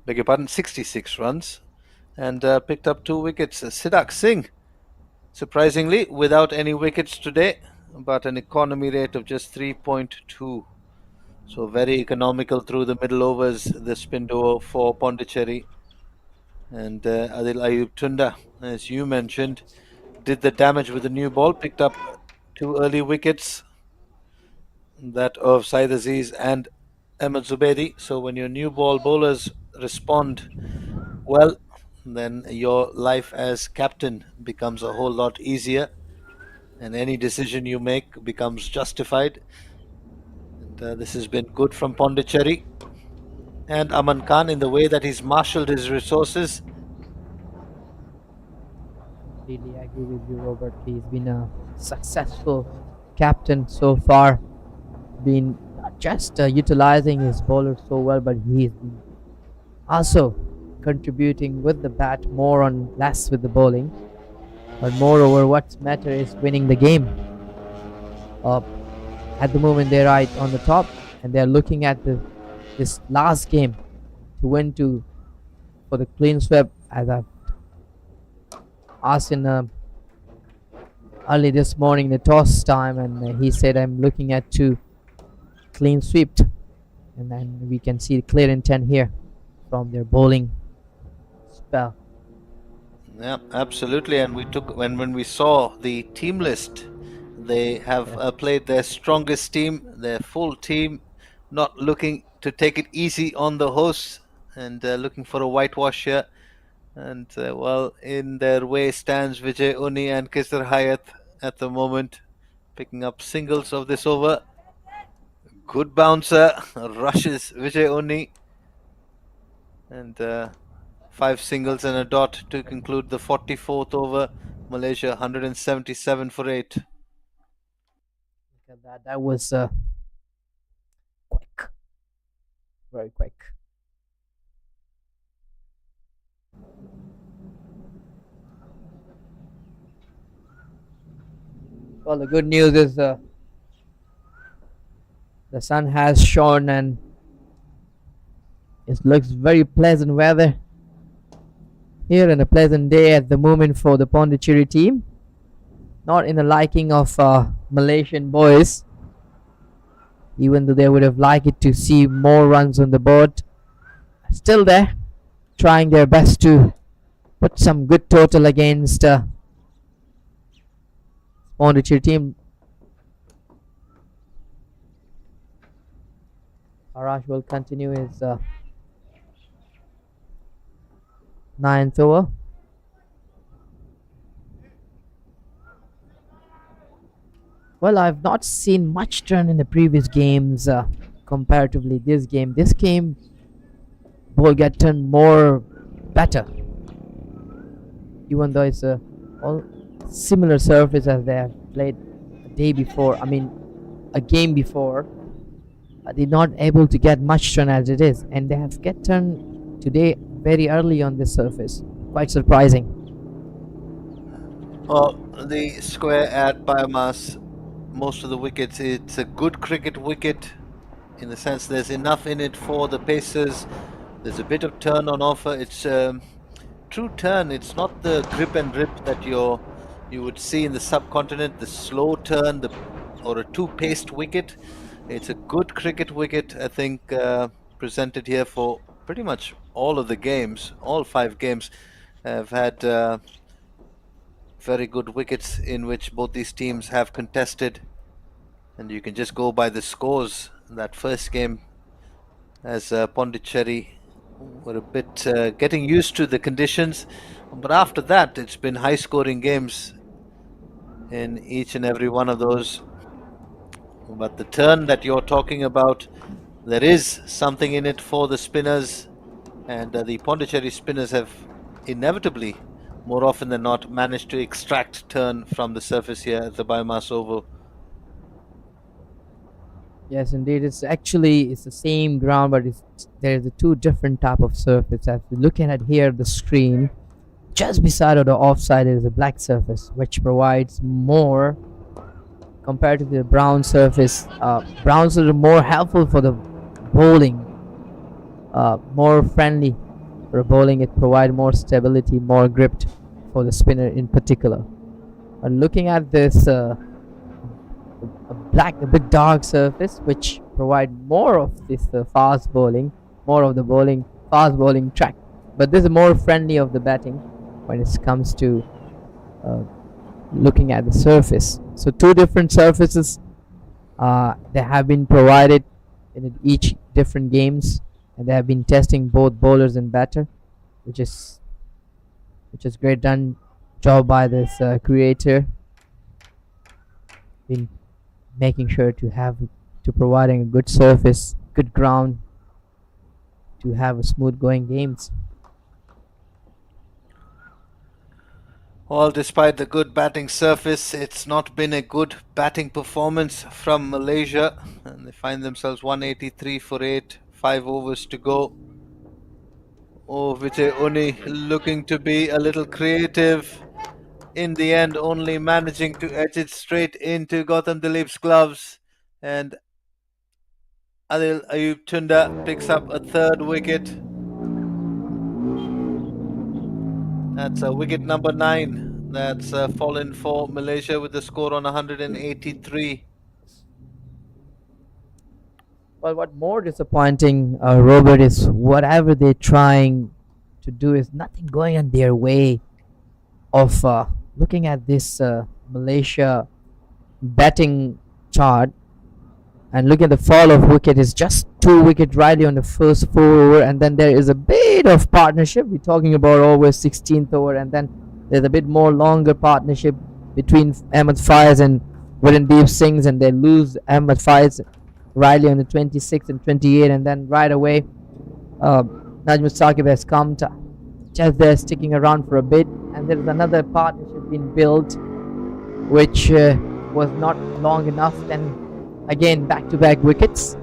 Speaker 1: Beg your pardon, 66 runs, and picked up 2 wickets. Siddharth Singh, surprisingly, without any wickets today, but an economy rate of just 3.2. So very economical through the middle overs, the spin duo for Pondicherry. And Adil Ayub Tunda, as you mentioned, did the damage with the new ball, picked up 2 early wickets, that of Saeed Aziz and Ahmed Zubaidi. So when your new ball bowlers respond well, then your life as captain becomes a whole lot easier, and any decision you make becomes justified. And this has been good from Pondicherry and Aman Khan in the way that he's marshaled his resources.
Speaker 5: Completely agree with you, Robert. He's been a successful captain so far, been not just utilizing his bowlers so well, but he's been also contributing with the bat more on less with the bowling. But moreover, what's matter is winning the game. At the moment, they're right on the top. and they're looking at this last game to win to for the clean sweep, as I've asked in early this morning the toss time, and he said I'm looking at to clean sweep, and then we can see clear intent here from their bowling spell.
Speaker 1: Yeah, absolutely. And we took when we saw the team list, they have played their strongest team, their full team, not looking to take it easy on the hosts and looking for a whitewash here. And well, in their way stands Vijay Uni and Kisar Hayat at the moment, picking up singles of this over. Good bouncer, rushes Vijay Uni, and 5 singles and a dot to conclude the 44th over. Malaysia 177 for 8.
Speaker 5: Look at that. That was quick, very quick. Well, the good news is the sun has shone and it looks very pleasant weather here and a pleasant day at the moment for the Pondicherry team. Not in the liking of Malaysian boys, even though they would have liked it to see more runs on the board. Still there, trying their best to put some good total against Pondicherry team. Arash will continue his ninth over. Well, I've not seen much turn in the previous games comparatively this game. This game, ball get turned more better, even though it's a all similar surface as they have played a day before. I mean, a game before. They're not able to get much turn as it is, and they have get turn today very early on this surface. Quite surprising.
Speaker 1: Well, the square at BAYUEMAS, most of the wickets, it's a good cricket wicket in the sense there's enough in it for the pacers. There's a bit of turn on offer. It's true turn. It's not the grip and rip that you would see in the subcontinent, the slow turn, or a two-paced wicket. It's a good cricket wicket, I think, presented here for pretty much all of the games. All 5 games have had very good wickets in which both these teams have contested. And you can just go by the scores. That first game, as Pondicherry were a bit getting used to the conditions. But after that, it's been high-scoring games in each and every one of those. But the turn that you're talking about, there is something in it for the spinners, and the Pondicherry spinners have inevitably, more often than not, managed to extract turn from the surface here at the BAYUEMAS Oval.
Speaker 5: Yes, indeed. It's the same ground, but there's a two different type of surface. As we look at here, the screen just beside of the offside is a black surface, which provides more compared to the brown surface. Browns are more helpful for the bowling, more friendly for bowling. It provides more stability, more grip for the spinner in particular. And looking at this a bit dark surface, which provide more of this fast bowling, more of the fast bowling track. But this is more friendly of the batting when it comes to looking at the surface. So 2 different surfaces they have been provided in each different games, and they have been testing both bowlers and batter, which is great done job by this creator, been making sure to providing a good surface, good ground to have a smooth going games.
Speaker 1: Well, despite the good batting surface, it's not been a good batting performance from Malaysia, and they find themselves 183 for 8, 5 overs to go. Oh, Vijay Uni looking to be a little creative. In the end, only managing to edge it straight into Gautam Dilip's gloves. And Adil Ayub Tunda picks up a third wicket. That's wicket number 9. That's fallen for Malaysia with the score on 183.
Speaker 5: But what more disappointing, Robert, is whatever they're trying to do is nothing going on their way of looking at this Malaysia batting chart and look at the fall of wicket is just 2 wicket Riley on the first 4 over, and then there is a bit of partnership. We're talking about over 16th over, and then there's a bit more longer partnership between Ahmed Faiz and Virendeep Singhs, and they lose Ahmed Faiz Riley on the 26th and 28th, and then right away Najmul Saqib has come to just there sticking around for a bit, and there's another partnership being built which was not long enough. Then again back-to-back wickets,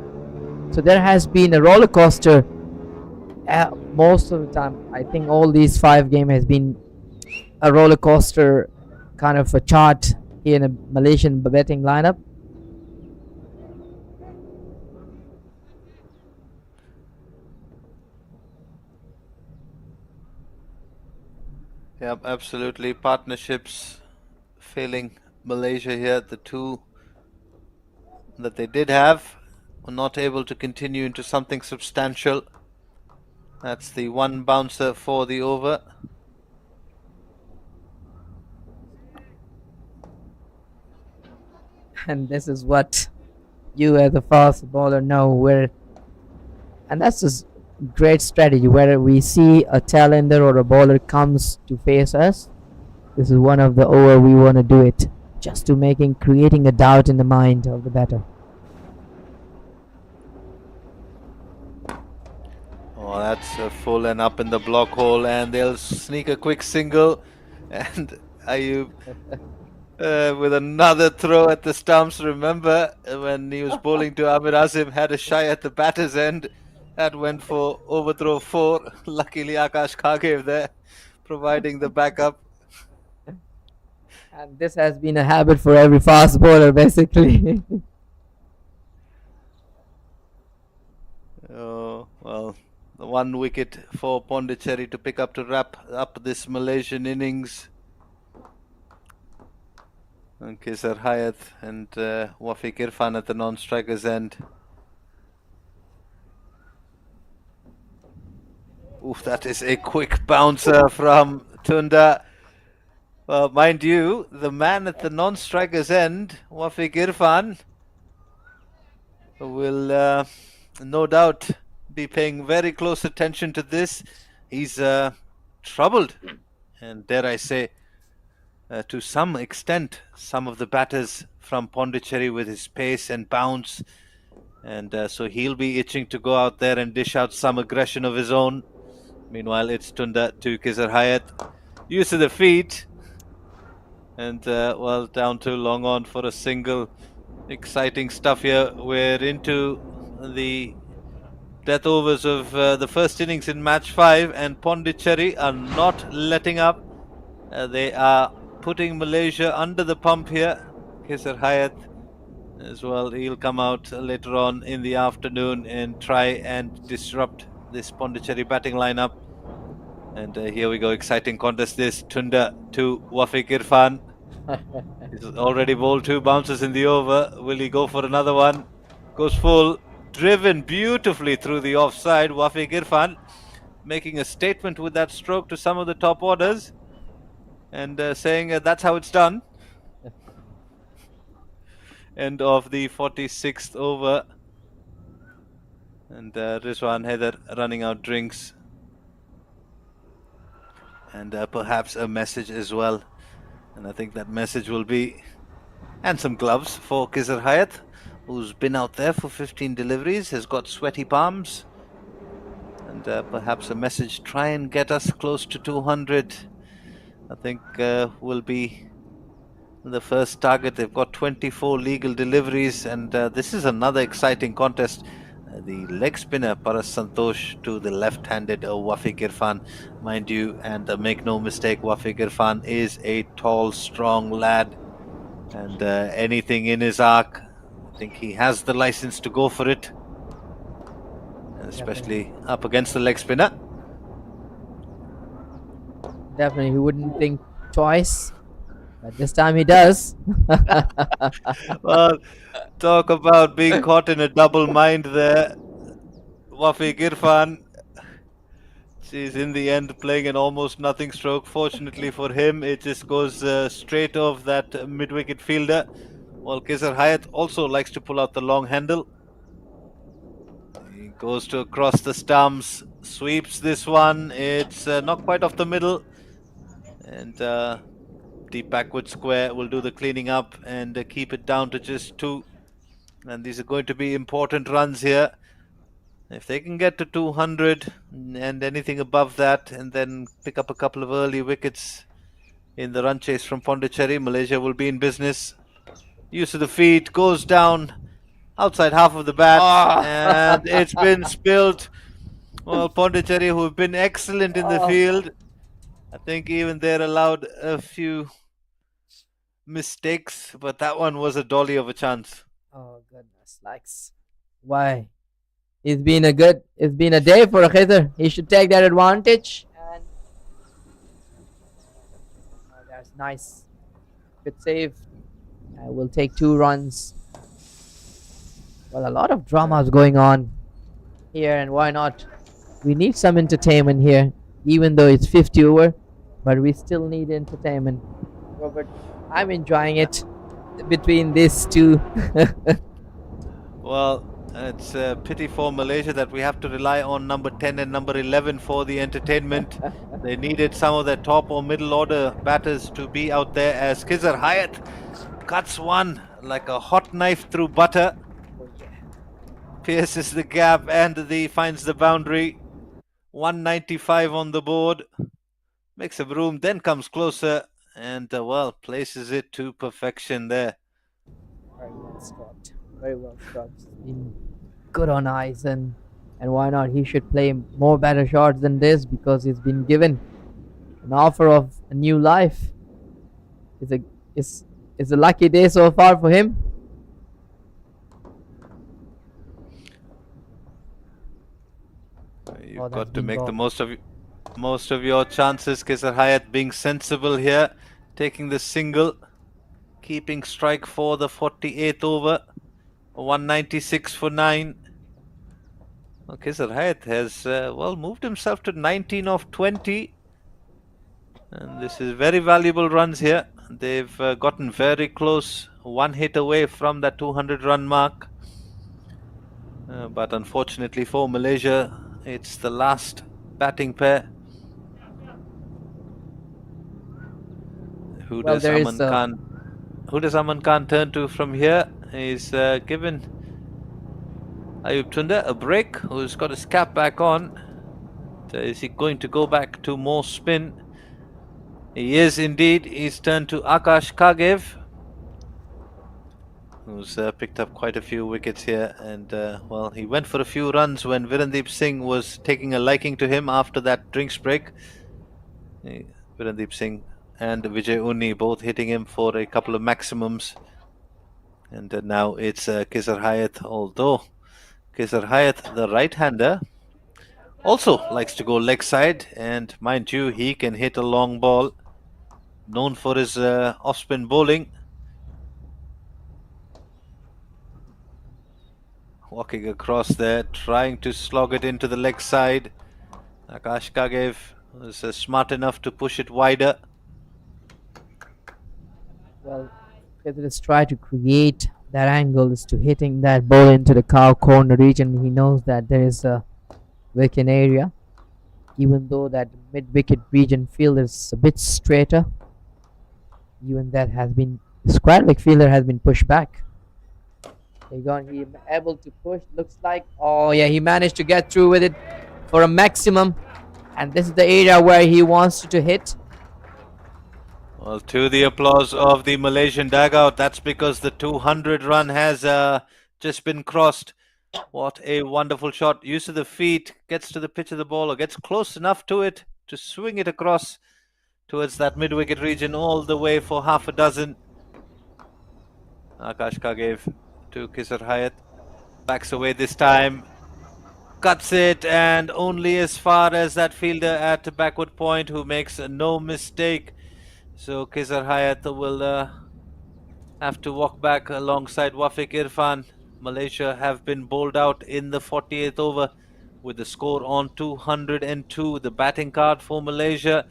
Speaker 5: so there has been a roller coaster most of the time. I think all these 5 games has been a roller coaster kind of a chart here in a Malaysian batting lineup.
Speaker 1: Yep, absolutely. Partnerships failing Malaysia here. The 2 that they did have were not able to continue into something substantial. That's the 1 bouncer for the over.
Speaker 5: And this is what you as a fast bowler know, where, and that's just great strategy. Where we see a tailender or a bowler comes to face us, this is one of the over we want to do it, just to creating a doubt in the mind of the batter.
Speaker 1: Oh, that's full and up in the block hole, and they'll sneak a quick single, and Ayub with another throw at the stumps. Remember when he was bowling to Amir Azim, had a shy at the batter's end. That went for overthrow 4. Luckily Akash Khagev there providing the backup.
Speaker 5: And this has been a habit for every fast bowler basically.
Speaker 1: Oh, well, the 1 wicket for Pondicherry to pick up to wrap up this Malaysian innings. And Kesar Hayat and Wafiq Irfan at the non-strikers end. Oof, that is a quick bouncer from Tunda. Well, mind you, the man at the non-strikers end, Wafiq Irfan, will no doubt be paying very close attention to this. He's troubled, and dare I say, to some extent, some of the batters from Pondicherry with his pace and bounce, and so he'll be itching to go out there and dish out some aggression of his own. Meanwhile, it's Tunda to Kesar Hayat, use of the feet, and well, down to long on for a single. Exciting stuff here. We're into the death overs of the first innings in match 5, and Pondicherry are not letting up. They are putting Malaysia under the pump here. Kesar Hayat as well, he'll come out later on in the afternoon and try and disrupt this Pondicherry batting lineup. And here we go, exciting contest this. Tunda to Wafiq Irfan. He's already bowled 2 bounces in the over. Will he go for another one? Goes full, driven beautifully through the offside. Wafiq Irfan making a statement with that stroke to some of the top orders and saying that's how it's done. End of the 46th over, and Rizwan Haider running out drinks, and perhaps a message as well. And I think that message will be, and some gloves for Kesar Hayat, who's been out there for 15 deliveries, has got sweaty palms, and perhaps a message, try and get us close to 200. I think will be the first target. They've got 24 legal deliveries, and this is another exciting contest. The leg spinner Paras Santosh to the left-handed Wafiq Irfan, mind you, and make no mistake, Wafiq Irfan is a tall, strong lad, and anything in his arc, I think he has the license to go for it. especially up against the leg spinner.
Speaker 5: Definitely, he wouldn't think twice, but this time he does.
Speaker 1: Well, talk about being caught in a double mind there. Wafiq Irfan, she's in the end playing an almost nothing stroke. Fortunately for him, it just goes straight off that mid-wicket fielder. While Kizar Hayat also likes to pull out the long handle. He goes to across the stumps, sweeps this one. It's not quite off the middle. And deep backward square will do the cleaning up and keep it down to just 2. And these are going to be important runs here. If they can get to 200 and anything above that and then pick up a couple of early wickets in the run chase from Pondicherry, Malaysia will be in business. Use of the feet, goes down outside half of the bat, and it's been spilled. Well, Pondicherry, who have been excellent in the field, I think even they're allowed a few mistakes, but that one was a dolly of a chance.
Speaker 5: Oh goodness, likes. Why? It's been a day for Khizr. He should take that advantage. And that's nice. Good save. We'll take 2 runs. Well, a lot of drama is going on here, and why not? We need some entertainment here, even though it's 50 over, but we still need entertainment. Robert, I'm enjoying it between these two.
Speaker 1: Well, it's a pity for Malaysia that we have to rely on number 10 and number 11 for the entertainment. They needed some of their top or middle order batters to be out there, as Kizar Hayat cuts one like a hot knife through butter. Pierces the gap and finds the boundary. 195 on the board. Makes some room, then comes closer and, well, places it to perfection there.
Speaker 5: Very well struck. Very well struck. He's been good on ice, and why not? He should play more better shots than this, because he's been given an offer of a new life. It's a lucky day so far for him.
Speaker 1: You've got to make the most of your chances. Kizar Hayat being sensible here, taking the single, keeping strike for the 48th over. 196 for 9. Well, Kizar Hayat has moved himself to 19 of 20, and this is very valuable runs here. They've gotten very close, 1 hit away from that 200 run mark, but unfortunately for Malaysia, it's the last batting pair. Who does Aman Khan turn to from here? He's given Ayub Tunda a break, who's got his cap back on. Is he going to go back to more spin? He is indeed. He's turned to Akash Kagev, who's picked up quite a few wickets here, and well, he went for a few runs when Virendeep Singh was taking a liking to him after that drinks break. Virendeep Singh and Vijay Unni both hitting him for a couple of maximums, and now it's Kizar Hayat, although Kizar Hayat, the right-hander, also likes to go leg side, and mind you, he can hit a long ball, known for his off-spin bowling. Walking across there, trying to slog it into the leg side. Akash Kagev was smart enough to push it wider.
Speaker 5: Well, Khizr is trying to create that angle, is to hitting that ball into the cow corner region. He knows that there is a vacant area, even though that mid-wicket region field is a bit straighter. Even that has been, the square leg fielder has been pushed back. He able to push, looks like. Oh yeah, he managed to get through with it for a maximum, and this is the area where he wants to hit.
Speaker 1: Well, to the applause of the Malaysian dugout, that's because the 200 run has just been crossed. What a wonderful shot. Use of the feet, gets to the pitch of the ball, or gets close enough to it to swing it across towards that mid-wicket region all the way for half a dozen. Akash Kagev to Kizar Hayat. Backs away this time. cuts it, and only as far as that fielder at backward point, who makes no mistake. So Kizar Hayat will have to walk back alongside Wafiq Irfan. Malaysia have been bowled out in the 48th over with the score on 202. The batting card for Malaysia,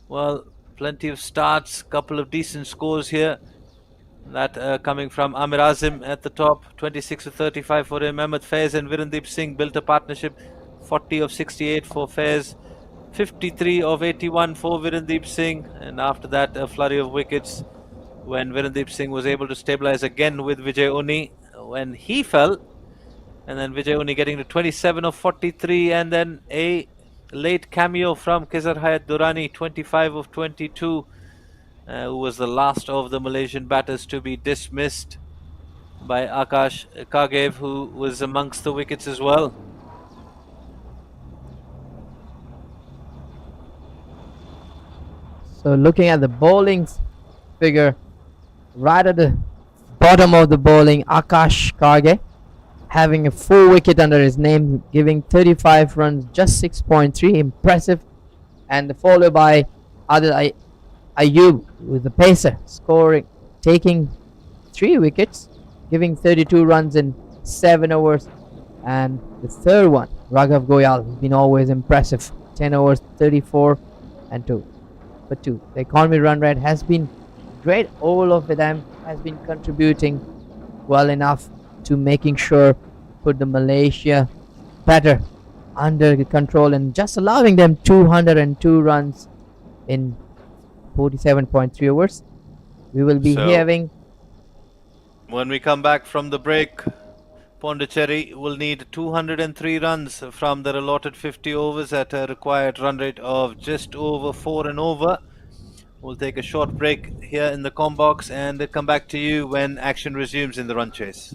Speaker 1: well, plenty of starts, couple of decent scores here. That coming from Amir Azim at the top, 26 of 35 for him. Ahmed Faiz and Virendeep Singh built a partnership, 40 of 68 for Faiz, 53 of 81 for Virendeep Singh, and after that a flurry of wickets when Virendeep Singh was able to stabilize again with Vijay Uni when he fell, and then Vijay Uni getting to 27 of 43, and then a late cameo from Kizar Hayat Durrani, 25 of 22, who was the last of the Malaysian batters to be dismissed by Akash Kagev, who was amongst the wickets as well.
Speaker 5: So looking at the bowling figure, right at the bottom of the bowling, Akash Karge having a full wicket under his name, giving 35 runs, just 6.3, impressive. And followed by Adil Ayub with the pacer, taking 3 wickets, giving 32 runs in 7 overs. And the third one, Raghav Goyal, has been always impressive, 10 overs, 34 and 2 for 2. The economy run rate has been great. All of them has been contributing well enough to making sure put the Malaysia batter under control and just allowing them 202 runs in 47.3 overs. We will be having,
Speaker 1: when we come back from the break, Pondicherry will need 203 runs from their allotted 50 overs at a required run rate of just over 4 and over. We'll take a short break here in the comm box and come back to you when action resumes in the run chase.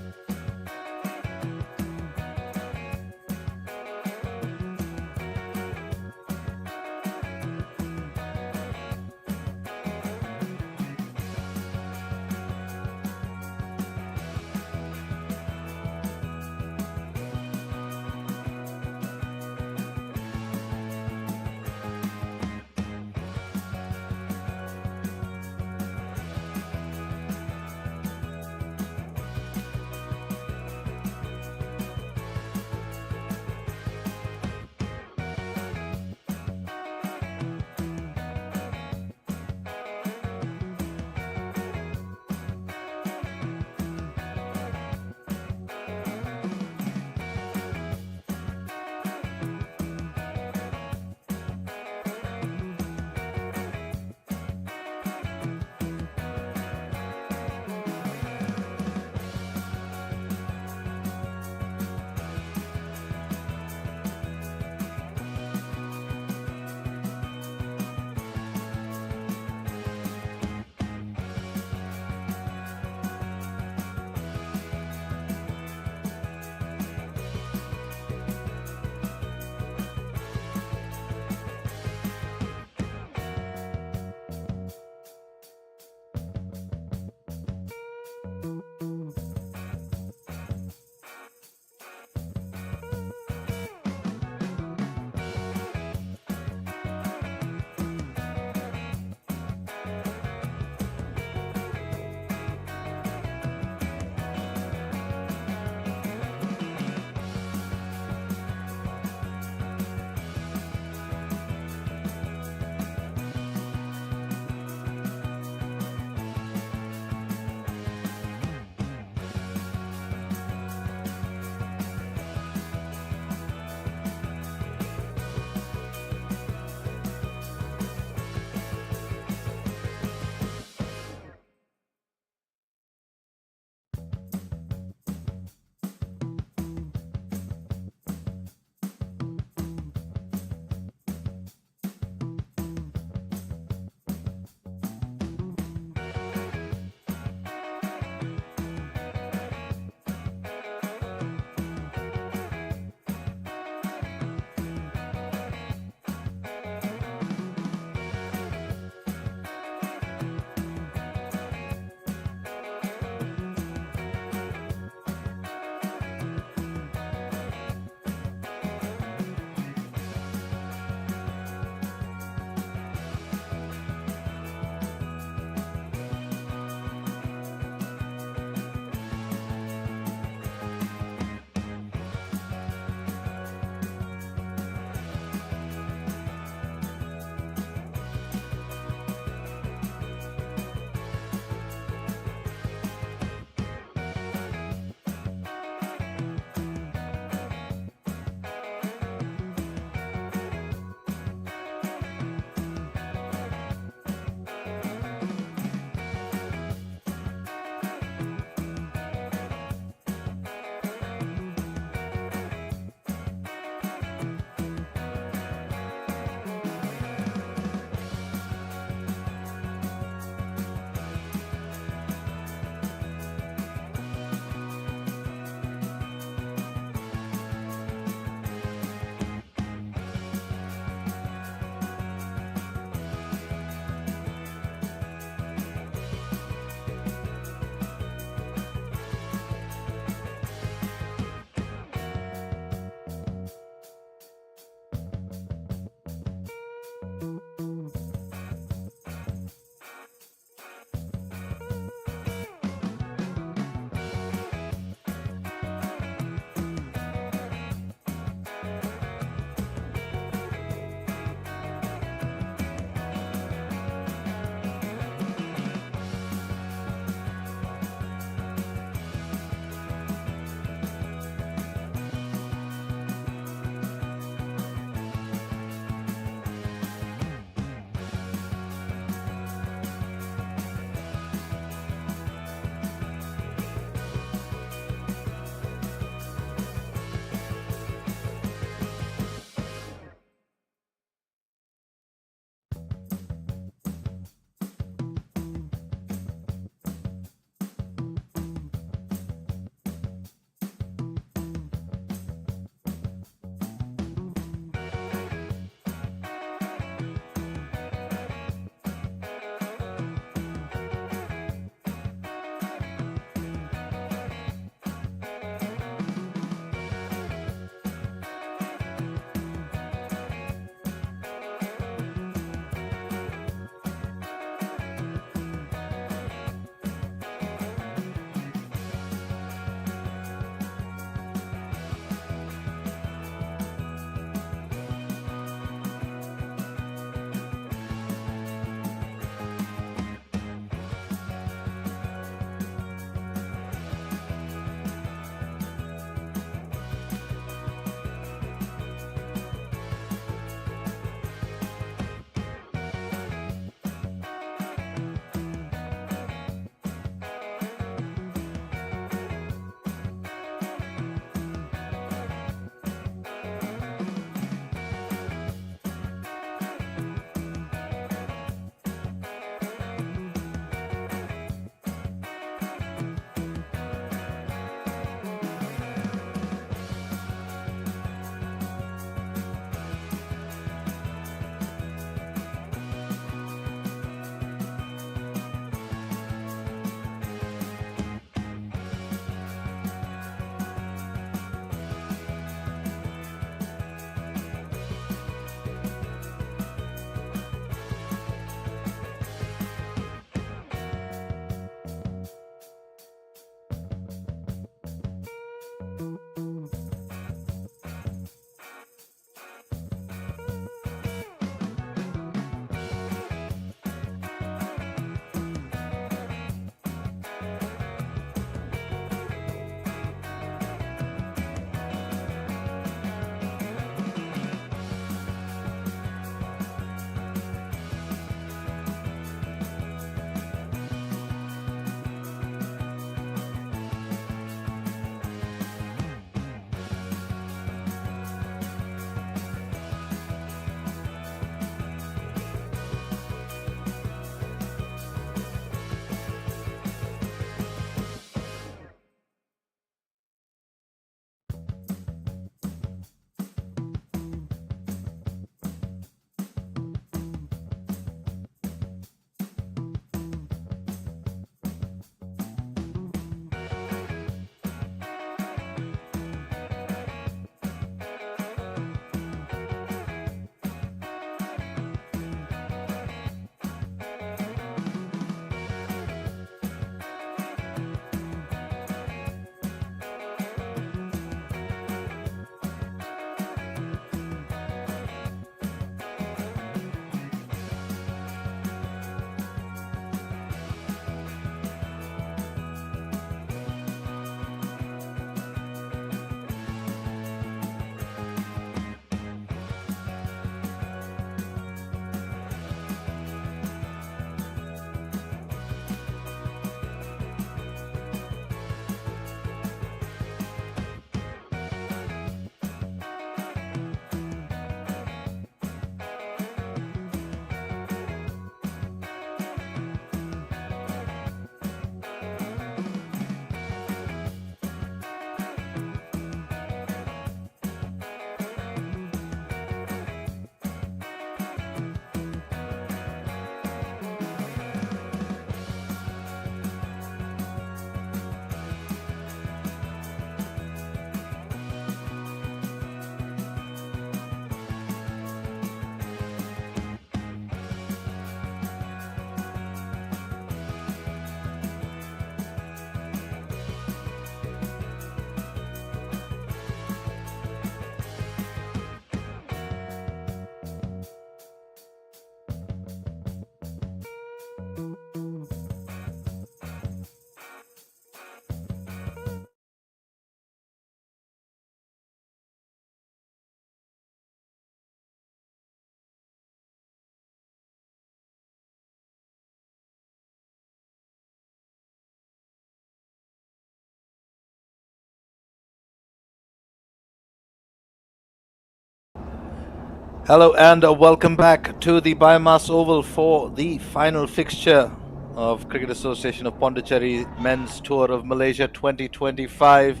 Speaker 1: Hello and welcome back to the BAYUEMAS Oval for the final fixture of Cricket Association of Pondicherry Men's Tour of Malaysia 2025.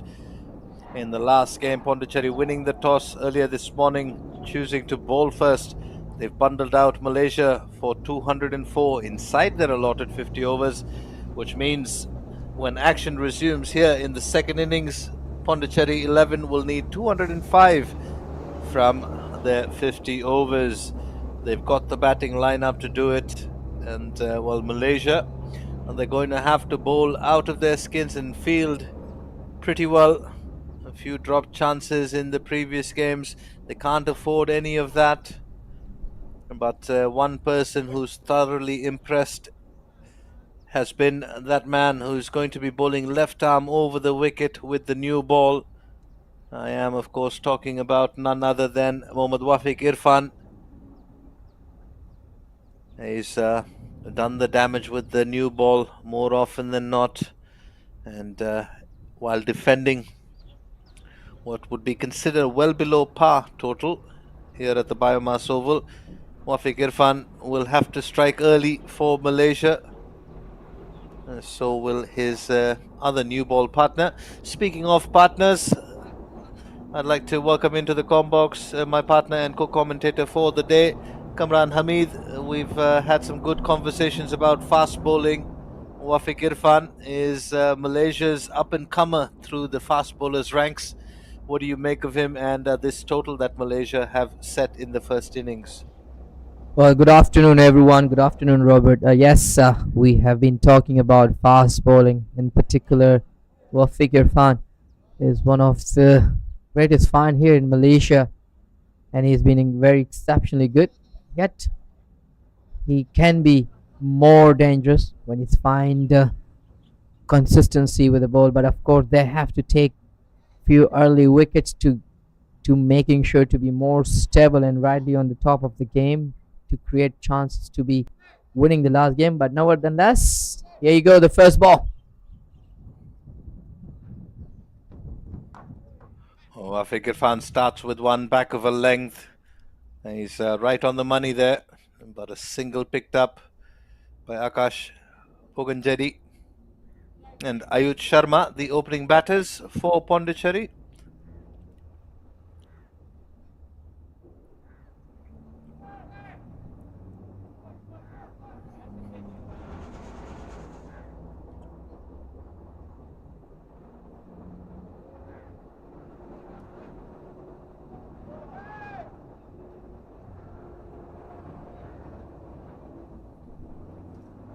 Speaker 1: In the last game, Pondicherry winning the toss earlier this morning, choosing to bowl first. They've bundled out Malaysia for 204 inside their allotted 50 overs, which means when action resumes here in the second innings, Pondicherry 11 will need 205 from their 50 overs. They've got the batting lineup to do it, and Malaysia, and they're going to have to bowl out of their skins and field pretty well. A few drop chances in the previous games. They can't afford any of that. But one person who's thoroughly impressed has been that man who's going to be bowling left arm over the wicket with the new ball. I am, of course, talking about none other than Mohammad Wafiq Irfan. He's done the damage with the new ball more often than not. And while defending what would be considered well below par total here at the BAYUEMAS Oval, Wafiq Irfan will have to strike early for Malaysia. So will his other new ball partner. Speaking of partners, I'd like to welcome into the combox my partner and co-commentator for the day, Kamran Hamid. We've had some good conversations about fast bowling. Wafiq Irfan is Malaysia's up-and-comer through the fast bowlers ranks. What do you make of him and this total that Malaysia have set in the first innings?
Speaker 5: Well, good afternoon, everyone. Good afternoon, Robert. Yes, we have been talking about fast bowling. In particular, Wafiq Irfan is one of the greatest find here in Malaysia, and he's been very exceptionally good. Yet, he can be more dangerous when he's find consistency with the ball. But of course, they have to take few early wickets to making sure to be more stable and rightly on the top of the game to create chances to be winning the last game. But nevertheless, here you go, the first ball.
Speaker 1: Wafiq Irfan starts with one back of a length. He's right on the money there, but a single picked up by Akash Pondicherry and Ayush Sharma, the opening batters for Pondicherry.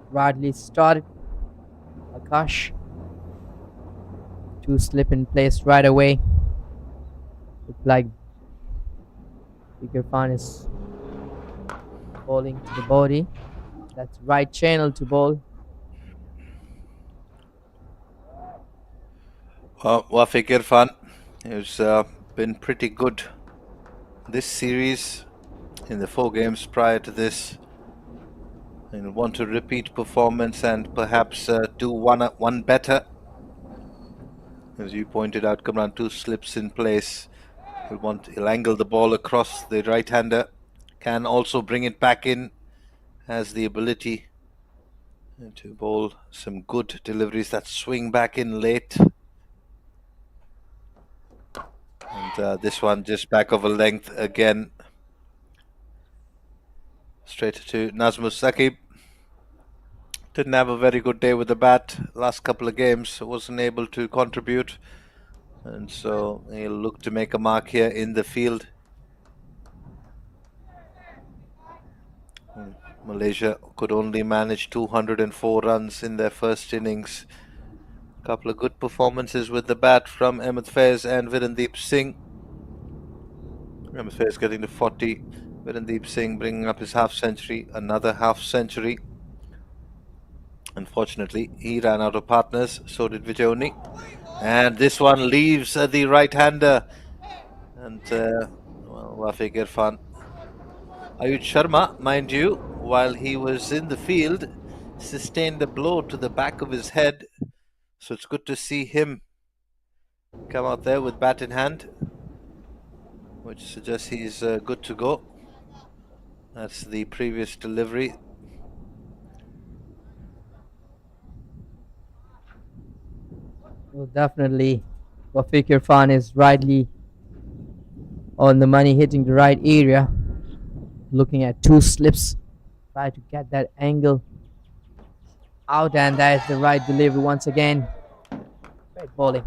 Speaker 5: Radley started. Akash to slip in place right away. Look like Irfan is bowling to the body. That's right channel to bowl.
Speaker 1: Wafiq Irfan has been pretty good this series in the 4 games prior to this, and want to repeat performance and perhaps do one better. As you pointed out, Kamran, 2 slips in place. He'll angle the ball across the right-hander, can also bring it back in, has the ability to bowl some good deliveries that swing back in late. And this one just back of a length again. Straight to Nazmus Saqib. Didn't have a very good day with the bat last couple of games, wasn't able to contribute, and so he'll look to make a mark here in the field. Malaysia could only manage 204 runs in their first innings. A couple of good performances with the bat from Ahmed Faiz and Virendeep Singh. Ahmed Faiz getting to 40, Virendeep Singh bringing up his half century, another half century. Unfortunately, he ran out of partners, so did Vijayoni. And this one leaves the right-hander. And, Wafiq Irfan. Ayush Sharma, mind you, while he was in the field, sustained a blow to the back of his head. So it's good to see him come out there with bat in hand, which suggests he's good to go. That's the previous delivery.
Speaker 5: Well, definitely, Wafiq Irfan is rightly on the money, hitting the right area. Looking at two slips, try to get that angle out, and that is the right delivery once again. Great bowling.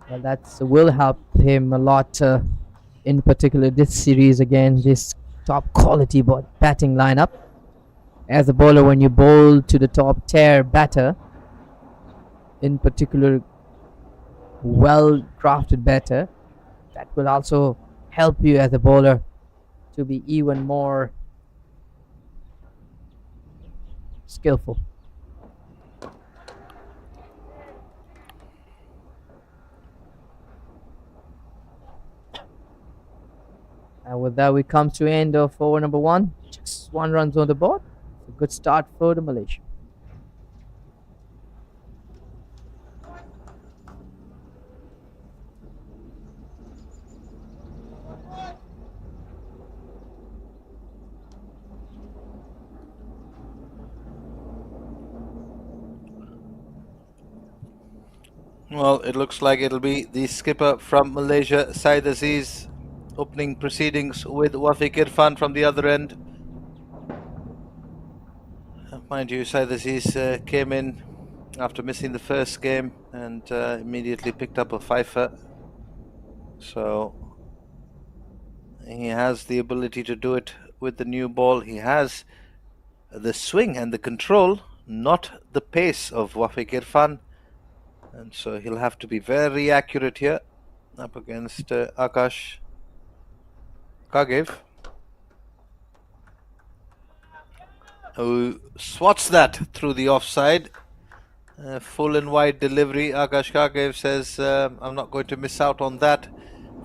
Speaker 5: Well, that will help him a lot, in particular this series again, this top quality batting lineup. As a bowler, when you bowl to the top tier batter, in particular well crafted batter, that will also help you as a bowler to be even more skillful. And with that, we come to end of over number 1. Just 1 runs on the board. A good start for the Malaysia.
Speaker 1: Well, it looks like it'll be the skipper from Malaysia, Syed Aziz, opening proceedings with Wafiq Irfan from the other end. Mind you, Syed Aziz came in after missing the first game and immediately picked up a fifer. So he has the ability to do it with the new ball. He has the swing and the control, not the pace of Wafiq Irfan. And so he'll have to be very accurate here up against Akash Kagev, who swats that through the offside. Full and wide delivery. Akash Kagev says, I'm not going to miss out on that.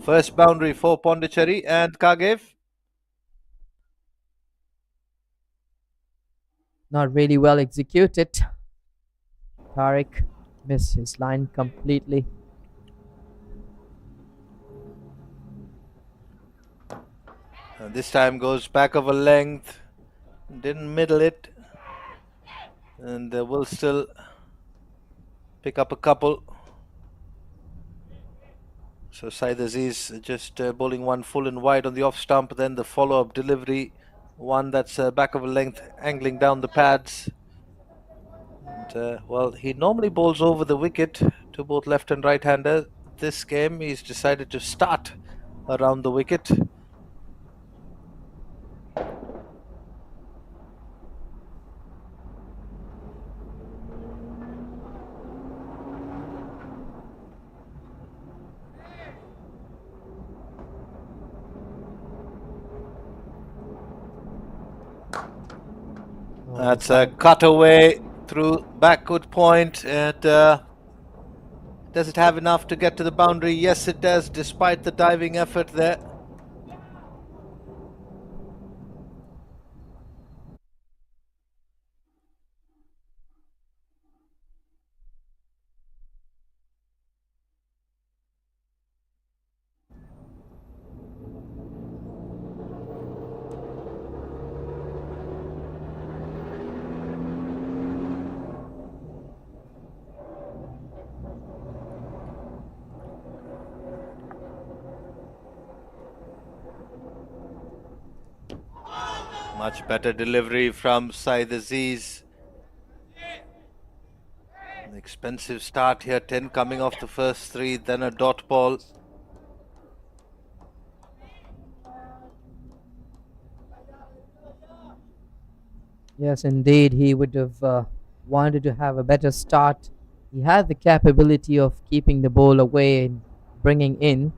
Speaker 1: First boundary for Pondicherry, and Kagev.
Speaker 5: Not really well executed. Tariq missed his line completely.
Speaker 1: And this time goes back of a length. Didn't middle it. And will still pick up a couple. So Syed Aziz just bowling one full and wide on the off stump. Then the follow-up delivery. One that's back of a length, angling down the pads. And, well, he normally bowls over the wicket to both left and right-hander. This game, he's decided to start around the wicket. That's a cutaway through backward point, and does it have enough to get to the boundary? Yes, it does, despite the diving effort there. Much better delivery from Syed Aziz. An expensive start here, 10 coming off the first 3, then a dot ball.
Speaker 5: Yes, indeed, he would have wanted to have a better start. He had the capability of keeping the ball away and bringing in.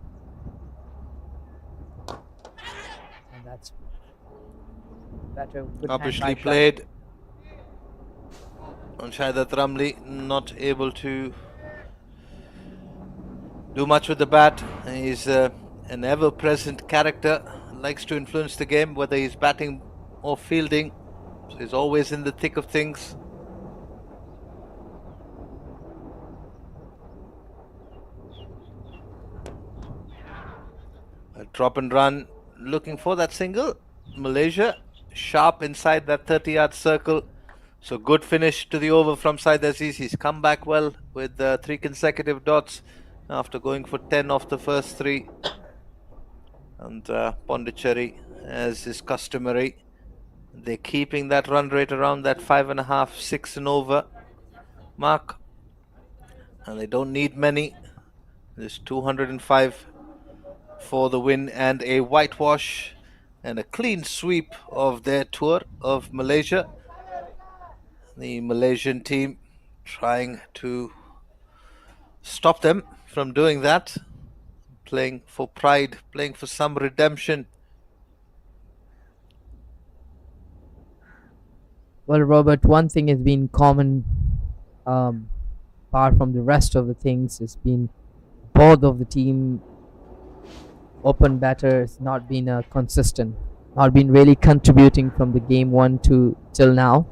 Speaker 5: That's better. Good hand
Speaker 1: Obviously
Speaker 5: by Shah.
Speaker 1: played on Shaidat Ramli, not able to do much with the bat. He's an ever-present character, likes to influence the game, whether he's batting or fielding. So he's always in the thick of things. A drop and run, looking for that single. Malaysia, sharp inside that 30-yard circle. So good finish to the over from Saeed Aziz. He's come back well with 3 consecutive dots after going for 10 off the first 3. And Pondicherry, as is customary, they're keeping that run rate around that 5.5, 6 and over mark. And they don't need many. There's 205 for the win and a whitewash and a clean sweep of their tour of Malaysia. The Malaysian team trying to stop them from doing that, playing for pride, playing for some redemption.
Speaker 5: Well, Robert, one thing has been common, apart from the rest of the things, has been both of the team open batters not been consistent, not been really contributing from the game one to till now.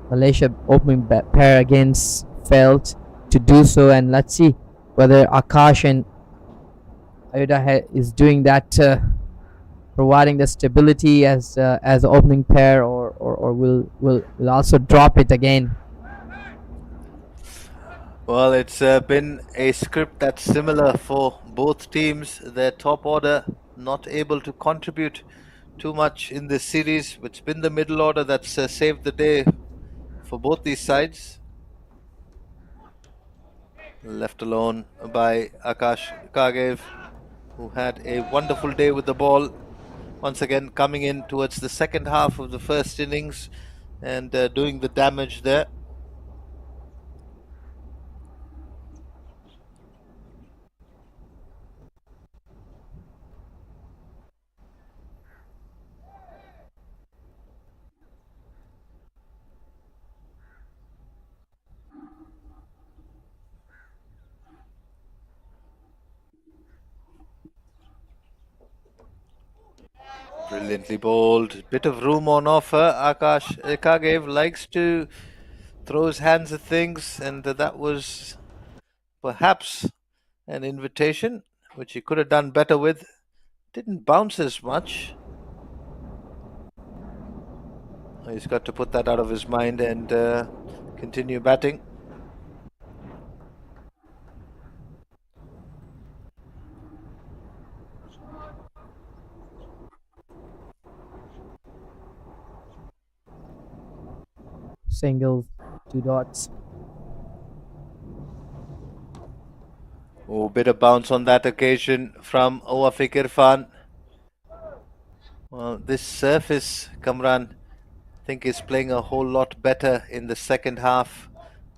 Speaker 5: Malaysia opening pair against failed to do so, and let's see whether Akash and Ayuda is doing that, providing the stability as the opening pair, or will also drop it again.
Speaker 1: Well, it's been a script that's similar for both teams. Their top order not able to contribute too much in this series. It's been the middle order that's saved the day for both these sides. Left alone by Akash Kagev, who had a wonderful day with the ball. Once again, coming in towards the second half of the first innings and doing the damage there. Brilliantly bowled. Bit of room on offer. Akash Kagev likes to throw his hands at things, and that was perhaps an invitation, which he could have done better with. Didn't bounce as much. He's got to put that out of his mind and continue batting.
Speaker 5: Single, 2 dots.
Speaker 1: Oh, bit of bounce on that occasion from Wafiq Irfan. Well, this surface, Kamran, I think is playing a whole lot better in the second half.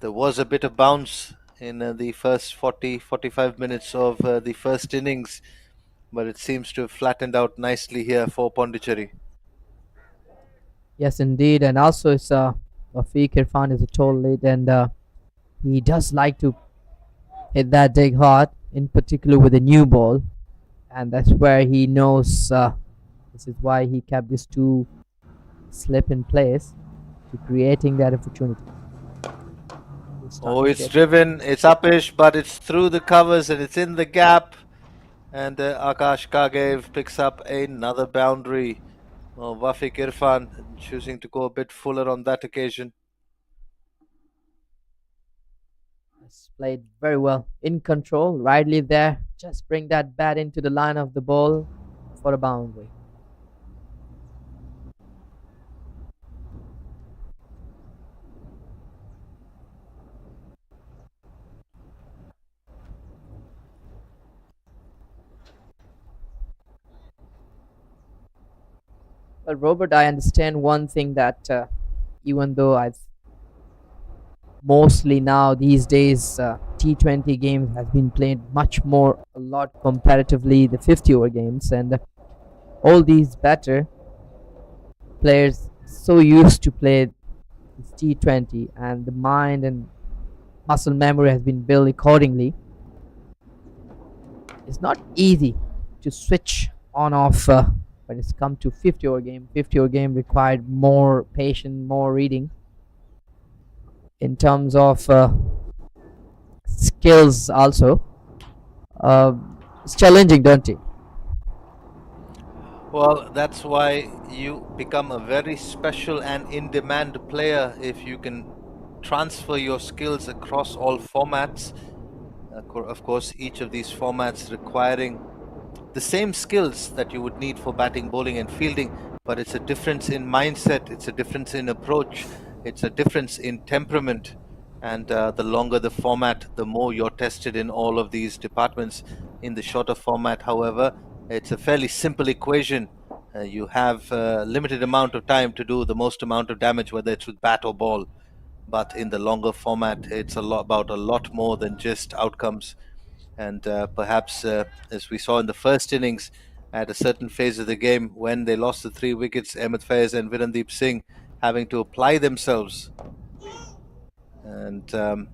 Speaker 1: There was a bit of bounce in the first 45 minutes of the first innings, but it seems to have flattened out nicely here for Pondicherry.
Speaker 5: Yes, indeed, and also it's Wafiq Irfan is a tall lead, and he does like to hit that dig hard, in particular with a new ball, and that's where he knows. This is why he kept this 2 slip in place to creating that opportunity.
Speaker 1: Oh, it's driven, it's uppish, but it's through the covers and it's in the gap. And Akash Kagev picks up another boundary. Well, Wafiq Irfan choosing to go a bit fuller on that occasion.
Speaker 5: It's played very well, in control, rightly there. Just bring that bat into the line of the ball for a boundary. Well, Robert, I understand one thing that even though I've mostly now these days T20 games has been played much more, a lot comparatively the 50 over games, and all these batter players so used to play this T20, and the mind and muscle memory has been built accordingly. It's not easy to switch on off when it's come to 50 over game. 50 over game required more patience, more reading in terms of skills also. uh, it's challenging, don't it?
Speaker 1: Well, that's why you become a very special and in-demand player if you can transfer your skills across all formats. Of course, each of these formats requiring the same skills that you would need for batting, bowling, and fielding, but it's a difference in mindset, it's a difference in approach, it's a difference in temperament. And the longer the format, the more you're tested in all of these departments. In the shorter format, however, it's a fairly simple equation. You have a limited amount of time to do the most amount of damage, whether it's with bat or ball. But in the longer format, it's about a lot more than just outcomes. And perhaps, as we saw in the first innings, at a certain phase of the game, when they lost the 3 wickets, Ahmed Faiz and Virendeep Singh having to apply themselves and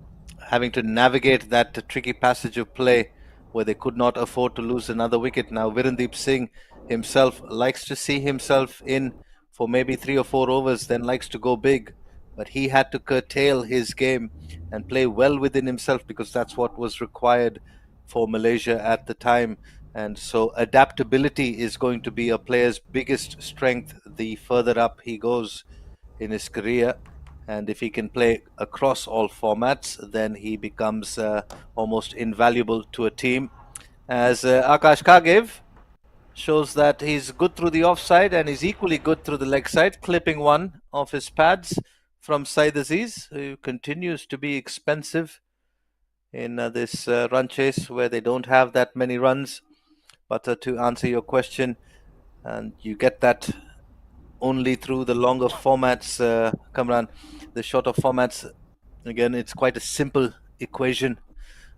Speaker 1: having to navigate that tricky passage of play where they could not afford to lose another wicket. Now, Virendeep Singh himself likes to see himself in for maybe 3 or 4 overs, then likes to go big. But he had to curtail his game and play well within himself because that's what was required for Malaysia at the time. And so, adaptability is going to be a player's biggest strength the further up he goes in his career. And if he can play across all formats, then he becomes almost invaluable to a team. As Akash Kagev shows that he's good through the offside and he's equally good through the leg side, clipping one of his pads from Saeed Aziz, who continues to be expensive in this run chase where they don't have that many runs. But to answer your question, and you get that only through the longer formats, Kamran. The shorter formats, again, it's quite a simple equation.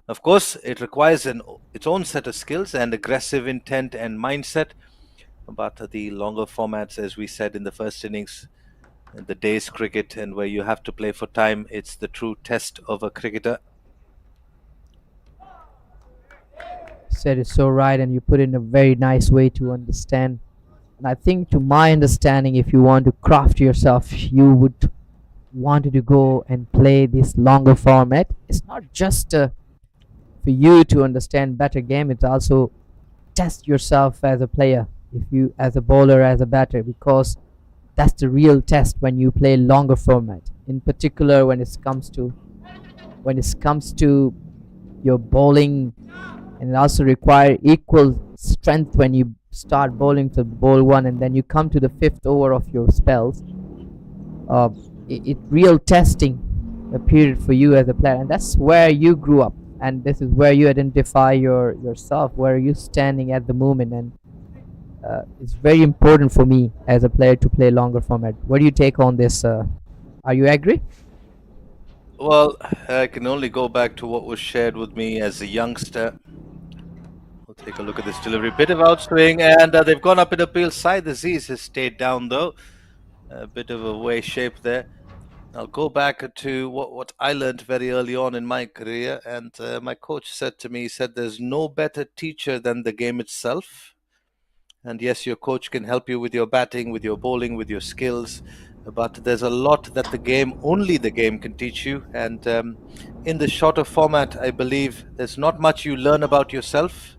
Speaker 1: Of course, it requires its own set of skills and aggressive intent and mindset. But the longer formats, as we said in the first innings, the day's cricket, and where you have to play for time, it's the true test of a cricketer.
Speaker 5: Said it so right, and you put it in a very nice way to understand. And I think, to my understanding, if you want to craft yourself, you would want to go and play this longer format. It's not just for you to understand better game, it's also test yourself as a player, if you, as a bowler, as a batter, because that's the real test when you play longer format, in particular when it comes to your bowling. And it also require equal strength when you start bowling to bowl one and then you come to the fifth over of your spells. It real testing a period for you as a player, and that's where you grew up, and this is where you identify yourself, where you standing at the moment. And it's very important for me as a player to play longer format. What do you take on this? Are you agree?
Speaker 1: Well, I can only go back to what was shared with me as a youngster. We'll take a look at this delivery. Bit of outswing, and they've gone up in appeal. Saeed Aziz has stayed down, though. A bit of a way shape there. I'll go back to what I learned very early on in my career, and my coach said to me, he said, there's no better teacher than the game itself. And yes, your coach can help you with your batting, with your bowling, with your skills, but there's a lot that only the game can teach you. And in the shorter format, I believe there's not much you learn about yourself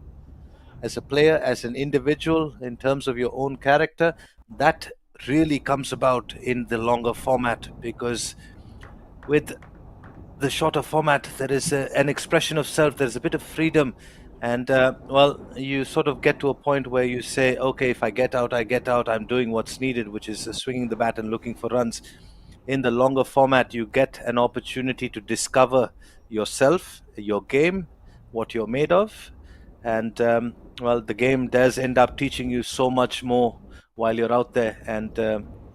Speaker 1: as a player, as an individual, in terms of your own character. That really comes about in the longer format, because with the shorter format, there is an expression of self, there's a bit of freedom. And well, you sort of get to a point where you say, okay, if I get out, I get out. I'm doing what's needed, which is swinging the bat and looking for runs. In the longer format, you get an opportunity to discover yourself, your game, what you're made of. And well, the game does end up teaching you so much more while you're out there. And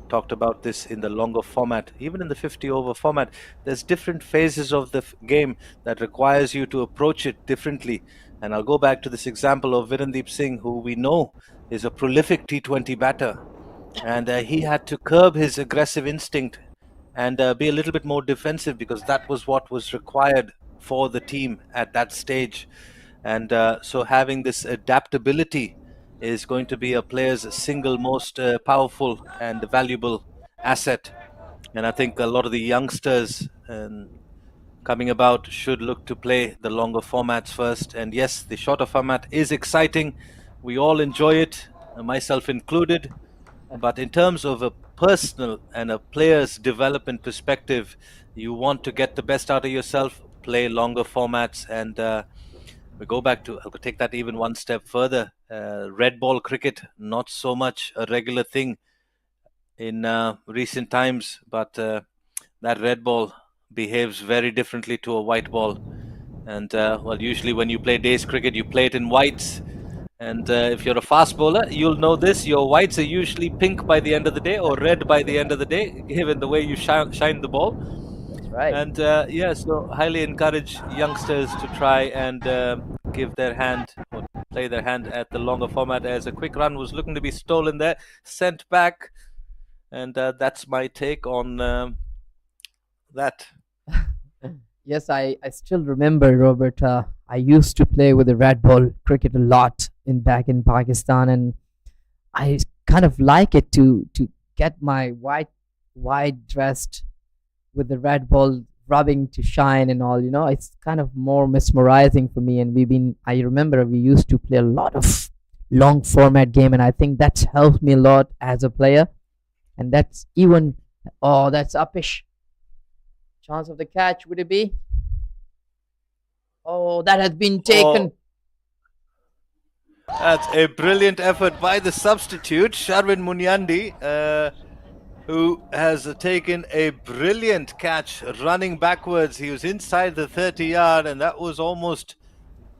Speaker 1: talked about this in the longer format, even in the 50 over format. There's different phases of the game that requires you to approach it differently. And I'll go back to this example of Virendeep Singh, who we know is a prolific T20 batter, and he had to curb his aggressive instinct and be a little bit more defensive because that was what was required for the team at that stage. And so having this adaptability is going to be a player's single most powerful and valuable asset. And I think a lot of the youngsters coming about should look to play the longer formats first. And yes, the shorter format is exciting. We all enjoy it, myself included. But in terms of a personal and a player's development perspective, you want to get the best out of yourself, play longer formats. And we go back to, I'll take that even one step further. Red ball cricket, not so much a regular thing in recent times, but that red ball behaves very differently to a white ball. And well, usually when you play days cricket, you play it in whites. And if you're a fast bowler, you'll know this. Your whites are usually pink by the end of the day or red by the end of the day, given the way you shine the ball.
Speaker 5: That's right.
Speaker 1: And yeah, so highly encourage youngsters to try and give their hand or play their hand at the longer format, as a quick run was looking to be stolen there, sent back. And that's my take on that.
Speaker 5: Yes, I still remember, Robert. I used to play with the red ball cricket a lot in back in Pakistan, and I kind of like it to get my white dressed with the red ball rubbing to shine and all. It's kind of more mesmerizing for me. And I remember we used to play a lot of long format game, and I think that's helped me a lot as a player. And that's even, oh, that's uppish. Chance of the catch, would it be? Oh, that has been taken.
Speaker 1: Oh, that's a brilliant effort by the substitute, Sharvin Munyandi, who has taken a brilliant catch running backwards. He was inside the 30-yard, and that was almost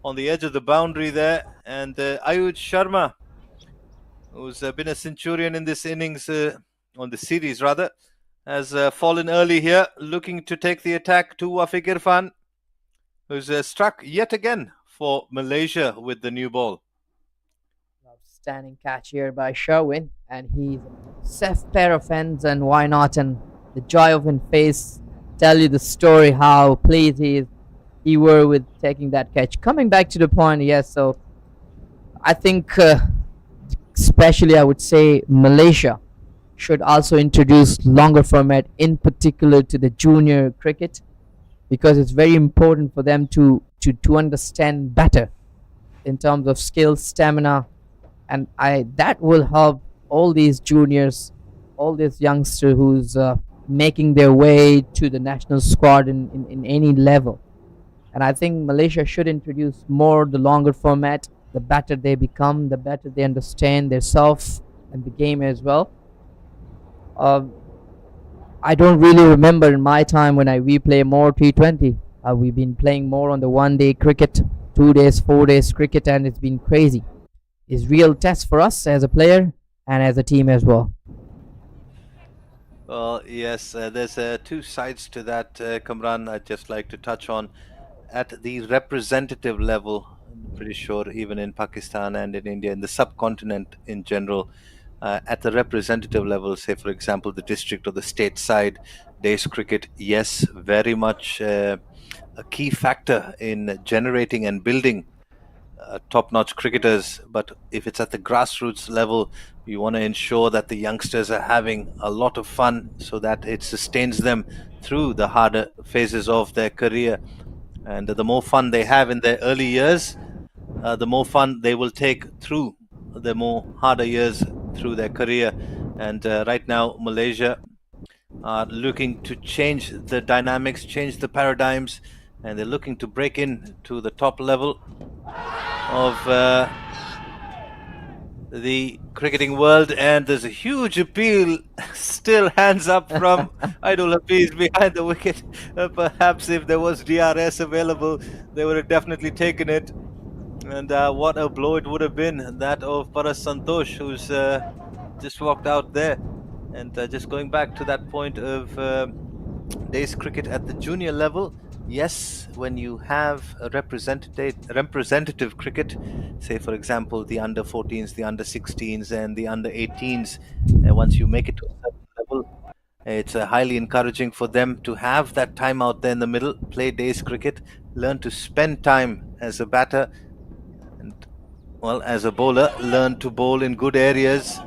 Speaker 1: on the edge of the boundary there. And Ayush Sharma, who's been a centurion in this innings, on the series rather, has fallen early here, looking to take the attack to Wafiq Irfan, who's struck yet again for Malaysia with the new ball.
Speaker 5: Outstanding catch here by Sherwin, and he's a safe pair of hands, and why not? And the joy of his face tell you the story how pleased he were with taking that catch. Coming back to the point, yes. So I think, especially I would say Malaysia should also introduce longer format, in particular to the junior cricket, because it's very important for them to understand better in terms of skills, stamina, and that will help all these juniors, all these youngsters who's making their way to the national squad in any level. And I think Malaysia should introduce more the longer format. The better they become, the better they understand their self and the game as well. I don't really remember in my time when we play more T20. We've been playing more on the 1 day cricket, 2 days, 4 days cricket, and it's been crazy. It's real test for us as a player and as a team as well.
Speaker 1: Well, yes, there's two sides to that, Kamran, I'd just like to touch on. At the representative level, I'm pretty sure even in Pakistan and in India, in the subcontinent in general, at the representative level, say for example the district or the state side, days cricket, yes, very much a key factor in generating and building top-notch cricketers. But if it's at the grassroots level, you want to ensure that the youngsters are having a lot of fun so that it sustains them through the harder phases of their career. And the more fun they have in their early years, the more fun they will take through the more harder years through their career. And right now, Malaysia are looking to change the dynamics, change the paradigms, and they're looking to break in to the top level of the cricketing world. And there's a huge appeal, still hands up from Aidul Hafiz behind the wicket. Perhaps if there was DRS available, they would have definitely taken it. And what a blow it would have been, that of Paras Santosh, who's just walked out there. And just going back to that point of days cricket at the junior level, Yes, when you have a representative cricket, say for example the under 14s, the under 16s, and the under 18s, once you make it to a certain level, it's highly encouraging for them to have that time out there in the middle, play days cricket, learn to spend time as a batter, and well, as a bowler, learn to bowl in good areas.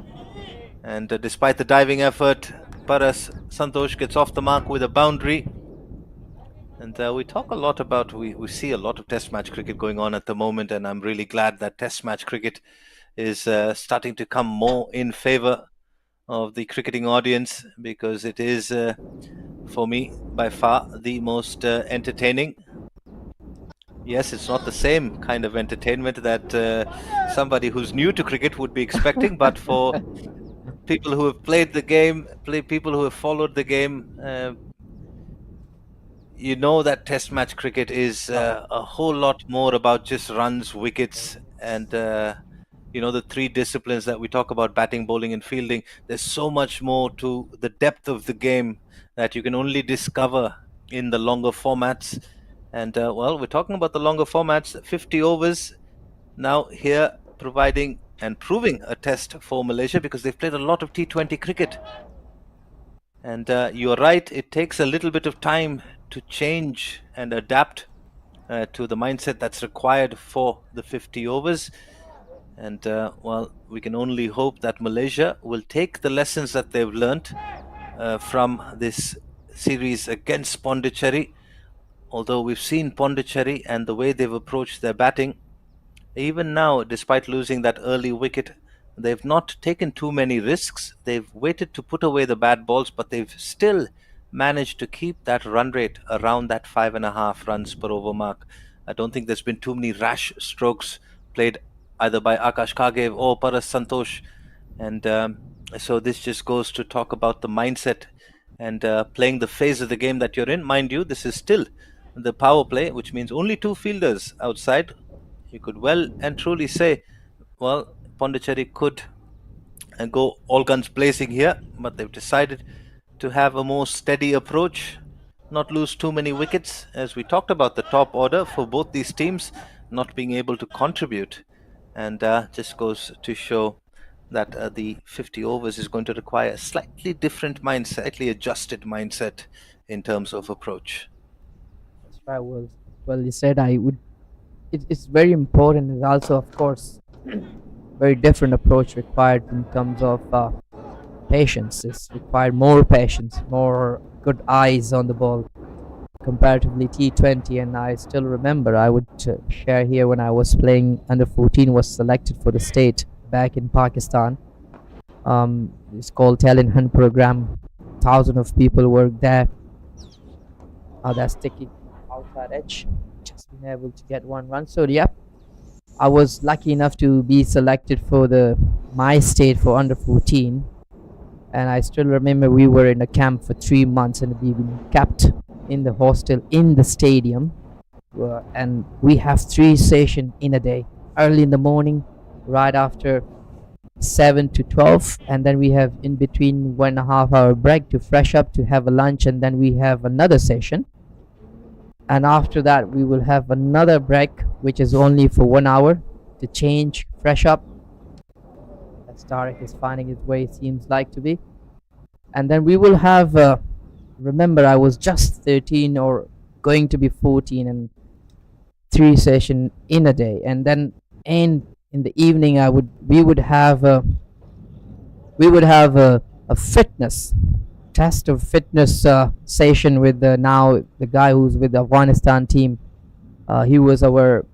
Speaker 1: And despite the diving effort, Paras Santosh gets off the mark with a boundary. And we talk a lot about, we see a lot of test match cricket going on at the moment, and I'm really glad that test match cricket is starting to come more in favor of the cricketing audience, because it is, for me, by far the most entertaining. Yes, it's not the same kind of entertainment that somebody who's new to cricket would be expecting, but for people who have played the game, people who have followed the game, you know that test match cricket is a whole lot more about just runs, wickets, and the three disciplines that we talk about: batting, bowling, and fielding. There's so much more to the depth of the game that you can only discover in the longer formats. And well, we're talking about the longer formats, 50 overs now here, providing and proving a test for Malaysia, because they've played a lot of T20 cricket. And you're right, it takes a little bit of time to change and adapt to the mindset that's required for the 50 overs. And well, we can only hope that Malaysia will take the lessons that they've learnt from this series against Pondicherry. Although we've seen Pondicherry and the way they've approached their batting, even now, despite losing that early wicket, they've not taken too many risks. They've waited to put away the bad balls, but they've still managed to keep that run rate around that 5.5 runs per over mark. I don't think there's been too many rash strokes played either by Akash Kagev or Paras Santosh. And so this just goes to talk about the mindset and playing the phase of the game that you're in. Mind you, this is still the power play, which means only two fielders outside. You could well and truly say, well, Pondicherry could go all guns blazing here, but they've decided to have a more steady approach, not lose too many wickets. As we talked about, the top order for both these teams not being able to contribute, and just goes to show that the 50 overs is going to require a slightly different mindset, slightly adjusted mindset in terms of approach.
Speaker 5: That's right. Well, you said I would. It's very important. It's also, of course, very different approach required in terms of patience. It's required more patience, more good eyes on the ball, comparatively T20. And I still remember, I would share here, when I was playing under 14, was selected for the state back in Pakistan. It's called Talent Hunt program. Thousands of people work there. That's sticky outside edge. Just been able to get one run. So yeah, I was lucky enough to be selected for my state for under 14. And I still remember we were in a camp for 3 months, and we've been kept in the hostel in the stadium. And we have 3 sessions in a day: early in the morning, right after 7 to 12, and then we have in between 1.5 hour break to fresh up, to have a lunch, and then we have another session. And after that we will have another break, which is only for 1 hour, to change, fresh up, as Tariq is finding his way, seems like to be. And then we will have remember, I was just 13 or going to be 14, and 3 sessions in a day. And then in the evening we would have a fitness test of fitness session with now the guy who's with the Afghanistan team. He was our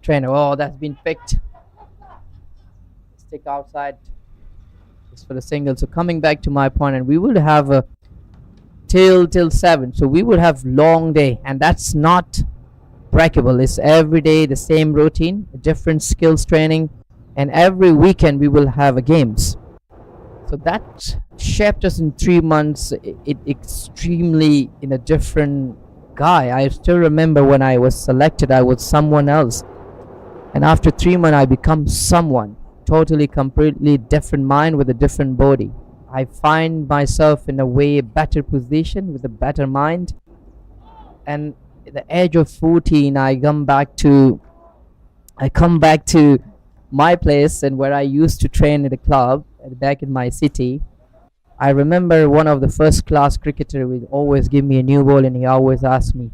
Speaker 5: trainer. Oh, that's been picked. Stick outside just for the single. So coming back to my point, and we would have till 7. So we would have long day, and that's not breakable. It's every day the same routine, different skills training, and every weekend we will have a games. So that shaped us in 3 months. It extremely in a different guy. I still remember when I was selected, I was someone else, and after 3 months I become someone totally, completely different mind with a different body. I find myself in a way better position with a better mind, and At the age of 14, I come back to my place and where I used to train at a club back in my city. I remember one of the first class cricketer would always give me a new ball and he always asked me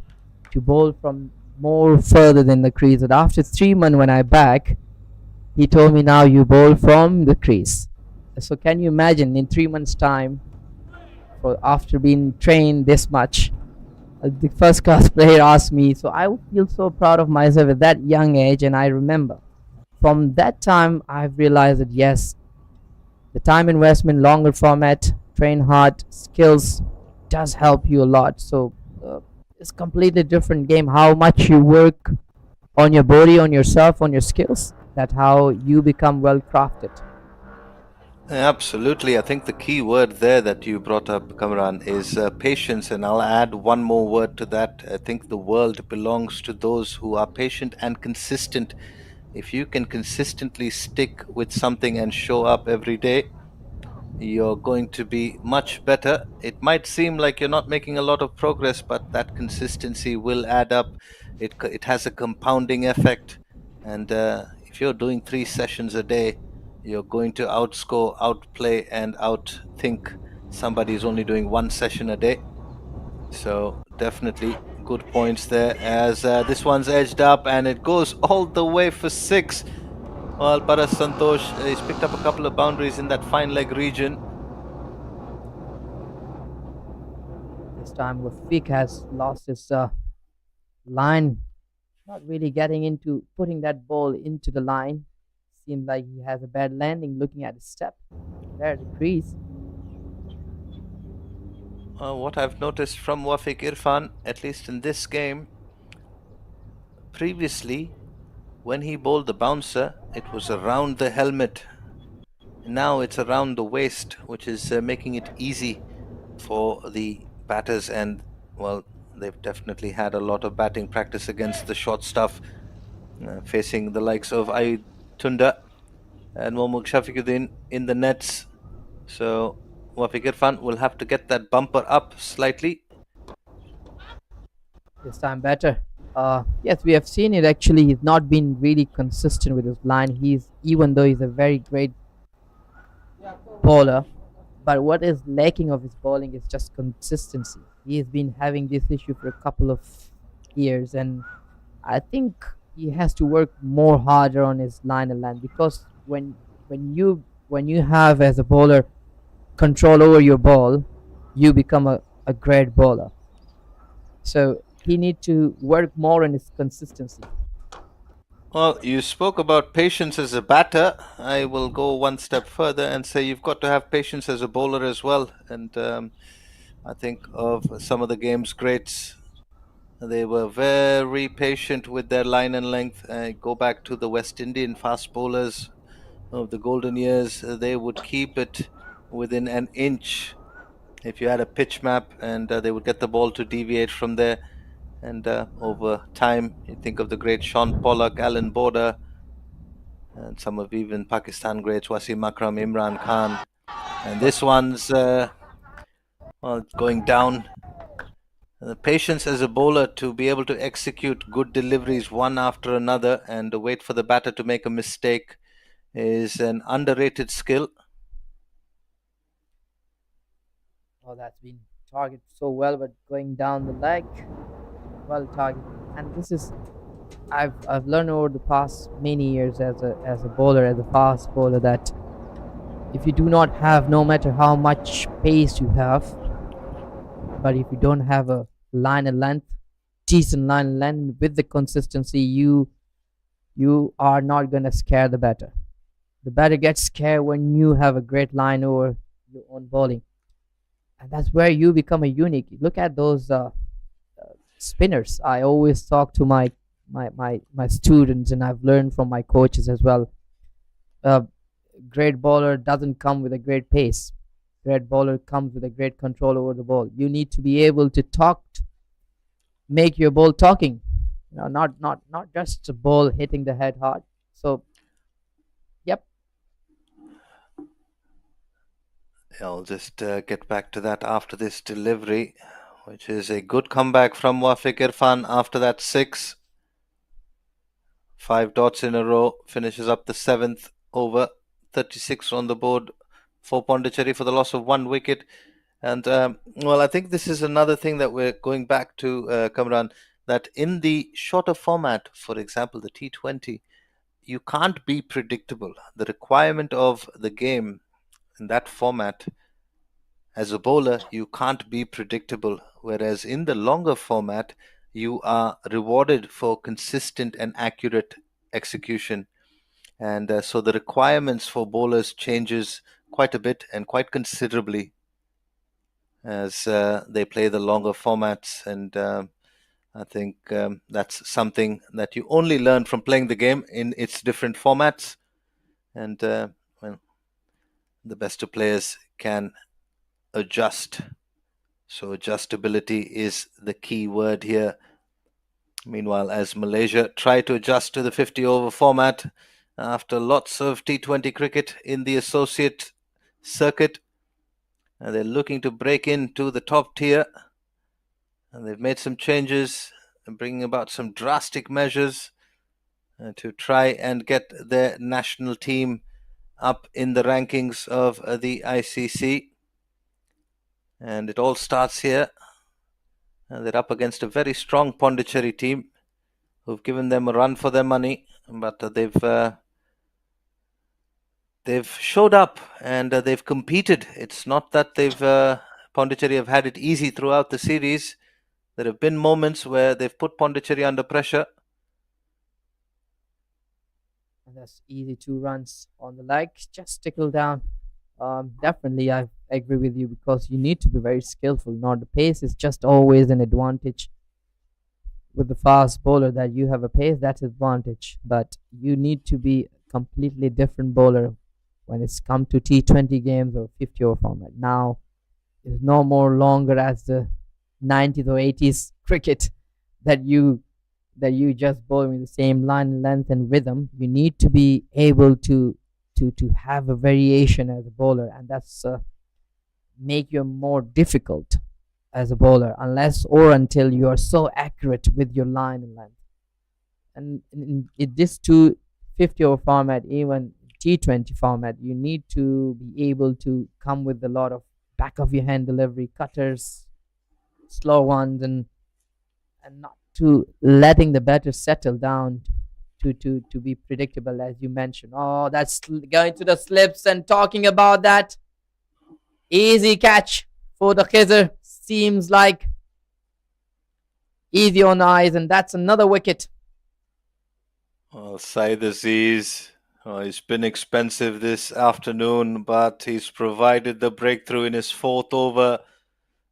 Speaker 5: to bowl from more further than the crease. And after 3 months when I back, he told me now you bowl from the crease. So can you imagine in 3 months time, for after being trained this much, the first class player asked me. So I feel so proud of myself at that young age. And I remember from that time I've realized that yes, the time investment, longer format, train hard, skills does help you a lot. So it's completely different game. How much you work on your body, on yourself, on your skills. That how you become well crafted.
Speaker 1: Absolutely. I think the key word there that you brought up, Kamran, is patience. And I'll add one more word to that. I think the world belongs to those who are patient and consistent. If you can consistently stick with something and show up every day, you're going to be much better. It might seem like you're not making a lot of progress, but that consistency will add up. It has a compounding effect, and if you're doing 3 sessions a day, you're going to outscore, outplay, and outthink somebody who's only doing 1 session a day. So definitely good points there. As this one's edged up, and it goes all the way for six. Well, Paras Santosh he's picked up a couple of boundaries in that fine leg region.
Speaker 5: This time Rafiq has lost his line, not really getting into putting that ball into the line. Seems like he has a bad landing looking at his step. There's the crease.
Speaker 1: What I've noticed from Wafiq Irfan, at least in this game, previously when he bowled the bouncer, it was around the helmet. Now it's around the waist, which is making it easy for the batters. And well, they've definitely had a lot of batting practice against the short stuff, facing the likes of Ayud Tunda and Mohammad Shafiquddin in the nets. So Wafiq Irfan will have to get that bumper up slightly.
Speaker 5: This time better. Yes, we have seen it actually. He's not been really consistent with his line. He's even though he's a very great bowler, but what is lacking of his bowling is just consistency. He has been having this issue for a couple of years, and I think he has to work more harder on his line and land because when you have as a bowler control over your ball, you become a great bowler. So he need to work more on his consistency.
Speaker 1: Well, you spoke about patience as a batter. I will go one step further and say you've got to have patience as a bowler as well. And I think of some of the game's greats. They were very patient with their line and length. Go back to the West Indian fast bowlers of the golden years. They would keep it within an inch if you had a pitch map, and they would get the ball to deviate from there. And over time, you think of the great Sean Pollock, Alan Border, and some of even Pakistan greats, Wasim Akram, Imran Khan. And this one's well, going down. The patience as a bowler to be able to execute good deliveries one after another and wait for the batter to make a mistake is an underrated skill.
Speaker 5: Oh, that's been targeted so well, but going down the leg, well targeted. And this is I've learned over the past many years as a bowler, as a fast bowler, that if you do not have, no matter how much pace you have, but if you don't have a line and length, decent line and length with the consistency, you are not gonna scare the batter. The batter gets scared when you have a great line over your own bowling, and that's where you become a unique. Look at those spinners. I always talk to my students, and I've learned from my coaches as well. A great bowler doesn't come with a great pace. Great bowler comes with a great control over the ball. You need to be able to make your ball talking. Not just a ball hitting the head hard. So, yep.
Speaker 1: I'll just get back to that after this delivery. which is a good comeback from Wafiq Irfan after that six. 5 dots in a row, finishes up the seventh over. 36 on the board for Pondicherry for the loss of 1 wicket. And well, I think this is another thing that we're going back to, Kamran, that in the shorter format, for example, the T20, you can't be predictable. The requirement of the game in that format, as a bowler, you can't be predictable. Whereas in the longer format, you are rewarded for consistent and accurate execution. And so the requirements for bowlers changes quite a bit and quite considerably as they play the longer formats. And I think that's something that you only learn from playing the game in its different formats. And well, the best of players can adjust. So adjustability is the key word here. Meanwhile, as Malaysia try to adjust to the 50 over format after lots of T20 cricket in the associate circuit, they're looking to break into the top tier. And they've made some changes and bringing about some drastic measures to try and get their national team up in the rankings of the ICC. And it all starts here. They're up against a very strong Pondicherry team who've given them a run for their money, but they've showed up and they've competed. It's not that Pondicherry have had it easy throughout the series. There have been moments where they've put Pondicherry under pressure.
Speaker 5: And that's easy 2 runs on the leg, just tickle down. Definitely, I agree with you because you need to be very skillful. Not the pace is just always an advantage with the fast bowler, that you have a pace, that's advantage. But you need to be a completely different bowler when it's come to T20 games or 50 over format. Now is no more longer as the 90s or 80s cricket that you just bowl in the same line, length, and rhythm. You need to be able to have a variation as a bowler, and that's make you more difficult as a bowler, unless or until you are so accurate with your line and length. And in this 250 over format, even T20 format, you need to be able to come with a lot of back of your hand delivery, cutters, slow ones, and not to letting the batter settle down to be predictable, as you mentioned. Oh, that's going to the slips and talking about that. Easy catch for the Khizr. Seems like easy on the eyes, and that's another wicket.
Speaker 1: Well, Saeed Aziz, he's been expensive this afternoon, but he's provided the breakthrough in his fourth over.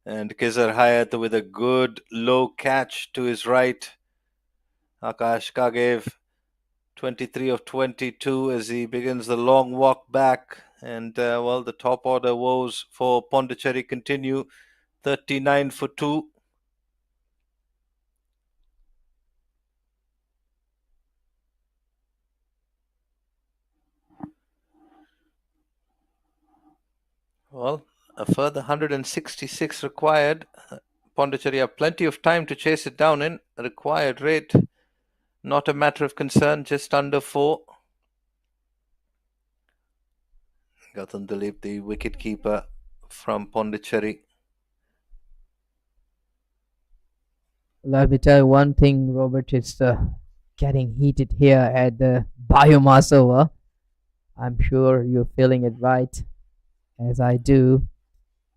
Speaker 1: And Khizr Hayat with a good low catch to his right. Akash Kagev, 23 of 22 as he begins the long walk back. And well, the top order woes for Pondicherry continue. 39 for 2. Well, a further 166 required. Pondicherry have plenty of time to chase it down in. Required rate, not a matter of concern, just under 4. Gautam Dilip, the wicketkeeper from Pondicherry.
Speaker 5: Let me tell you one thing, Robert. It's getting heated here at the biomass over. I'm sure you're feeling it right, as I do.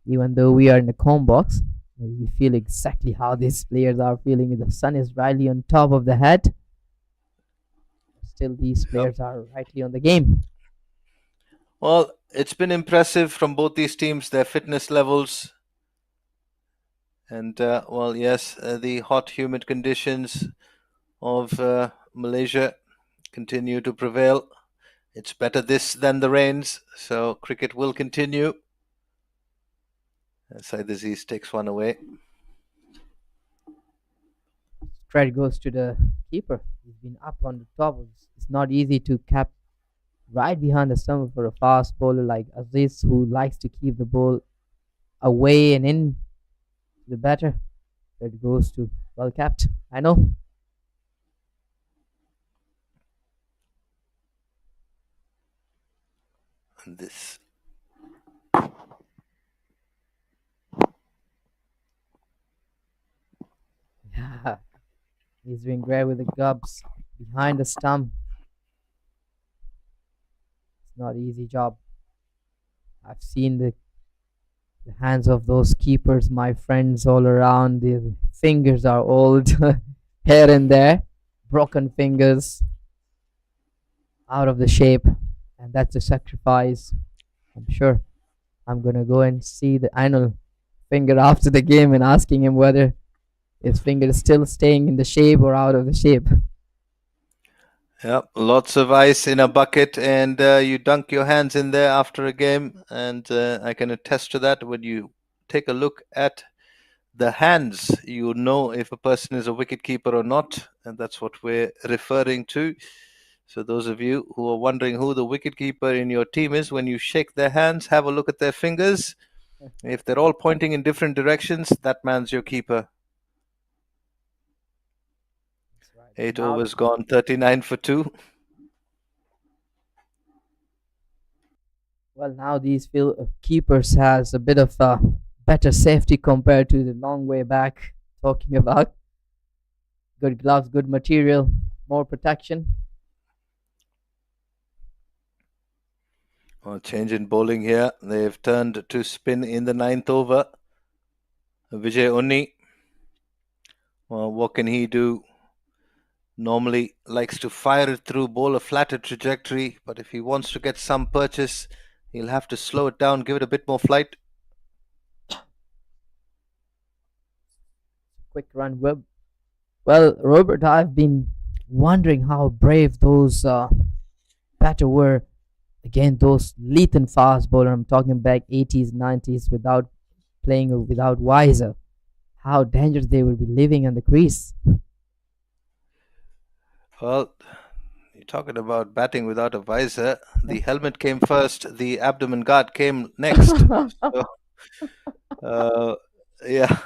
Speaker 5: Even though we are in the comb box, we feel exactly how these players are feeling. The sun is rightly on top of the head. Still, these players are rightly on the game.
Speaker 1: Well, it's been impressive from both these teams, their fitness levels. And, well, yes, the hot, humid conditions of Malaysia continue to prevail. It's better this than the rains, so cricket will continue. Saeed Aziz takes one away.
Speaker 5: Credit goes to the keeper. He's been up on the top. It's not easy to cap right behind the stump for a fast bowler like Aziz, who likes to keep the ball away and in the batter. It goes to well kept. I know.
Speaker 1: This
Speaker 5: Yeah, he's doing great with the gubs behind the stump. It's not easy job. I've seen the hands of those keepers, my friends all around. The fingers are old here and there, broken fingers, out of the shape, and that's a sacrifice. I'm sure I'm gonna go and see the annual finger after the game and asking him whether his finger is still staying in the shape or out of the shape.
Speaker 1: Yep, lots of ice in a bucket, and you dunk your hands in there after a game. And I can attest to that. When you take a look at the hands, you know if a person is a wicket keeper or not, and that's what we're referring to. So, those of you who are wondering who the wicket keeper in your team is, when you shake their hands, have a look at their fingers. If they're all pointing in different directions, that man's your keeper.
Speaker 5: That's right. And
Speaker 1: 8
Speaker 5: now,
Speaker 1: overs gone, 39 for 2.
Speaker 5: well, now these keepers has a bit of better safety compared to the long way back. Talking about good gloves, good material, more protection.
Speaker 1: Well, change in bowling here. They've turned to spin in the ninth over. Vijay Unni. Well, what can he do? Normally likes to fire it through, bowl a flatter trajectory, but if he wants to get some purchase, he'll have to slow it down, give it a bit more flight.
Speaker 5: Quick run. Well, Robert, I've been wondering how brave those batter were. Again, those lethal fast bowler. I'm talking back 80s, 90s without playing or without visor. How dangerous they will be living on the crease.
Speaker 1: Well, you're talking about batting without a visor. The helmet came first, the abdomen guard came next. So, uh, yeah,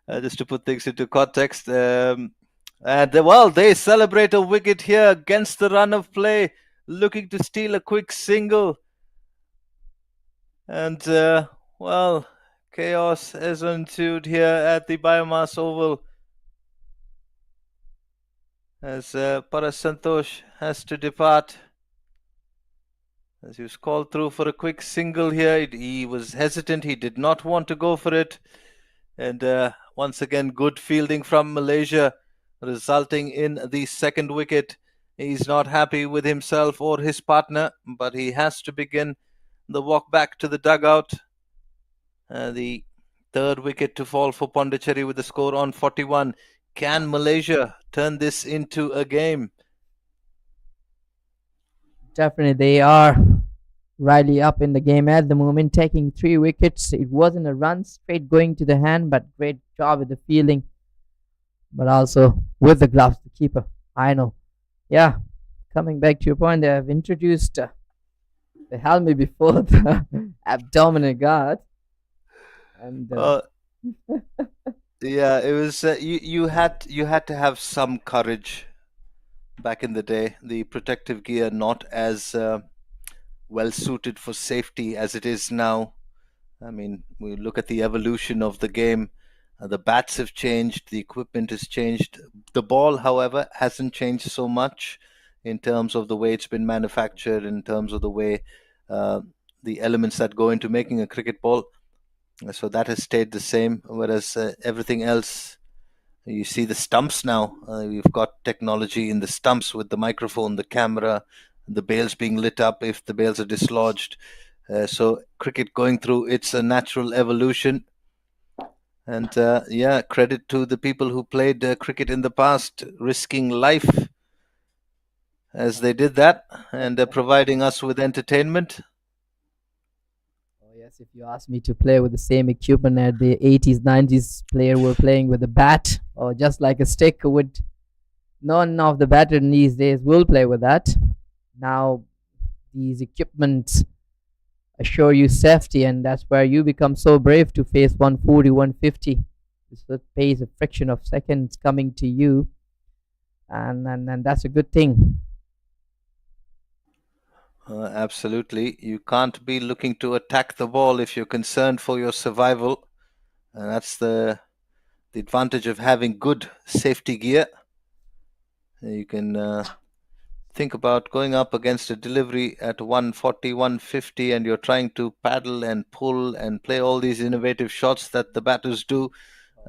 Speaker 1: just to put things into context. Well, they celebrate a wicket here against the run of play, looking to steal a quick single. And, well, chaos has ensued here at the BAYUEMAS Oval as Paras Santosh has to depart. As he was called through for a quick single here, he was hesitant. He did not want to go for it. And once again, good fielding from Malaysia, resulting in the second wicket. He's not happy with himself or his partner, but he has to begin the walk back to the dugout. The third wicket to fall for Pondicherry with the score on 41. Can Malaysia turn this into a game?
Speaker 5: Definitely, they are Riley up in the game at the moment, taking 3 wickets. It wasn't a run straight going to the hand, but great job with the fielding, but also with the gloves, the keeper. I know. Yeah, coming back to your point, they have introduced the helmet before the abdominal guard, and
Speaker 1: Uh, yeah, it was you had to have some courage back in the day. The protective gear not as well suited for safety as it is now. I mean, we look at the evolution of the game. The bats have changed, the equipment has changed. The ball, however, hasn't changed so much in terms of the way it's been manufactured, in terms of the way uh, the elements that go into making a cricket ball. So that has stayed the same, whereas everything else, you see the stumps now. We've got technology in the stumps with the microphone, the camera, the bails being lit up if the bails are dislodged. So cricket going through its natural evolution. And yeah, credit to the people who played cricket in the past, risking life as they did that and providing us with entertainment.
Speaker 5: oh yes, if you ask me to play with the same equipment at the 80s, 90s, player were playing with a bat or just like a stick, would none of the batter these days will play with that. Now these equipments assure you safety, and that's where you become so brave to face 140, 150 This pace of friction of seconds coming to you, and that's a good thing.
Speaker 1: Absolutely. You can't be looking to attack the ball if you're concerned for your survival. And that's the advantage of having good safety gear. You can think about going up against a delivery at 140, 150, and you're trying to paddle and pull and play all these innovative shots that the batters do.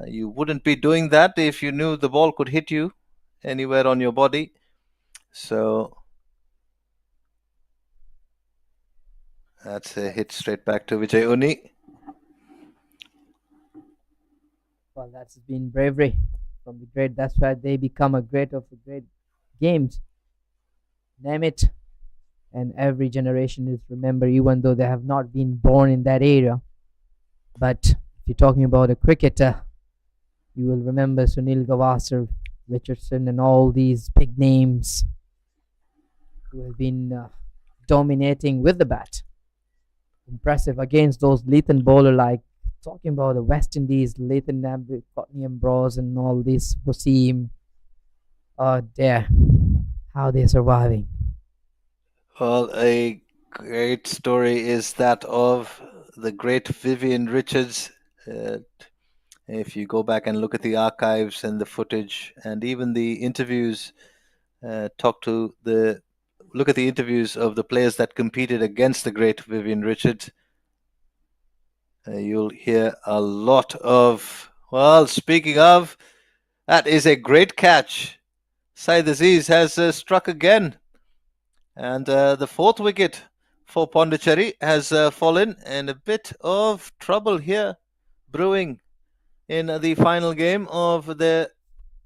Speaker 1: You wouldn't be doing that if you knew the ball could hit you anywhere on your body. So that's a hit straight back to Vijay Uni.
Speaker 5: Well, that's been bravery from the great. That's why they become a great of the great games. Name it. And every generation is remember, even though they have not been born in that era. But if you're talking about a cricketer, you will remember Sunil Gavaskar, Richardson, and all these big names who have been dominating with the bat. Impressive against those lethal bowler like talking about the West Indies, Lathan Nambit, Courtney Ambrose, and all these Wasim. Oh, dear. How they're surviving.
Speaker 1: Well, a great story is that of the great Vivian Richards. If you go back and look at the archives and the footage and even the interviews, look at the interviews of the players that competed against the great Vivian Richards. You'll hear a lot of, well, speaking of, that is a great catch. Saeed Aziz has struck again. And the fourth wicket for Pondicherry has fallen, and a bit of trouble here brewing in the final game of the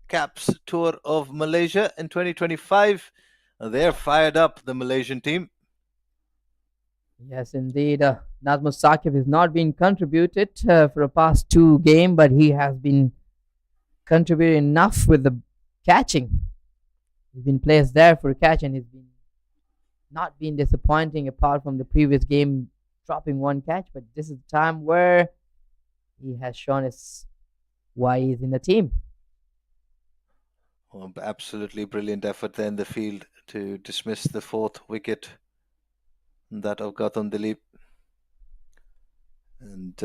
Speaker 1: Caps Tour of Malaysia in 2025. They're fired up, the Malaysian team.
Speaker 5: Yes, indeed. Nazmul Saqib has not been contributed for the past two games, but he has been contributing enough with the catching. He's been placed there for catch, and he's been not been disappointing apart from the previous game dropping one catch. But this is the time where he has shown us why he's in the team.
Speaker 1: Oh, absolutely brilliant effort there in the field to dismiss the fourth wicket, that of Gautam Dilip. And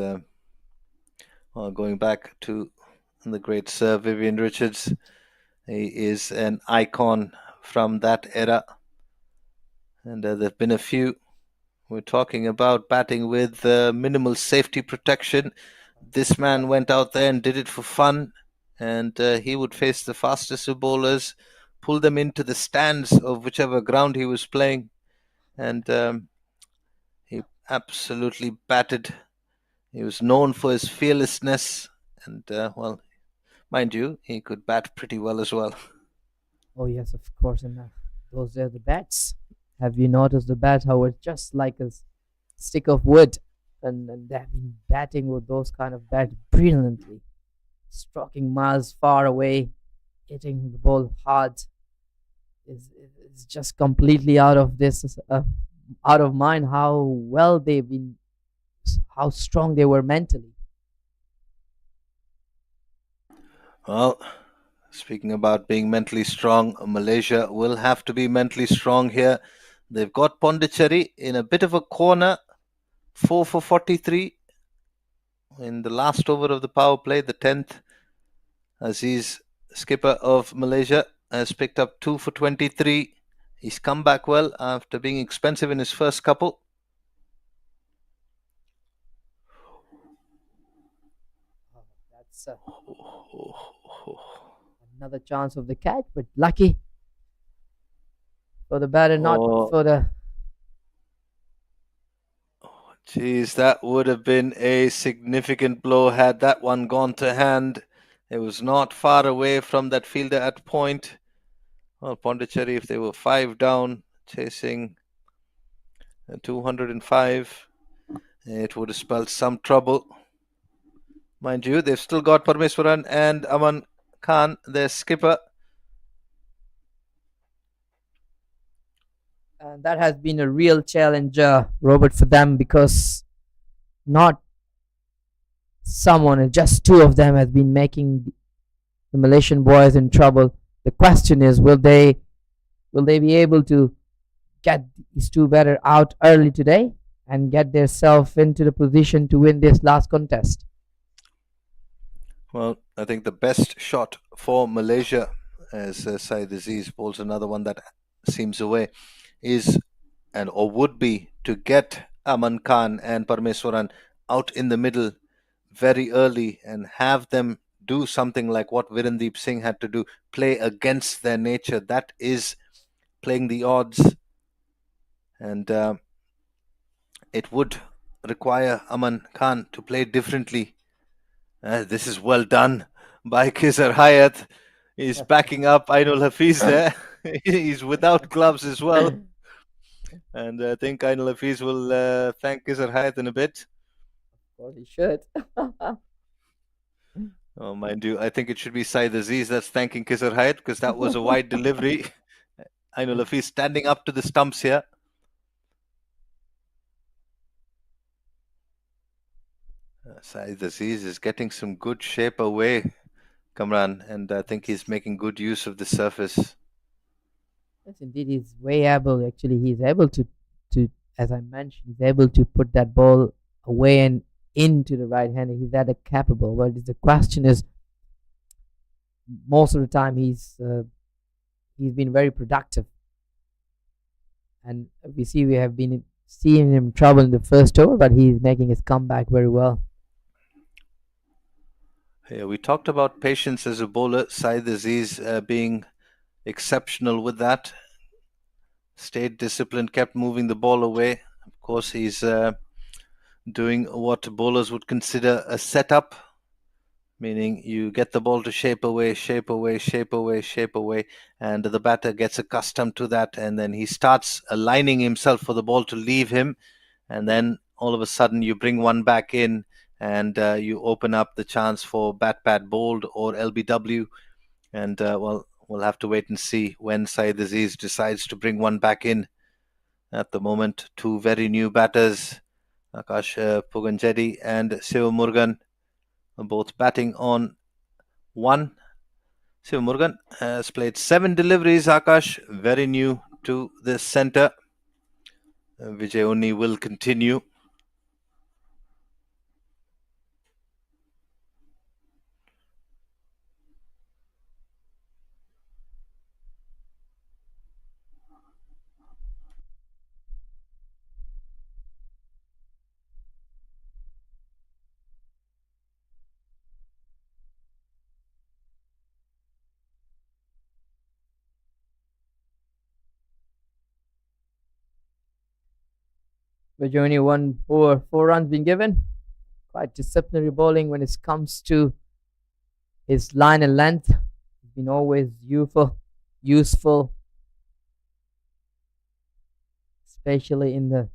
Speaker 1: going back to the great Sir Vivian Richards, he is an icon from that era. And there have been a few. We're talking about batting with minimal safety protection. This man went out there and did it for fun. And he would face the fastest of bowlers, pull them into the stands of whichever ground he was playing. And he absolutely batted. He was known for his fearlessness. And, well, mind you, he could bat pretty well as well.
Speaker 5: Oh yes, of course. And those are the bats. Have you noticed the bat? How it's just like a stick of wood, and they've been batting with those kind of bats brilliantly, stroking miles far away, hitting the ball hard. Is just completely out of this, out of mind. How well they've been, how strong they were mentally.
Speaker 1: Well, speaking about being mentally strong, Malaysia will have to be mentally strong here. They've got Pondicherry in a bit of a corner, 4 for 43 in the last over of the power play, the 10th. Aziz, skipper of Malaysia, has picked up 2 for 23. He's come back well after being expensive in his first couple.
Speaker 5: That's another chance of the catch, but lucky for the batter, not for the.
Speaker 1: Geez, that would have been a significant blow had that one gone to hand. It was not far away from that fielder at point. Well, Pondicherry, if they were 5 down, chasing 205, it would have spelled some trouble. Mind you, they've still got Parmeswaran and Aman Khan, their skipper.
Speaker 5: And that has been a real challenge, Robert, for them, because not someone, just two of them, has been making the Malaysian boys in trouble. The question is, will they be able to get these two better out early today and get themselves into the position to win this last contest?
Speaker 1: Well, I think the best shot for Malaysia, as Saeed Aziz bowls another one that seems away, is and or would be to get Aman Khan and Parmeswaran out in the middle very early and have them do something like what Virendeep Singh had to do, play against their nature. That is playing the odds, and it would require Aman Khan to play differently. This is well done by Khizar Hayat. He's backing up Ainul Hafiz there. He's without gloves as well. And I think Ainul Hafiz will thank Khizar Hayat in a bit.
Speaker 5: Of course, he should.
Speaker 1: Oh, mind you, I think it should be Saeed Aziz that's thanking Khizar Hayat because that was a wide delivery. Ainul Hafiz standing up to the stumps here. Saeed Aziz is getting some good shape away, Kamran, and I think he's making good use of the surface.
Speaker 5: Yes, indeed, he's way able. Actually, he's able to, as I mentioned, he's able to put that ball away and into the right hander. He's that capable. But the question is, most of the time he's been very productive, and we have been seeing him trouble in the first over, but he's making his comeback very well.
Speaker 1: Yeah, we talked about patience as a bowler. Saeed Aziz being exceptional with that. Stayed disciplined, kept moving the ball away. Of course, he's doing what bowlers would consider a setup, meaning you get the ball to shape away, shape away, shape away, shape away, and the batter gets accustomed to that, and then he starts aligning himself for the ball to leave him, and then all of a sudden you bring one back in, and you open up the chance for bat pad bowled or LBW, and well, we'll have to wait and see when Saeed Aziz decides to bring one back in. At the moment, two very new batters, Akash Puganjedi and Sivamurugan, are both batting on one. Sivamurugan has played 7 deliveries, Akash, very new to the centre. Vijay Unni will continue.
Speaker 5: But only one over, 4 runs been given. Quite disciplinary bowling when it comes to his line and length. He's been always useful, especially in the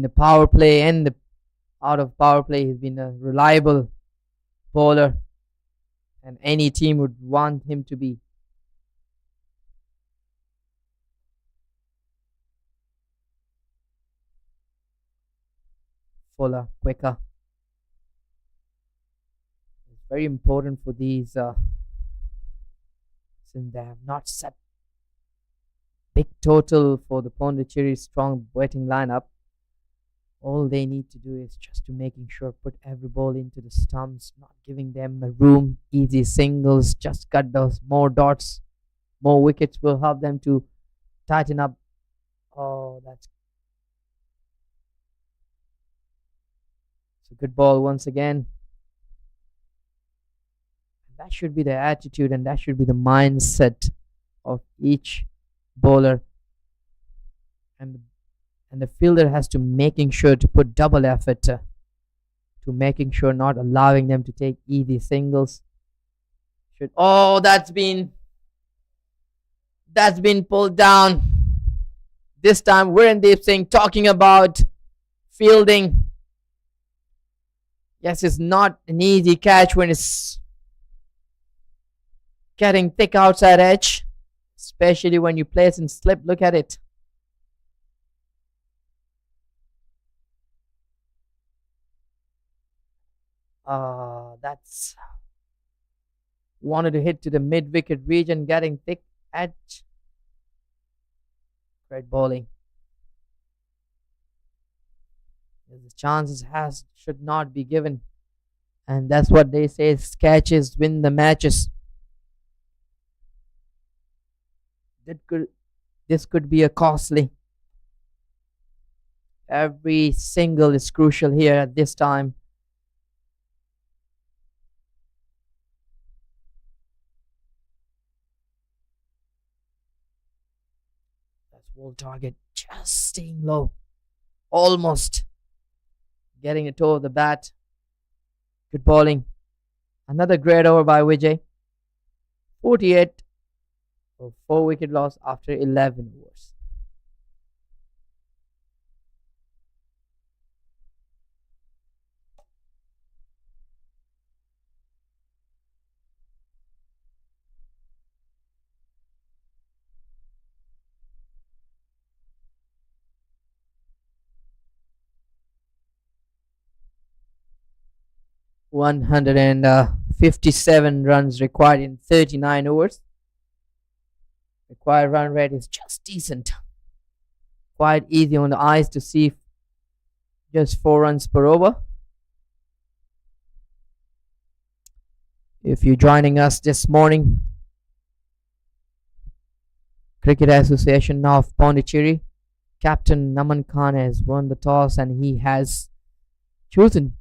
Speaker 5: power play and the out of power play. He's been a reliable bowler, and any team would want him to be. Fuller, quicker. It's very important for these, since they have not set big total for the Pondicherry strong batting lineup. All they need to do is just to making sure put every ball into the stumps, not giving them a room, easy singles, just cut those more dots, more wickets will help them to tighten up. Oh, that's a good ball once again. That should be the attitude and that should be the mindset of each bowler, and the fielder has to making sure to put double effort to making sure not allowing them to take easy singles. That's been pulled down. This time Virendeep Singh talking about fielding. Yes, it's not an easy catch when it's getting thick outside edge, especially when you place and slip. Look at it. That's wanted to hit to the mid wicket region, getting thick edge. Great bowling. The chances has should not be given, and that's what they say: catches win the matches. That could this could be a costly. Every single is crucial here at this time. That's wall target just staying low. Almost getting a toe of the bat. Good bowling. Another great over by Vijay. 48 for 4 wicket loss after 11 overs. One hundred and 57 runs required in 39 overs. Required run rate is just decent. Quite easy on the eyes to see. Just 4 runs per over. If you're joining us this morning, Cricket Association of Pondicherry, Captain Naman Khan has won the toss and he has chosen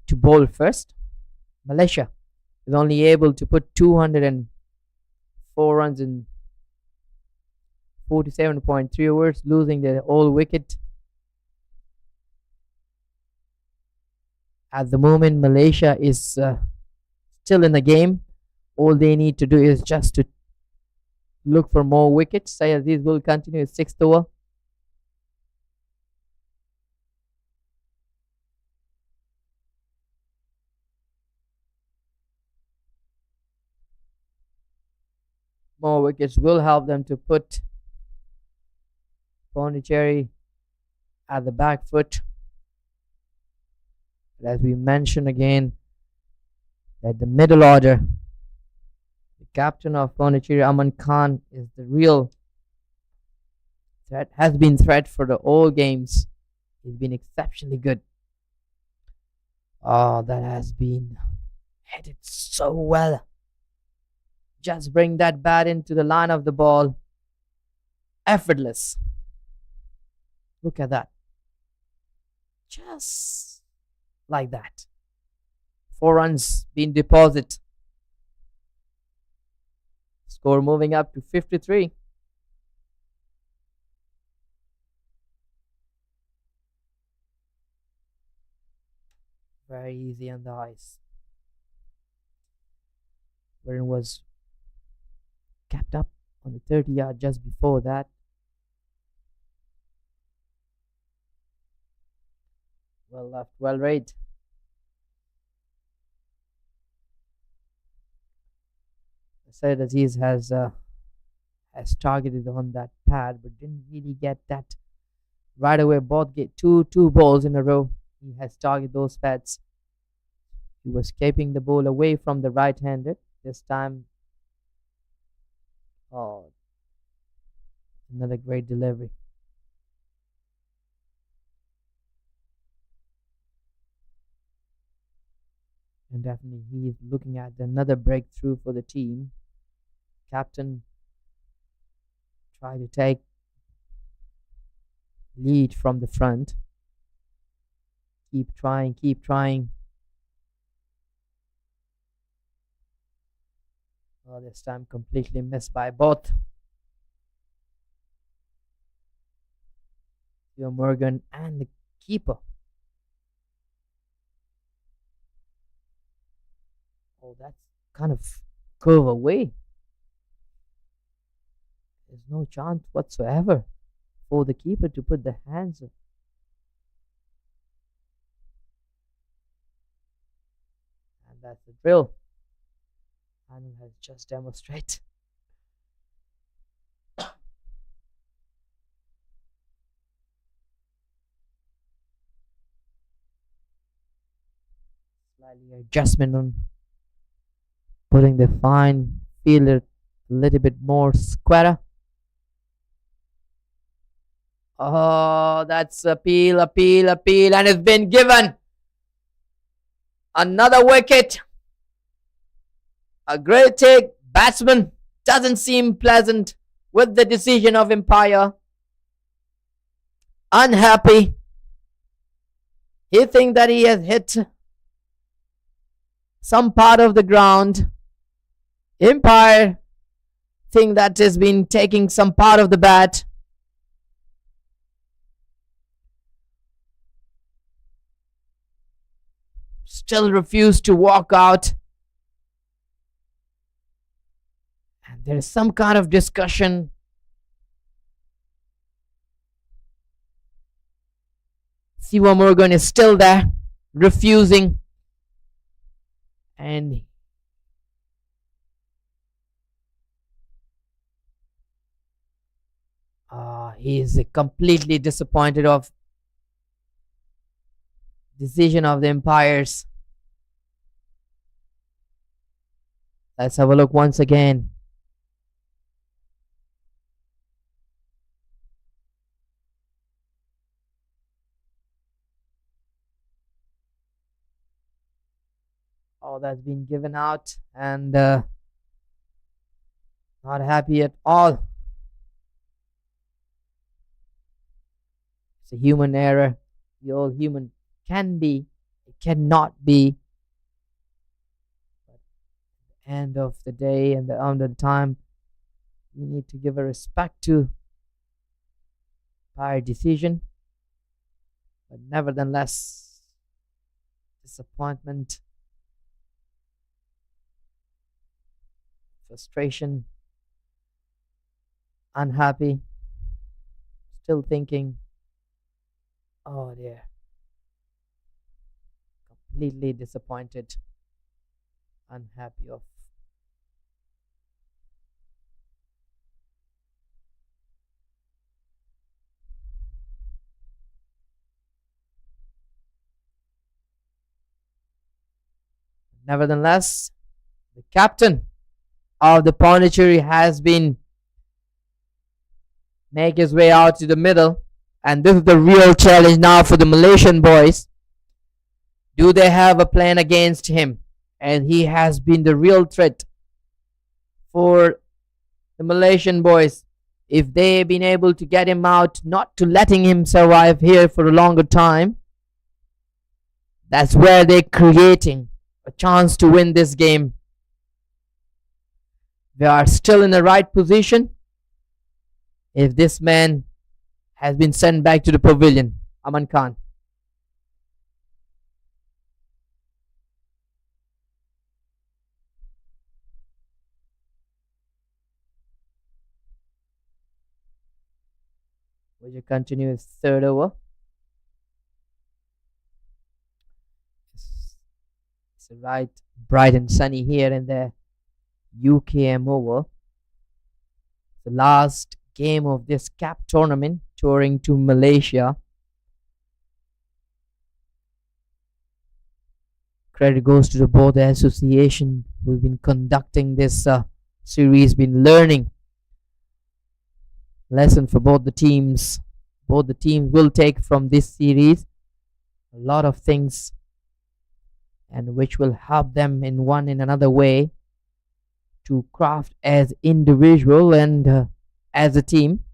Speaker 5: to bowl first. Malaysia is only able to put 204 runs in 47.3 overs, losing the all wicket. At the moment, Malaysia is still in the game. All they need to do is just to look for more wickets. Sayaziz will continue his 6th over. More wickets will help them to put Pondicherry at the back foot. But as we mentioned again, that the middle order, the captain of Pondicherry, Aman Khan, is the real threat, has been threat for the all games. He's been exceptionally good. Oh, that has been headed so well. Just bring that bat into the line of the ball. Effortless. Look at that. Just like that. 4 runs being deposited. Score moving up to 53. Very easy on the ice. Where it was capped up on the 30 yard just before that. Well left, well read. Said Aziz has targeted on that pad, but didn't really get that right away. Both get two balls in a row. He has targeted those pads. He was keeping the ball away from the right-hander this time. Oh, another great delivery. And definitely he is looking at another breakthrough for the team. Captain try to take lead from the front. Keep trying, keep trying. Oh, this time completely missed by both Theo Morgan and the keeper. Oh, that's kind of curve away. There's no chance whatsoever for the keeper to put the hands up. And that's the drill. Anand has just demonstrated. slightly adjustment on putting the fine fielder a little bit more squarer. Oh, that's appeal, and it's been given. Another wicket. A great take. Batsman doesn't seem pleasant with the decision of umpire. Unhappy. He thinks that he has hit some part of the ground. Umpire think that has been taking some part of the bat. Still refused to walk out. And there is some kind of discussion. Siva Morgan is still there, refusing. And he is completely disappointed of decision of the umpires. Let's have a look once again. Oh, that's been given out, and not happy at all. It's a human error. The all human can be, it cannot be. But at the end of the day and the end of the time, we need to give a respect to our decision. But nevertheless, disappointment, frustration, unhappy, still thinking, oh dear, completely disappointed, unhappy of nevertheless, the captain of the Pondicherry has been make his way out to the middle, and this is the real challenge now for the Malaysian boys. Do they have a plan against him? And he has been the real threat for the Malaysian boys. If they've been able to get him out, not to letting him survive here for a longer time, that's where they're creating a chance to win this game. They are still in the right position. If this man has been sent back to the pavilion, Aman Khan. Will you continue his third over? It's right, bright and sunny here in the UKM over. The last game of this cap tournament, touring to Malaysia. Credit goes to the board association who's been conducting this series, been learning lesson for both the teams. Both the teams will take from this series a lot of things, and which will help them in one in another way to craft as individual and as a team.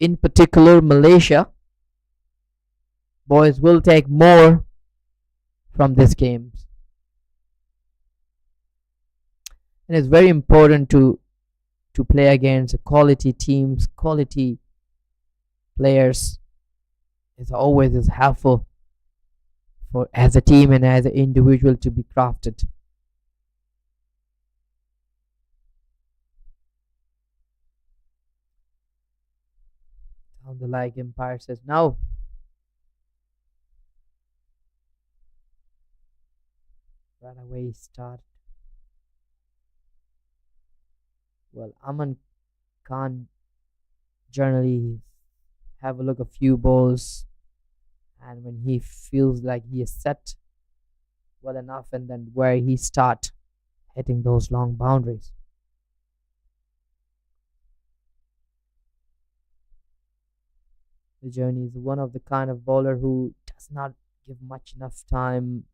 Speaker 5: In particular, Malaysia boys will take more from this game, and it's very important to play against quality teams, quality players. It's always is helpful for as a team and as an individual to be crafted. Down the line, Empire says no. Right away start. Well, Aman Khan generally have a look a few balls, and when he feels like he is set, well enough, and then where he start hitting those long boundaries. The journey is one of the kind of bowler who does not give much enough time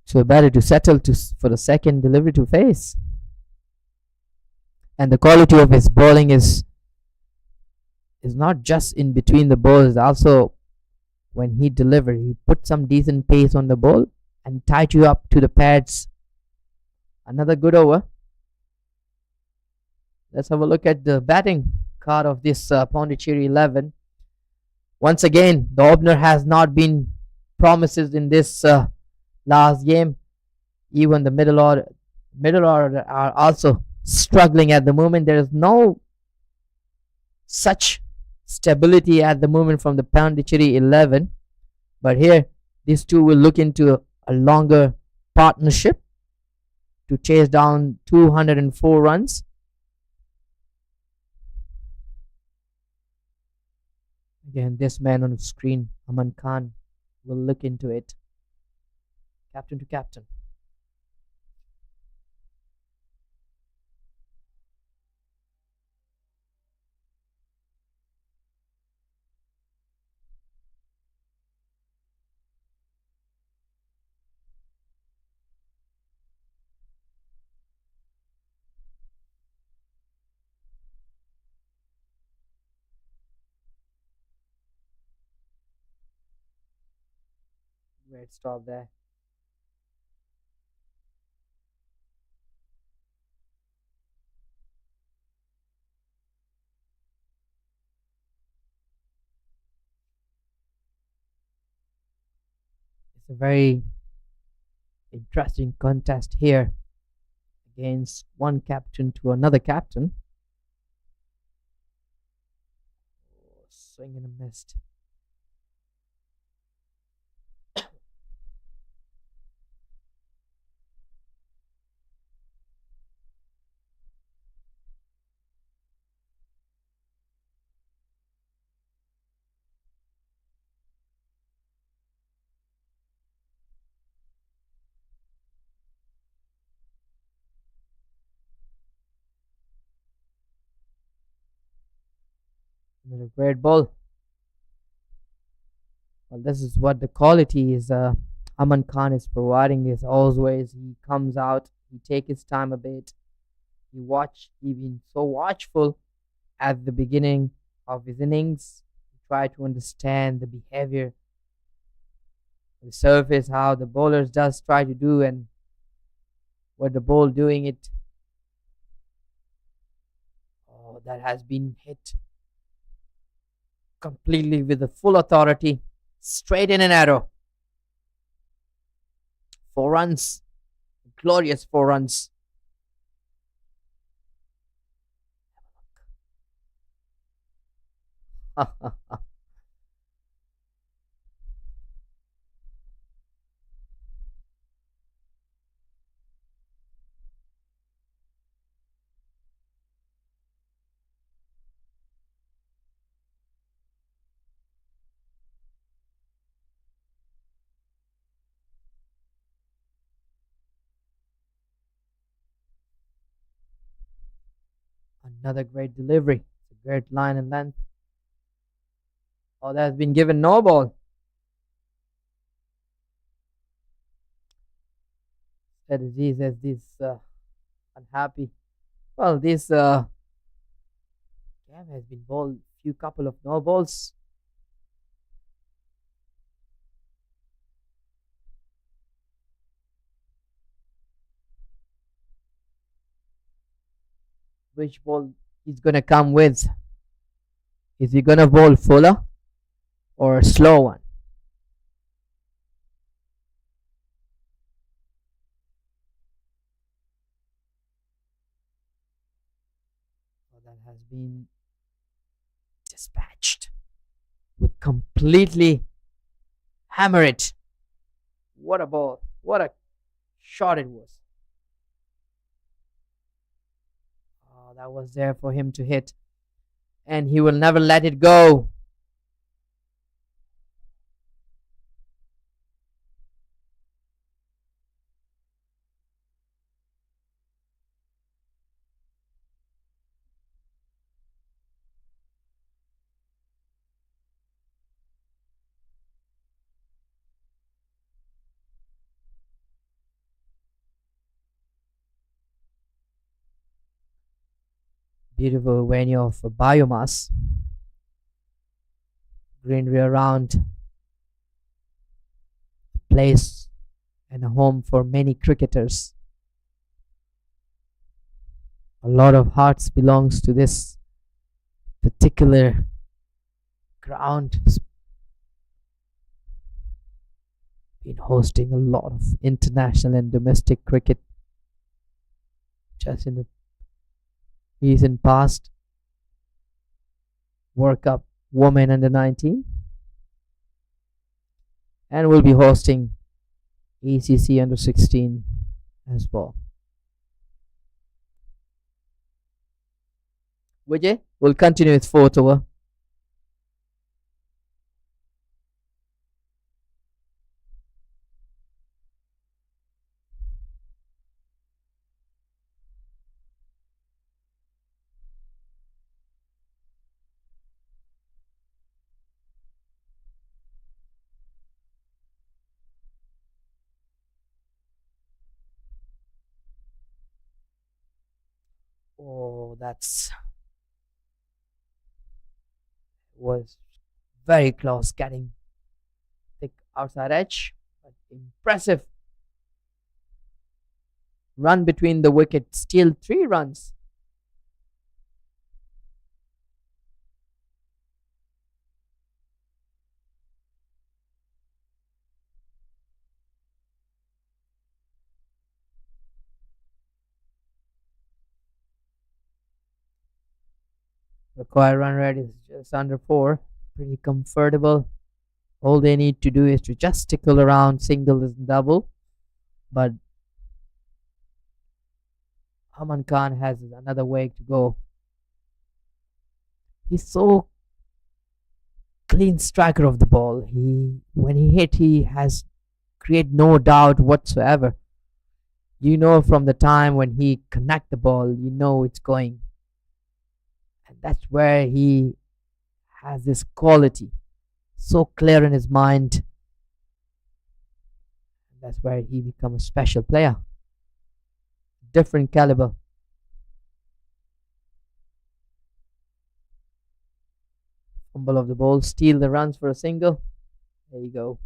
Speaker 5: to a batter to settle for the second delivery to face. And the quality of his bowling is not just in between the balls, also when he delivered, he put some decent pace on the ball and tied you up to the pads. Another good over. Let's have a look at the batting card of this Pondicherry 11. Once again, the opener has not been promises in this last game. Even the middle order are also struggling at the moment. There is no such stability at the moment from the Pondicherry 11. But here, these two will look into a longer partnership to chase down 204 runs. Again, this man on the screen, Aman Khan, will look into it. Captain to captain. Great stop there. It's a very interesting contest here against one captain to another captain. Oh, swing and a missed. Another great ball. Well, this is what the quality is. Aman Khan is providing. Is always he comes out, he take his time a bit. He been so watchful at the beginning of his innings. He try to understand the behavior, the surface, how the bowlers just try to do, and what the ball doing it. Oh, that has been hit completely with the full authority, straight in an arrow. 4 runs, glorious 4 runs. Another great delivery. It's a great line and length. Oh, that has been given no ball. Strategies as this unhappy. Well, this game has been bowled few couple of no balls. Which ball he's gonna come with? Is he gonna bowl fuller or a slow one? Oh, that has been dispatched with completely hammer it. What a ball! What a shot it was! Oh, that was there for him to hit, and he will never let it go. beautiful venue of BAYUEMAS. Greenery around, place and a home for many cricketers. A lot of hearts belongs to this particular ground. Been hosting a lot of international and domestic cricket just in the recent past. World Cup Women Under 19, and we'll be hosting ACC Under 16 as well. Vijay will continue with fourth over. Oh, that's was very close, getting thick outside edge, but impressive run between the wickets. Still 3 runs. Required run rate is just under 4. Pretty comfortable. All they need to do is to just tickle around. Single is double. But Aman Khan has another way to go. He's so clean striker of the ball. When he hit, he has create no doubt whatsoever. You know from the time when he connect the ball, you know it's going. And that's where he has this quality. So clear in his mind. That's where he becomes a special player. Different caliber. Fumble of the ball, steal the runs for a single. There you go.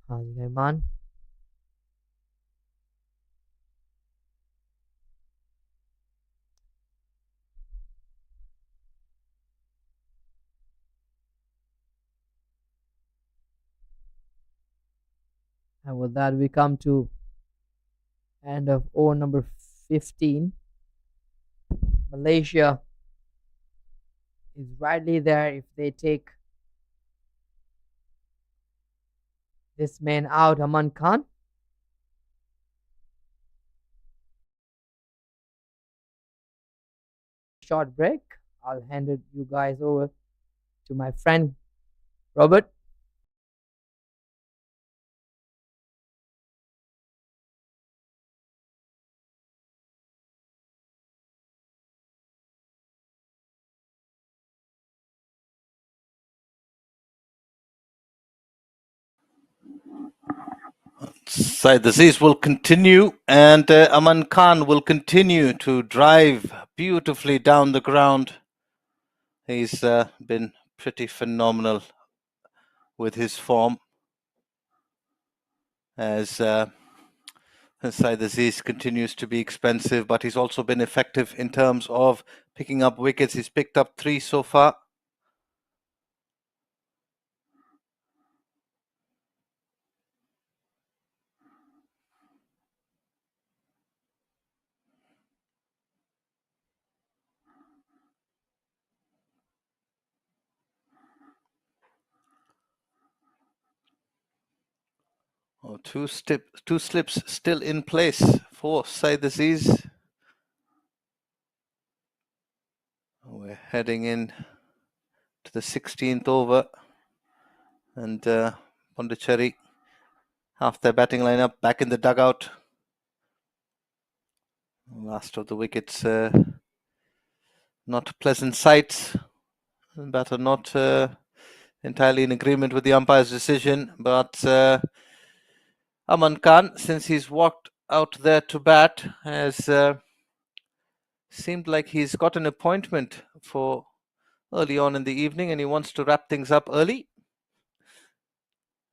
Speaker 5: Man. And with that, we come to end of over number 15. Malaysia is rightly there if they take this man out, Aman Khan. Short break. I'll hand it you guys over to my friend Robert.
Speaker 1: Said Aziz will continue, and Aman Khan will continue to drive beautifully down the ground. He's been pretty phenomenal with his form as Said Aziz continues to be expensive, but he's also been effective in terms of picking up wickets. He's picked up 3 so far. Oh, two slips still in place for Said Aziz. We're heading in to the 16th over, and Pondicherry, half their batting lineup back in the dugout. Last of the wickets, not pleasant sights. Batter not entirely in agreement with the umpire's decision, but Aman Khan, since he's walked out there to bat, has seemed like he's got an appointment for early on in the evening and he wants to wrap things up early.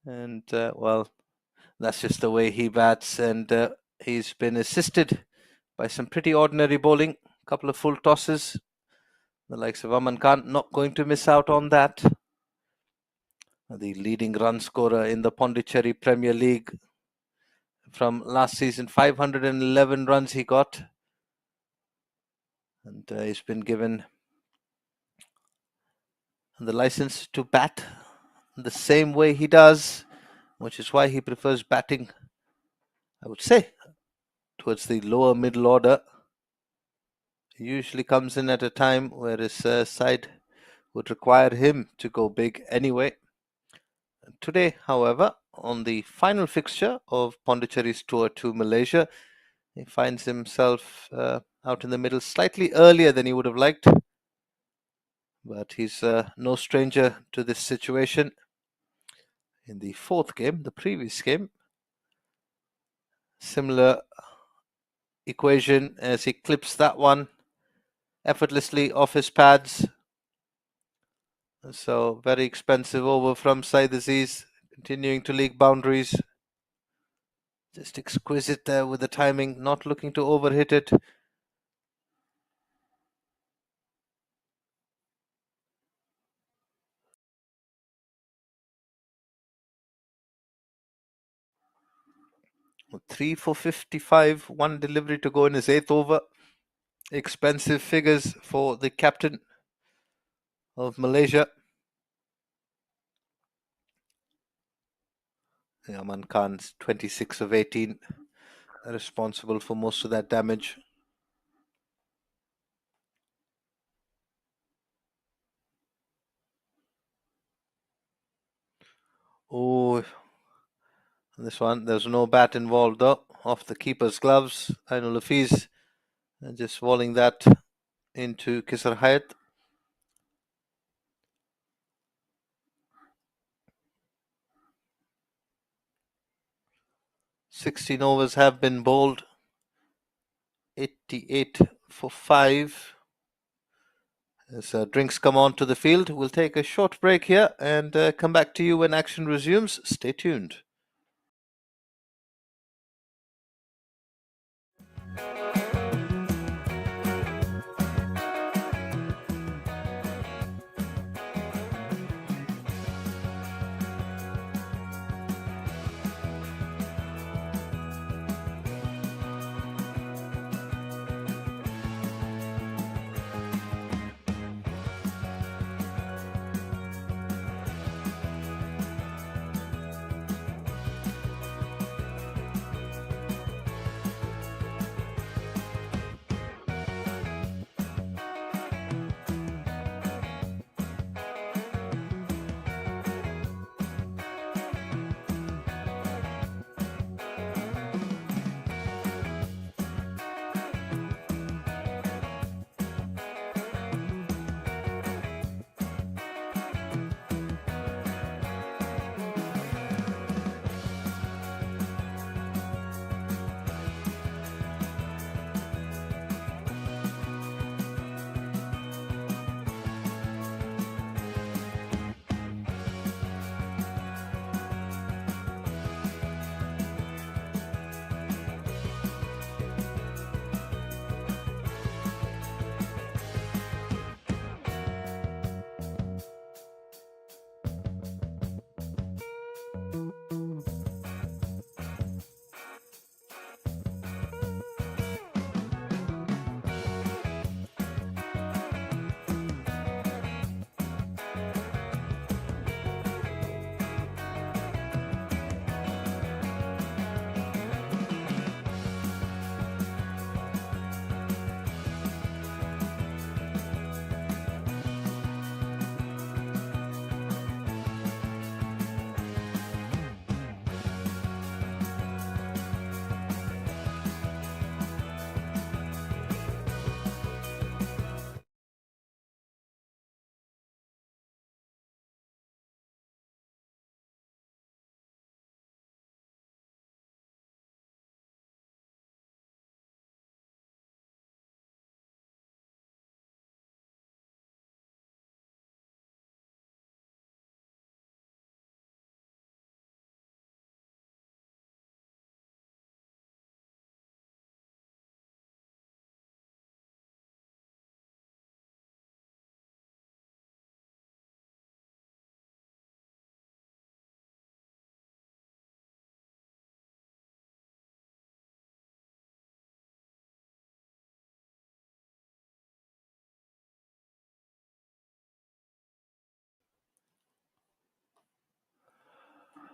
Speaker 1: And, well, that's just the way he bats. And he's been assisted by some pretty ordinary bowling, a couple of full tosses. The likes of Aman Khan not going to miss out on that. The leading run scorer in the Pondicherry Premier League from last season, 511 runs he got. And he's been given the license to bat the same way he does, which is why he prefers batting, I would say, towards the lower middle order. He usually comes in at a time where his side would require him to go big anyway. Today, however, on the final fixture of Pondicherry's tour to Malaysia, he finds himself out in the middle slightly earlier than he would have liked. But he's no stranger to this situation. In the fourth game, the previous game, similar equation as he clips that one effortlessly off his pads. So very expensive over from Saeed Aziz, continuing to leak boundaries. Just exquisite there with the timing, not looking to overhit it. Three for 55, one delivery to go in his eighth over. Expensive figures for the captain of Malaysia. Aman Khan's 26 of 18, responsible for most of that damage. Oh, this one, there's no bat involved though. Off the keeper's gloves. Ainul Hafiz just walling that into Kisar Hayat. 16 overs have been bowled. 88 for 5. As drinks come on to the field, we'll take a short break here and come back to you when action resumes. Stay tuned.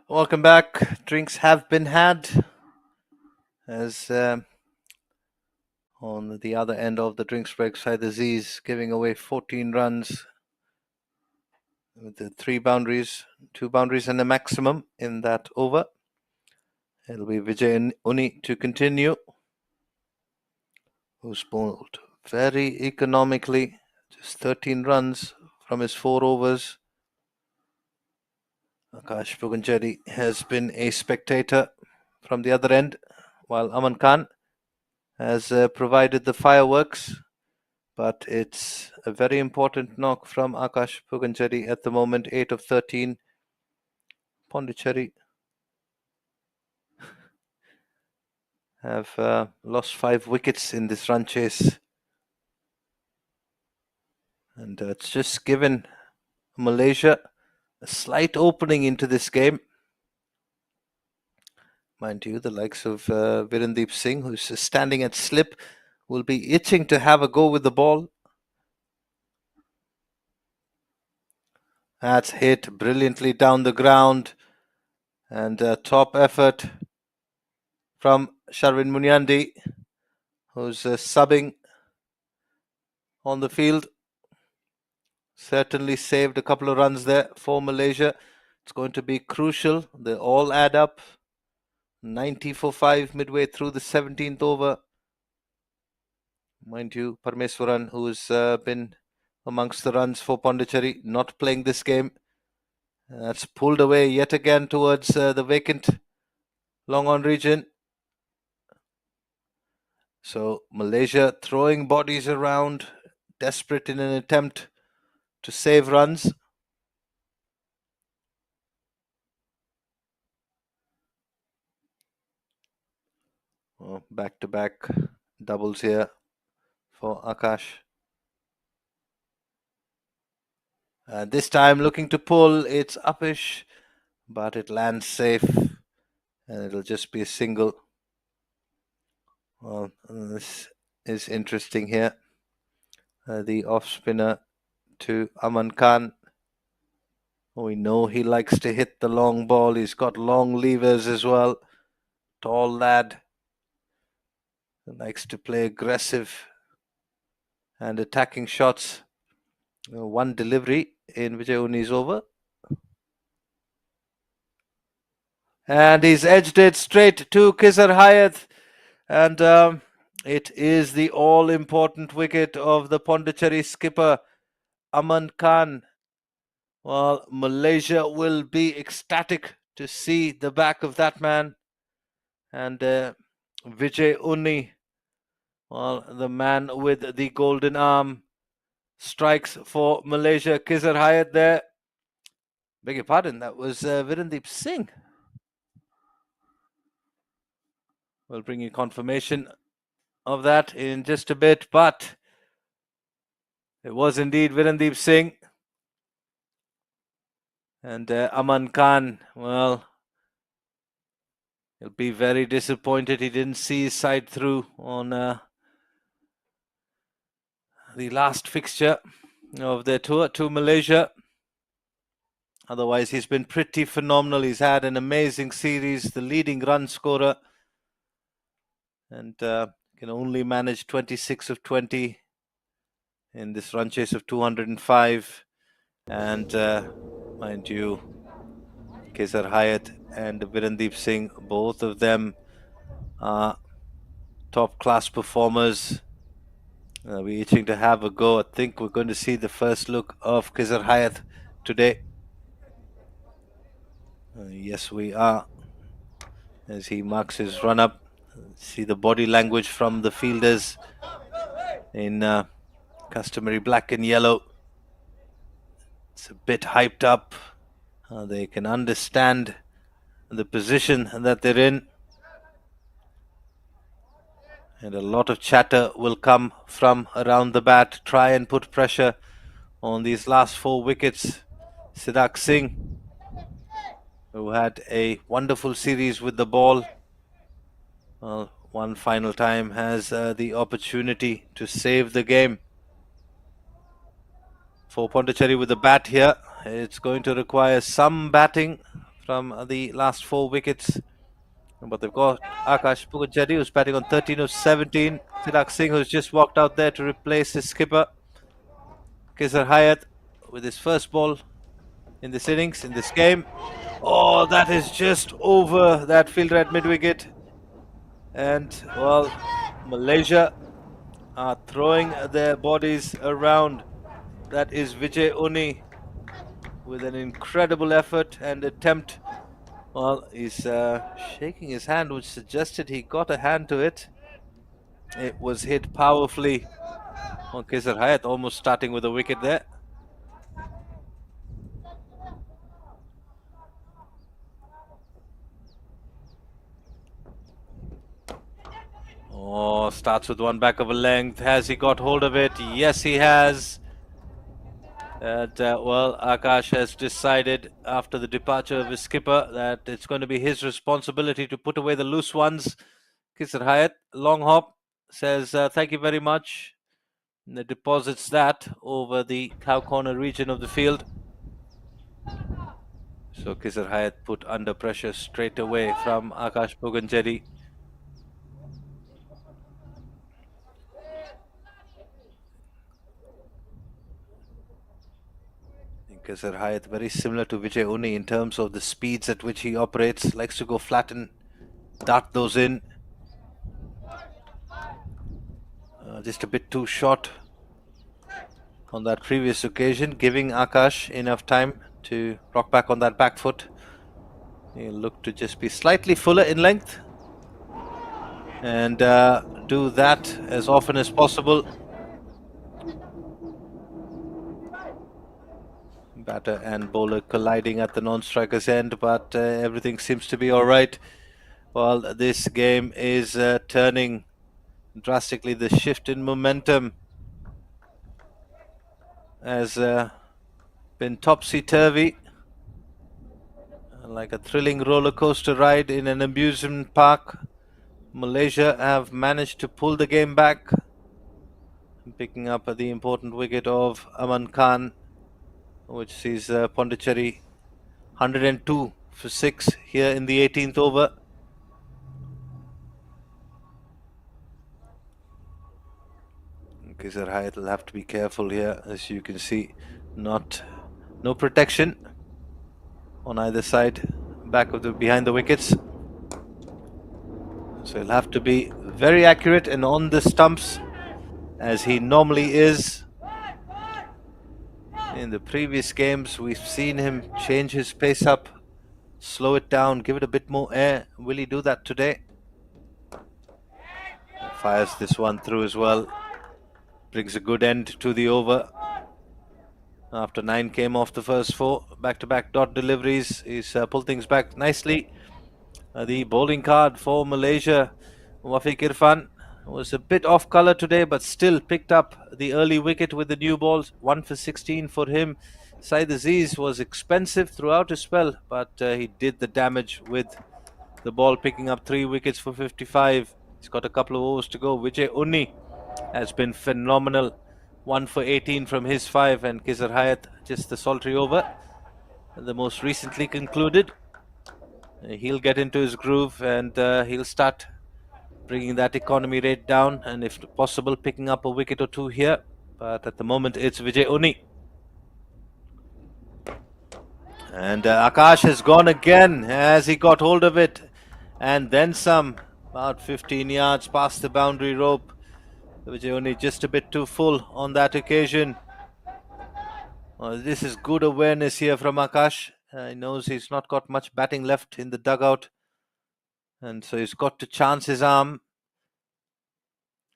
Speaker 1: Welcome back. Drinks have been had. As on the other end of the drinks break side, the Z's giving away 14 runs with the 3 boundaries, 2 boundaries, and a maximum in that over. It'll be Vijay Uni to continue, who's bowled very economically, just 13 runs from his 4 overs. Akash Puganjeri has been a spectator from the other end, while Aman Khan has provided the fireworks. But it's a very important knock from Akash Puganjeri at the moment, 8 of 13. Pondicherry have lost 5 wickets in this run chase. And it's just given Malaysia a slight opening into this game. Mind you, the likes of Virendeep Singh, who's standing at slip, will be itching to have a go with the ball. That's hit brilliantly down the ground. And top effort from Sharvin Munyandi, who's subbing on the field. Certainly saved a couple of runs there for Malaysia. It's going to be crucial. They all add up. 90 for 5 midway through the 17th over. Mind you, Parmeswaran, who's been amongst the runs for Pondicherry, not playing this game. That's pulled away yet again towards the vacant long on region. So Malaysia throwing bodies around, desperate in an attempt to save runs. Back-to-back doubles here for Akash. This time looking to pull, it's uppish, but it lands safe, and it'll just be a single. Well, this is interesting here. The off spinner to Aman Khan. We know he likes to hit the long ball. He's got long levers as well. Tall lad. He likes to play aggressive and attacking shots. One delivery in Vijay Uni's over. And he's edged it straight to Kizar Hayat. And it is the all-important wicket of the Pondicherry skipper, Aman Khan. Well, Malaysia will be ecstatic to see the back of that man. And Vijay Uni, well, the man with the golden arm, strikes for Malaysia. Kizar Hayat there. Beg your pardon, that was Virendeep Singh. We'll bring you confirmation of that in just a bit, but it was indeed Virendeep Singh. And Aman Khan, well, he'll be very disappointed he didn't see his side through on the last fixture of their tour to Malaysia. Otherwise, he's been pretty phenomenal. He's had an amazing series, the leading run scorer, and can only manage 26 of 20 in this run chase of 205. And mind you, Kizar Hayat and Virendeep Singh, both of them are top class performers. We're itching to have a go. I think we're going to see the first look of Kizar Hayat today. Yes, we are. As he marks his run up, see the body language from the fielders in customary black and yellow. It's a bit hyped up. They can understand the position that they're in. And a lot of chatter will come from around the bat. Try and put pressure on these last 4 wickets. Siddharth Singh, who had a wonderful series with the ball, well, one final time has the opportunity to save the game. For Pondicherry with the bat here, it's going to require some batting from the last 4 wickets. But they've got Akash Pondicherry, who's batting on 13 of 17. Tilak Singh, who's just walked out there to replace his skipper, Kizar Hayat, with his first ball in this innings, in this game. Oh, that is just over that fielder at mid-wicket. And, well, Malaysia are throwing their bodies around. That is Vijay Uni with an incredible effort and attempt. Well, he's shaking his hand, which suggested he got a hand to it. It was hit powerfully on Kizar Hayat, almost starting with a wicket there. Oh, starts with one back of a length. Has he got hold of it? Yes, he has. And, well, Akash has decided after the departure of his skipper that it's going to be his responsibility to put away the loose ones. Kizar Hayat, long hop, says thank you very much. And it deposits that over the cow corner region of the field. So Kizar Hayat put under pressure straight away from Akash Pondicherry. Kizar Hayat very similar to Vijay Uni in terms of the speeds at which he operates. Likes to go flat and dart those in. Just a bit too short on that previous occasion, giving Akash enough time to rock back on that back foot. He'll look to just be slightly fuller in length and do that as often as possible. Batter and bowler colliding at the non-striker's end, but everything seems to be alright. Well, this game is turning drastically. The shift in momentum has been topsy-turvy, like a thrilling roller coaster ride in an amusement park. Malaysia have managed to pull the game back, picking up the important wicket of Aman Khan, which sees Pondicherry 102 for 6 here in the 18th over. Kizar Hayat will have to be careful here, as you can see. No protection on either side, behind the wickets. So he'll have to be very accurate and on the stumps, as he normally is. In the previous games, we've seen him change his pace up, slow it down, give it a bit more air. Will he do that today? Fires this one through as well. Brings a good end to the over. After 9 came off the first 4, back-to-back dot deliveries. He's pulled things back nicely. The bowling card for Malaysia, Wafiq Irfan, was a bit off colour today, but still picked up the early wicket with the new balls. 1 for 16 for him. Saeed Aziz was expensive throughout his spell, but he did the damage with the ball, picking up 3 wickets for 55. He's got a couple of overs to go. Vijay Uni has been phenomenal. 1 for 18 from his 5, and Kizar Hayat just the solitary over, the most recently concluded. He'll get into his groove and he'll start bringing that economy rate down, and if possible picking up a wicket or 2 here. But at the moment it's Vijay Uni. And Akash has gone again as he got hold of it, and then some, about 15 yards past the boundary rope. Vijay Uni just a bit too full on that occasion. This is good awareness here from Akash. He knows he's not got much batting left in the dugout, and so he's got to chance his arm.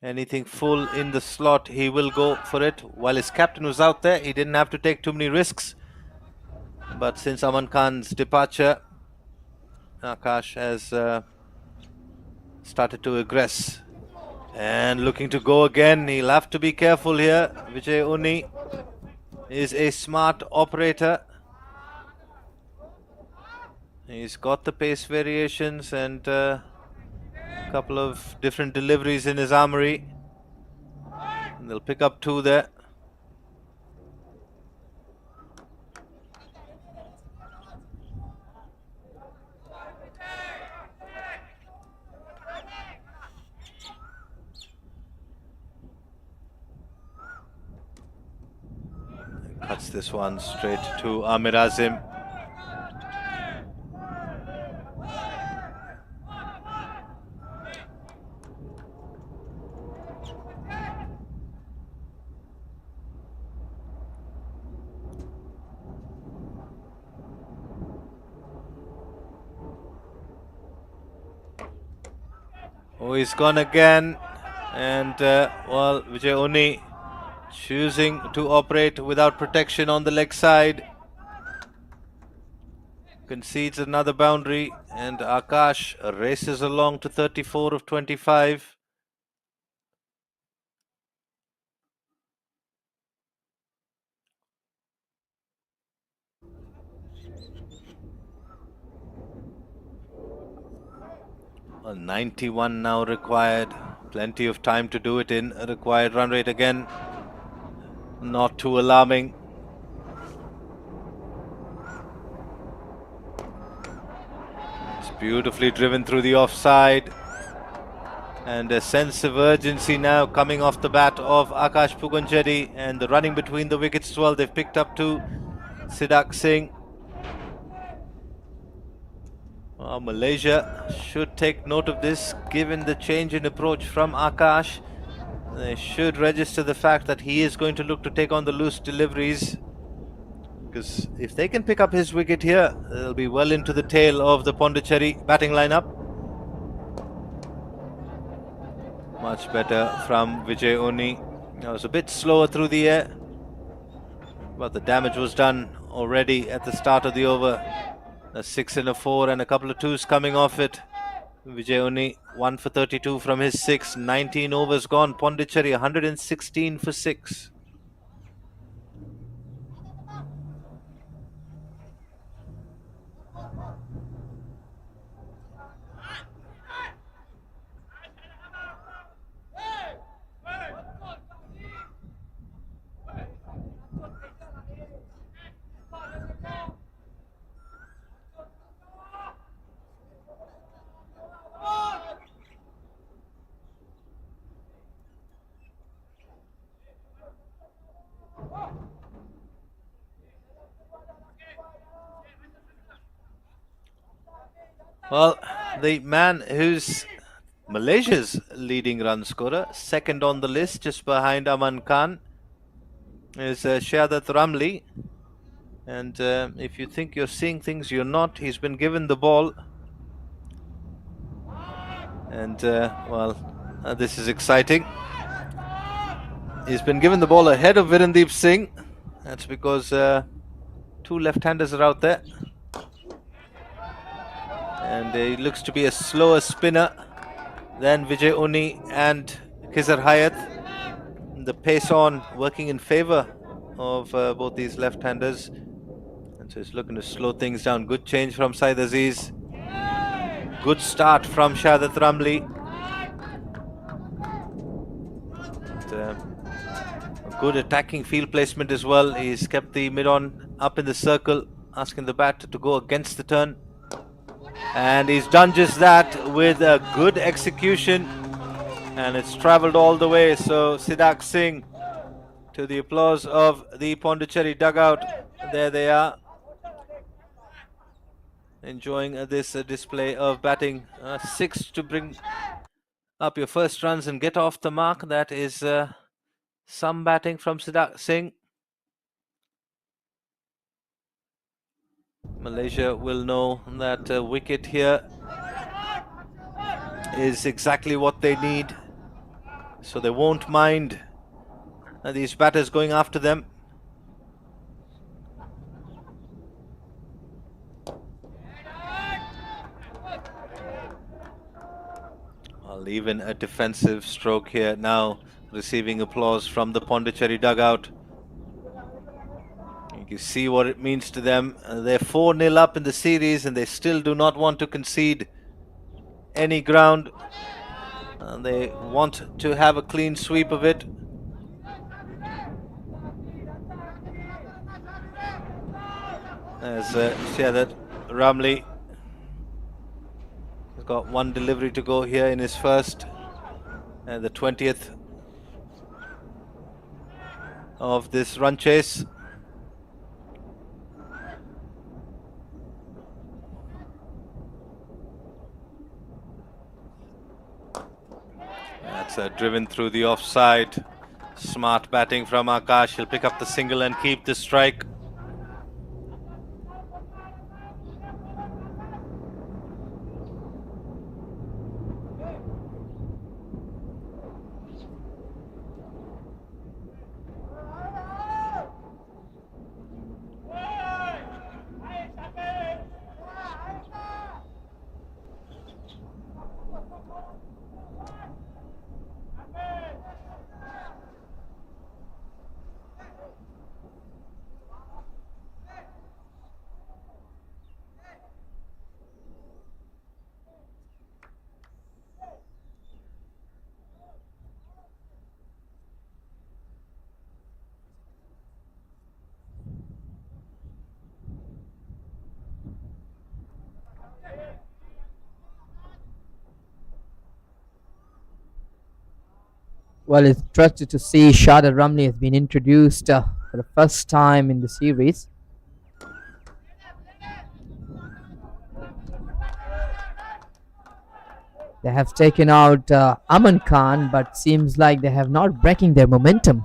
Speaker 1: Anything full in the slot, he will go for it. While his captain was out there, he didn't have to take too many risks. But since Aman Khan's departure, Akash has started to aggress. And looking to go again. He'll have to be careful here. Vijay Uni is a smart operator. He's got the pace variations and a couple of different deliveries in his armory. And they'll pick up 2 there. Gets this one straight to Amir Azim. Oh, he's gone again. And, well, Vijay Uni choosing to operate without protection on the leg side. Concedes another boundary, and Akash races along to 34 of 25. Well, 91 now required. Plenty of time to do it in. A required run rate again. Not too alarming. It's beautifully driven through the offside. And a sense of urgency now coming off the bat of Akash Puganchetti, and the running between the wickets as well. They've picked up to Siddharth Singh. Malaysia should take note of this, given the change in approach from Akash. They should register the fact that he is going to look to take on the loose deliveries, because if they can pick up his wicket here, they'll be well into the tail of the Pondicherry batting lineup. Much better from Vijay Uni. It was a bit slower through the air, but the damage was done already at the start of the over. A 6 and a 4 and a couple of 2s coming off it. Vijay Uni 1 for 32 from his 6. 19 overs gone. Pondicherry 116 for 6. Well, the man who's Malaysia's leading run scorer, second on the list, just behind Aman Khan, is Shahadat Ramli. And if you think you're seeing things, you're not. He's been given the ball. And, this is exciting. He's been given the ball ahead of Virendeep Singh. That's because 2 left-handers are out there. And he looks to be a slower spinner than Vijay Uni and Khizar Hayat. The pace on working in favour of both these left-handers. And so he's looking to slow things down. Good change from Saeed Aziz. Good start from Shahadat Ramli. And, a good attacking field placement as well. He's kept the mid-on up in the circle, asking the bat to go against the turn. And he's done just that with a good execution, and it's travelled all the way. So Siddharth Singh, to the applause of the Pondicherry dugout, there they are, enjoying this display of batting. 6 to bring up your first runs and get off the mark. That is some batting from Siddharth Singh. Malaysia will know that a wicket here is exactly what they need, so they won't mind these batters going after them. Well, even a defensive stroke here now receiving applause from the Pondicherry dugout. You see what it means to them. They're 4-0 up in the series, and they still do not want to concede any ground. They want to have a clean sweep of it. As Shahadat Ramli has got 1 delivery to go here in his first, and the 20th of this run chase. driven through the offside. Smart batting from Akash. He'll pick up the single and keep the strike.
Speaker 5: Well, it's trusted to see Shada Ramli has been introduced for the first time in the series. They have taken out Aman Khan, but seems like they have not breaking their momentum.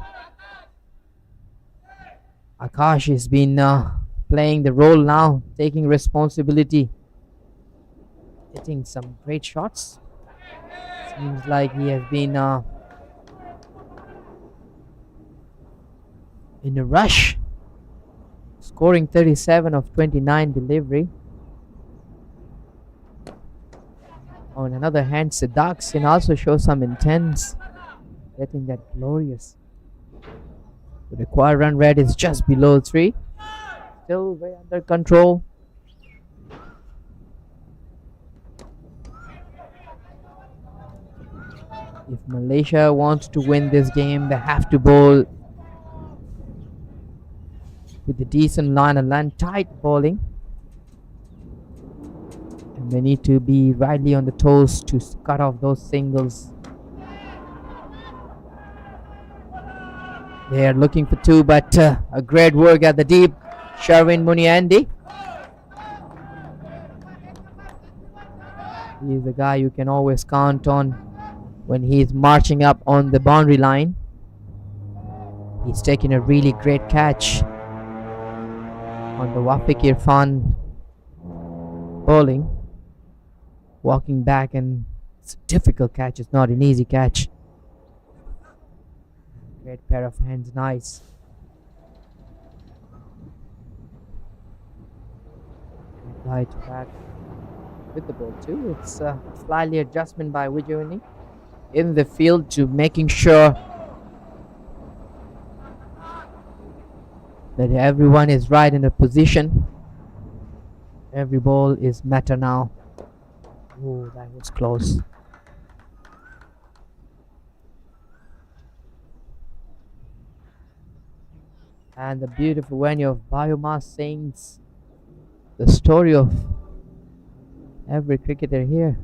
Speaker 5: Akash has been playing the role now, taking responsibility, hitting some great shots. Seems like he has been in a rush, scoring 37 of 29 delivery. On another hand, Siddharth can also show some intense, getting that glorious. The required run rate is just below 3, still very under control. If Malaysia wants to win this game, they have to bowl with a decent line and land, tight bowling, and they need to be rightly on the toes to cut off those singles. They are looking for 2, but a great work at the deep. Sharvin Muniandi, he is the guy you can always count on when he is marching up on the boundary line. He's taking a really great catch on the Wafiq Irfan bowling, walking back, and it's a difficult catch. It's not an easy catch. Great pair of hands, nice. Right back with the ball too. It's a slightly adjustment by Vijayuni in the field to making sure that everyone is right in the position. Every ball is matter now. Oh, that was close. And the beautiful venue of BAYUEMAS sings the story of every cricketer here.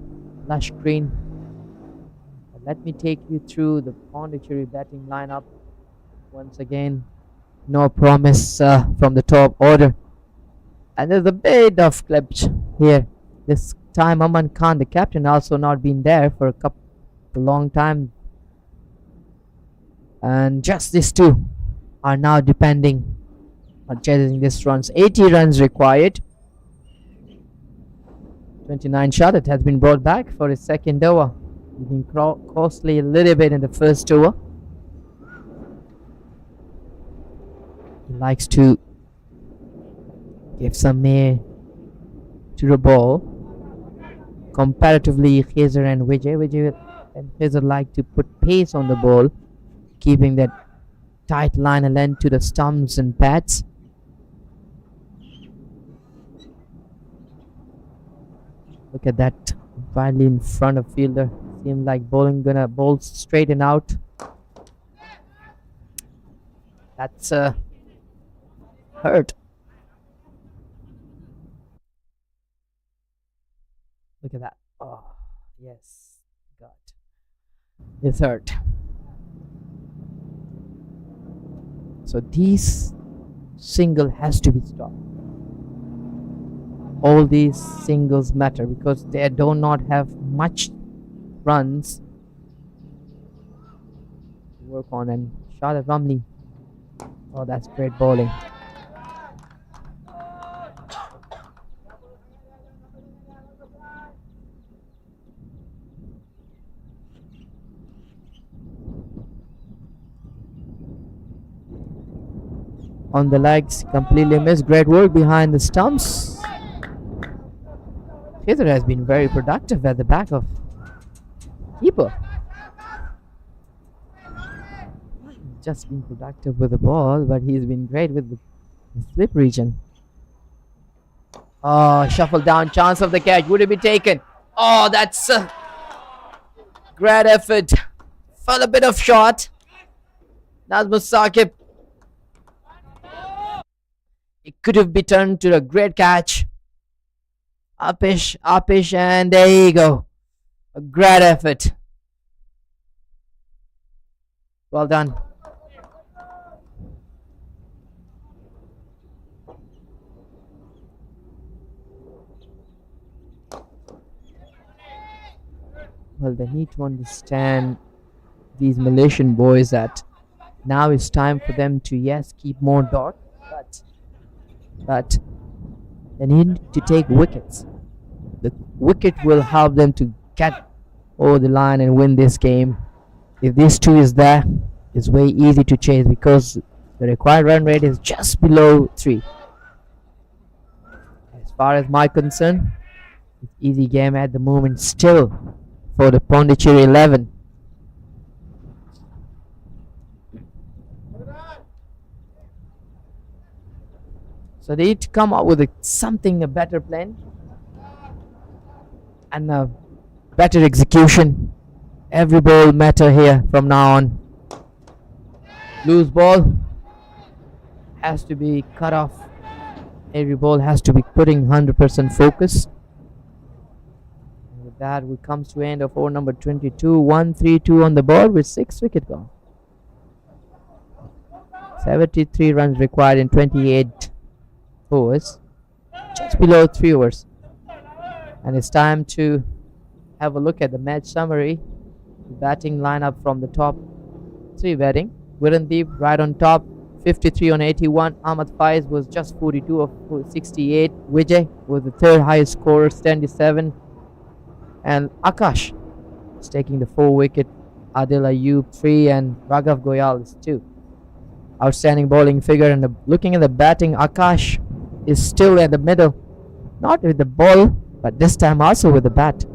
Speaker 5: Lush green. But let me take you through the Pondicherry batting lineup once again. No promise from the top order, and there's a bit of clips here. This time Aman Khan, the captain, also not been there for a long time, and just these two are now depending on chasing these runs. 80 runs required. 29 shot. It has been brought back for his second over. He's been costly a little bit in the first over. He likes to give some air to the ball. Comparatively, Khazer and Vijay and Khazer like to put pace on the ball, keeping that tight line and length to the stumps and pads. Look at that, finally in front of fielder. Seems like bowling gonna bowl straight and out. That's hurt. Look at that. Oh, yes. God. It's hurt. So these single has to be stopped. All these singles matter because they do not have much runs work on, and shot at Rumley. Oh, that's great bowling. On the legs, completely missed. Great work behind the stumps. Heather has been very productive at the back of keeper. Just been productive with the ball, but he's been great with the slip region. Oh, shuffle down, chance of the catch. Would it be taken? Oh, that's a great effort. Fell a bit of short. Nazmul Saqib. It could have been turned to a great catch. Upish, and there you go. A great effort. Well done. Well, they need to understand, these Malaysian boys, that now it's time for them to, yes, keep more dot, but they need to take wickets. The wicket will help them to get over the line and win this game. If this 2 is there, it's way easy to chase because the required run rate is just below 3. As far as my concern, it's easy game at the moment still for the Pondicherry 11. So they need to come up with a better plan and a better execution. Every ball matter here from now on. Loose ball has to be cut off. Every ball has to be putting 100% focus. And with that, we come to end of over number 22. 1-3-2 on the board with 6 wicket gone. 73 runs required in 28 overs, just below 3 overs. And it's time to have a look at the match summary. The batting lineup from the top 3 batting. Virendeep right on top, 53 on 81. Ahmad Faiz was just 42 of 68. Vijay was the 3rd highest scorer, 77. And Akash is taking the 4 wicket. Adil Ayub 3 and Raghav Goyal is 2. Outstanding bowling figure. And looking at the batting, Akash is still at the middle, not with the ball, but this time also with the bat.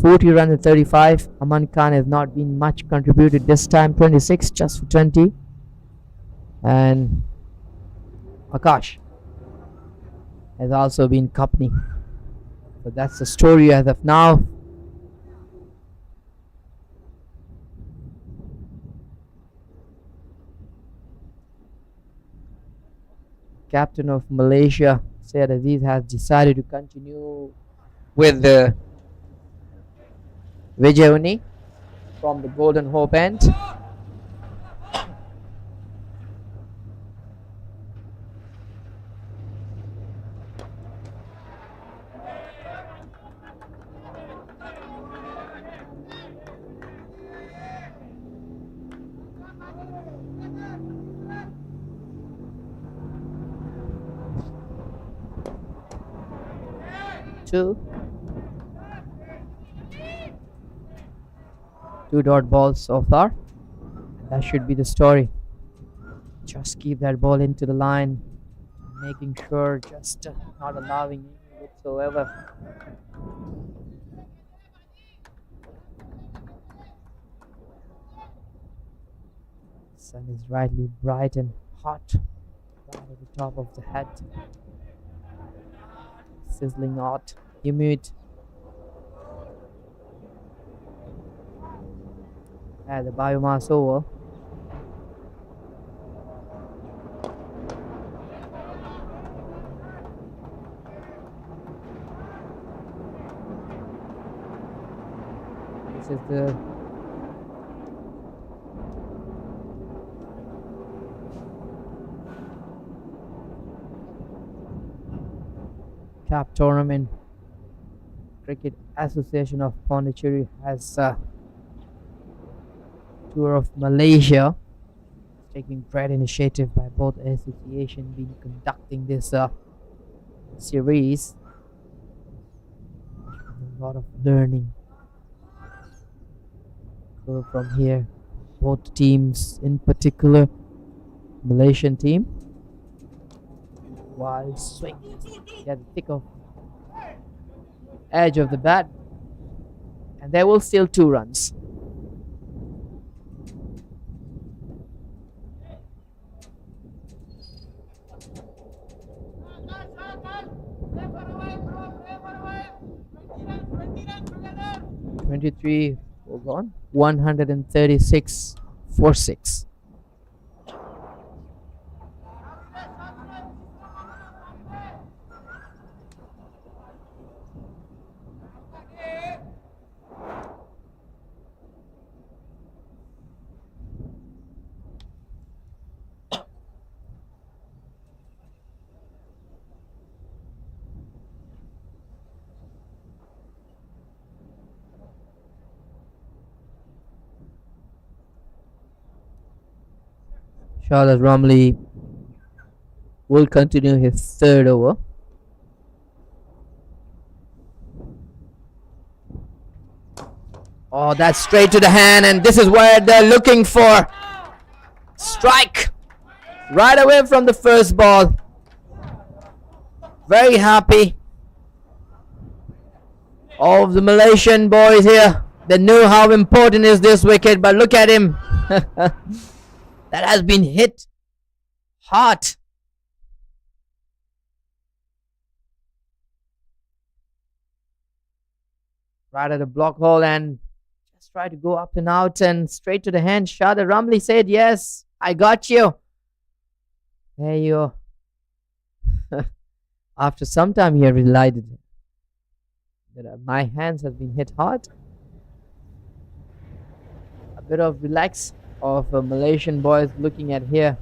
Speaker 5: 40 runs at 35. Aman Khan has not been much contributed this time. 26 just for 20. And Akash has also been company. So that's the story as of now. Captain of Malaysia, Syed Aziz, has decided to continue with the Vijay Uni from the Golden Hope end. Two dot balls so far. That should be the story. Just keep that ball into the line, making sure just not allowing any whatsoever. Sun is rightly bright and hot right at the top of the head. Sizzling hot, humid. At the biomass over. This is the CAP tournament. Cricket Association of Pondicherry has 2 tour of Malaysia. Taking great initiative by both association been conducting this series. A lot of learning from here. Both teams, in particular, Malaysian team, wild swing, get the thick of edge of the bat, and they will steal 2 runs. "23" hold on, 136 for 6. Charlotte Romley will continue his 3rd over. Oh, that's straight to the hand, and this is where they're looking for. Strike right away from the first ball. Very happy. All of the Malaysian boys here, they know how important is this wicket, but look at him. That has been hit hard. Right at the block hole, and just try to go up and out and straight to the hand. Shada Ramli said, "Yes, I got you." There you are. After some time, he realized that my hands have been hit hard. A bit of relax of Malaysian boys looking at here.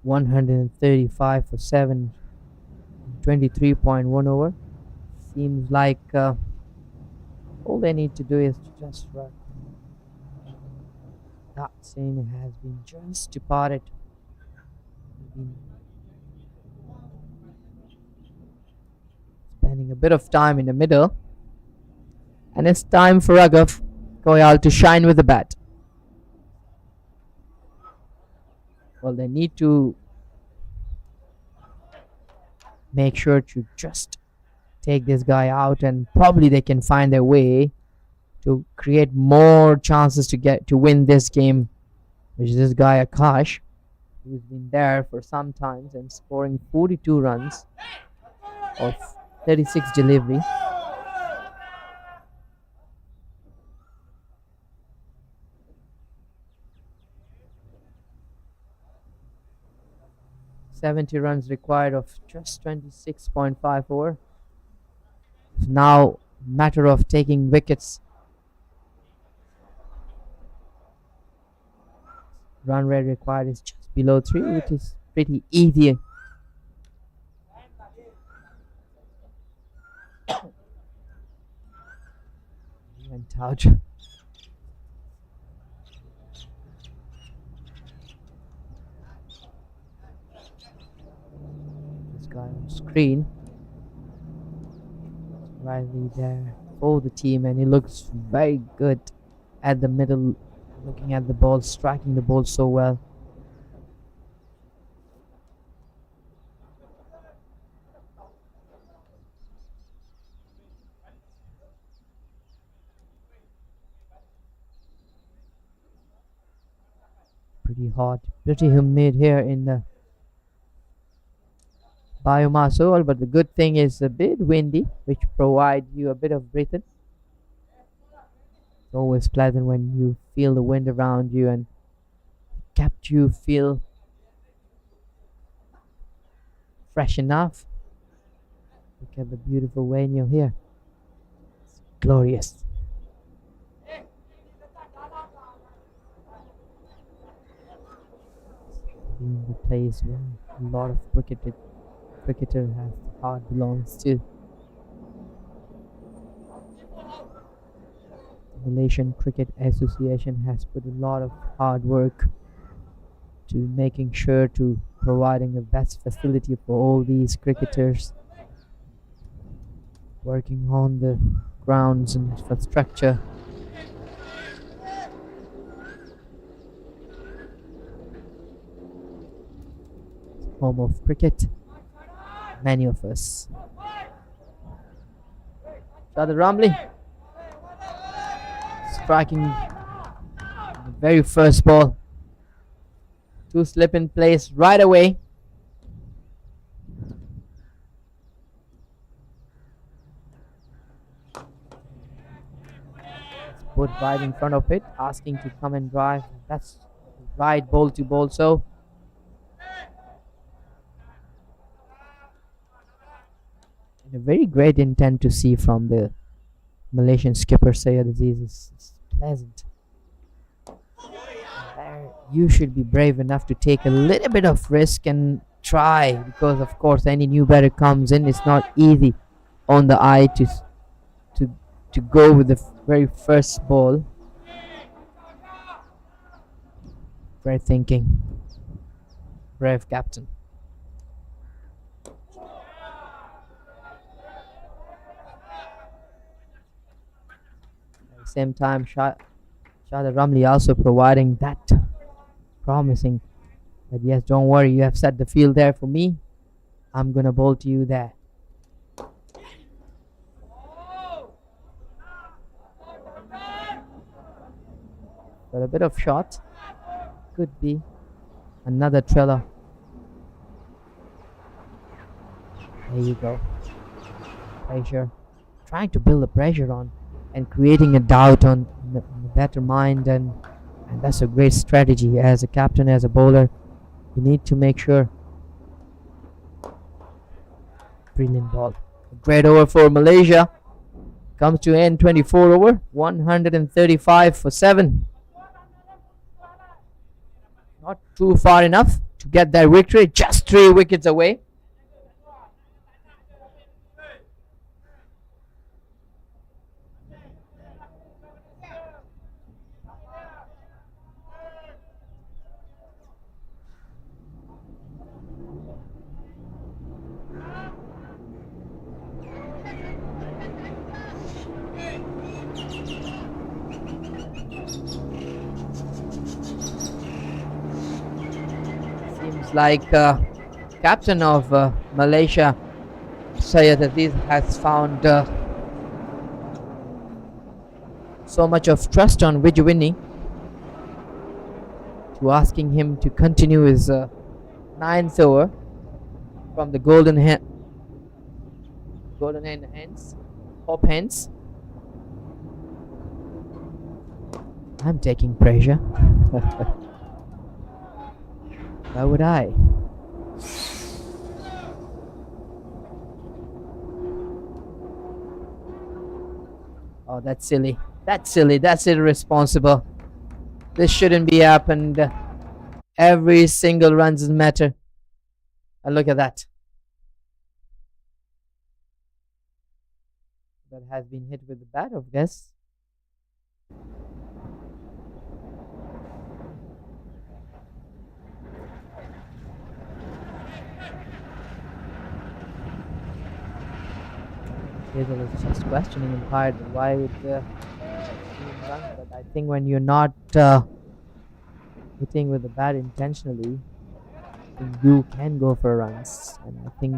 Speaker 5: "135 for 7, 23.1 over." Seems like all they need to do is to just run. That scene has been just departed. Spending a bit of time in the middle, and it's time for Raghav Koyal to shine with the bat. Well, they need to make sure to just take this guy out, and probably they can find their way to create more chances to win this game, which is this guy Akash, who's been there for some times and scoring 42 runs of 36 delivery. "70 runs required of just 26.5 over. Now, matter of taking wickets. Run rate required is just below 3, which is pretty easy. Went out. This guy on screen, Riley there for the team, and he looks very good at the middle, looking at the ball, striking the ball so well. Pretty hot, pretty humid here in the BAYUEMAS Oval, but the good thing is a bit windy, which provides you a bit of breathing. It's always pleasant when you feel the wind around you and kept you feel fresh enough. Look at the beautiful venue here. It's glorious. Being the place where a lot of cricket cricketer has the heart belongs to. The Malaysian Cricket Association has put a lot of hard work to making sure to providing the best facility for all these cricketers, working on the grounds and infrastructure. Home of cricket, many of us. Shahid Ramli striking the very first ball to slip in place right away. Put right in front of it, asking to come and drive. That's right ball to ball. So and a very great intent to see from the Malaysian skipper Syed Aziz is pleasant. There you should be brave enough to take a little bit of risk and try, because of course any new batter comes in, it's not easy on the eye to go with the very first ball. Great thinking, brave captain. At the same time, Shahid Ramli also providing that promising that yes, don't worry, you have set the field there for me, I'm gonna bowl to you there. But a bit of shot, could be another trailer. There you go. Pressure, trying to build the pressure on and creating a doubt on the batter mind, and that's a great strategy as a captain, as a bowler. You need to make sure. Brilliant ball. A great over for Malaysia. Comes to end 24 over, 135 for 7. Not too far enough to get that victory, just 3 wickets away. Like captain of Malaysia, Syed Aziz has found so much of trust on Vijay to asking him to continue his 9th over from the golden hand hands, hop hands. I'm taking pressure. Why would I? Oh, that's silly. That's silly. That's irresponsible. This shouldn't be happened. Every single run doesn't matter. And look at that. That has been hit with the bat, I guess. I was just questioning umpire why would run, but I think when you're not hitting with the bat intentionally, then you can go for runs. And I think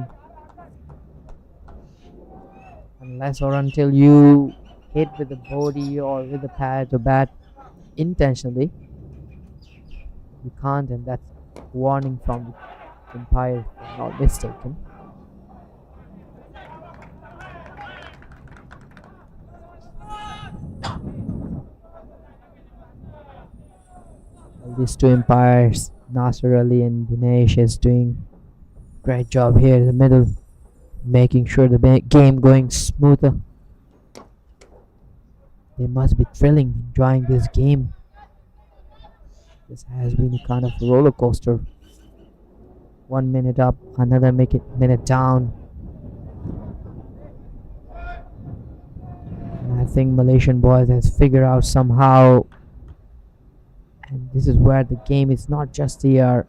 Speaker 5: unless or until you hit with the body or with the pad or bat intentionally, you can't, and that's warning from the umpire if I'm not mistaken. These two umpires, Nasser Ali and Dinesh, is doing great job here in the middle, making sure the game going smoother. They must be thrilling, enjoying this game. This has been a kind of roller coaster 1 minute up, another minute down. And I think Malaysian boys has figured out somehow, and this is where the game is not just they are,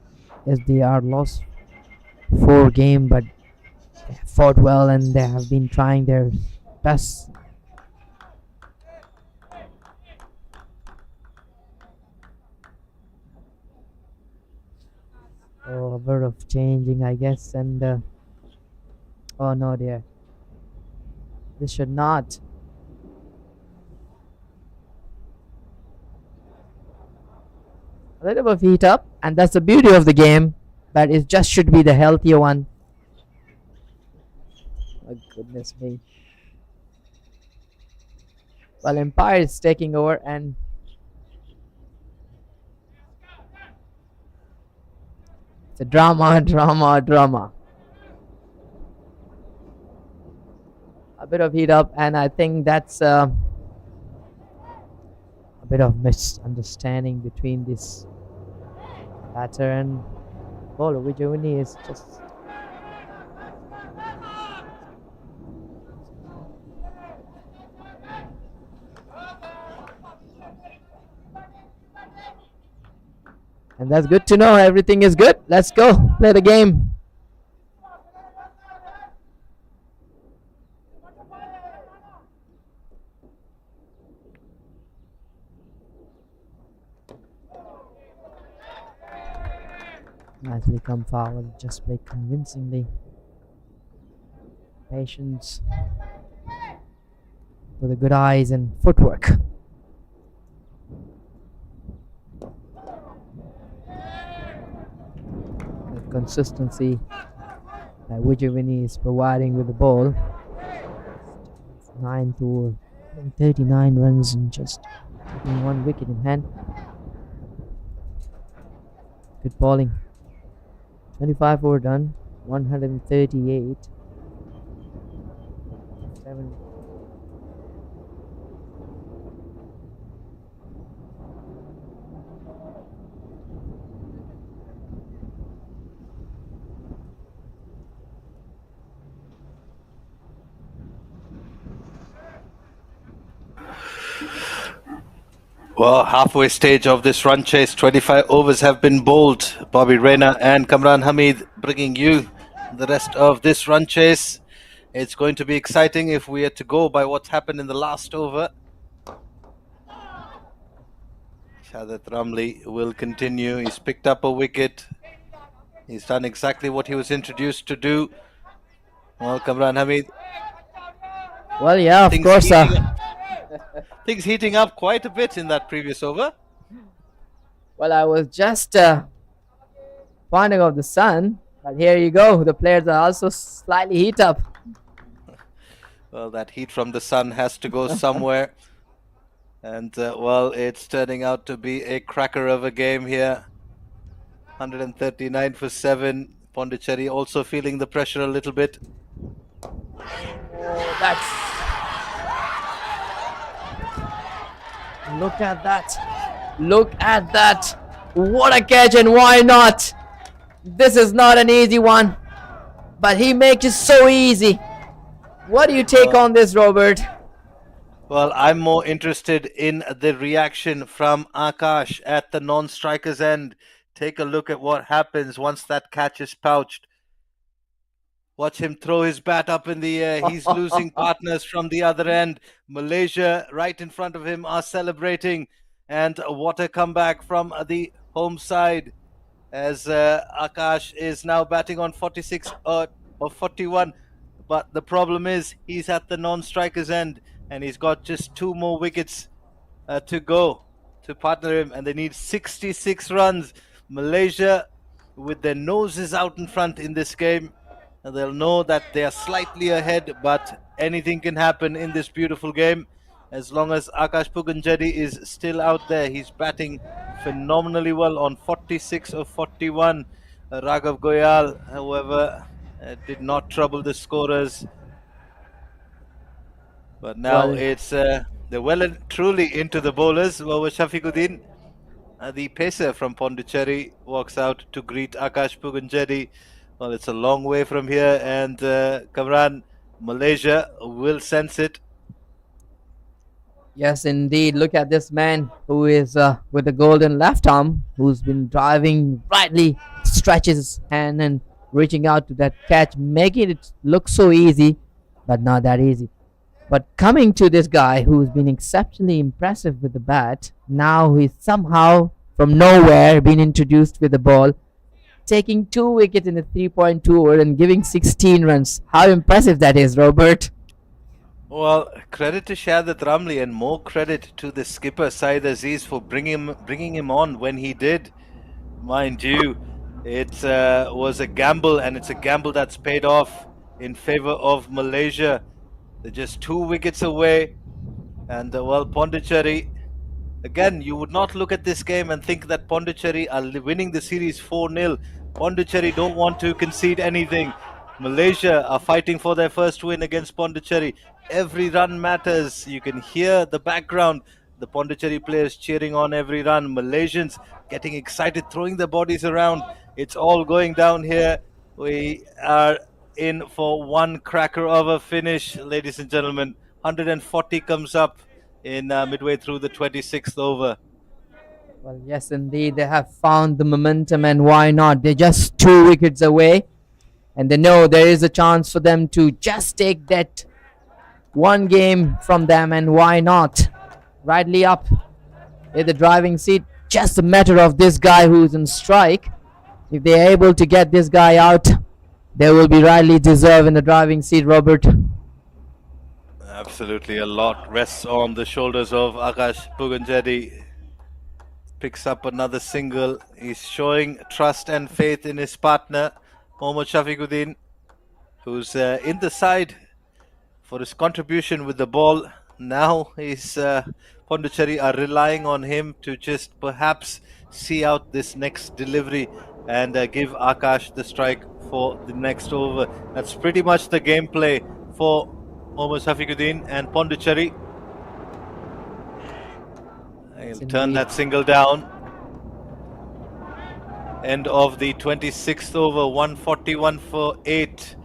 Speaker 5: as they are lost 4 game, but they have fought well and they have been trying their best. Oh, a bit of changing, I guess, and oh no, dear, this should not. A little bit of heat up, and that's the beauty of the game, but it just should be the healthier one. Oh, goodness me. Well, Empire is taking over, and it's a drama, drama. A bit of heat up, and I think that's a bit of misunderstanding between this batter and bowler, which only is just. And that's good to know. Everything is good. Let's go play the game. Nicely come forward. Just play convincingly. Patience with the good eyes and footwork. Consistency that Vijayvini is providing with the ball. 9 to 39 runs and just taking 1 wicket in hand. Good bowling. 25 over done. 138. 7.
Speaker 1: Well, halfway stage of this run chase, 25 overs have been bowled. Bobby Reina and Kamran Hamid bringing you the rest of this run chase. It's going to be exciting if we are to go by what's happened in the last over. Shadat Ramli will continue. He's picked up a wicket. He's done exactly what he was introduced to do. Well, Kamran Hamid.
Speaker 5: Well, yeah, of course.
Speaker 1: Things heating up quite a bit in that previous over.
Speaker 5: Well, I was just pointing out the sun, but here you go. The players are also slightly heat up.
Speaker 1: Well, that heat from the sun has to go somewhere. And, well, it's turning out to be a cracker of a game here. 139 for 7. Pondicherry also feeling the pressure a little bit.
Speaker 5: Oh, that's... Look at that. Look at that. What a catch, and why not? This is not an easy one, but he makes it so easy. What do you take on this, Robert?
Speaker 1: Well, I'm more interested in the reaction from Akash at the non-striker's end. Take a look at what happens once that catch is pouched. Watch him throw his bat up in the air. He's losing partners from the other end. Malaysia right in front of him are celebrating. And what a comeback from the home side, as Akash is now batting on 46 or 41. But the problem is he's at the non-striker's end and he's got just 2 more wickets to go to partner him. And they need 66 runs. Malaysia with their noses out in front in this game. They'll know that they are slightly ahead, but anything can happen in this beautiful game. As long as Akash Puganjedi is still out there, he's batting phenomenally well on 46 of 41. Raghav Goyal, however, did not trouble the scorers. But now it's they're well and truly into the bowlers over Shafiquddin. the pacer from Pondicherry walks out to greet Akash Pugunjedi. Well, it's a long way from here, and Kamran, Malaysia will sense it.
Speaker 5: Yes, indeed. Look at this man who is with the golden left arm, who's been driving rightly, stretches his hand and reaching out to that catch, making it look so easy, but not that easy. But coming to this guy who's been exceptionally impressive with the bat, now he's somehow from nowhere been introduced with the ball, taking 2 wickets in a 3.2 over and giving 16 runs. How impressive that is, Robert.
Speaker 1: Well, credit to Shahid Ramli and more credit to the skipper Saeed Aziz for bringing him on when he did. Mind you, it was a gamble, and it's a gamble that's paid off in favor of Malaysia. They're just 2 wickets away, and well, Pondicherry. Again, you would not look at this game and think that Pondicherry are winning the series 4-0. Pondicherry don't want to concede anything. Malaysia are fighting for their first win against Pondicherry. Every run matters. You can hear the background. The Pondicherry players cheering on every run. Malaysians getting excited, throwing their bodies around. It's all going down here. We are in for one cracker of a finish, ladies and gentlemen. 140 comes up in midway through the 26th over.
Speaker 5: Well, yes, indeed. They have found the momentum, and why not? They're just 2 wickets away, and they know there is a chance for them to just take that one game from them, and why not? Rightly up in the driving seat. Just a matter of this guy who's in strike. If they're able to get this guy out, they will be rightly deserved in the driving seat, Robert.
Speaker 1: Absolutely, a lot rests on the shoulders of Akash Pugunjedi. Picks up another single. He's showing trust and faith in his partner, Mohammad Shafiquddin, who's in the side for his contribution with the ball. Now he's Pondicherry are relying on him to just perhaps see out this next delivery and give Akash the strike for the next over. That's pretty much the gameplay for Mohammad Shafiquddin and Pondicherry. He'll turn that single down. End of the 26th over, 141 for 8.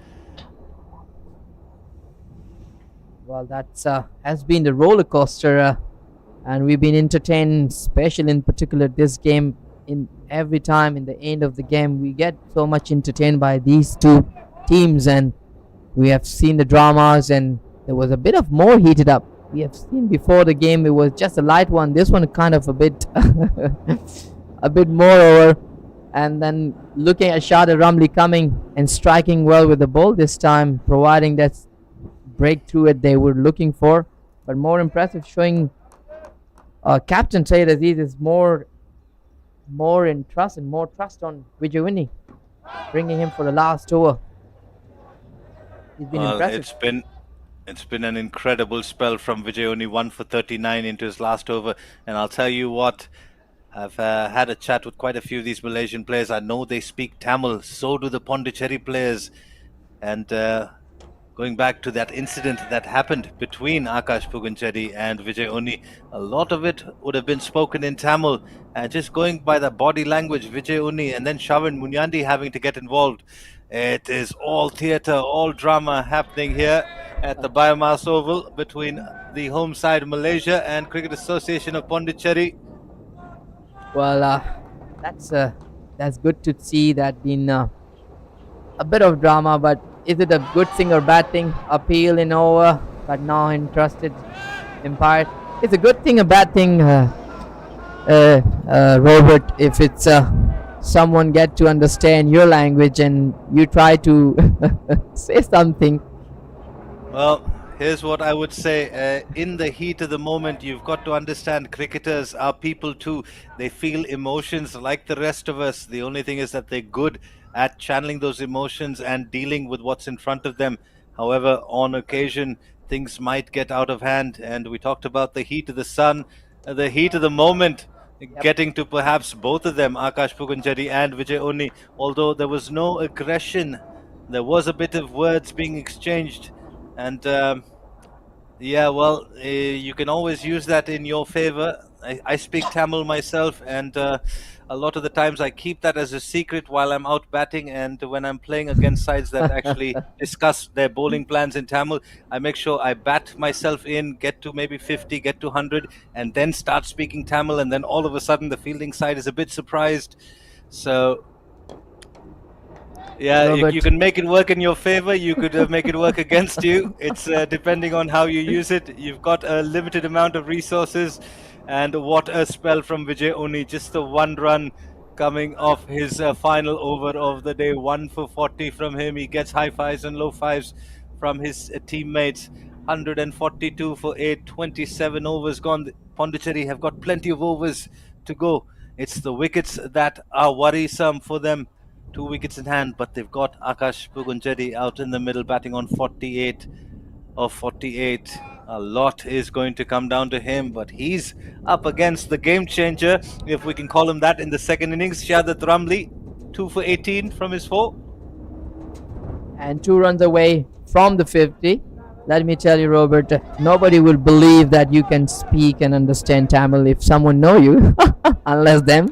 Speaker 5: Well, that's has been the roller coaster, and we've been entertained, especially in particular this game. In every time in the end of the game, we get so much entertained by these two teams, and we have seen the dramas, and there was a bit of more heated up. We have seen before the game it was just a light one. This one kind of a bit a bit more over. And then looking at Shahid Ramli coming and striking well with the ball this time, providing that breakthrough that they were looking for. But more impressive, showing Captain Saeed Aziz is more in trust and more trust on Vijay, bringing him for the last over. He's been impressive.
Speaker 1: It's been an incredible spell from Vijay, 1 for 39 into his last over. And I'll tell you what, I've had a chat with quite a few of these Malaysian players. I know they speak Tamil, so do the Pondicherry players. And going back to that incident that happened between Akash Pugunjedi and Vijay, a lot of it would have been spoken in Tamil. And just going by the body language, Vijay and then Shavin Munyandi having to get involved. It is all theatre, all drama happening here at the BAYUEMAS Oval between the home side Malaysia and Cricket Association of Pondicherry.
Speaker 5: Well, that's good to see that been a bit of drama, but is it a good thing or bad thing? Appeal in over, but now entrusted Empire. It's a good thing, a bad thing, Robert, if it's someone get to understand your language and you try to say something.
Speaker 1: Well, here's what I would say. In the heat of the moment, you've got to understand cricketers are people too. They feel emotions like the rest of us. The only thing is that they're good at channeling those emotions and dealing with what's in front of them. However, on occasion, things might get out of hand. And we talked about the heat of the sun, the heat of the moment. Getting to perhaps both of them, Akash Pugunjedi and Vijay, although there was no aggression, there was a bit of words being exchanged. And yeah, well, you can always use that in your favor. I speak Tamil myself, and a lot of the times I keep that as a secret while I'm out batting. And when I'm playing against sides that actually discuss their bowling plans in Tamil, I make sure I bat myself in, get to maybe 50, get to 100, and then start speaking Tamil. And then all of a sudden, the fielding side is a bit surprised. So yeah, you
Speaker 5: Robert.
Speaker 1: can make it work in your favor. You could make it work against you. It's depending on how you use it. You've got a limited amount of resources, and what a spell from Vijay Oni. Just the one run coming off his final over of the day. 1 for 40 from him. He gets high fives and low fives from his teammates. 142 for 8. 27 overs gone. Pondicherry have got plenty of overs to go. It's the wickets that are worrisome for them. 2 wickets in hand, but they've got Akash Pugunjedi out in the middle batting on 48 of 48. A lot is going to come down to him, but he's up against the game changer, if we can call him that, in the second innings. Shahadat Ramli, 2 for 18 from his 4.
Speaker 5: And 2 runs away from the 50. Let me tell you, Robert, nobody will believe that you can speak and understand Tamil if someone know you, unless them.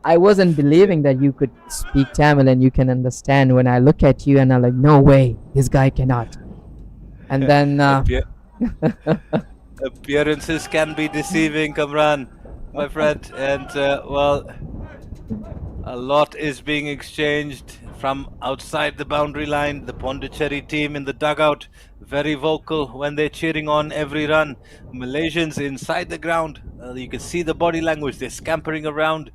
Speaker 5: I wasn't believing that you could speak Tamil and you can understand when I look at you and I'm like, no way, this guy cannot. And then
Speaker 1: Appearances can be deceiving, Kamran, my friend. And, well, a lot is being exchanged from outside the boundary line. The Pondicherry team in the dugout, very vocal when they're cheering on every run. Malaysians inside the ground, you can see the body language. They're scampering around.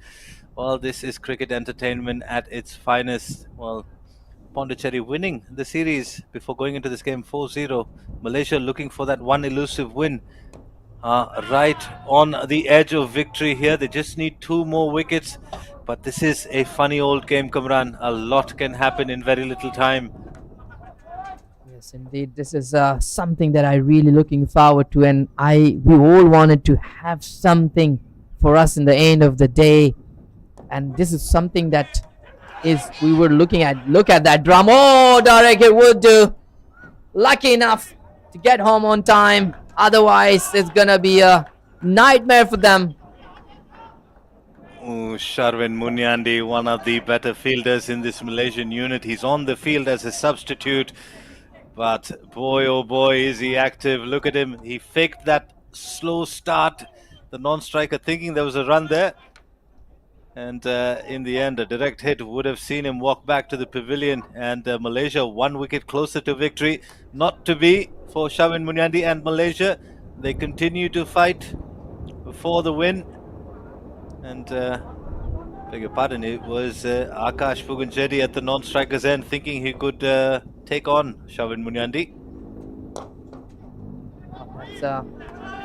Speaker 1: Well, this is cricket entertainment at its finest. Well, Pondicherry winning the series before going into this game 4-0. Malaysia looking for that one elusive win. Right on the edge of victory here. They just need 2 more wickets. But this is a funny old game, Kamran. A lot can happen in very little time.
Speaker 5: yes, indeed, this is something that I really looking forward to, and we all wanted to have something for us in the end of the day, and this is something that is we were looking at. Look at that drum! Oh, Derek, it would do. Lucky enough to get home on time. Otherwise, it's gonna be a nightmare for them.
Speaker 1: Oh, Sharvin Munyandi, one of the better fielders in this Malaysian unit. He's on the field as a substitute. But boy, oh boy, is he active. Look at him. He faked that slow start. The non-striker thinking there was a run there. And in the end, a direct hit would have seen him walk back to the pavilion. And Malaysia 1 wicket closer to victory. Not to be for Sharvin Munyandi and Malaysia. They continue to fight for the win. And beg your pardon, it was Akash Pugunjedi at the non-striker's end, thinking he could take on Sharvin Munyandi.
Speaker 5: That's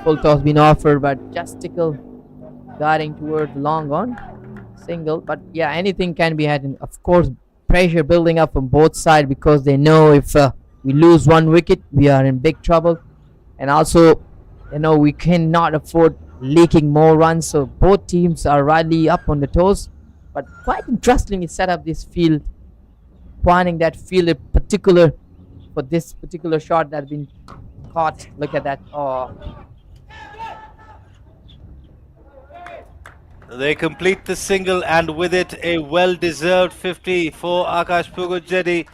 Speaker 5: full toss been offered, but just tickle guiding towards long on single. But yeah, anything can be had. And of course, pressure building up from both sides because they know if we lose 1 wicket, we are in big trouble. And also, we cannot afford leaking more runs, so both teams are really up on the toes. But quite interestingly set up this field, planning that field in particular for this particular shot that's been caught. Look at that. Oh,
Speaker 1: they complete the single, and with it a well-deserved 50 for Akash Pugunjedi.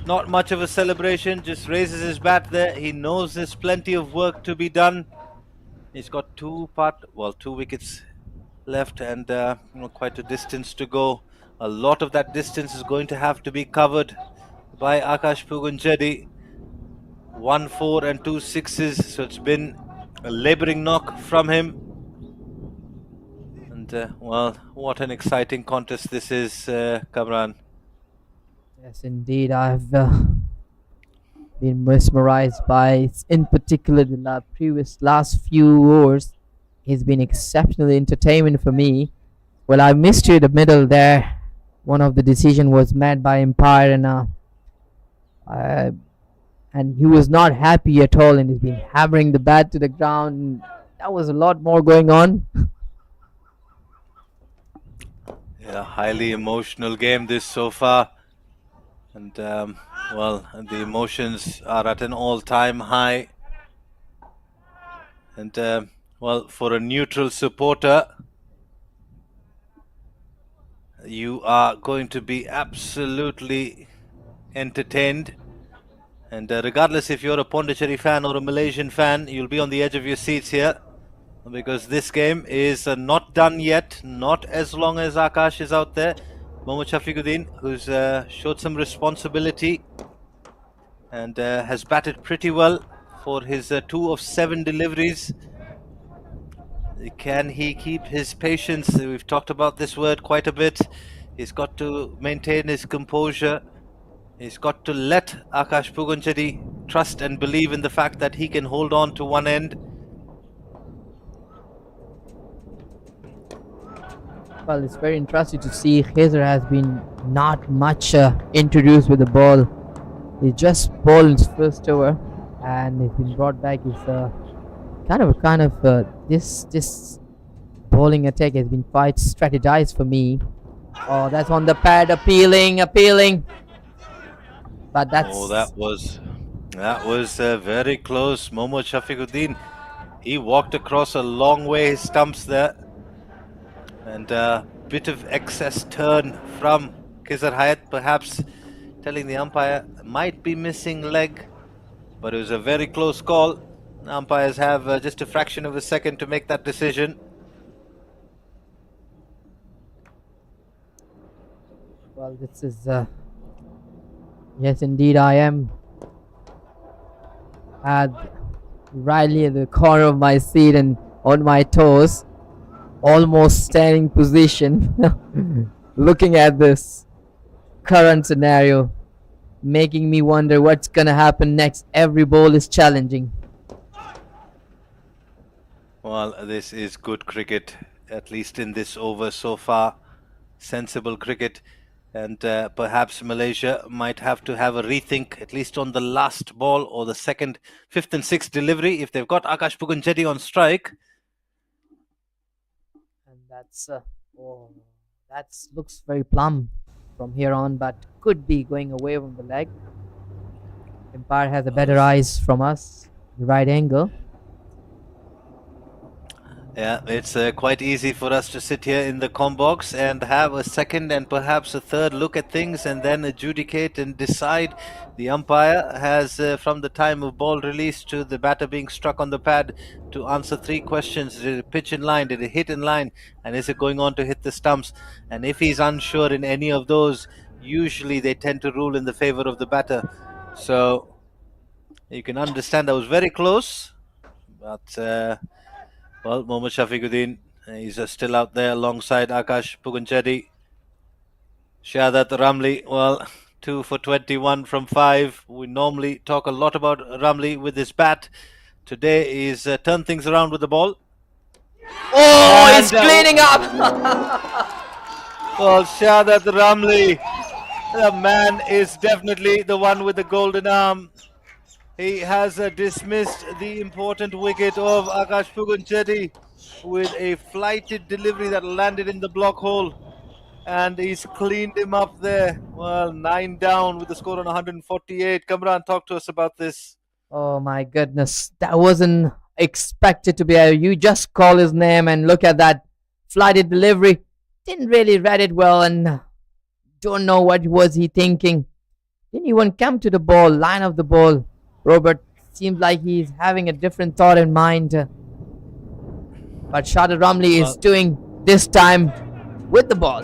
Speaker 1: Not much of a celebration, just raises his bat there. He knows there's plenty of work to be done. He's got 2 wickets left, and quite a distance to go. A lot of that distance is going to have to be covered by Akash Pugunjedi. 1 4 and 2 6s, so it's been a labouring knock from him. And well, what an exciting contest this is, Kamran.
Speaker 5: yes, indeed. I've been mesmerized by, in particular, the last few overs. It's been exceptionally entertainment for me. Well, I missed you in the middle there. One of the decision was made by umpire, and he was not happy at all, and he's been hammering the bat to the ground. That was a lot more going on.
Speaker 1: Yeah, highly emotional game this so far. And well, the emotions are at an all-time high. And Well, for a neutral supporter, you are going to be absolutely entertained. And regardless if you're a Pondicherry fan or a Malaysian fan, you'll be on the edge of your seats here. Because this game is not done yet, not as long as Akash is out there. Mohammad Shafiquddin, who's showed some responsibility and has batted pretty well for his 2 of 7 deliveries. Can he keep his patience? We've talked about this word quite a bit. He's got to maintain his composure. He's got to let Akash Pugunchedi trust and believe in the fact that he can hold on to one end.
Speaker 5: Well, it's very interesting to see Khazer has been not much introduced with the ball. He just bowled his first over and he's been brought back. He's this bowling attack has been quite strategized for me. Oh, that's on the pad, appealing. But that's
Speaker 1: that was very close. Mohammad Shafiquddin, he walked across a long way his stumps there, and a bit of excess turn from Khazer Hayat, perhaps telling the umpire might be missing leg, but it was a very close call. Umpires have just a fraction of a second to make that decision.
Speaker 5: Well, this is yes, indeed, I am at Riley at the corner of my seat and on my toes, almost standing position, looking at this current scenario, making me wonder what's gonna happen next. Every ball is challenging.
Speaker 1: Well, this is good cricket, at least in this over so far. Sensible cricket. And perhaps Malaysia might have to have a rethink, at least on the last ball or the second, fifth and sixth delivery, if they've got Akash Pugunchedi on strike.
Speaker 5: And that looks very plumb from here on, but could be going away from the leg. Empire has a better eyes from us, the right angle.
Speaker 1: Yeah, it's quite easy for us to sit here in the comm box and have a second and perhaps a third look at things and then adjudicate and decide. The umpire has, from the time of ball release to the batter being struck on the pad, to answer 3 questions. Did it pitch in line? Did it hit in line? And is it going on to hit the stumps? And if he's unsure in any of those, usually they tend to rule in the favor of the batter. So you can understand that was very close, but well, Mohammad Shafiquddin, he's still out there alongside Akash Pugunchedi. Shahadat Ramli, well, 2 for 21 from 5. We normally talk a lot about Ramli with his bat. Today he's turned things around with the ball.
Speaker 5: Oh, he's cleaning up!
Speaker 1: Well, Shahadat Ramli, the man is definitely the one with the golden arm. He has dismissed the important wicket of Akash Pugunchedi with a flighted delivery that landed in the block hole. And he's cleaned him up there. Well, 9 down with the score on 148. Kamran, talk to us about this.
Speaker 5: Oh my goodness, that wasn't expected to be. You just call his name and look at that flighted delivery. Didn't really read it well and don't know what was he thinking. Didn't even come to the ball, line of the ball. Robert seems like he's having a different thought in mind. But Shahadat Ramli is doing this time with the ball.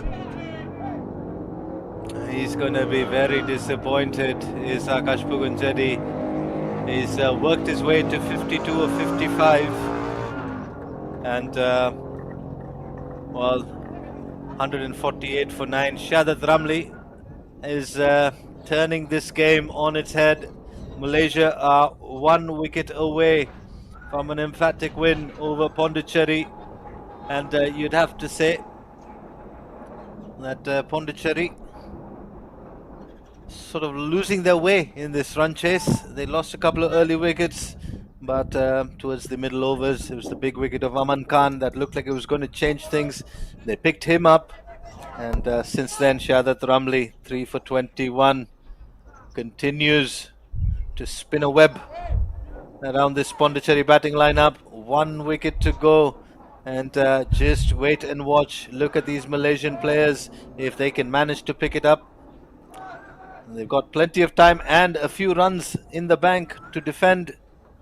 Speaker 1: He's going to be very disappointed, is Akash Pugunchedi. He's worked his way to 52 or 55. And, well, 148 for 9. Shahadat Ramli is turning this game on its head. Malaysia are 1 wicket away from an emphatic win over Pondicherry, and you'd have to say that Pondicherry sort of losing their way in this run chase. They lost a couple of early wickets, but towards the middle overs, it was the big wicket of Aman Khan that looked like it was going to change things. They picked him up, and since then, Shahadat Ramli, 3 for 21, continues to spin a web. around this Pondicherry batting lineup. 1 wicket to go. And just wait and watch. Look at these Malaysian players. If they can manage to pick it up, they've got plenty of time and a few runs in the bank to defend.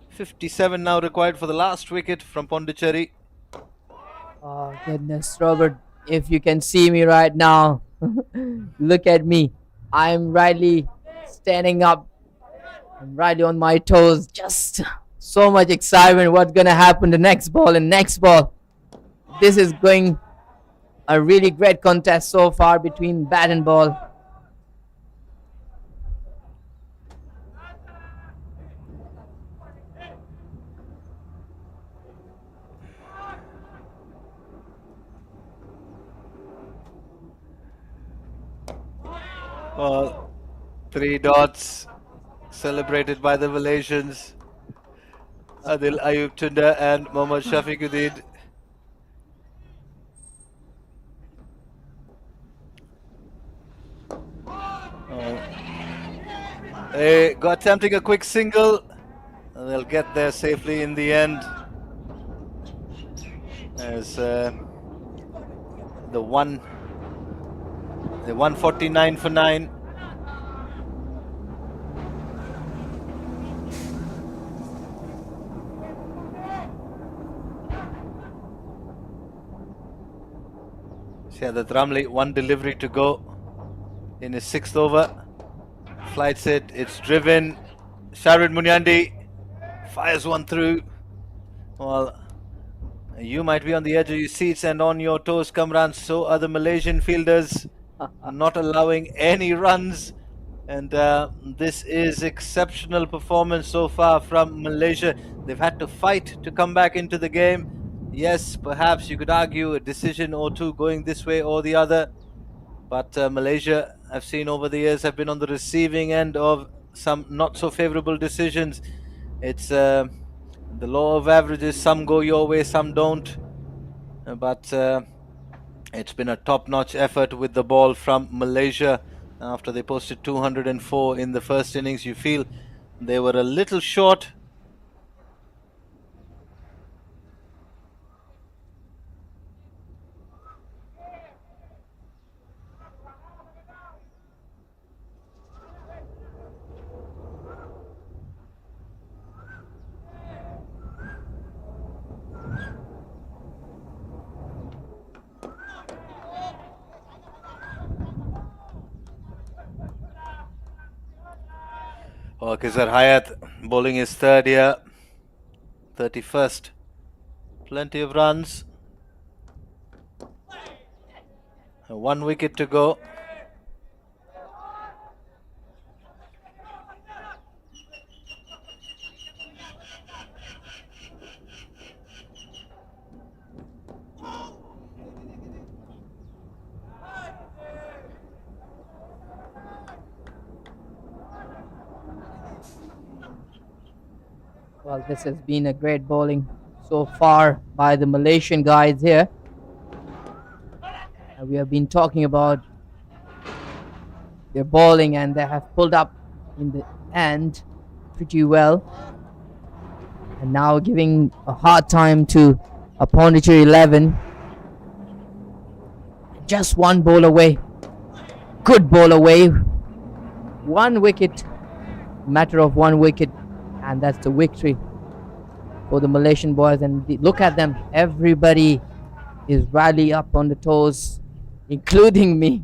Speaker 1: 57 now required for the last wicket from Pondicherry.
Speaker 5: Oh, goodness, Robert, if you can see me right now, look at me. I'm rightly standing up. I'm rightly on my toes. Just so much excitement. What's going to happen the next ball and next ball? This is going a really great contest so far between bat and ball.
Speaker 1: Well, 3 dots celebrated by the Malaysians. Adil Ayub Tunda and Mohammad Shafiquddin. They got attempting a quick single. They'll get there safely in the end. As the 149 for 9. Syahdat Ramli, 1 delivery to go in his 6th over. Flights it, it's driven. Shahrid Munyandi fires one through. Well, you might be on the edge of your seats and on your toes, Kamran. So are the Malaysian fielders, not allowing any runs. And this is exceptional performance so far from Malaysia. They've had to fight to come back into the game. Yes, perhaps you could argue a decision or two going this way or the other. But Malaysia, I've seen over the years, have been on the receiving end of some not so favorable decisions. It's the law of averages. Some go your way, some don't. But it's been a top-notch effort with the ball from Malaysia. After they posted 204 in the first innings, you feel they were a little short. Oh, Kizar Hayat bowling his 3rd here, 31st. Plenty of runs. 1 wicket to go.
Speaker 5: Well, this has been a great bowling so far by the Malaysian guys here. We have been talking about their bowling, and they have pulled up in the end pretty well. And now giving a hard time to a Pondicherry 11. Just 1 ball away. Good ball away. 1 wicket. Matter of 1 wicket. And that's the victory for the Malaysian boys. And look at them. Everybody is rallying up on the toes, including me.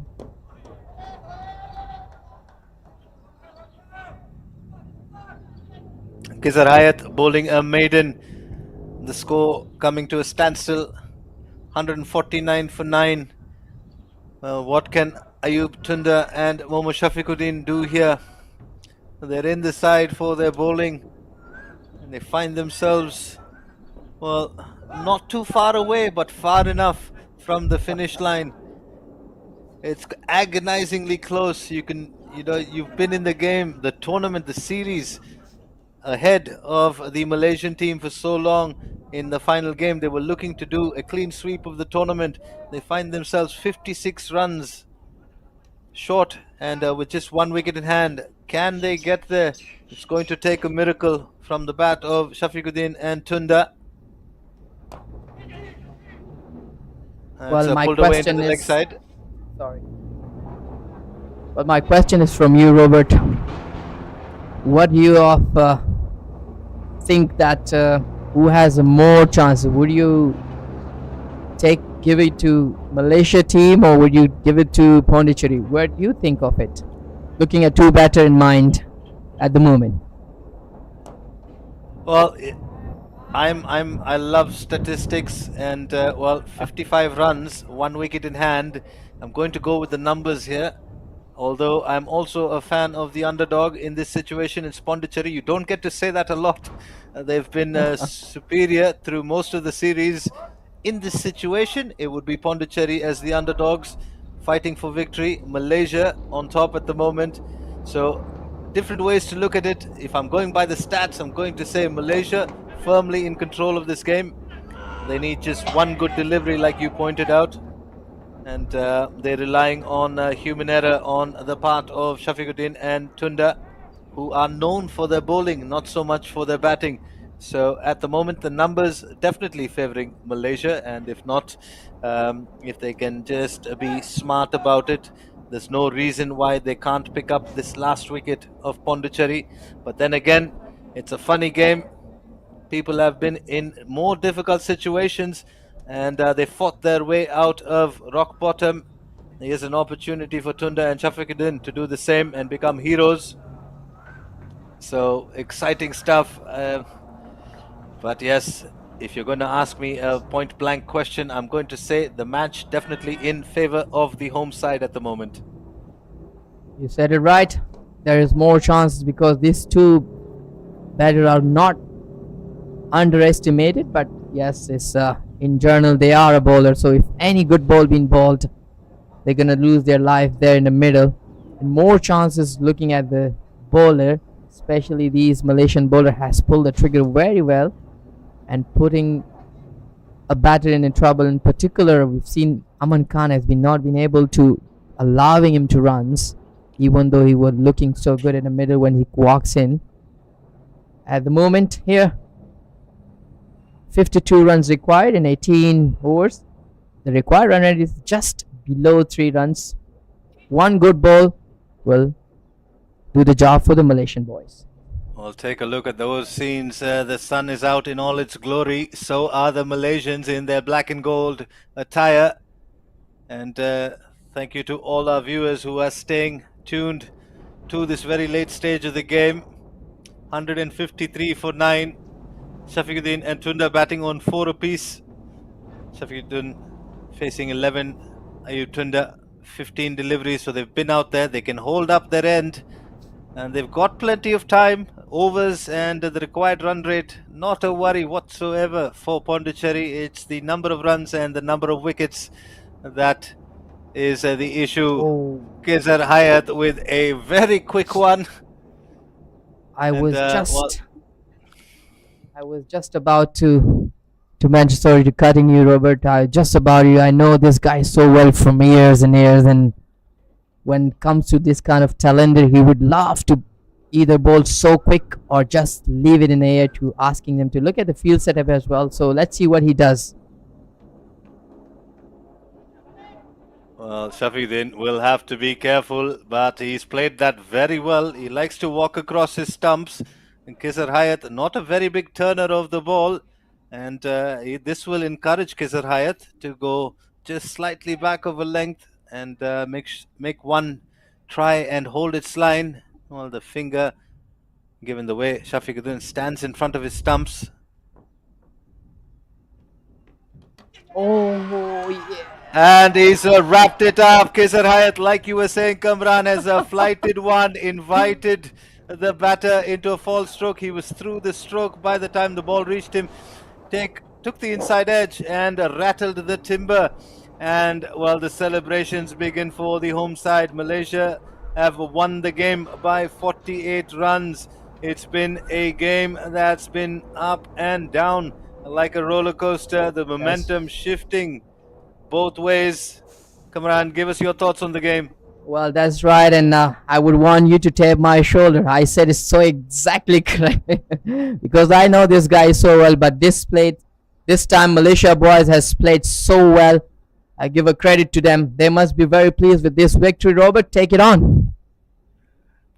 Speaker 1: Kizar Hayat bowling a maiden. The score coming to a standstill. 149 for 9. What can Ayub Tunda and Mohammad Shafiquddin do here? They're in the side for their bowling. And they find themselves, well, not too far away, but far enough from the finish line. It's agonizingly close. You've been in the game, the tournament, the series, ahead of the Malaysian team for so long. In the final game, they were looking to do a clean sweep of the tournament. They find themselves 56 runs short and with just 1 wicket in hand. Can they get there? It's going to take a miracle from the bat of Shafiquddin and Tunda. It's
Speaker 5: Well, my
Speaker 1: pulled away into
Speaker 5: question
Speaker 1: the leg
Speaker 5: is
Speaker 1: side.
Speaker 5: sorry. Well, my question is from you, Robert. What do you think that who has more chances? Would you give it to Malaysia team or would you give it to Pondicherry? What do you think of it? Looking at two batter in mind at the moment.
Speaker 1: Well, I love statistics and 55 runs, 1 wicket in hand. I'm going to go with the numbers here. Although I'm also a fan of the underdog in this situation. It's Pondicherry. You don't get to say that a lot. They've been superior through most of the series. In this situation, it would be Pondicherry as the underdogs fighting for victory. Malaysia on top at the moment. So different ways to look at it. If I'm going by the stats, I'm going to say Malaysia firmly in control of this game. They need just one good delivery, like you pointed out. And they're relying on human error on the part of Shafiquddin and Tunda, who are known for their bowling, not so much for their batting. So at the moment, the numbers definitely favouring Malaysia, and if not, if they can just be smart about it, there's no reason why they can't pick up this last wicket of Pondicherry. But then again, it's a funny game. People have been in more difficult situations and they fought their way out of rock bottom. Here's an opportunity for Tunda and Shafiquddin to do the same and become heroes. So exciting stuff. But yes, if you're going to ask me a point blank question, I'm going to say the match definitely in favor of the home side at the moment.
Speaker 5: You said it right. There is more chances because these two batters are not underestimated, but yes, it's in general they are a bowler, so if any good ball being bowled, they're gonna lose their life there in the middle. And more chances looking at the bowler, especially these Malaysian bowler has pulled the trigger very well and putting a batter in trouble. In particular, we've seen Aman Khan has not been able to allowing him to runs, even though he was looking so good in the middle when he walks in. At the moment here, 52 runs required in 18 overs. The required run rate is just below 3 runs. One good ball will do the job for the Malaysian boys.
Speaker 1: Well, take a look at those scenes. The sun is out in all its glory. So are the Malaysians in their black and gold attire. And thank you to all our viewers who are staying tuned to this very late stage of the game. 153 for 9. Shafiquddin and Tunda batting on 4 apiece. Shafiquddin facing 11. Ayub Tunda 15 deliveries. So they've been out there. They can hold up their end. And they've got plenty of time, overs, and the required run rate. Not a worry whatsoever for Pondicherry. It's the number of runs and the number of wickets that is the issue.
Speaker 5: Oh,
Speaker 1: Kaiser Hayat with a very quick one.
Speaker 5: I was just about to mention, sorry to cutting you, Robert. I know this guy so well from years and years, and when it comes to this kind of talent, he would love to either bowl so quick or just leave it in the air, to asking them to look at the field setup as well. So let's see what he does.
Speaker 1: Well, Shafiquddin will have to be careful, but he's played that very well. He likes to walk across his stumps. And Kaiser Hayat, not a very big turner of the ball. And this will encourage Kaiser Hayat to go just slightly back of a length and make one try and hold its line. Well, the finger, given the way Shafiquddin stands in front of his stumps.
Speaker 5: Oh, yeah.
Speaker 1: And he's wrapped it up. Kaiser Hayat, like you were saying, Kamran, has flighted one, invited the batter into a false stroke. He was through the stroke by the time the ball reached him. Took the inside edge and rattled the timber. And, well, the celebrations begin for the home side. Malaysia have won the game by 48 runs. It's been a game that's been up and down like a roller coaster. The momentum shifting both ways. Kamran, give us your thoughts on the game.
Speaker 5: Well, that's right, and I would want you to tap my shoulder. I said it's so exactly correct because I know this guy so well. But this time Malaysia boys has played so well. I give a credit to them. They must be very pleased with this victory. Robert, take it on.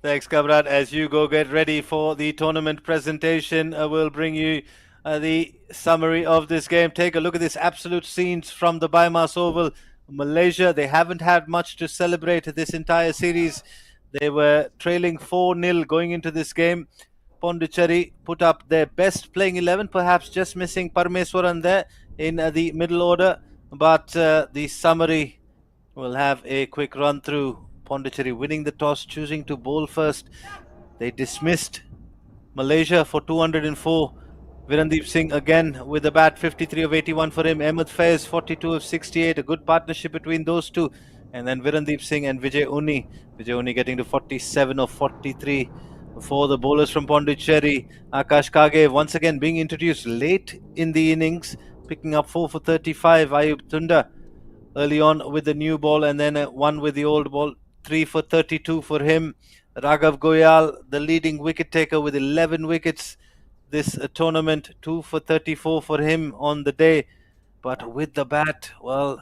Speaker 1: Thanks, Kamran. As you go get ready for the tournament presentation, we'll bring you the summary of this game. Take a look at this absolute scenes from the BAYUEMAS Oval. Malaysia, they haven't had much to celebrate this entire series. They were trailing 4-0 going into this game. Pondicherry put up their best playing 11, perhaps just missing Parameswaran there in the middle order. But the summary will have a quick run through. Pondicherry winning the toss, choosing to bowl first. They dismissed Malaysia for 204. Virandeep Singh again with the bat, 53 of 81 for him. Ahmed Faiz, 42 of 68. A good partnership between those two. And then Virandeep Singh and Vijay Unni. Vijay Unni getting to 47 of 43 for the bowlers from Pondicherry. Akash Kage once again being introduced late in the innings, picking up 4 for 35. Ayub Tunda early on with the new ball, and then one with the old ball, 3 for 32 for him. Raghav Goyal, the leading wicket taker with 11 wickets this tournament, 2 for 34 for him on the day. But with the bat, well,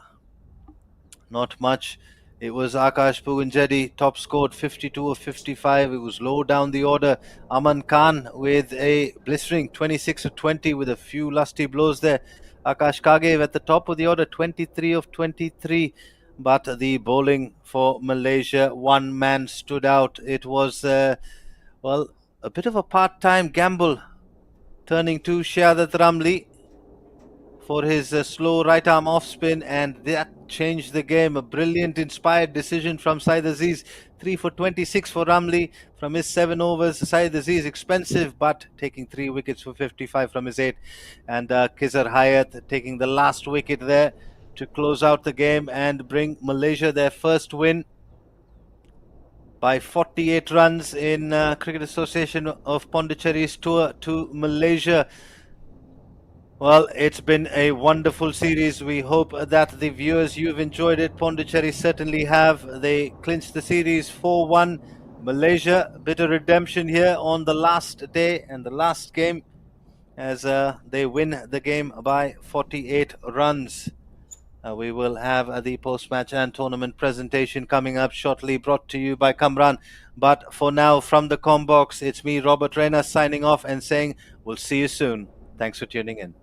Speaker 1: not much. It was Akash Pugunjedi, top scored 52 of 55. It was low down the order. Aman Khan with a blistering 26 of 20 with a few lusty blows there. Akash Kage at the top of the order, 23 of 23. But the bowling for Malaysia, one man stood out. It was, well, a bit of a part-time gamble, turning to Shahadat Ramli for his slow right arm off spin, and that changed the game. A brilliant inspired decision from Saeed Aziz. 3 for 26 for Ramli from his 7 overs. Saeed Aziz expensive, but taking 3 wickets for 55 from his 8. And Khizar Hayat taking the last wicket there to close out the game and bring Malaysia their first win by 48 runs in Cricket Association of Pondicherry's tour to Malaysia. Well, it's been a wonderful series. We hope that the viewers, you've enjoyed it. Pondicherry certainly have. They clinched the series 4-1. Malaysia, a bit of redemption here on the last day and the last game as they win the game by 48 runs. We will have the post-match and tournament presentation coming up shortly, brought to you by Kamran. But for now, from the Combox, it's me, Robert Reyna, signing off and saying we'll see you soon. Thanks for tuning in.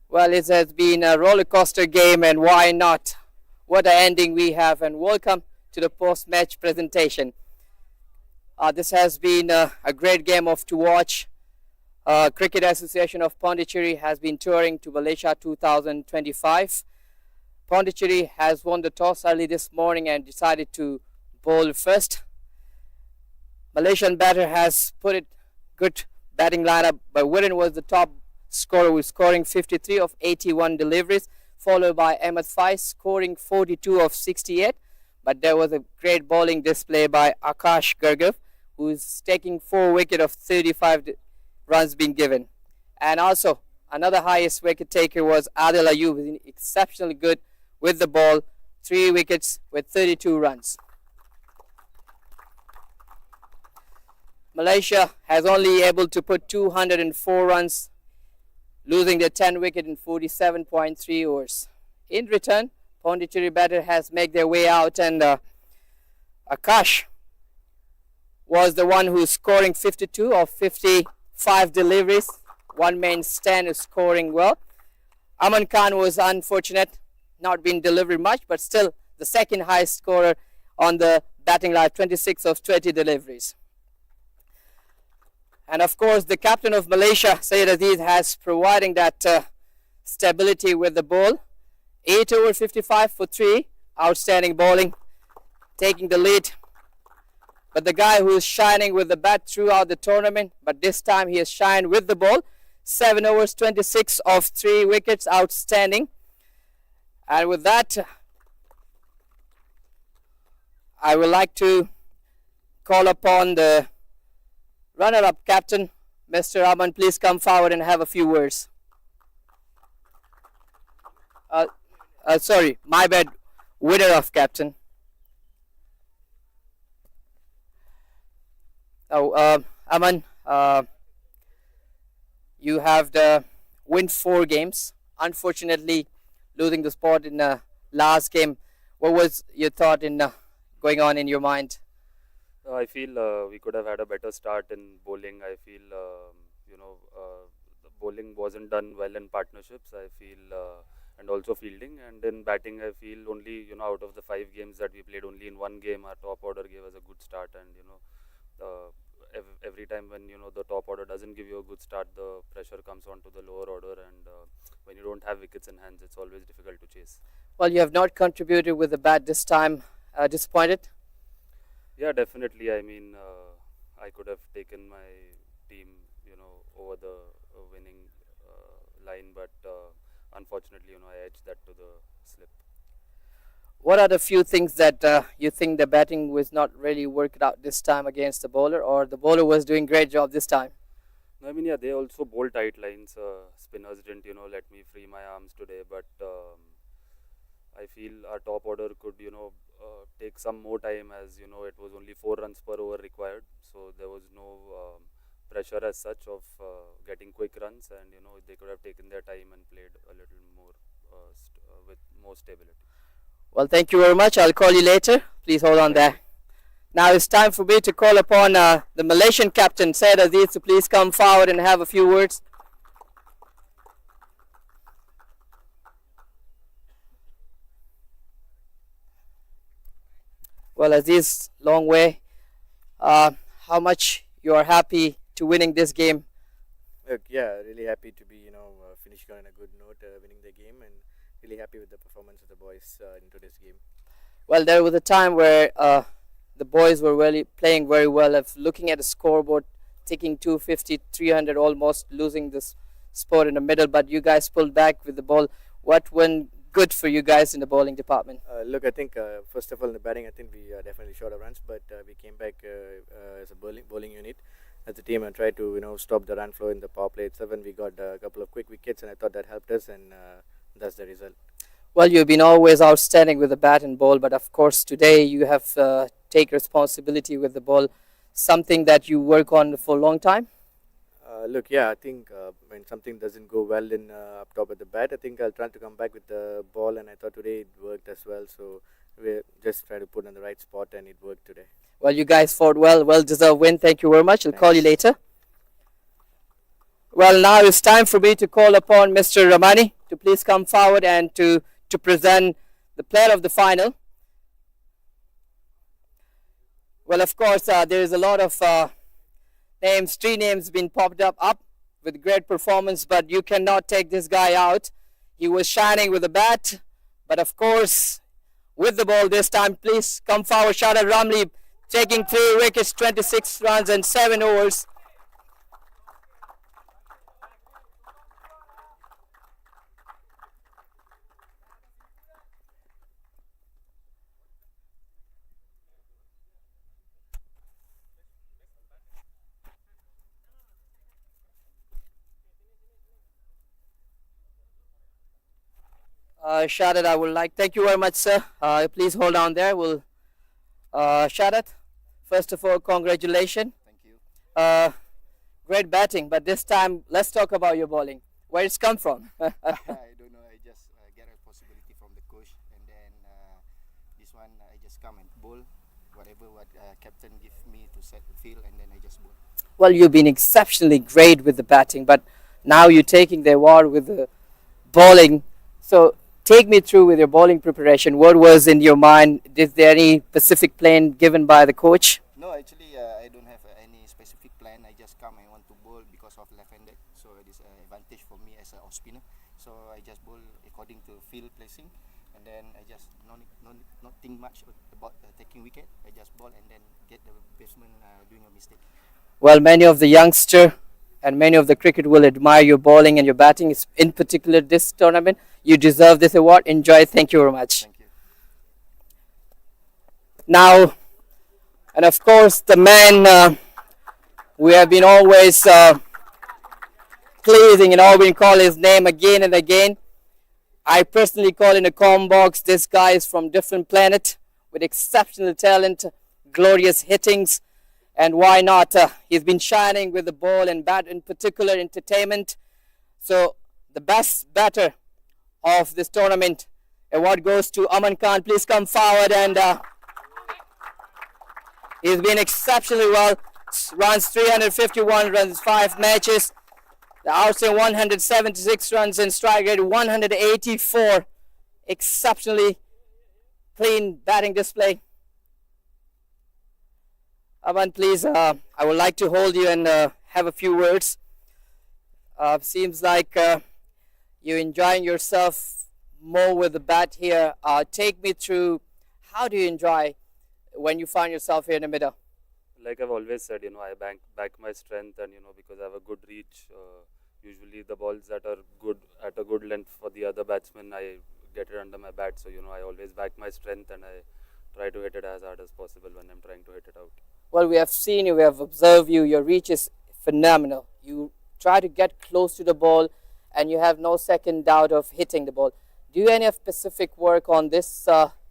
Speaker 2: Well, it has been a roller coaster game, and why not? What an ending we have, and welcome to the post-match presentation. This has been a great game to watch. Cricket Association of Pondicherry has been touring to Malaysia 2025. Pondicherry has won the toss early this morning and decided to bowl first. Malaysian batter has put it good batting lineup, but Wirren was the top scorer with scoring 53 of 81 deliveries, followed by Ahmed Faiz scoring 42 of 68. But there was a great bowling display by Akash Gargav, who is taking 4 wickets of 35 runs being given. And also, another highest wicket taker was Adil Ayub, exceptionally good with the ball, 3 wickets with 32 runs. Malaysia has only able to put 204 runs, losing their 10 wicket in 47.3 overs. In return, Pondicherry batter has made their way out, and Akash was the one who's scoring 52 of 55 deliveries. One man stand is scoring well. Aman Khan was unfortunate, not been delivering much, but still the second highest scorer on the batting line, 26 of 20 deliveries. And of course, the captain of Malaysia, Syed Aziz, has providing that stability with the ball. 8 over 55 for 3, outstanding bowling, taking the lead. But the guy who is shining with the bat throughout the tournament, but this time he has shined with the ball. 7 overs, 26 of 3 wickets, outstanding. And with that, I would like to call upon the runner-up captain, Mr. Aman. Please come forward and have a few words. Sorry, my bad. Winner-up captain. Aman, you have win 4 games. Unfortunately, losing the spot in the last game. What was your thought in going on in your mind?
Speaker 4: I feel we could have had a better start in bowling. I feel the bowling wasn't done well in partnerships. I feel and also fielding, and in batting I feel only out of the 5 games that we played, only in 1 game our top order gave us a good start, and every time when the top order doesn't give you a good start, the pressure comes on to the lower order, and when you don't have wickets in hands, it's always difficult to chase.
Speaker 2: Well, you have not contributed with the bat this time. Disappointed?
Speaker 4: Yeah, definitely. I mean, I could have taken my team, over the winning line, but unfortunately, I edged that to the slip.
Speaker 2: What are the few things that you think the batting was not really worked out this time against the bowler, or the bowler was doing great job this time?
Speaker 4: I mean, yeah, they also bowled tight lines. Spinners didn't, let me free my arms today, but I feel our top order could, take some more time, as it was only 4 runs per over required, so there was no pressure as such of getting quick runs, and they could have taken their time and played a little more with more stability.
Speaker 2: Well, thank you very much. I'll call you later. Please hold on there. Now it's time for me to call upon the Malaysian captain, Syed Aziz, to please come forward and have a few words. Well, Aziz, long way. How much you are happy to winning this game?
Speaker 3: Look, yeah, really happy to be, finishing on a good note, winning the game, and really happy with the performance of the boys in today's game.
Speaker 2: Well, there was a time where the boys were really playing very well. Of looking at the scoreboard, taking 250, 300, almost losing this spot in the middle, but you guys pulled back with the ball. What went good for you guys in the bowling department?
Speaker 3: Look, I think first of all in the batting, I think we are definitely short of runs, but we came back as a bowling unit as a team and tried to stop the run flow in the power play itself, and we got a couple of quick wickets, and I thought that helped us, and that's the result.
Speaker 2: Well, you've been always outstanding with the bat and ball, but of course today you have take responsibility with the ball, something that you work on for a long time.
Speaker 3: Look, yeah, I think when something doesn't go well in up top at the bat, I think I'll try to come back with the ball, and I thought today it worked as well. So we just try to put it on the right spot, and it worked today.
Speaker 2: Well, you guys fought well, well-deserved win. Thank you very much. I'll call you later. Well, now it's time for me to call upon Mr. Ramani. to please come forward and to present the player of the final. Well, of course, there is a lot of names, 3 names being popped up with great performance, but you cannot take this guy out. He was shining with the bat, but of course, with the ball this time, please come forward. Shahid Ramli taking 3 wickets, 26 runs and 7 overs. Shahid, I would like, thank you very much, sir. Please hold on there. We'll, Shahid, first of all, congratulations.
Speaker 6: Thank you.
Speaker 2: Great batting, but this time, let's talk about your bowling. Where it's come from?
Speaker 6: I don't know. I just get a possibility from the coach, and then this one I just come and bowl whatever what captain give me to set the field, and then I just bowl.
Speaker 2: Well, you've been exceptionally great with the batting, but now you're taking the award with the bowling. So take me through with your bowling preparation. What was in your mind? Is there any specific plan given by the coach?
Speaker 6: No, actually, I don't have any specific plan. I just come and want to bowl because of left-handed, so it is an advantage for me as a off spinner. So I just bowl according to field placing, and then I just not think much about taking wicket. I just bowl and then get the batsman doing a mistake.
Speaker 2: Well, many of the youngster and many of the cricket will admire your bowling and your batting. In particular, this tournament, you deserve this award. Enjoy. Thank you very much.
Speaker 6: Thank you.
Speaker 2: Now, and of course, the man we have been always pleasing and all been call his name again and again. I personally call in a com box. This guy is from different planet with exceptional talent, glorious hittings, and why not? He's been shining with the ball and bat, in particular entertainment. So the best batter of this tournament award goes to Aman Khan. Please come forward, and he's been exceptionally well. Runs 351 runs, 5 matches. The outside 176 runs and strike rate 184. Exceptionally clean batting display. Aman, please, I would like to hold you and have a few words. Seems like you're enjoying yourself more with the bat here. Take me through, how do you enjoy when you find yourself here in the middle?
Speaker 4: Like I've always said, I back my strength, and because I have a good reach. Usually the balls that are good at a good length for the other batsman, I get it under my bat. So I always back my strength, and I try to hit it as hard as possible when I'm trying to hit it out.
Speaker 2: Well, we have seen you, we have observed you. Your reach is phenomenal. You try to get close to the ball, and you have no second doubt of hitting the ball. Do you any specific work on this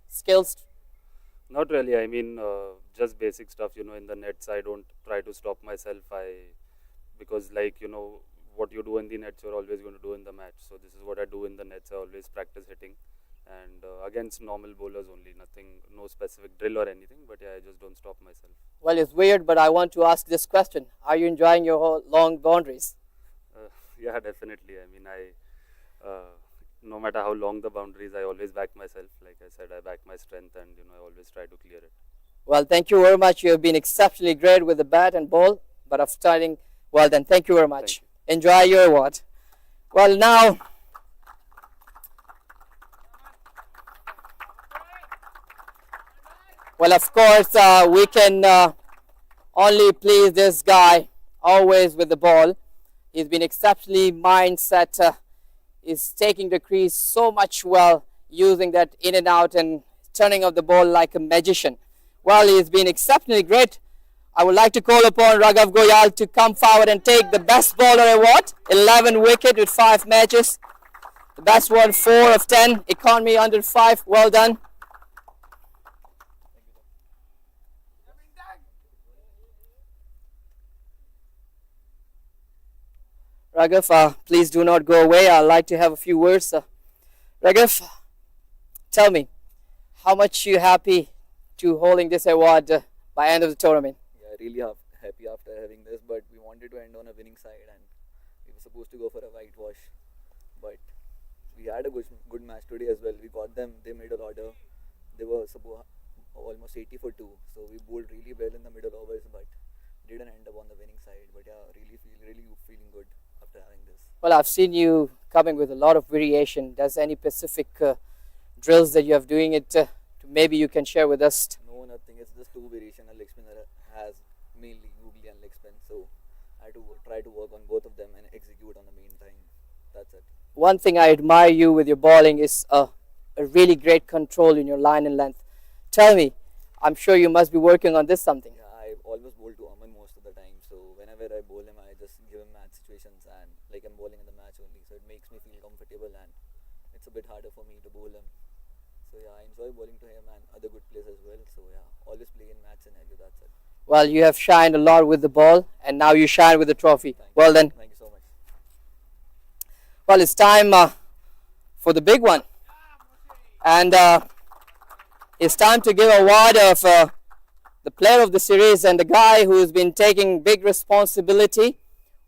Speaker 2: skills?
Speaker 4: Not really. I mean, just basic stuff. In the nets, I don't try to stop myself. Because what you do in the nets, you're always going to do in the match. So this is what I do in the nets. I always practice hitting, and against normal bowlers only. Nothing, no specific drill or anything. But yeah, I just don't stop myself.
Speaker 2: Well, it's weird, but I want to ask this question: are you enjoying your whole long boundaries?
Speaker 4: Yeah, definitely. I mean, no matter how long the boundaries, I always back myself. Like I said, I back my strength, and I always try to clear it.
Speaker 2: Well, thank you very much. You have been exceptionally great with the bat and ball, but of starting well done. Thank you very much. Enjoy your award. Well, now, well, of course, we can only please this guy always with the ball. He's been exceptionally mindset. Is taking the crease so much well, using that in and out and turning of the ball like a magician. Well, he's been exceptionally great. I would like to call upon Raghav Goyal to come forward and take the best bowler award. 11 wicket with 5 matches. The best one, 4 of 10. Economy under 5. Well done. Raghav, please do not go away. I'd like to have a few words. Raghav, tell me, how much you happy to holding this award by end of the tournament?
Speaker 7: Yeah, really happy after having this, but we wanted to end on a winning side, and we were supposed to go for a whitewash, but we had a good match today as well. We got them. They made an order. They were almost 80 for 2. So we bowled really well in the middle overs, but didn't end up on the winning side. But yeah, really feeling good after having this.
Speaker 2: Well, I've seen you coming with a lot of variation. Does any specific drills that you have doing it? Maybe you can share with us.
Speaker 7: No, nothing. It's just 2 variation. A leg spinner has mainly googly and leg spin. So I had to try to work on both of them and execute on the main time. That's it.
Speaker 2: One thing I admire you with your bowling is a really great control in your line and length. Tell me, I'm sure you must be working on this something.
Speaker 7: Yeah, I always bowl to Aman most of the time. So whenever I bowl him, I just give him match situations and like I'm bowling in the match only. So it makes me feel comfortable and it's a bit harder for me to bowl him. So yeah, I enjoy bowling to him and other good players as well. So yeah, always play in match and that's it.
Speaker 2: Well, you have shined a lot with the ball and now you shine with the trophy. Well then.
Speaker 7: Thank you so much.
Speaker 2: Well, it's time for the big one. And it's time to give award of the player of the series and the guy who has been taking big responsibility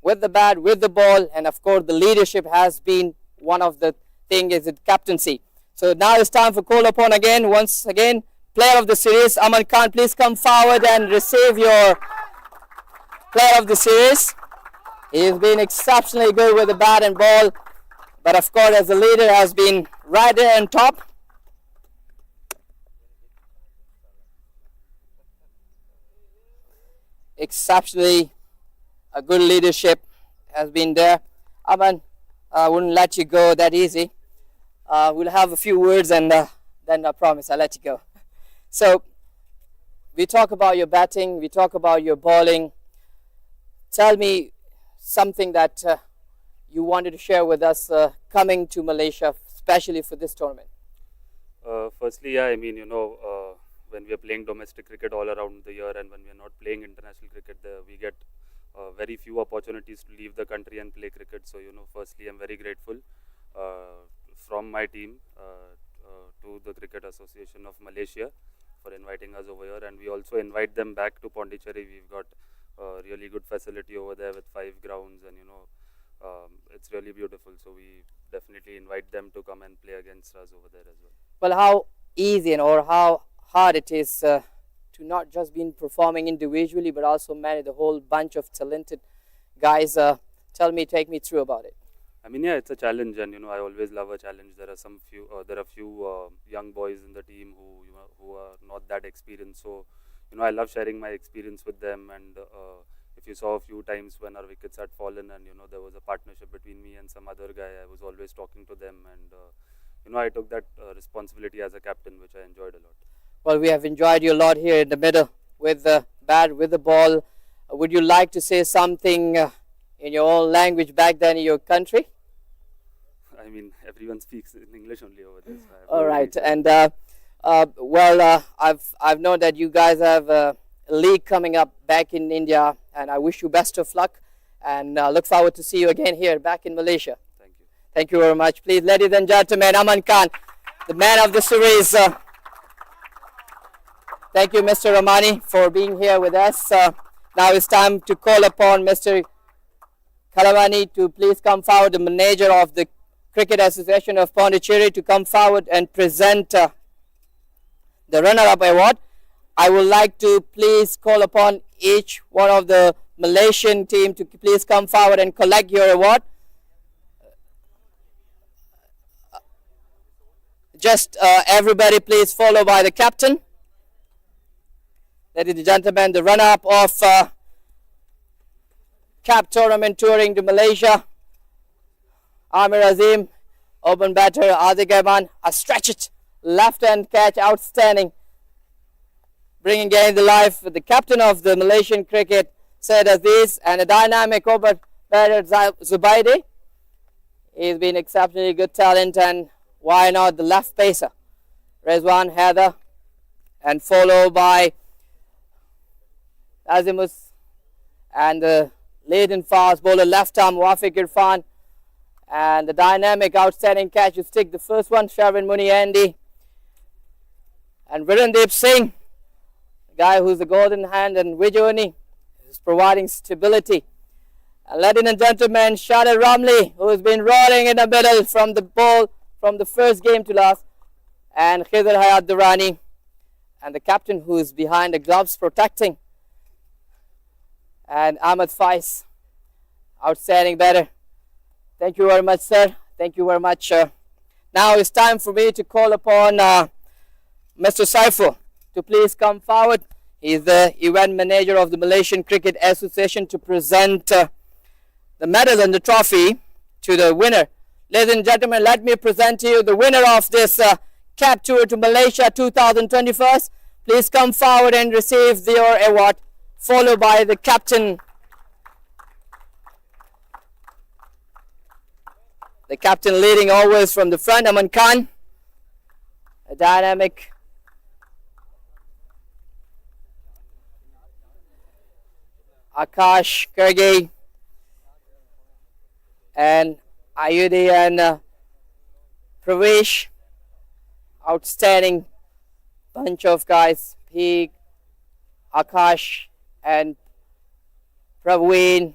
Speaker 2: with the bat, with the ball, and of course the leadership has been one of the things is the captaincy. So now it's time for call upon again, once again, player of the series, Aman Khan, please come forward and receive your player of the series. He's been exceptionally good with the bat and ball, but of course as the leader has been right there on top. Exceptionally a good leadership has been there. Aman, I wouldn't let you go that easy. We'll have a few words and then I promise I'll let you go. So we talk about your batting, we talk about your bowling. Tell me something that you wanted to share with us coming to Malaysia, especially for this tournament.
Speaker 4: Firstly, yeah, I mean, when we are playing domestic cricket all around the year and when we are not playing international cricket, we get very few opportunities to leave the country and play cricket. So, firstly, I'm very grateful from my team to the Cricket Association of Malaysia for inviting us over here, and we also invite them back to Pondicherry. We've got a really good facility over there with 5 grounds, and it's really beautiful. So we definitely invite them to come and play against us over there as well.
Speaker 2: Well, how easy or how hard it is to not just be performing individually but also manage the whole bunch of talented guys. Take me through about it.
Speaker 4: I mean, yeah, it's a challenge, and I always love a challenge. There are few young boys in the team who are not that experienced. So, I love sharing my experience with them. And if you saw a few times when our wickets had fallen, and there was a partnership between me and some other guy, I was always talking to them, and I took that responsibility as a captain, which I enjoyed a lot.
Speaker 2: Well, we have enjoyed you a lot here in the middle with the bat, with the ball. Would you like to say something in your own language back then in your country?
Speaker 4: I mean, everyone speaks in English only over there. So
Speaker 2: all right, and I've known that you guys have a league coming up back in India, and I wish you best of luck, and look forward to see you again here back in Malaysia.
Speaker 4: Thank you.
Speaker 2: Thank you very much. Please, ladies and gentlemen, Aman Khan, the man of the series. Thank you, Mr. Ramani, for being here with us. Now it's time to call upon Mr. Kalavani to please come forward, the manager of the Cricket Association of Pondicherry, to come forward and present the runner-up award. I would like to please call upon each one of the Malaysian team to please come forward and collect your award. Just everybody please follow by the captain. Ladies and gentlemen, the runner-up of CAP tournament touring to Malaysia, Amir Azim, open batter, Azik Aiman, a stretch it, left hand catch, outstanding. Bringing game to life with the captain of the Malaysian cricket, Syed Aziz, and a dynamic open batter, Zubaidi. He's been exceptionally good talent, and why not the left pacer, Rezwan Haider, and followed by Azimus, and the laden fast bowler left arm Wafiq Irfan, and the dynamic outstanding catch to stick the first one, Sharvin Muni Andy, and Virendeep Singh, the guy who's the golden hand, and Vijayani, who's providing stability. And ladies and gentlemen, Shahid Ramli, who's been rolling in the middle from the ball from the first game to last. And Khidr Hayat Durrani, and the captain who is behind the gloves protecting. And Ahmed Faiz, outstanding batter. Thank you very much, sir. Thank you very much. Now it's time for me to call upon Mr. Saiful to please come forward. He's the event manager of the Malaysian Cricket Association, to present the medal and the trophy to the winner. Ladies and gentlemen, let me present to you the winner of this Cap Tour to Malaysia 2021. Please come forward and receive your award, followed by the captain. The captain leading always from the front, Aman Khan. A dynamic Akash Karge and Ayudi and Pravesh. Outstanding bunch of guys. Peak, Akash and Praveen,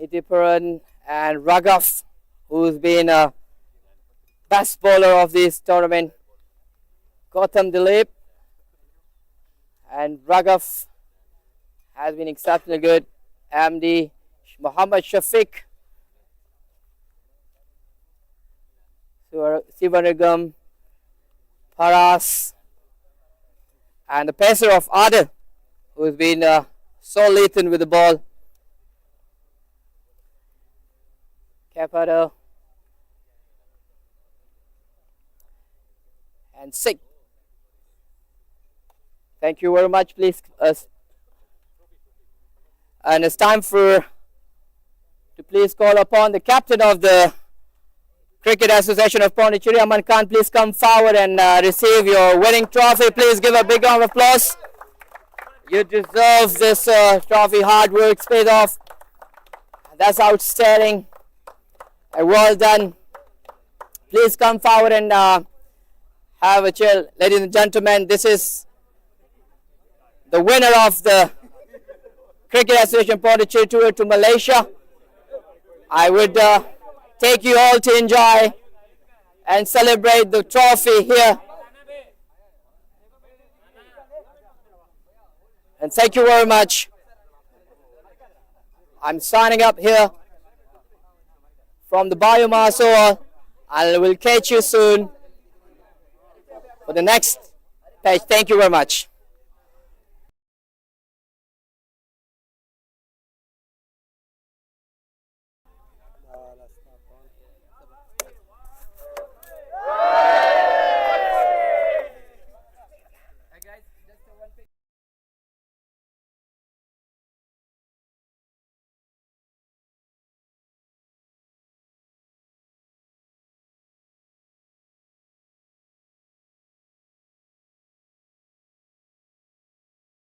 Speaker 2: Itipuran and Raghav, who's been a best bowler of this tournament. Gautam Dilip and Raghav has been exceptionally good. MD Muhammad Shafiq, Sivanagam, Paras, and the pacer of Adil, who's been so lethal with the ball. Capado and Sikh. Thank you very much, please. And it's time to please call upon the captain of the Cricket Association of Pondicherry, Aman Khan. Please come forward and receive your winning trophy. Please give a big round of applause. You deserve this trophy. Hard work paid off. That's outstanding. Well done. Please come forward and have a chill. Ladies and gentlemen, this is the winner of the Cricket Association Pondicherry Tour to Malaysia. I would take you all to enjoy and celebrate the trophy here. And thank you very much. I'm signing up here from the BAYUEMAS. I will catch you soon for the next page. Thank you very much.